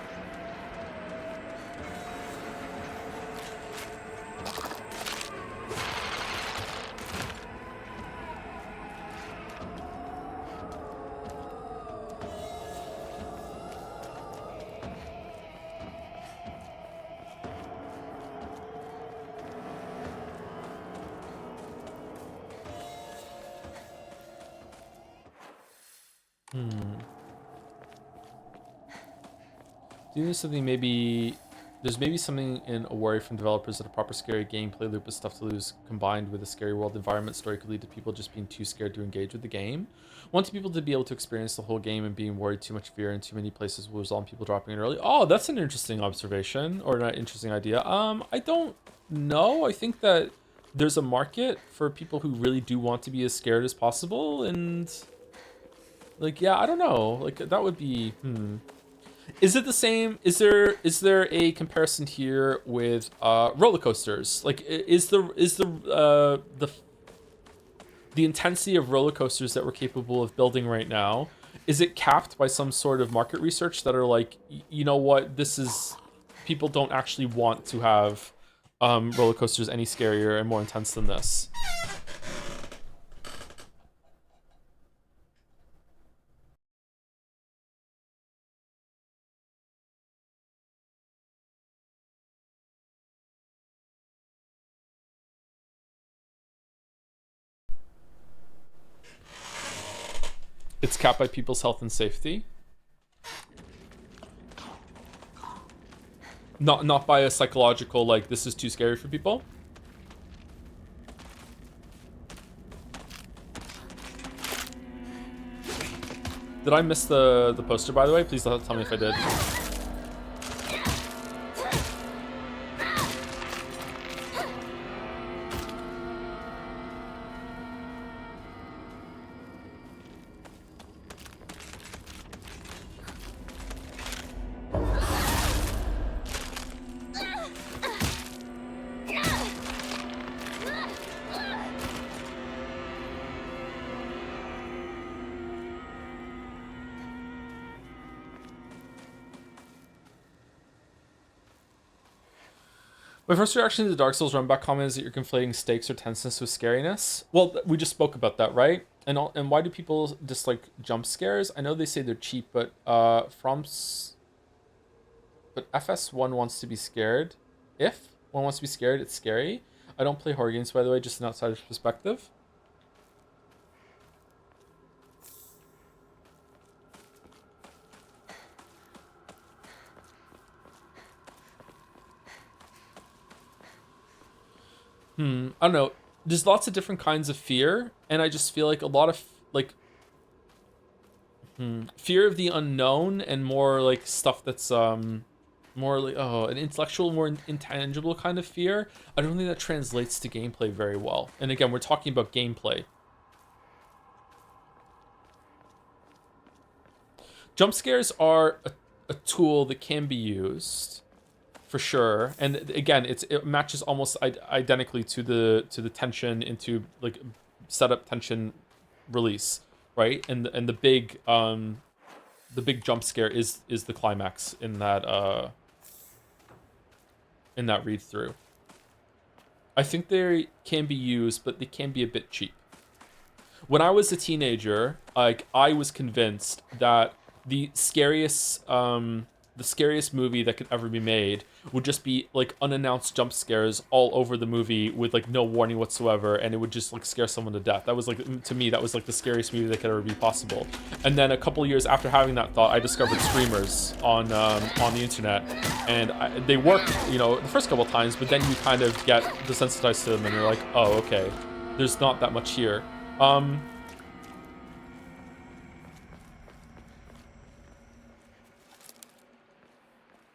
Do you think something there's maybe something in a worry from developers that a proper scary gameplay loop with stuff to lose combined with a scary world environment story could lead to people just being too scared to engage with the game? Wanting people to be able to experience the whole game and being worried too much fear in too many places will result in people dropping it early. Oh, that's an interesting observation or an interesting idea. I don't know. I think that there's a market for people who really do want to be as scared as possible, and like, yeah, I don't know. Like that would be Is it the same? Is there a comparison here with roller coasters? Like, is the intensity of roller coasters that we're capable of building right now, is it capped by some sort of market research that are like, you know what, this is, people don't actually want to have roller coasters any scarier and more intense than this? It's capped by people's health and safety. Not by a psychological, like, this is too scary for people. Did I miss the poster, by the way? Please tell me if I did. My first reaction to the Dark Souls Runback comment is that you're conflating stakes or tenseness with scariness. Well, we just spoke about that, right? And why do people dislike jump scares? I know they say they're cheap, but FS1 wants to be scared. If one wants to be scared, it's scary. I don't play horror games, by the way, just an outsider's perspective. I don't know. There's lots of different kinds of fear, and I just feel like a lot of fear of the unknown and more like stuff that's more like an intellectual, more intangible kind of fear. I don't think that translates to gameplay very well. And again, we're talking about gameplay. Jump scares are a tool that can be used. For sure, and again, it matches almost identically to the tension into like setup, tension, release, right? And the big jump scare is the climax in that read through. I think they can be used, but they can be a bit cheap. When I was a teenager, like, I was convinced that the scariest movie that could ever be made would just be like unannounced jump scares all over the movie with like no warning whatsoever, and it would just like scare someone to death. That was like, to me, that was like the scariest movie that could ever be possible. And then a couple years after having that thought, I discovered screamers on the internet, and they work, you know, the first couple times, but then you kind of get desensitized to them, and you're like, oh, okay, there's not that much here.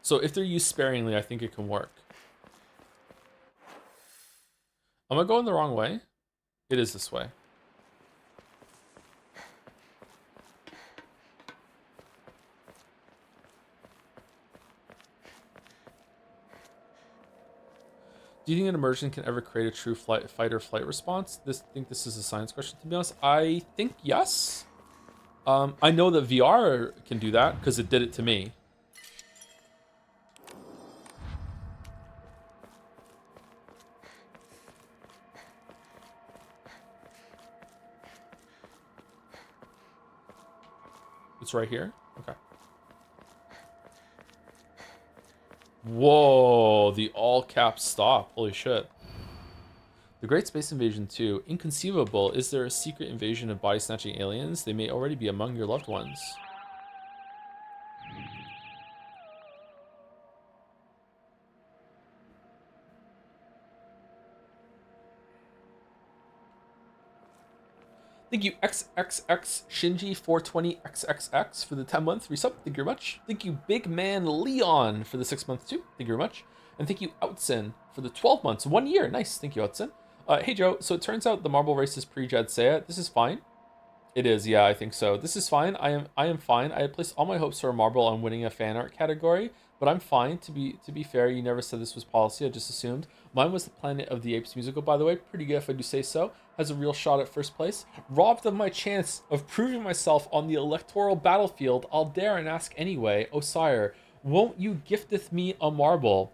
So if they're used sparingly, I think it can work. Am I going the wrong way? It is this way. Do you think an immersion can ever create a true fight or flight response? I think this is a science question, to be honest. I think yes. I know that VR can do that because it did it to me. It's right here? Okay. Whoa, the all caps stop. Holy shit. The Great Space Invasion 2. Inconceivable. Is there a secret invasion of body-snatching aliens? They may already be among your loved ones. Thank you, XXX Shinji 420XXX for the 10-month resub. Thank you very much. Thank you, Big Man Leon for the 6 months too. Thank you very much. And thank you, Outson, for the 12 months. 1 year. Nice. Thank you, Outson. Hey, Joe. So it turns out the Marble race is pre-Jed Seiya. This is fine. It is, yeah, I think so. This is fine. I am fine. I had placed all my hopes for a marble on winning a fan art category, but I'm fine. To be fair, you never said this was policy. I just assumed. Mine was the Planet of the Apes musical, by the way. Pretty good if I do say so. Has a real shot at first place. Robbed of my chance of proving myself on the electoral battlefield, I'll dare and ask anyway. Oh sire, won't you gifteth me a marble?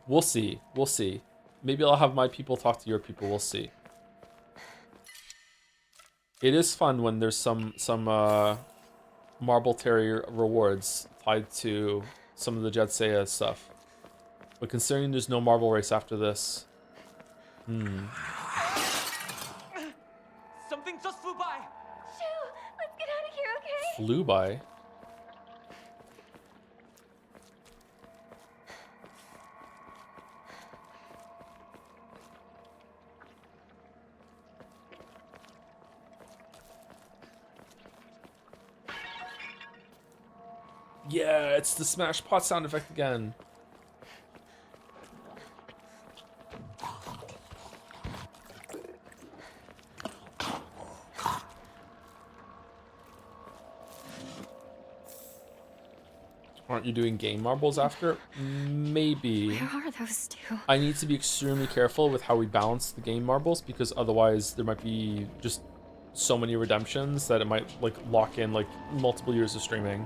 We'll see. We'll see. Maybe I'll have my people talk to your people. We'll see. It is fun when there's some Marble Terrier rewards tied to some of the Jetsea stuff. But considering there's no marble race after this, Something just flew by. Shoo! Let's get out of here, okay? flew by. Yeah, it's the smash pot sound effect again. Aren't you doing game marbles after? Maybe. Where are those two? I need to be extremely careful with how we balance the game marbles, because otherwise there might be just so many redemptions that it might like lock in like multiple years of streaming.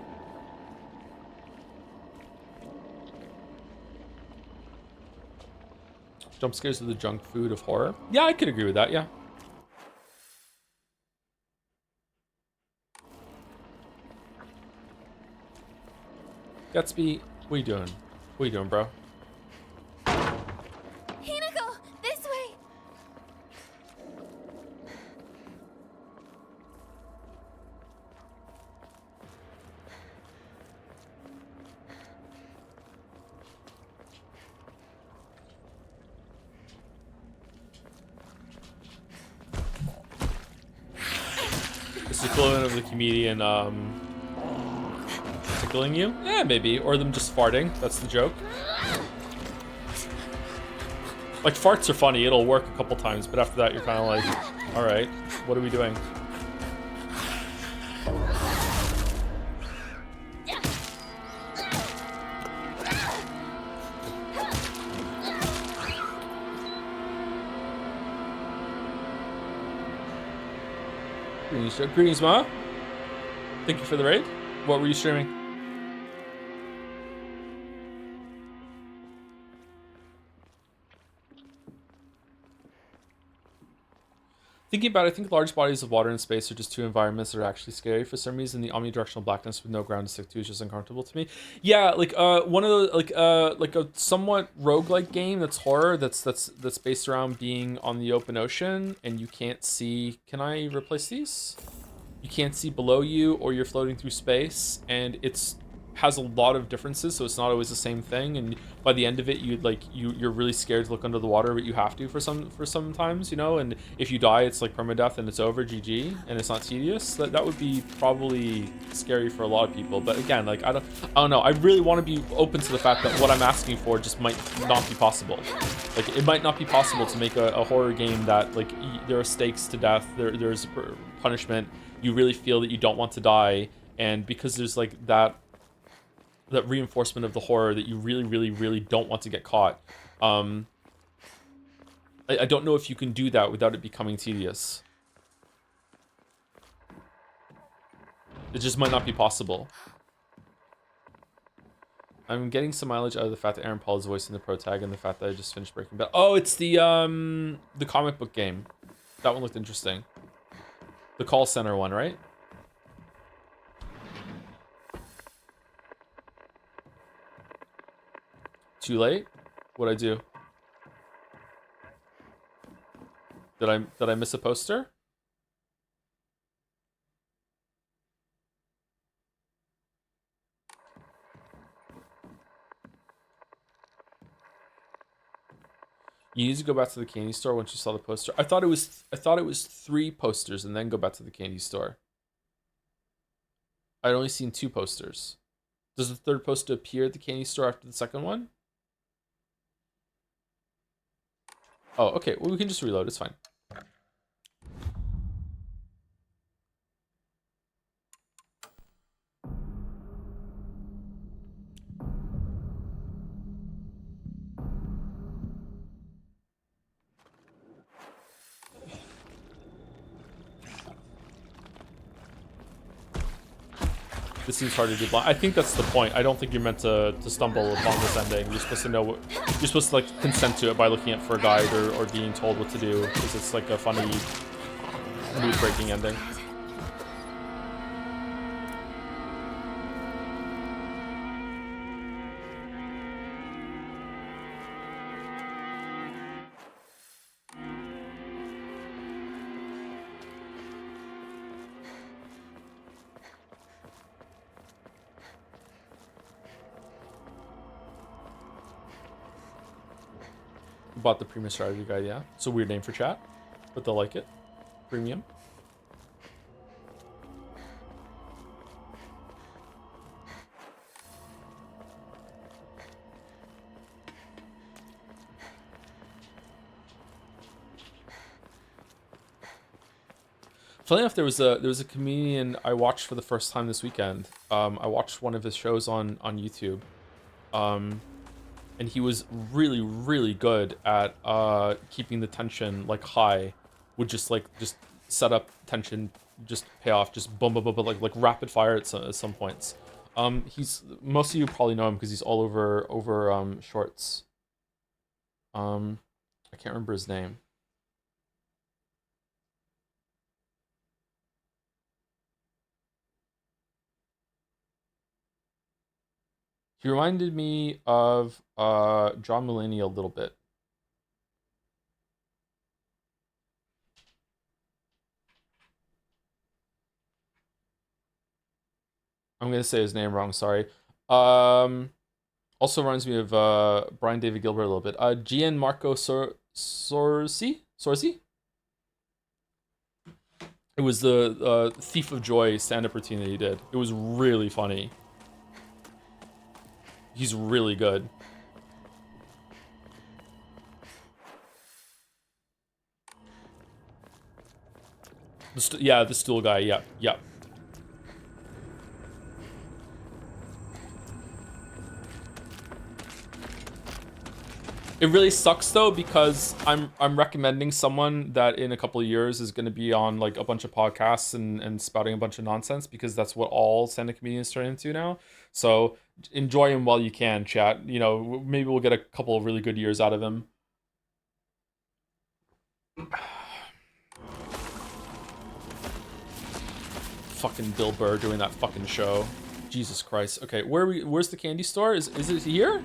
Jump scares are the junk food of horror. Yeah, I could agree with that, yeah. Gatsby, what are you doing? What are you doing, bro? Hinako, this way! It's the equivalent of the comedian tickling you? Yeah, maybe. Or them just farting. That's the joke. Like, farts are funny. It'll work a couple times, but after that, you're kind of like, alright, what are we doing? Greetings, Ma. Thank you for the raid. What were you streaming? Thinking about it, I think large bodies of water and space are just two environments that are actually scary. For some reason, the omnidirectional blackness with no ground to stick to is just uncomfortable to me. Yeah, like one of those like a somewhat roguelike game that's horror that's based around being on the open ocean and you can't see. Can I replace these? You can't see below you, or you're floating through space, and has a lot of differences, so it's not always the same thing. And by the end of it, you're really scared to look under the water, but you have to for some times, you know. And if you die, it's like permadeath and it's over, GG, and it's not tedious. That would be probably scary for a lot of people. But again, like I don't know. I really want to be open to the fact that what I'm asking for just might not be possible. Like it might not be possible to make a horror game that like there are stakes to death, there's punishment. You really feel that you don't want to die, and because there's like that reinforcement of the horror that you really, really, really don't want to get caught. I don't know if you can do that without it becoming tedious. It just might not be possible. I'm getting some mileage out of the fact that Aaron Paul is voicing the pro tag and the fact that I just finished Breaking Bad. Oh, it's the comic book game. That one looked interesting. The call center one, right? Too late? What'd I do? Did I miss a poster? You need to go back to the candy store once you saw the poster. I thought it was 3 posters and then go back to the candy store. I'd only seen 2 posters. Does the 3rd poster appear at the candy store after the 2nd one? Oh, okay. Well, we can just reload. It's fine. this seems hard to do blind. I think that's the point. I don't think you're meant to stumble upon this ending. You're supposed to know what you're supposed to like consent to it by looking at for a guide or being told what to do, because it's like a funny mood-breaking ending. Bought the premium strategy guide, yeah. It's a weird name for chat, but they'll like it. Premium. Funny enough, there was a comedian I watched for the first time this weekend. I watched one of his shows on YouTube. And he was really, really good at keeping the tension like high, would just set up tension, just pay off, just boom, boom, boom, boom, like rapid fire at some points. He's, most of you probably know him because he's all over shorts. I can't remember his name. He reminded me of John Mulaney a little bit. I'm gonna say his name wrong, sorry. Also reminds me of Brian David Gilbert a little bit. Gianmarco Sorsi? It was the Thief of Joy stand-up routine that he did. It was really funny. He's really good. Yeah, the stool guy. Yeah, yeah. It really sucks though, because I'm recommending someone that in a couple of years is going to be on like a bunch of podcasts and spouting a bunch of nonsense, because that's what all stand-up comedians turn into now. So enjoy him while you can, chat. You know, maybe we'll get a couple of really good years out of him. Fucking Bill Burr doing that fucking show. Jesus Christ. Okay, where's the candy store? Is it here?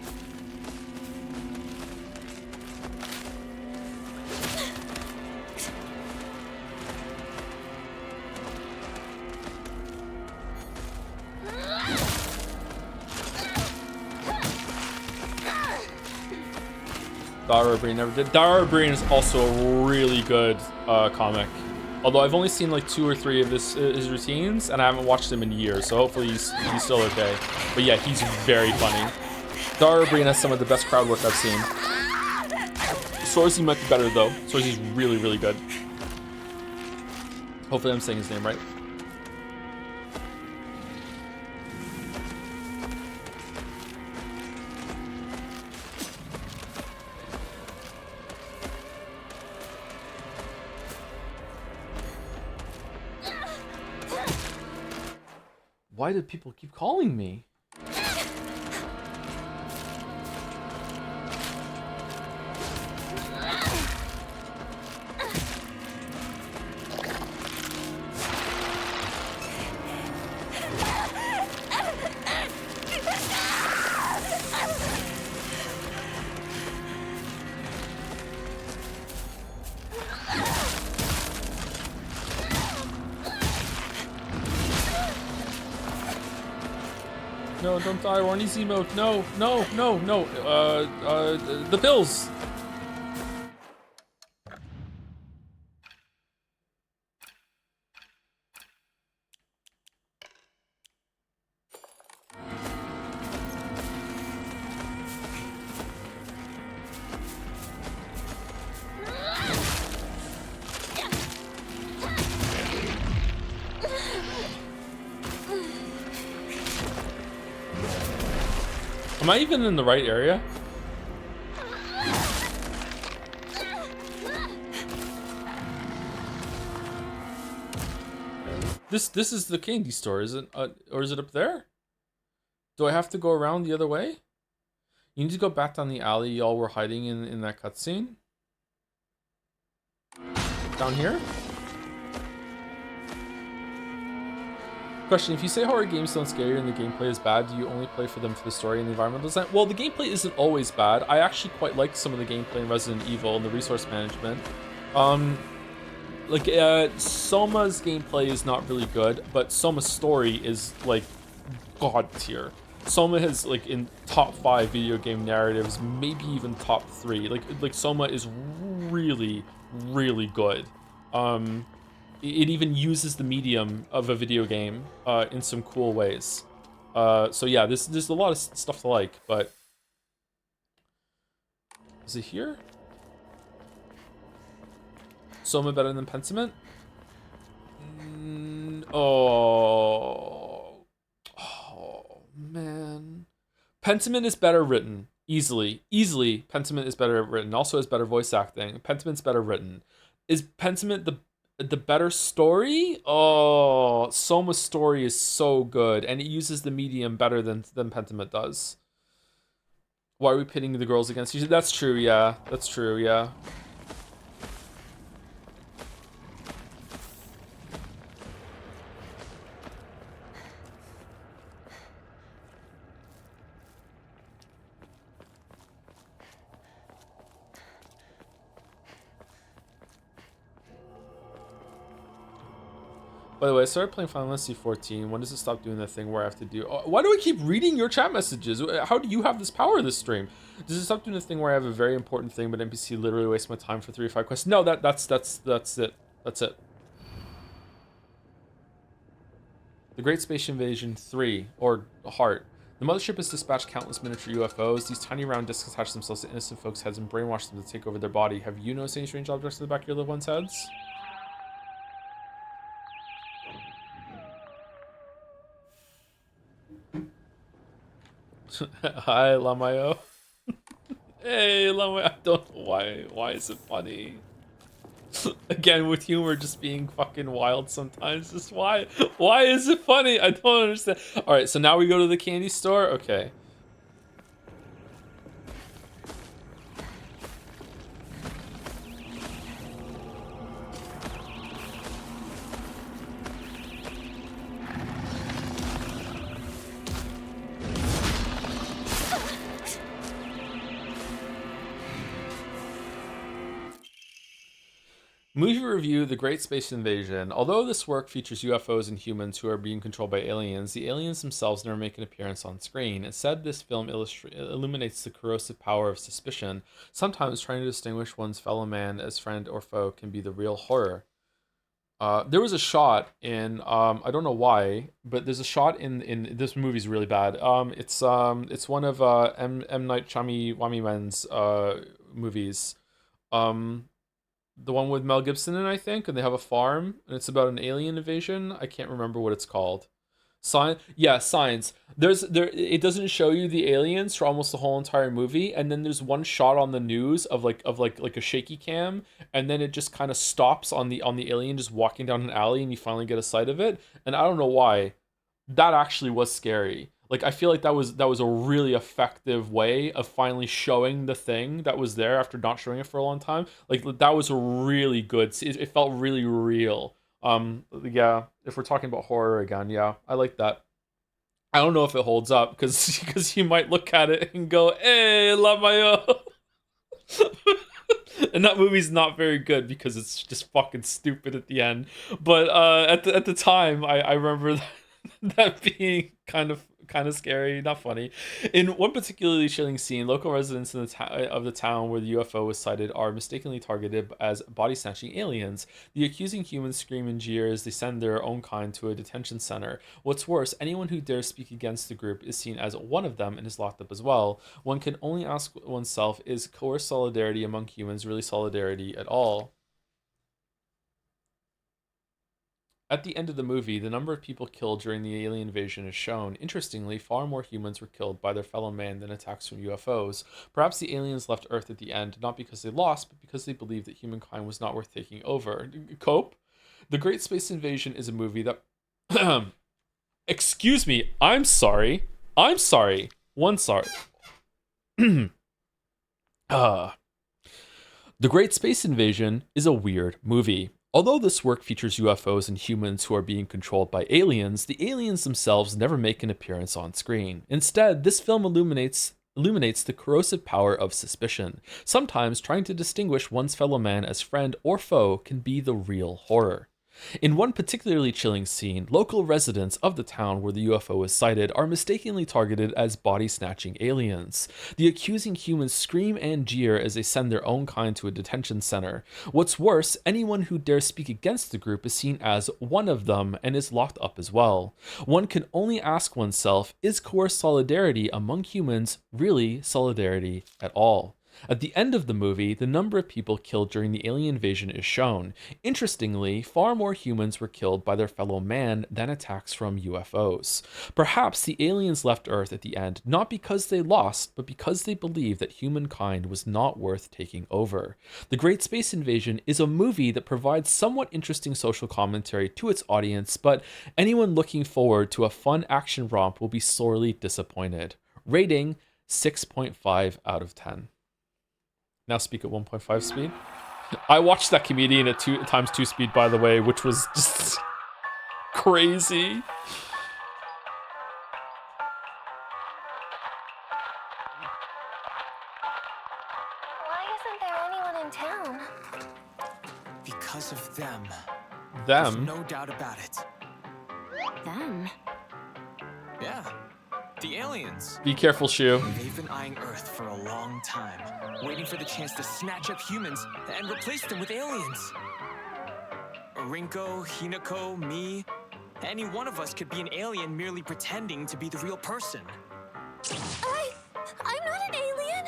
Dara Breen never did. Dara Breen is also a really good comic. Although I've only seen like 2 or 3 of his routines, and I haven't watched him in years, so hopefully he's still okay. But yeah, he's very funny. Dara Breen has some of the best crowd work I've seen. Sorzi might be better though. Sorzi's really, really good. Hopefully I'm saying his name right. Why do people keep calling me? No, don't die, Warnie's emote. No, no, no, no. The pills. Am I even in the right area? This is the candy store, is it? Or is it up there? Do I have to go around the other way? You need to go back down the alley y'all were hiding in that cutscene. Down here? Question, if you say horror games don't scare you and the gameplay is bad, do you only play for them for the story and the environmental design? Well, the gameplay isn't always bad. I actually quite like some of the gameplay in Resident Evil and the resource management. Soma's gameplay is not really good, but Soma's story is like god tier. Soma has like in top 5 video game narratives, maybe even top 3. Like Soma is really, really good. It even uses the medium of a video game in some cool ways. So yeah, there's a lot of stuff to like, but is it here? Soma better than Pentiment? Oh man, Pentiment is better written. Easily, Pentiment is better written. Also has better voice acting. Pentiment's better written. Is Pentiment the better story? Oh, Soma's story is so good, and it uses the medium better than Pentiment does. Why are we pitting the girls against each other? That's true, yeah. That's true, yeah. By the way, I started playing Final Fantasy 14. When does it stop doing that thing where I have to do... why do I keep reading your chat messages? How do you have this power this stream? Does it stop doing the thing where I have a very important thing, but NPC literally wastes my time for 3 or 5 quests? No, that's it. That's it. The Great Space Invasion 3, or Heart. The mothership has dispatched countless miniature UFOs. These tiny round discs attach themselves to innocent folks' heads and brainwash them to take over their body. Have you noticed any strange objects in the back of your loved ones' heads? Hi, Lamayo. Hey, Lamayo. I don't know why. Why is it funny? Again, with humor just being fucking wild sometimes. Just why? Why is it funny? I don't understand. All right, so now we go to the candy store. Okay. Movie review, The Great Space Invasion. Although this work features UFOs and humans who are being controlled by aliens, the aliens themselves never make an appearance on screen. Instead, this film illuminates the corrosive power of suspicion. Sometimes trying to distinguish one's fellow man as friend or foe can be the real horror. There was a shot in, I don't know why, but there's a shot in this movie's really bad. It's one of M. Night Shyamalan's movies. The one with Mel Gibson in, I think, and they have a farm, and it's about an alien invasion. I can't remember what it's called. Signs. It doesn't show you the aliens for almost the whole entire movie, and then there's one shot on the news of like a shaky cam, and then it just kind of stops on the alien just walking down an alley, and you finally get a sight of it. And I don't know why. That actually was scary. Like, I feel like that was a really effective way of finally showing the thing that was there after not showing it for a long time. Like, that was really good. It felt really real. Yeah, if we're talking about horror again, yeah, I like that. I don't know if it holds up because you might look at it and go, "Hey, Lamayo." And that movie's not very good because it's just fucking stupid at the end. But at the time, I remember that being kind of scary, not funny. In one particularly chilling scene, local residents of the town where the UFO was sighted are mistakenly targeted as body-snatching aliens. The accusing humans scream and jeer as they send their own kind to a detention center. What's worse, anyone who dares speak against the group is seen as one of them and is locked up as well. One can only ask oneself, is coerced solidarity among humans really solidarity at all? At the end of the movie, the number of people killed during the alien invasion is shown. Interestingly, far more humans were killed by their fellow man than attacks from UFOs. Perhaps the aliens left Earth at the end, not because they lost, but because they believed that humankind was not worth taking over. Cope? The Great Space Invasion is a movie that Excuse me. I'm sorry. I'm sorry. One sorry. The Great Space Invasion is a weird movie. Although this work features UFOs and humans who are being controlled by aliens, the aliens themselves never make an appearance on screen. Instead, this film illuminates the corrosive power of suspicion. Sometimes trying to distinguish one's fellow man as friend or foe can be the real horror. In one particularly chilling scene, local residents of the town where the UFO is sighted are mistakenly targeted as body-snatching aliens. The accusing humans scream and jeer as they send their own kind to a detention center. What's worse, anyone who dares speak against the group is seen as one of them and is locked up as well. One can only ask oneself, is coerced solidarity among humans really solidarity at all? At the end of the movie, the number of people killed during the alien invasion is shown. Interestingly, far more humans were killed by their fellow man than attacks from UFOs. Perhaps the aliens left Earth at the end not because they lost, but because they believed that humankind was not worth taking over. The Great Space Invasion is a movie that provides somewhat interesting social commentary to its audience, but anyone looking forward to a fun action romp will be sorely disappointed. Rating 6.5 out of 10. Now speak at 1.5 speed. I watched that comedian at 2x2 speed, by the way, which was just crazy. Why isn't there anyone in town? Because of them. Them? There's no doubt about it. Them? Yeah. The aliens. Be careful, Shu. They've been eyeing Earth for a long time, waiting for the chance to snatch up humans and replace them with aliens. Rinko, Hinako, me, any one of us could be an alien merely pretending to be the real person. I'm not an alien!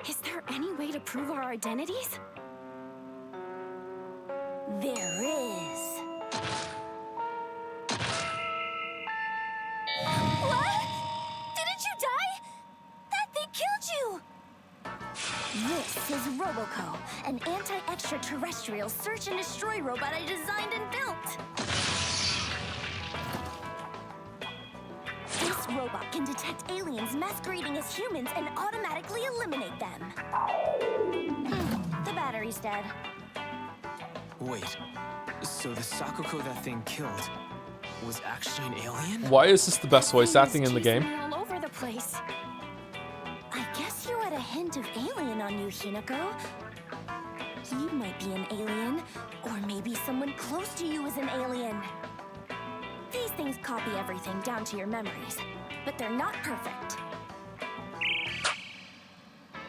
Is there any way to prove our identities? There is. What? Didn't you die? That thing killed you! This is Roboco, an anti-extraterrestrial search and destroy robot I designed and built. This robot can detect aliens masquerading as humans and automatically eliminate them. The battery's dead. Wait, so the Sakuko that thing killed was actually an alien? Why is this the best voice acting in the game? All over the place. I guess you had a hint of alien on you, Hinako. You might be an alien, or maybe someone close to you is an alien. These things copy everything down to your memories, but they're not perfect.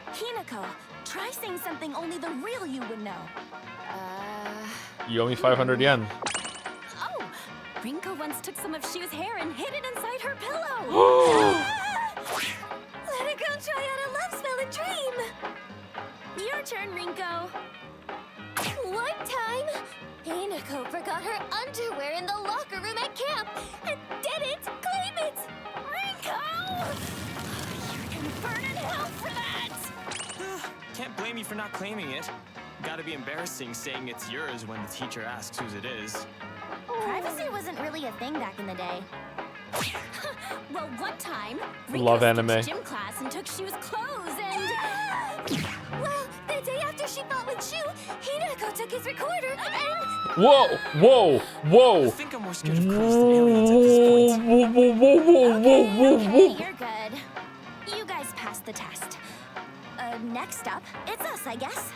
Hinako, try saying something only the real you would know. You owe me 500 yen. Oh, Rinko once took some of Shu's hair and hid it inside her pillow. Let a girl try out a love spell and dream. Your turn, Rinko. One time, Hinako forgot her underwear in the locker room at camp and didn't claim it. Rinko! You're gonna burn in hell for that! Can't blame you for not claiming it. Gotta be embarrassing saying it's yours when the teacher asks whose it is. Privacy wasn't really a thing back in the day. Well, one time, Love Rinko anime. skipped gym class and took Shu's clothes and... Well, the day after she fought with Shu, Hinako took his recorder and... Whoa, whoa, whoa. I think I'm more scared of crows than aliens at this point. Okay, you're good. You guys passed the test. Next up, it's us, I guess.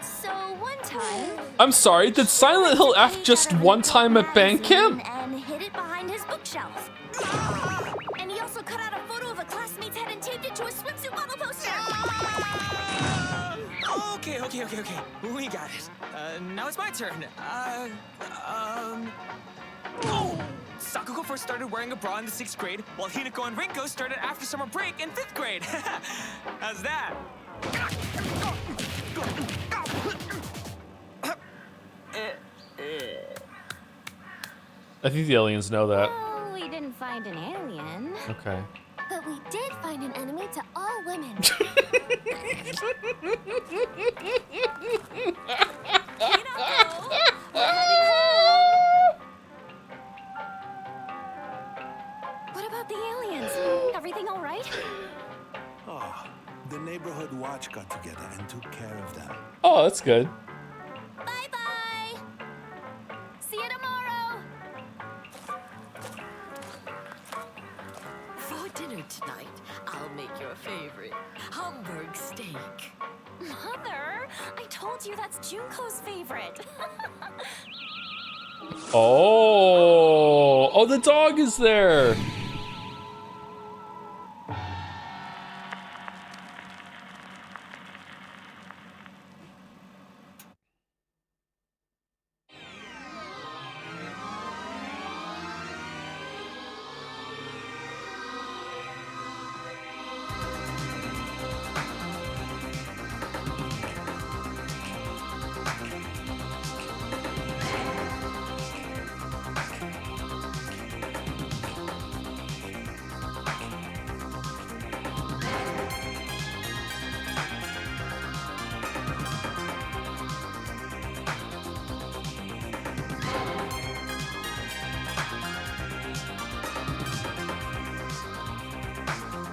So one time... I'm sorry, did Silent Hill F just one time at band camp? And hid it behind his bookshelf. And he also cut out a photo of a classmate's head and taped it to a swimsuit model poster. Okay. We got it. Now it's my turn. Sakuko first started wearing a bra in the 6th grade, while Hinako and Rinko started after summer break in 5th grade. How's that? I think the aliens know that. Well, we didn't find an alien. Okay. But we did find an enemy to all women. got together and took care of them. Oh, that's good. Bye-bye. See you tomorrow. For dinner tonight, I'll make your favorite Hamburg steak. Mother, I told you that's Junko's favorite. Oh, the dog is there.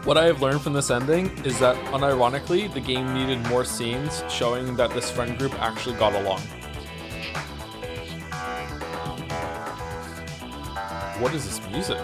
What I have learned from this ending is that, unironically, the game needed more scenes showing that this friend group actually got along. What is this music?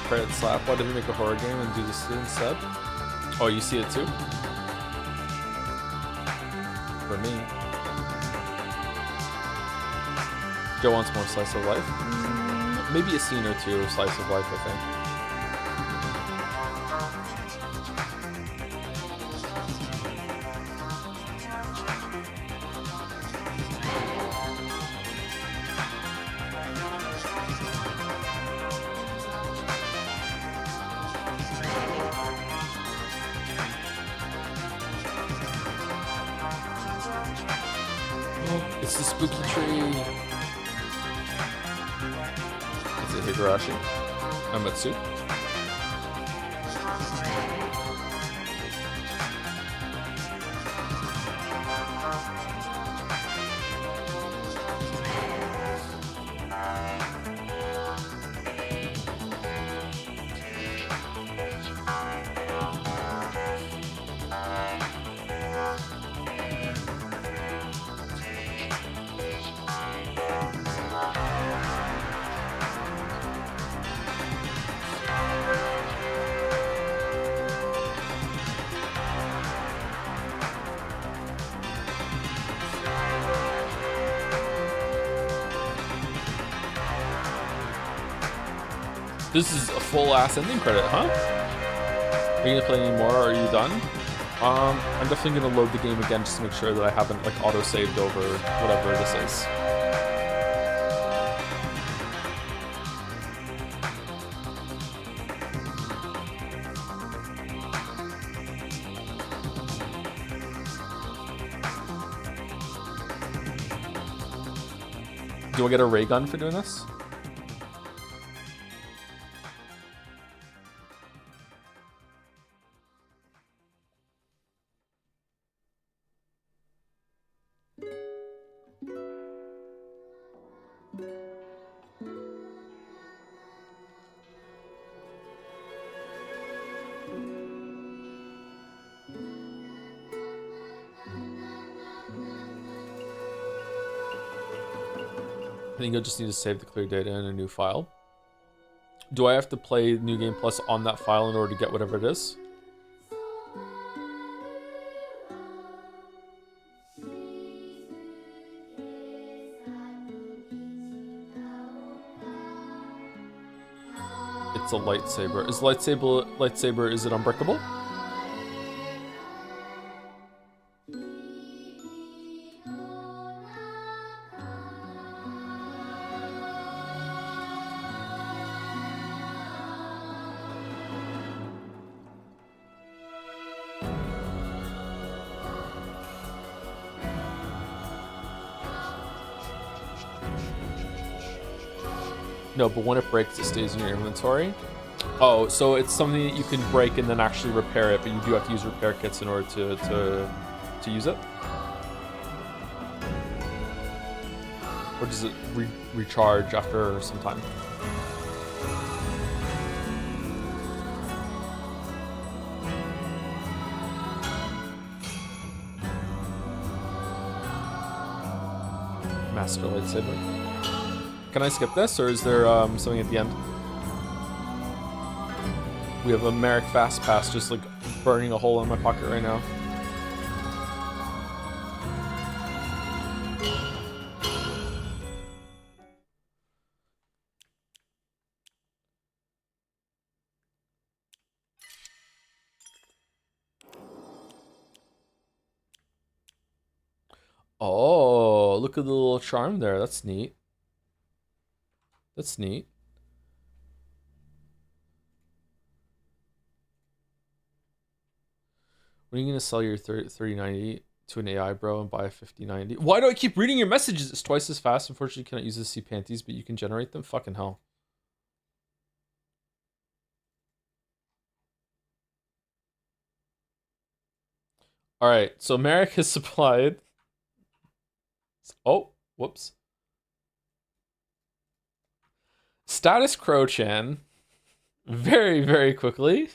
Credit slap. Why did we make a horror game and do this instead? Oh, you see it too? For me. Joe wants more slice of life. Maybe a scene or two of slice of life, I think. It's the spooky tree. Is it Higurashi? Amatsu? This is a full-ass ending credit, huh? Are you gonna play any more, or are you done? I'm definitely gonna load the game again just to make sure that I haven't like auto-saved over whatever this is. Do I get a ray gun for doing this? I think you'll just need to save the clear data in a new file. Do I have to play New Game Plus on that file in order to get whatever it is? It's a lightsaber. Is lightsaber, is it unbreakable? No, but when it breaks, it stays in your inventory. Oh, so it's something that you can break and then actually repair it, but you do have to use repair kits in order to use it. Or does it recharge after some time? Master lightsaber. Can I skip this, or is there something at the end? We have a Merrick Fast Pass just like burning a hole in my pocket right now. Oh, look at the little charm there. That's neat. That's neat. When are you going to sell your 3090 to an AI bro and buy a 5090? Why do I keep reading your messages? It's twice as fast. Unfortunately, you cannot use the sea panties, but you can generate them. Fucking hell. All right, so Merrick has supplied. Oh, whoops. Status Crow-chan. Very, very quickly.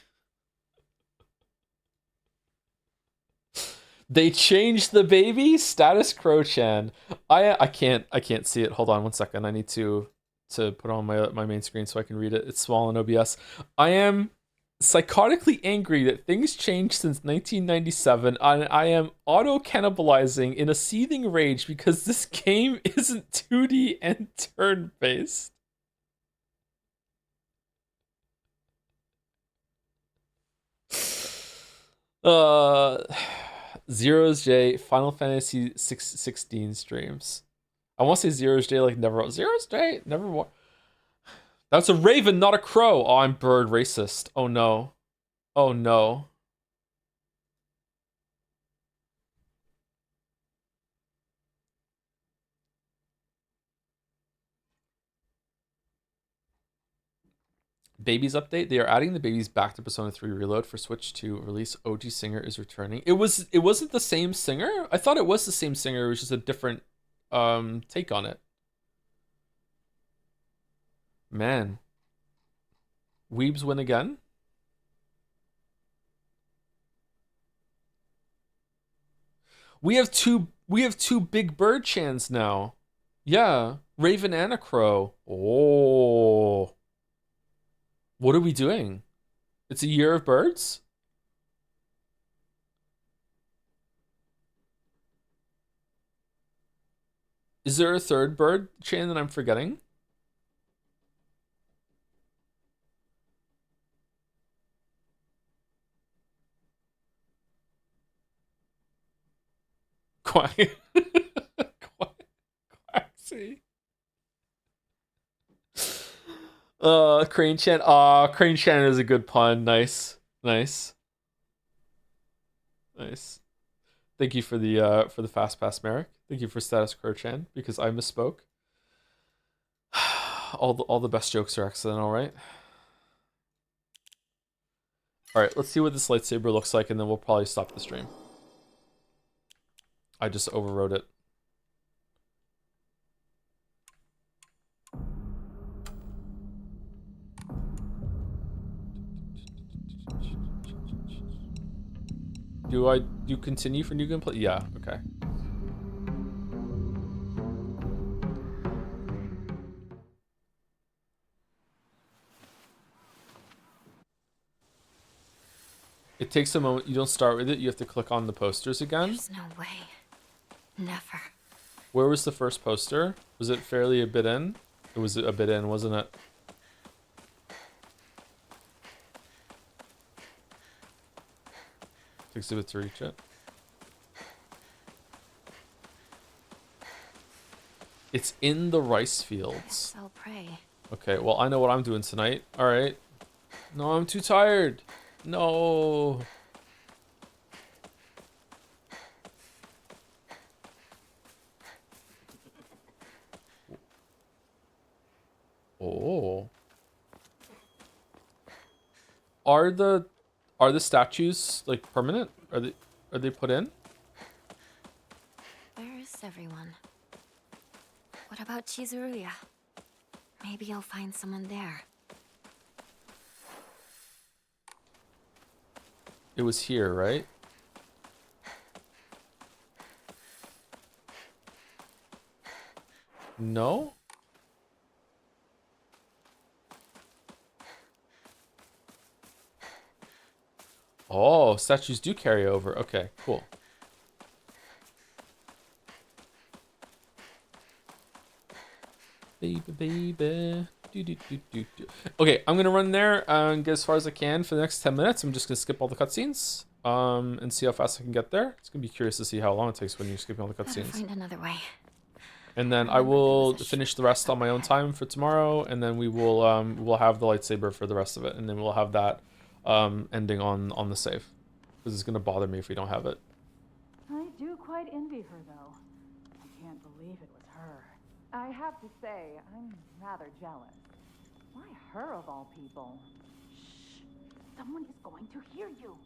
They changed the baby. Status Crow-chan. I can't see it. Hold on one second. I need to put on my main screen so I can read it. It's small in OBS. I am psychotically angry that things changed since 1997, and I am auto-cannibalizing in a seething rage because this game isn't 2D and turn-based. Zero's J Final Fantasy 16 streams. I want to say Zero's J like never. Zero's J never more. That's a raven, not a crow. Oh, I'm bird racist. Oh no. Oh no. Babies update. They are adding the babies back to Persona 3 Reload for Switch 2 release. OG singer is returning. It wasn't the same singer? I thought it was the same singer. It was just a different take on it. Man. Weebs win again? We have two big bird chans now. Yeah, Raven and a crow. Oh. What are we doing? It's a year of birds? Is there a third bird chan that I'm forgetting? Quack. Quaxy. Crane Chan. Crane Chan is a good pun. Nice. Nice. Nice. Thank you for the fast pass, Merrick. Thank you for Status Crow Chan, because I misspoke. all the best jokes are excellent, alright? Alright, let's see what this lightsaber looks like, and then we'll probably stop the stream. I just overwrote it. Do you continue for new gameplay? Yeah, okay. It takes a moment. You don't start with it. You have to click on the posters again. There's no way. Never. Where was the first poster? Was it fairly a bit in? It was a bit in, wasn't it? Takes a bit to reach it. It's in the rice fields. I'll pray. Okay, well, I know what I'm doing tonight. All right. No, I'm too tired. No. Oh. Are the statues like permanent? Are they put in? Where is everyone? What about Chizuruya? Maybe I'll find someone there. It was here, right? No? Oh, statues do carry over. Okay, cool. Baby, baby. Do, do, do, do, do. Okay, I'm gonna run there and get as far as I can for the next 10 minutes. I'm just gonna skip all the cutscenes and see how fast I can get there. It's gonna be curious to see how long it takes when you're skipping all the Better cutscenes. find another way. And then I will finish the rest on my own time for tomorrow, and then we'll have the lightsaber for the rest of it, and then we'll have that ending on the save, because it's gonna bother me if we don't have it. I do quite envy her, though. I can't believe it was her. I have to say, I'm rather jealous. Why her of all people? Shh! Someone is going to hear you.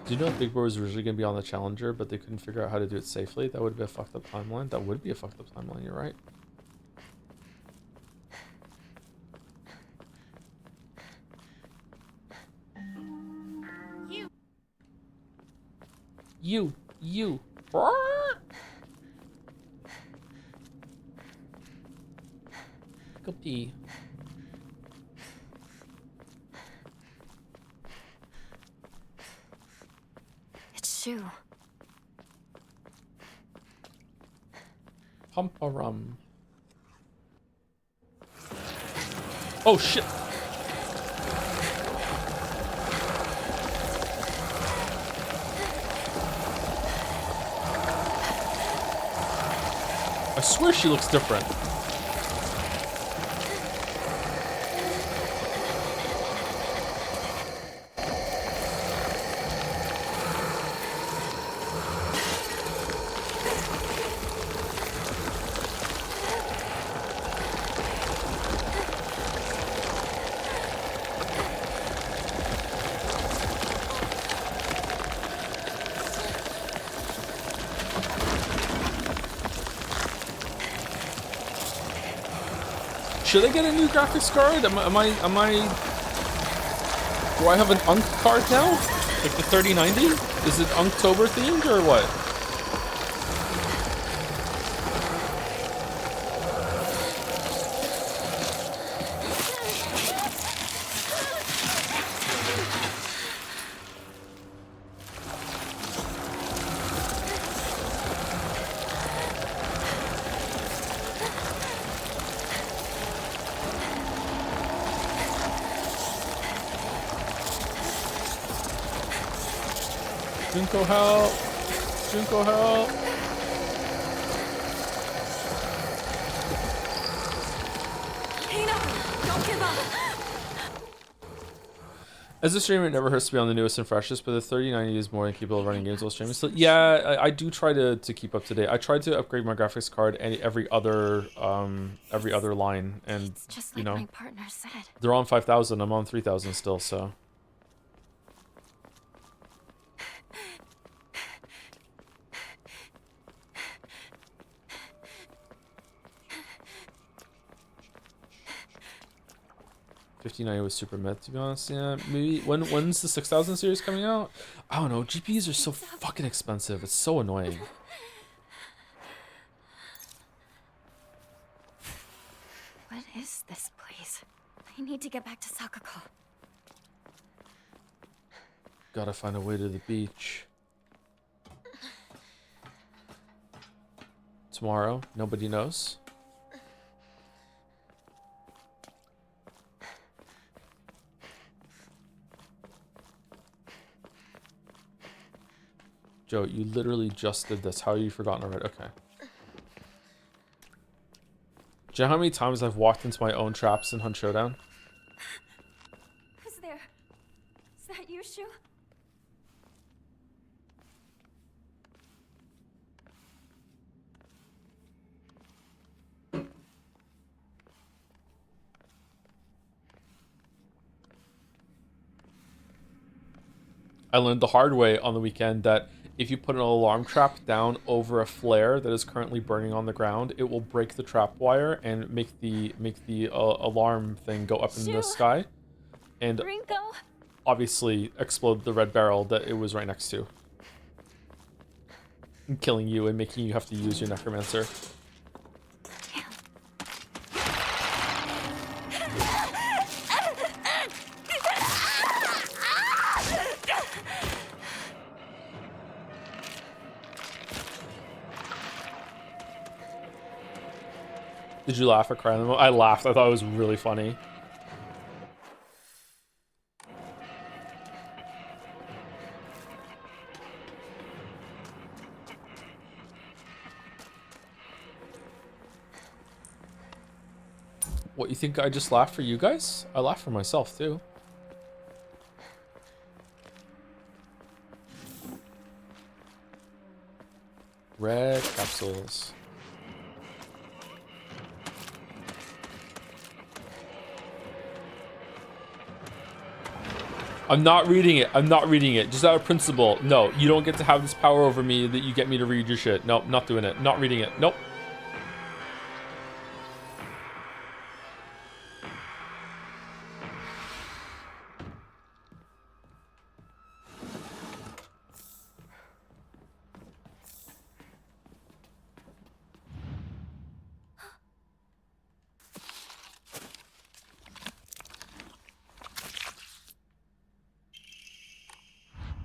Do you know Big Bro was originally gonna be on the Challenger, but they couldn't figure out how to do it safely? That would be a fucked up timeline. That would be a fucked up timeline. You're right. You. Guppy. It's Shu. Pumparum. Oh shit. I swear she looks different. Should I get a new graphics card? Am I? Do I have an Unk card now? Like the 3090? Is it Unktober themed or what? Junko help! Junko help! Hino, don't give up. As a streamer, it never hurts to be on the newest and freshest, but the 3090 is more than capable of running games while streaming. So yeah, I do try to keep up to date. I try to upgrade my graphics card every other line, and Just you like know, my partner said. they're on 5,000. I'm on 3,000 still, so. $59 was super mid, to be honest. Yeah, maybe when's the 6000 series coming out? I don't know. GPUs are so fucking expensive. It's so annoying. What is this place? I need to get back to Sakuko. Gotta find a way to the beach. Tomorrow, nobody knows. Joe, you literally just did this. How have you forgotten already? Okay. Do you know how many times I've walked into my own traps in Hunt Showdown? Who's there? Is that you, Shu? I learned the hard way on the weekend that if you put an alarm trap down over a flare that is currently burning on the ground, it will break the trap wire and make the alarm thing go up in the sky, and Rinko. obviously explode the red barrel that it was right next to, killing you and making you have to use your necromancer. Did you laugh or cry? I laughed. I thought it was really funny. What, you think I just laughed for you guys? I laughed for myself too. Red capsules. I'm not reading it. I'm not reading it. Just out of principle. No, you don't get to have this power over me that you get me to read your shit. Nope, not doing it. Not reading it. Nope.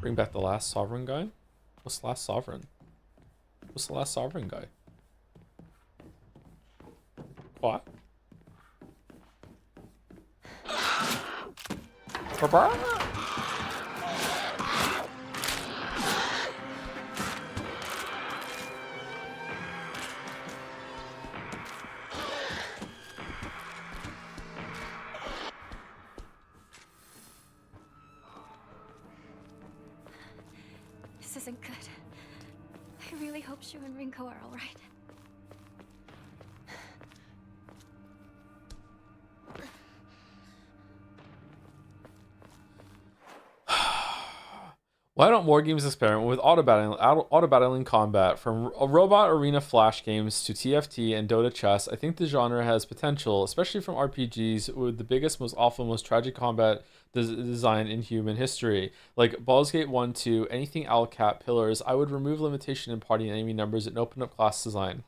Bring back the last sovereign guy? What's the last sovereign? What's the last sovereign guy? What? This isn't good. I really hope Shu and Rinko are all right. Why don't more games experiment with auto-battling combat? From robot arena flash games to TFT and Dota chess, I think the genre has potential, especially from RPGs with the biggest, most awful, most tragic combat design in human history. Like Baldur's Gate 1, 2, anything Alcat, Pillars, I would remove limitation in party and enemy numbers and open up class design.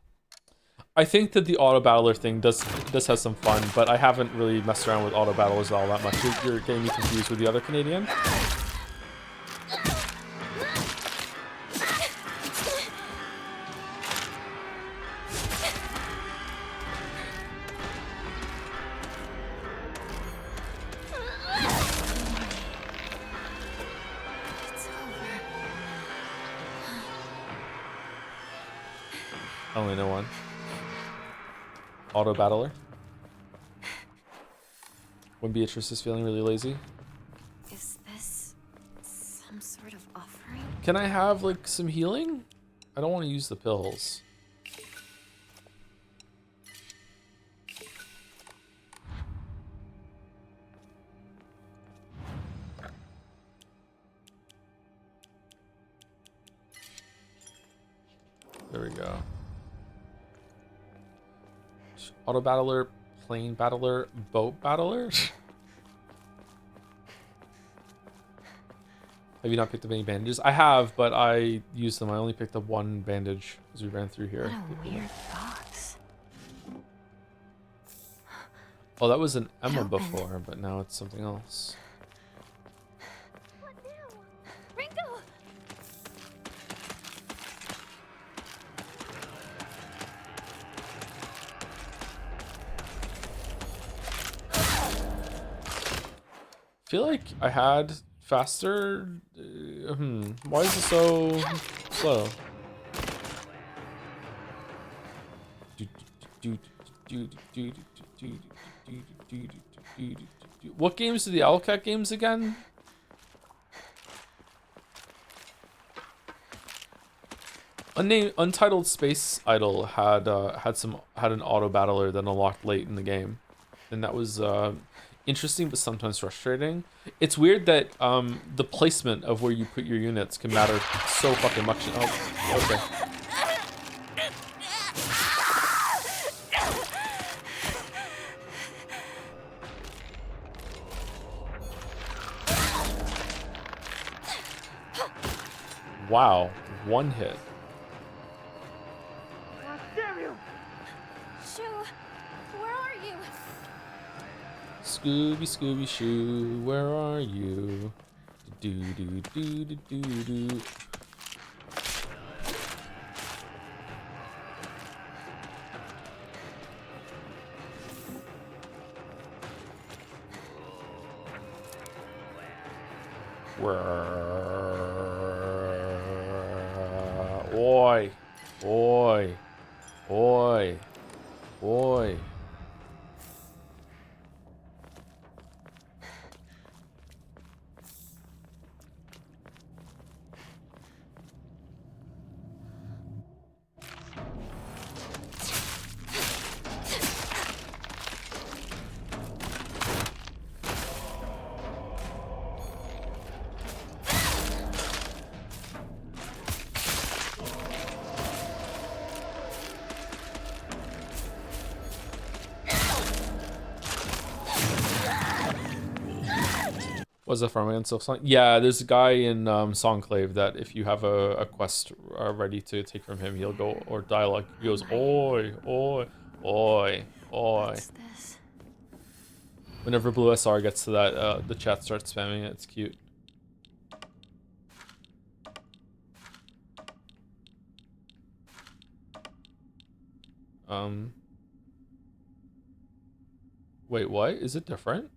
I think that the auto-battler thing does have some fun, but I haven't really messed around with auto-battlers all that much. You're getting me confused with the other Canadian? I only know one. Auto battler. When Beatrice is feeling really lazy. Is this some sort of offering? Can I have like some healing? I don't want to use the pills. There we go. Auto battler, plane battler, boat battler. Have you not picked up any bandages? I have, but I used them. I only picked up one bandage as we ran through here. What a weird box. Oh, that was an Emma before, but now it's something else. What now? Rinko! I feel like I had faster. Why is it so slow? What games are the Owlcat games again? Untitled Space Idol had an auto battler that unlocked late in the game, and that was interesting but sometimes frustrating. It's weird that the placement of where you put your units can matter so fucking much. Oh, okay. Wow, one hit. Damn you! Shoo, where are you? Scooby, Scooby, Shoo, where are you? Do do do do do do. Oi, oi, oi, oi. Was that from again? Song? Yeah, there's a guy in Songclave that if you have a quest ready to take from him, he'll go, or dialogue, he goes, oi, oi, oi, oi. What's this? Whenever Blue SR gets to that, the chat starts spamming it. It's cute. Wait, what? Is it different?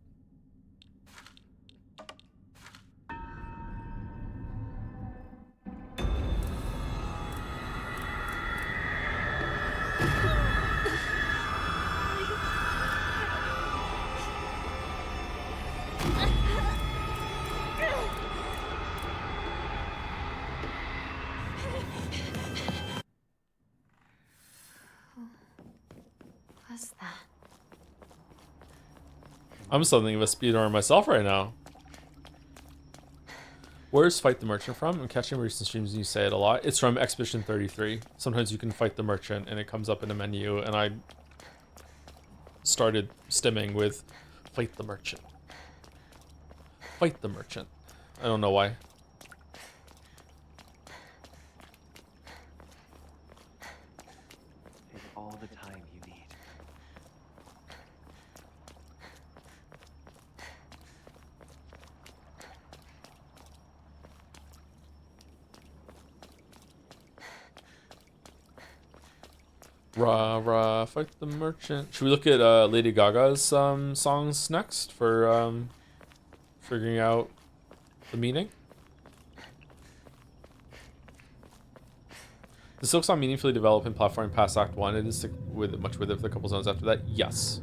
What's that? I'm something of a speedrunner myself right now. Where's Fight the Merchant from? I'm catching recent streams and you say it a lot. It's from Expedition 33. Sometimes you can fight the merchant and it comes up in a menu, and I started stimming with Fight the Merchant. Fight the Merchant. I don't know why. Take all the time you need. Rah rah, fight the merchant. Should we look at Lady Gaga's songs next for figuring out the meaning? The Silk Song meaningfully develop in platforming past Act 1. It is with much with it for the couple zones after that. Yes.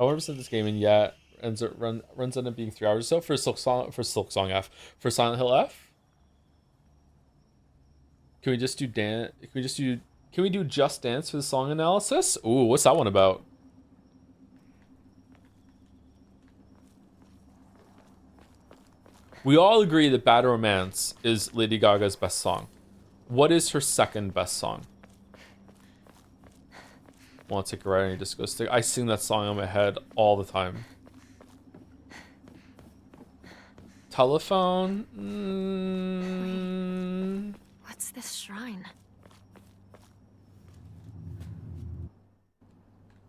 I 100% this game, and yeah, runs end up being 3 hours or so for Silk Song F. For Silent Hill F. Can we just do dance? Can we do just dance for the song analysis? Ooh, what's that one about? We all agree that Bad Romance is Lady Gaga's best song. What is her second best song? I want to take a ride and just go stick. I sing that song in my head all the time. Telephone? What's this shrine?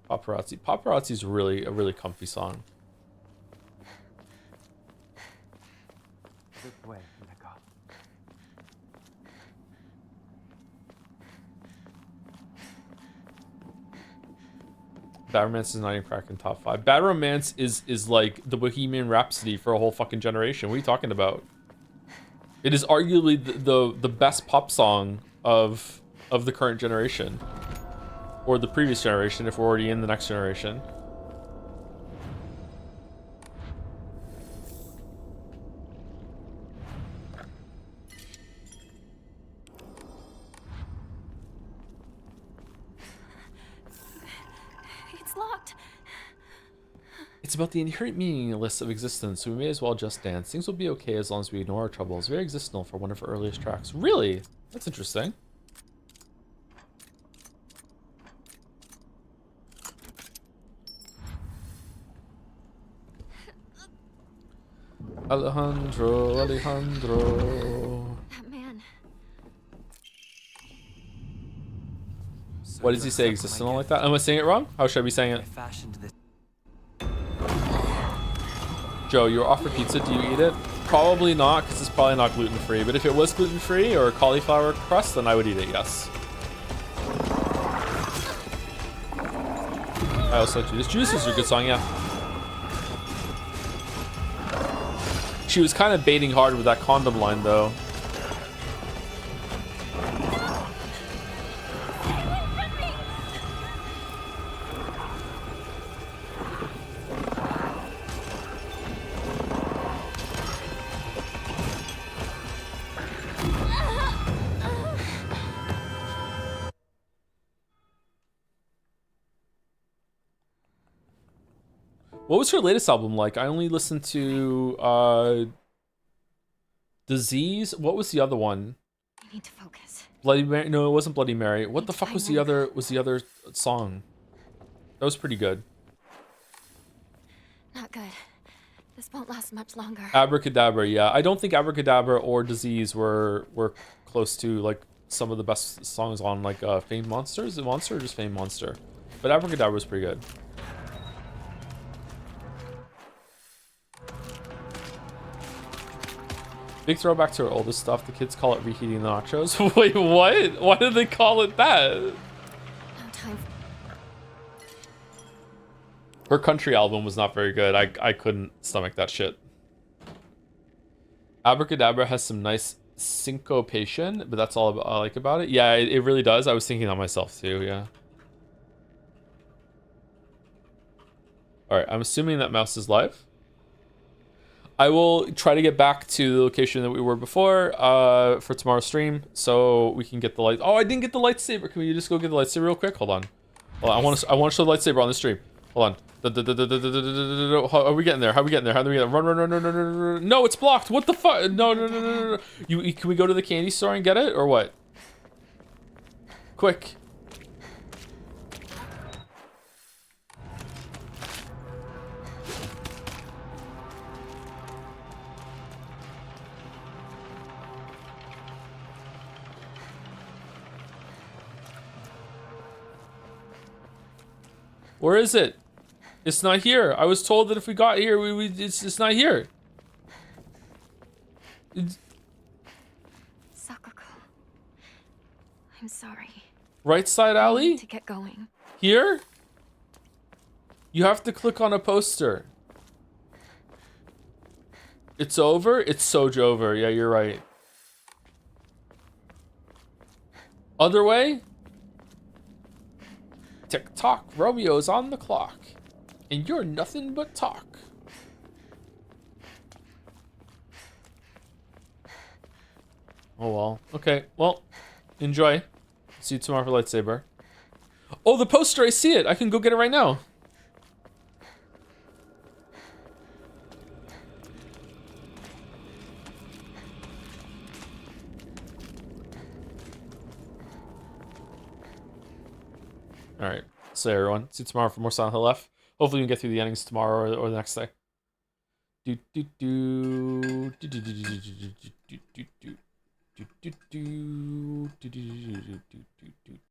Paparazzi. Paparazzi is really a really comfy song. This way, Neko. Bad Romance is not even cracking top 5. Bad Romance is like the Bohemian Rhapsody for a whole fucking generation. What are you talking about? It is arguably the best pop song of the current generation. Or the previous generation, if we're already in the next generation. It's locked. It's about the inherent meaninglessness of existence, so we may as well just dance. Things will be okay as long as we ignore our troubles. Very existential for one of our earliest tracks. Really? That's interesting. Alejandro. That man. So What you does he say? accept my Existential like gift. that? Am I saying it wrong? How should I be saying I it? fashioned this. Joe, you were offered pizza. Do you eat it? Probably not, because it's probably not gluten-free. But if it was gluten-free or cauliflower crust, then I would eat it, yes. I also like Judas. Judas is a good song, yeah. She was kind of baiting hard with that condom line, though. What was her latest album like? I only listened to Disease. What was the other one? I need to focus. Bloody Mary? No, it wasn't Bloody Mary. What the fuck was the other song? That was pretty good. Not good. This won't last much longer. Abracadabra, yeah. I don't think Abracadabra or Disease were close to like some of the best songs on like Famed Monster. Is it Monster or just Famed Monster? But Abracadabra was pretty good. Big throwback to her oldest stuff. The kids call it reheating the nachos. Wait, what? Why did they call it that? No time. Her country album was not very good. I couldn't stomach that shit. Abracadabra has some nice syncopation, but that's all I like about it. Yeah, it really does. I was thinking that myself too, yeah. Alright, I'm assuming that mouse is live. I will try to get back to the location that we were before for tomorrow's stream, so we can get the light. Oh, I didn't get the lightsaber. Can we just go get the lightsaber real quick? Hold on. Hold on. I want to show the lightsaber on the stream. Hold on. How are we getting there? How are we getting there? How do we get there? Run. No, it's blocked. What the fuck? No. Can we go to the candy store and get it or what? Quick. Where is it? It's not here. I was told that if we got here, it's not here. Sakako. I'm sorry. Right side I alley? need to get going. Here? You have to click on a poster. It's over? It's Soja over. Yeah, you're right. Other way? Tick-tock, Romeo's on the clock. And you're nothing but talk. Oh well. Okay, well, enjoy. See you tomorrow for lightsaber. Oh, the poster, I see it. I can go get it right now. Alright, so everyone, see you tomorrow for more Silent Hill F. Hopefully we can get through the endings tomorrow or the next day.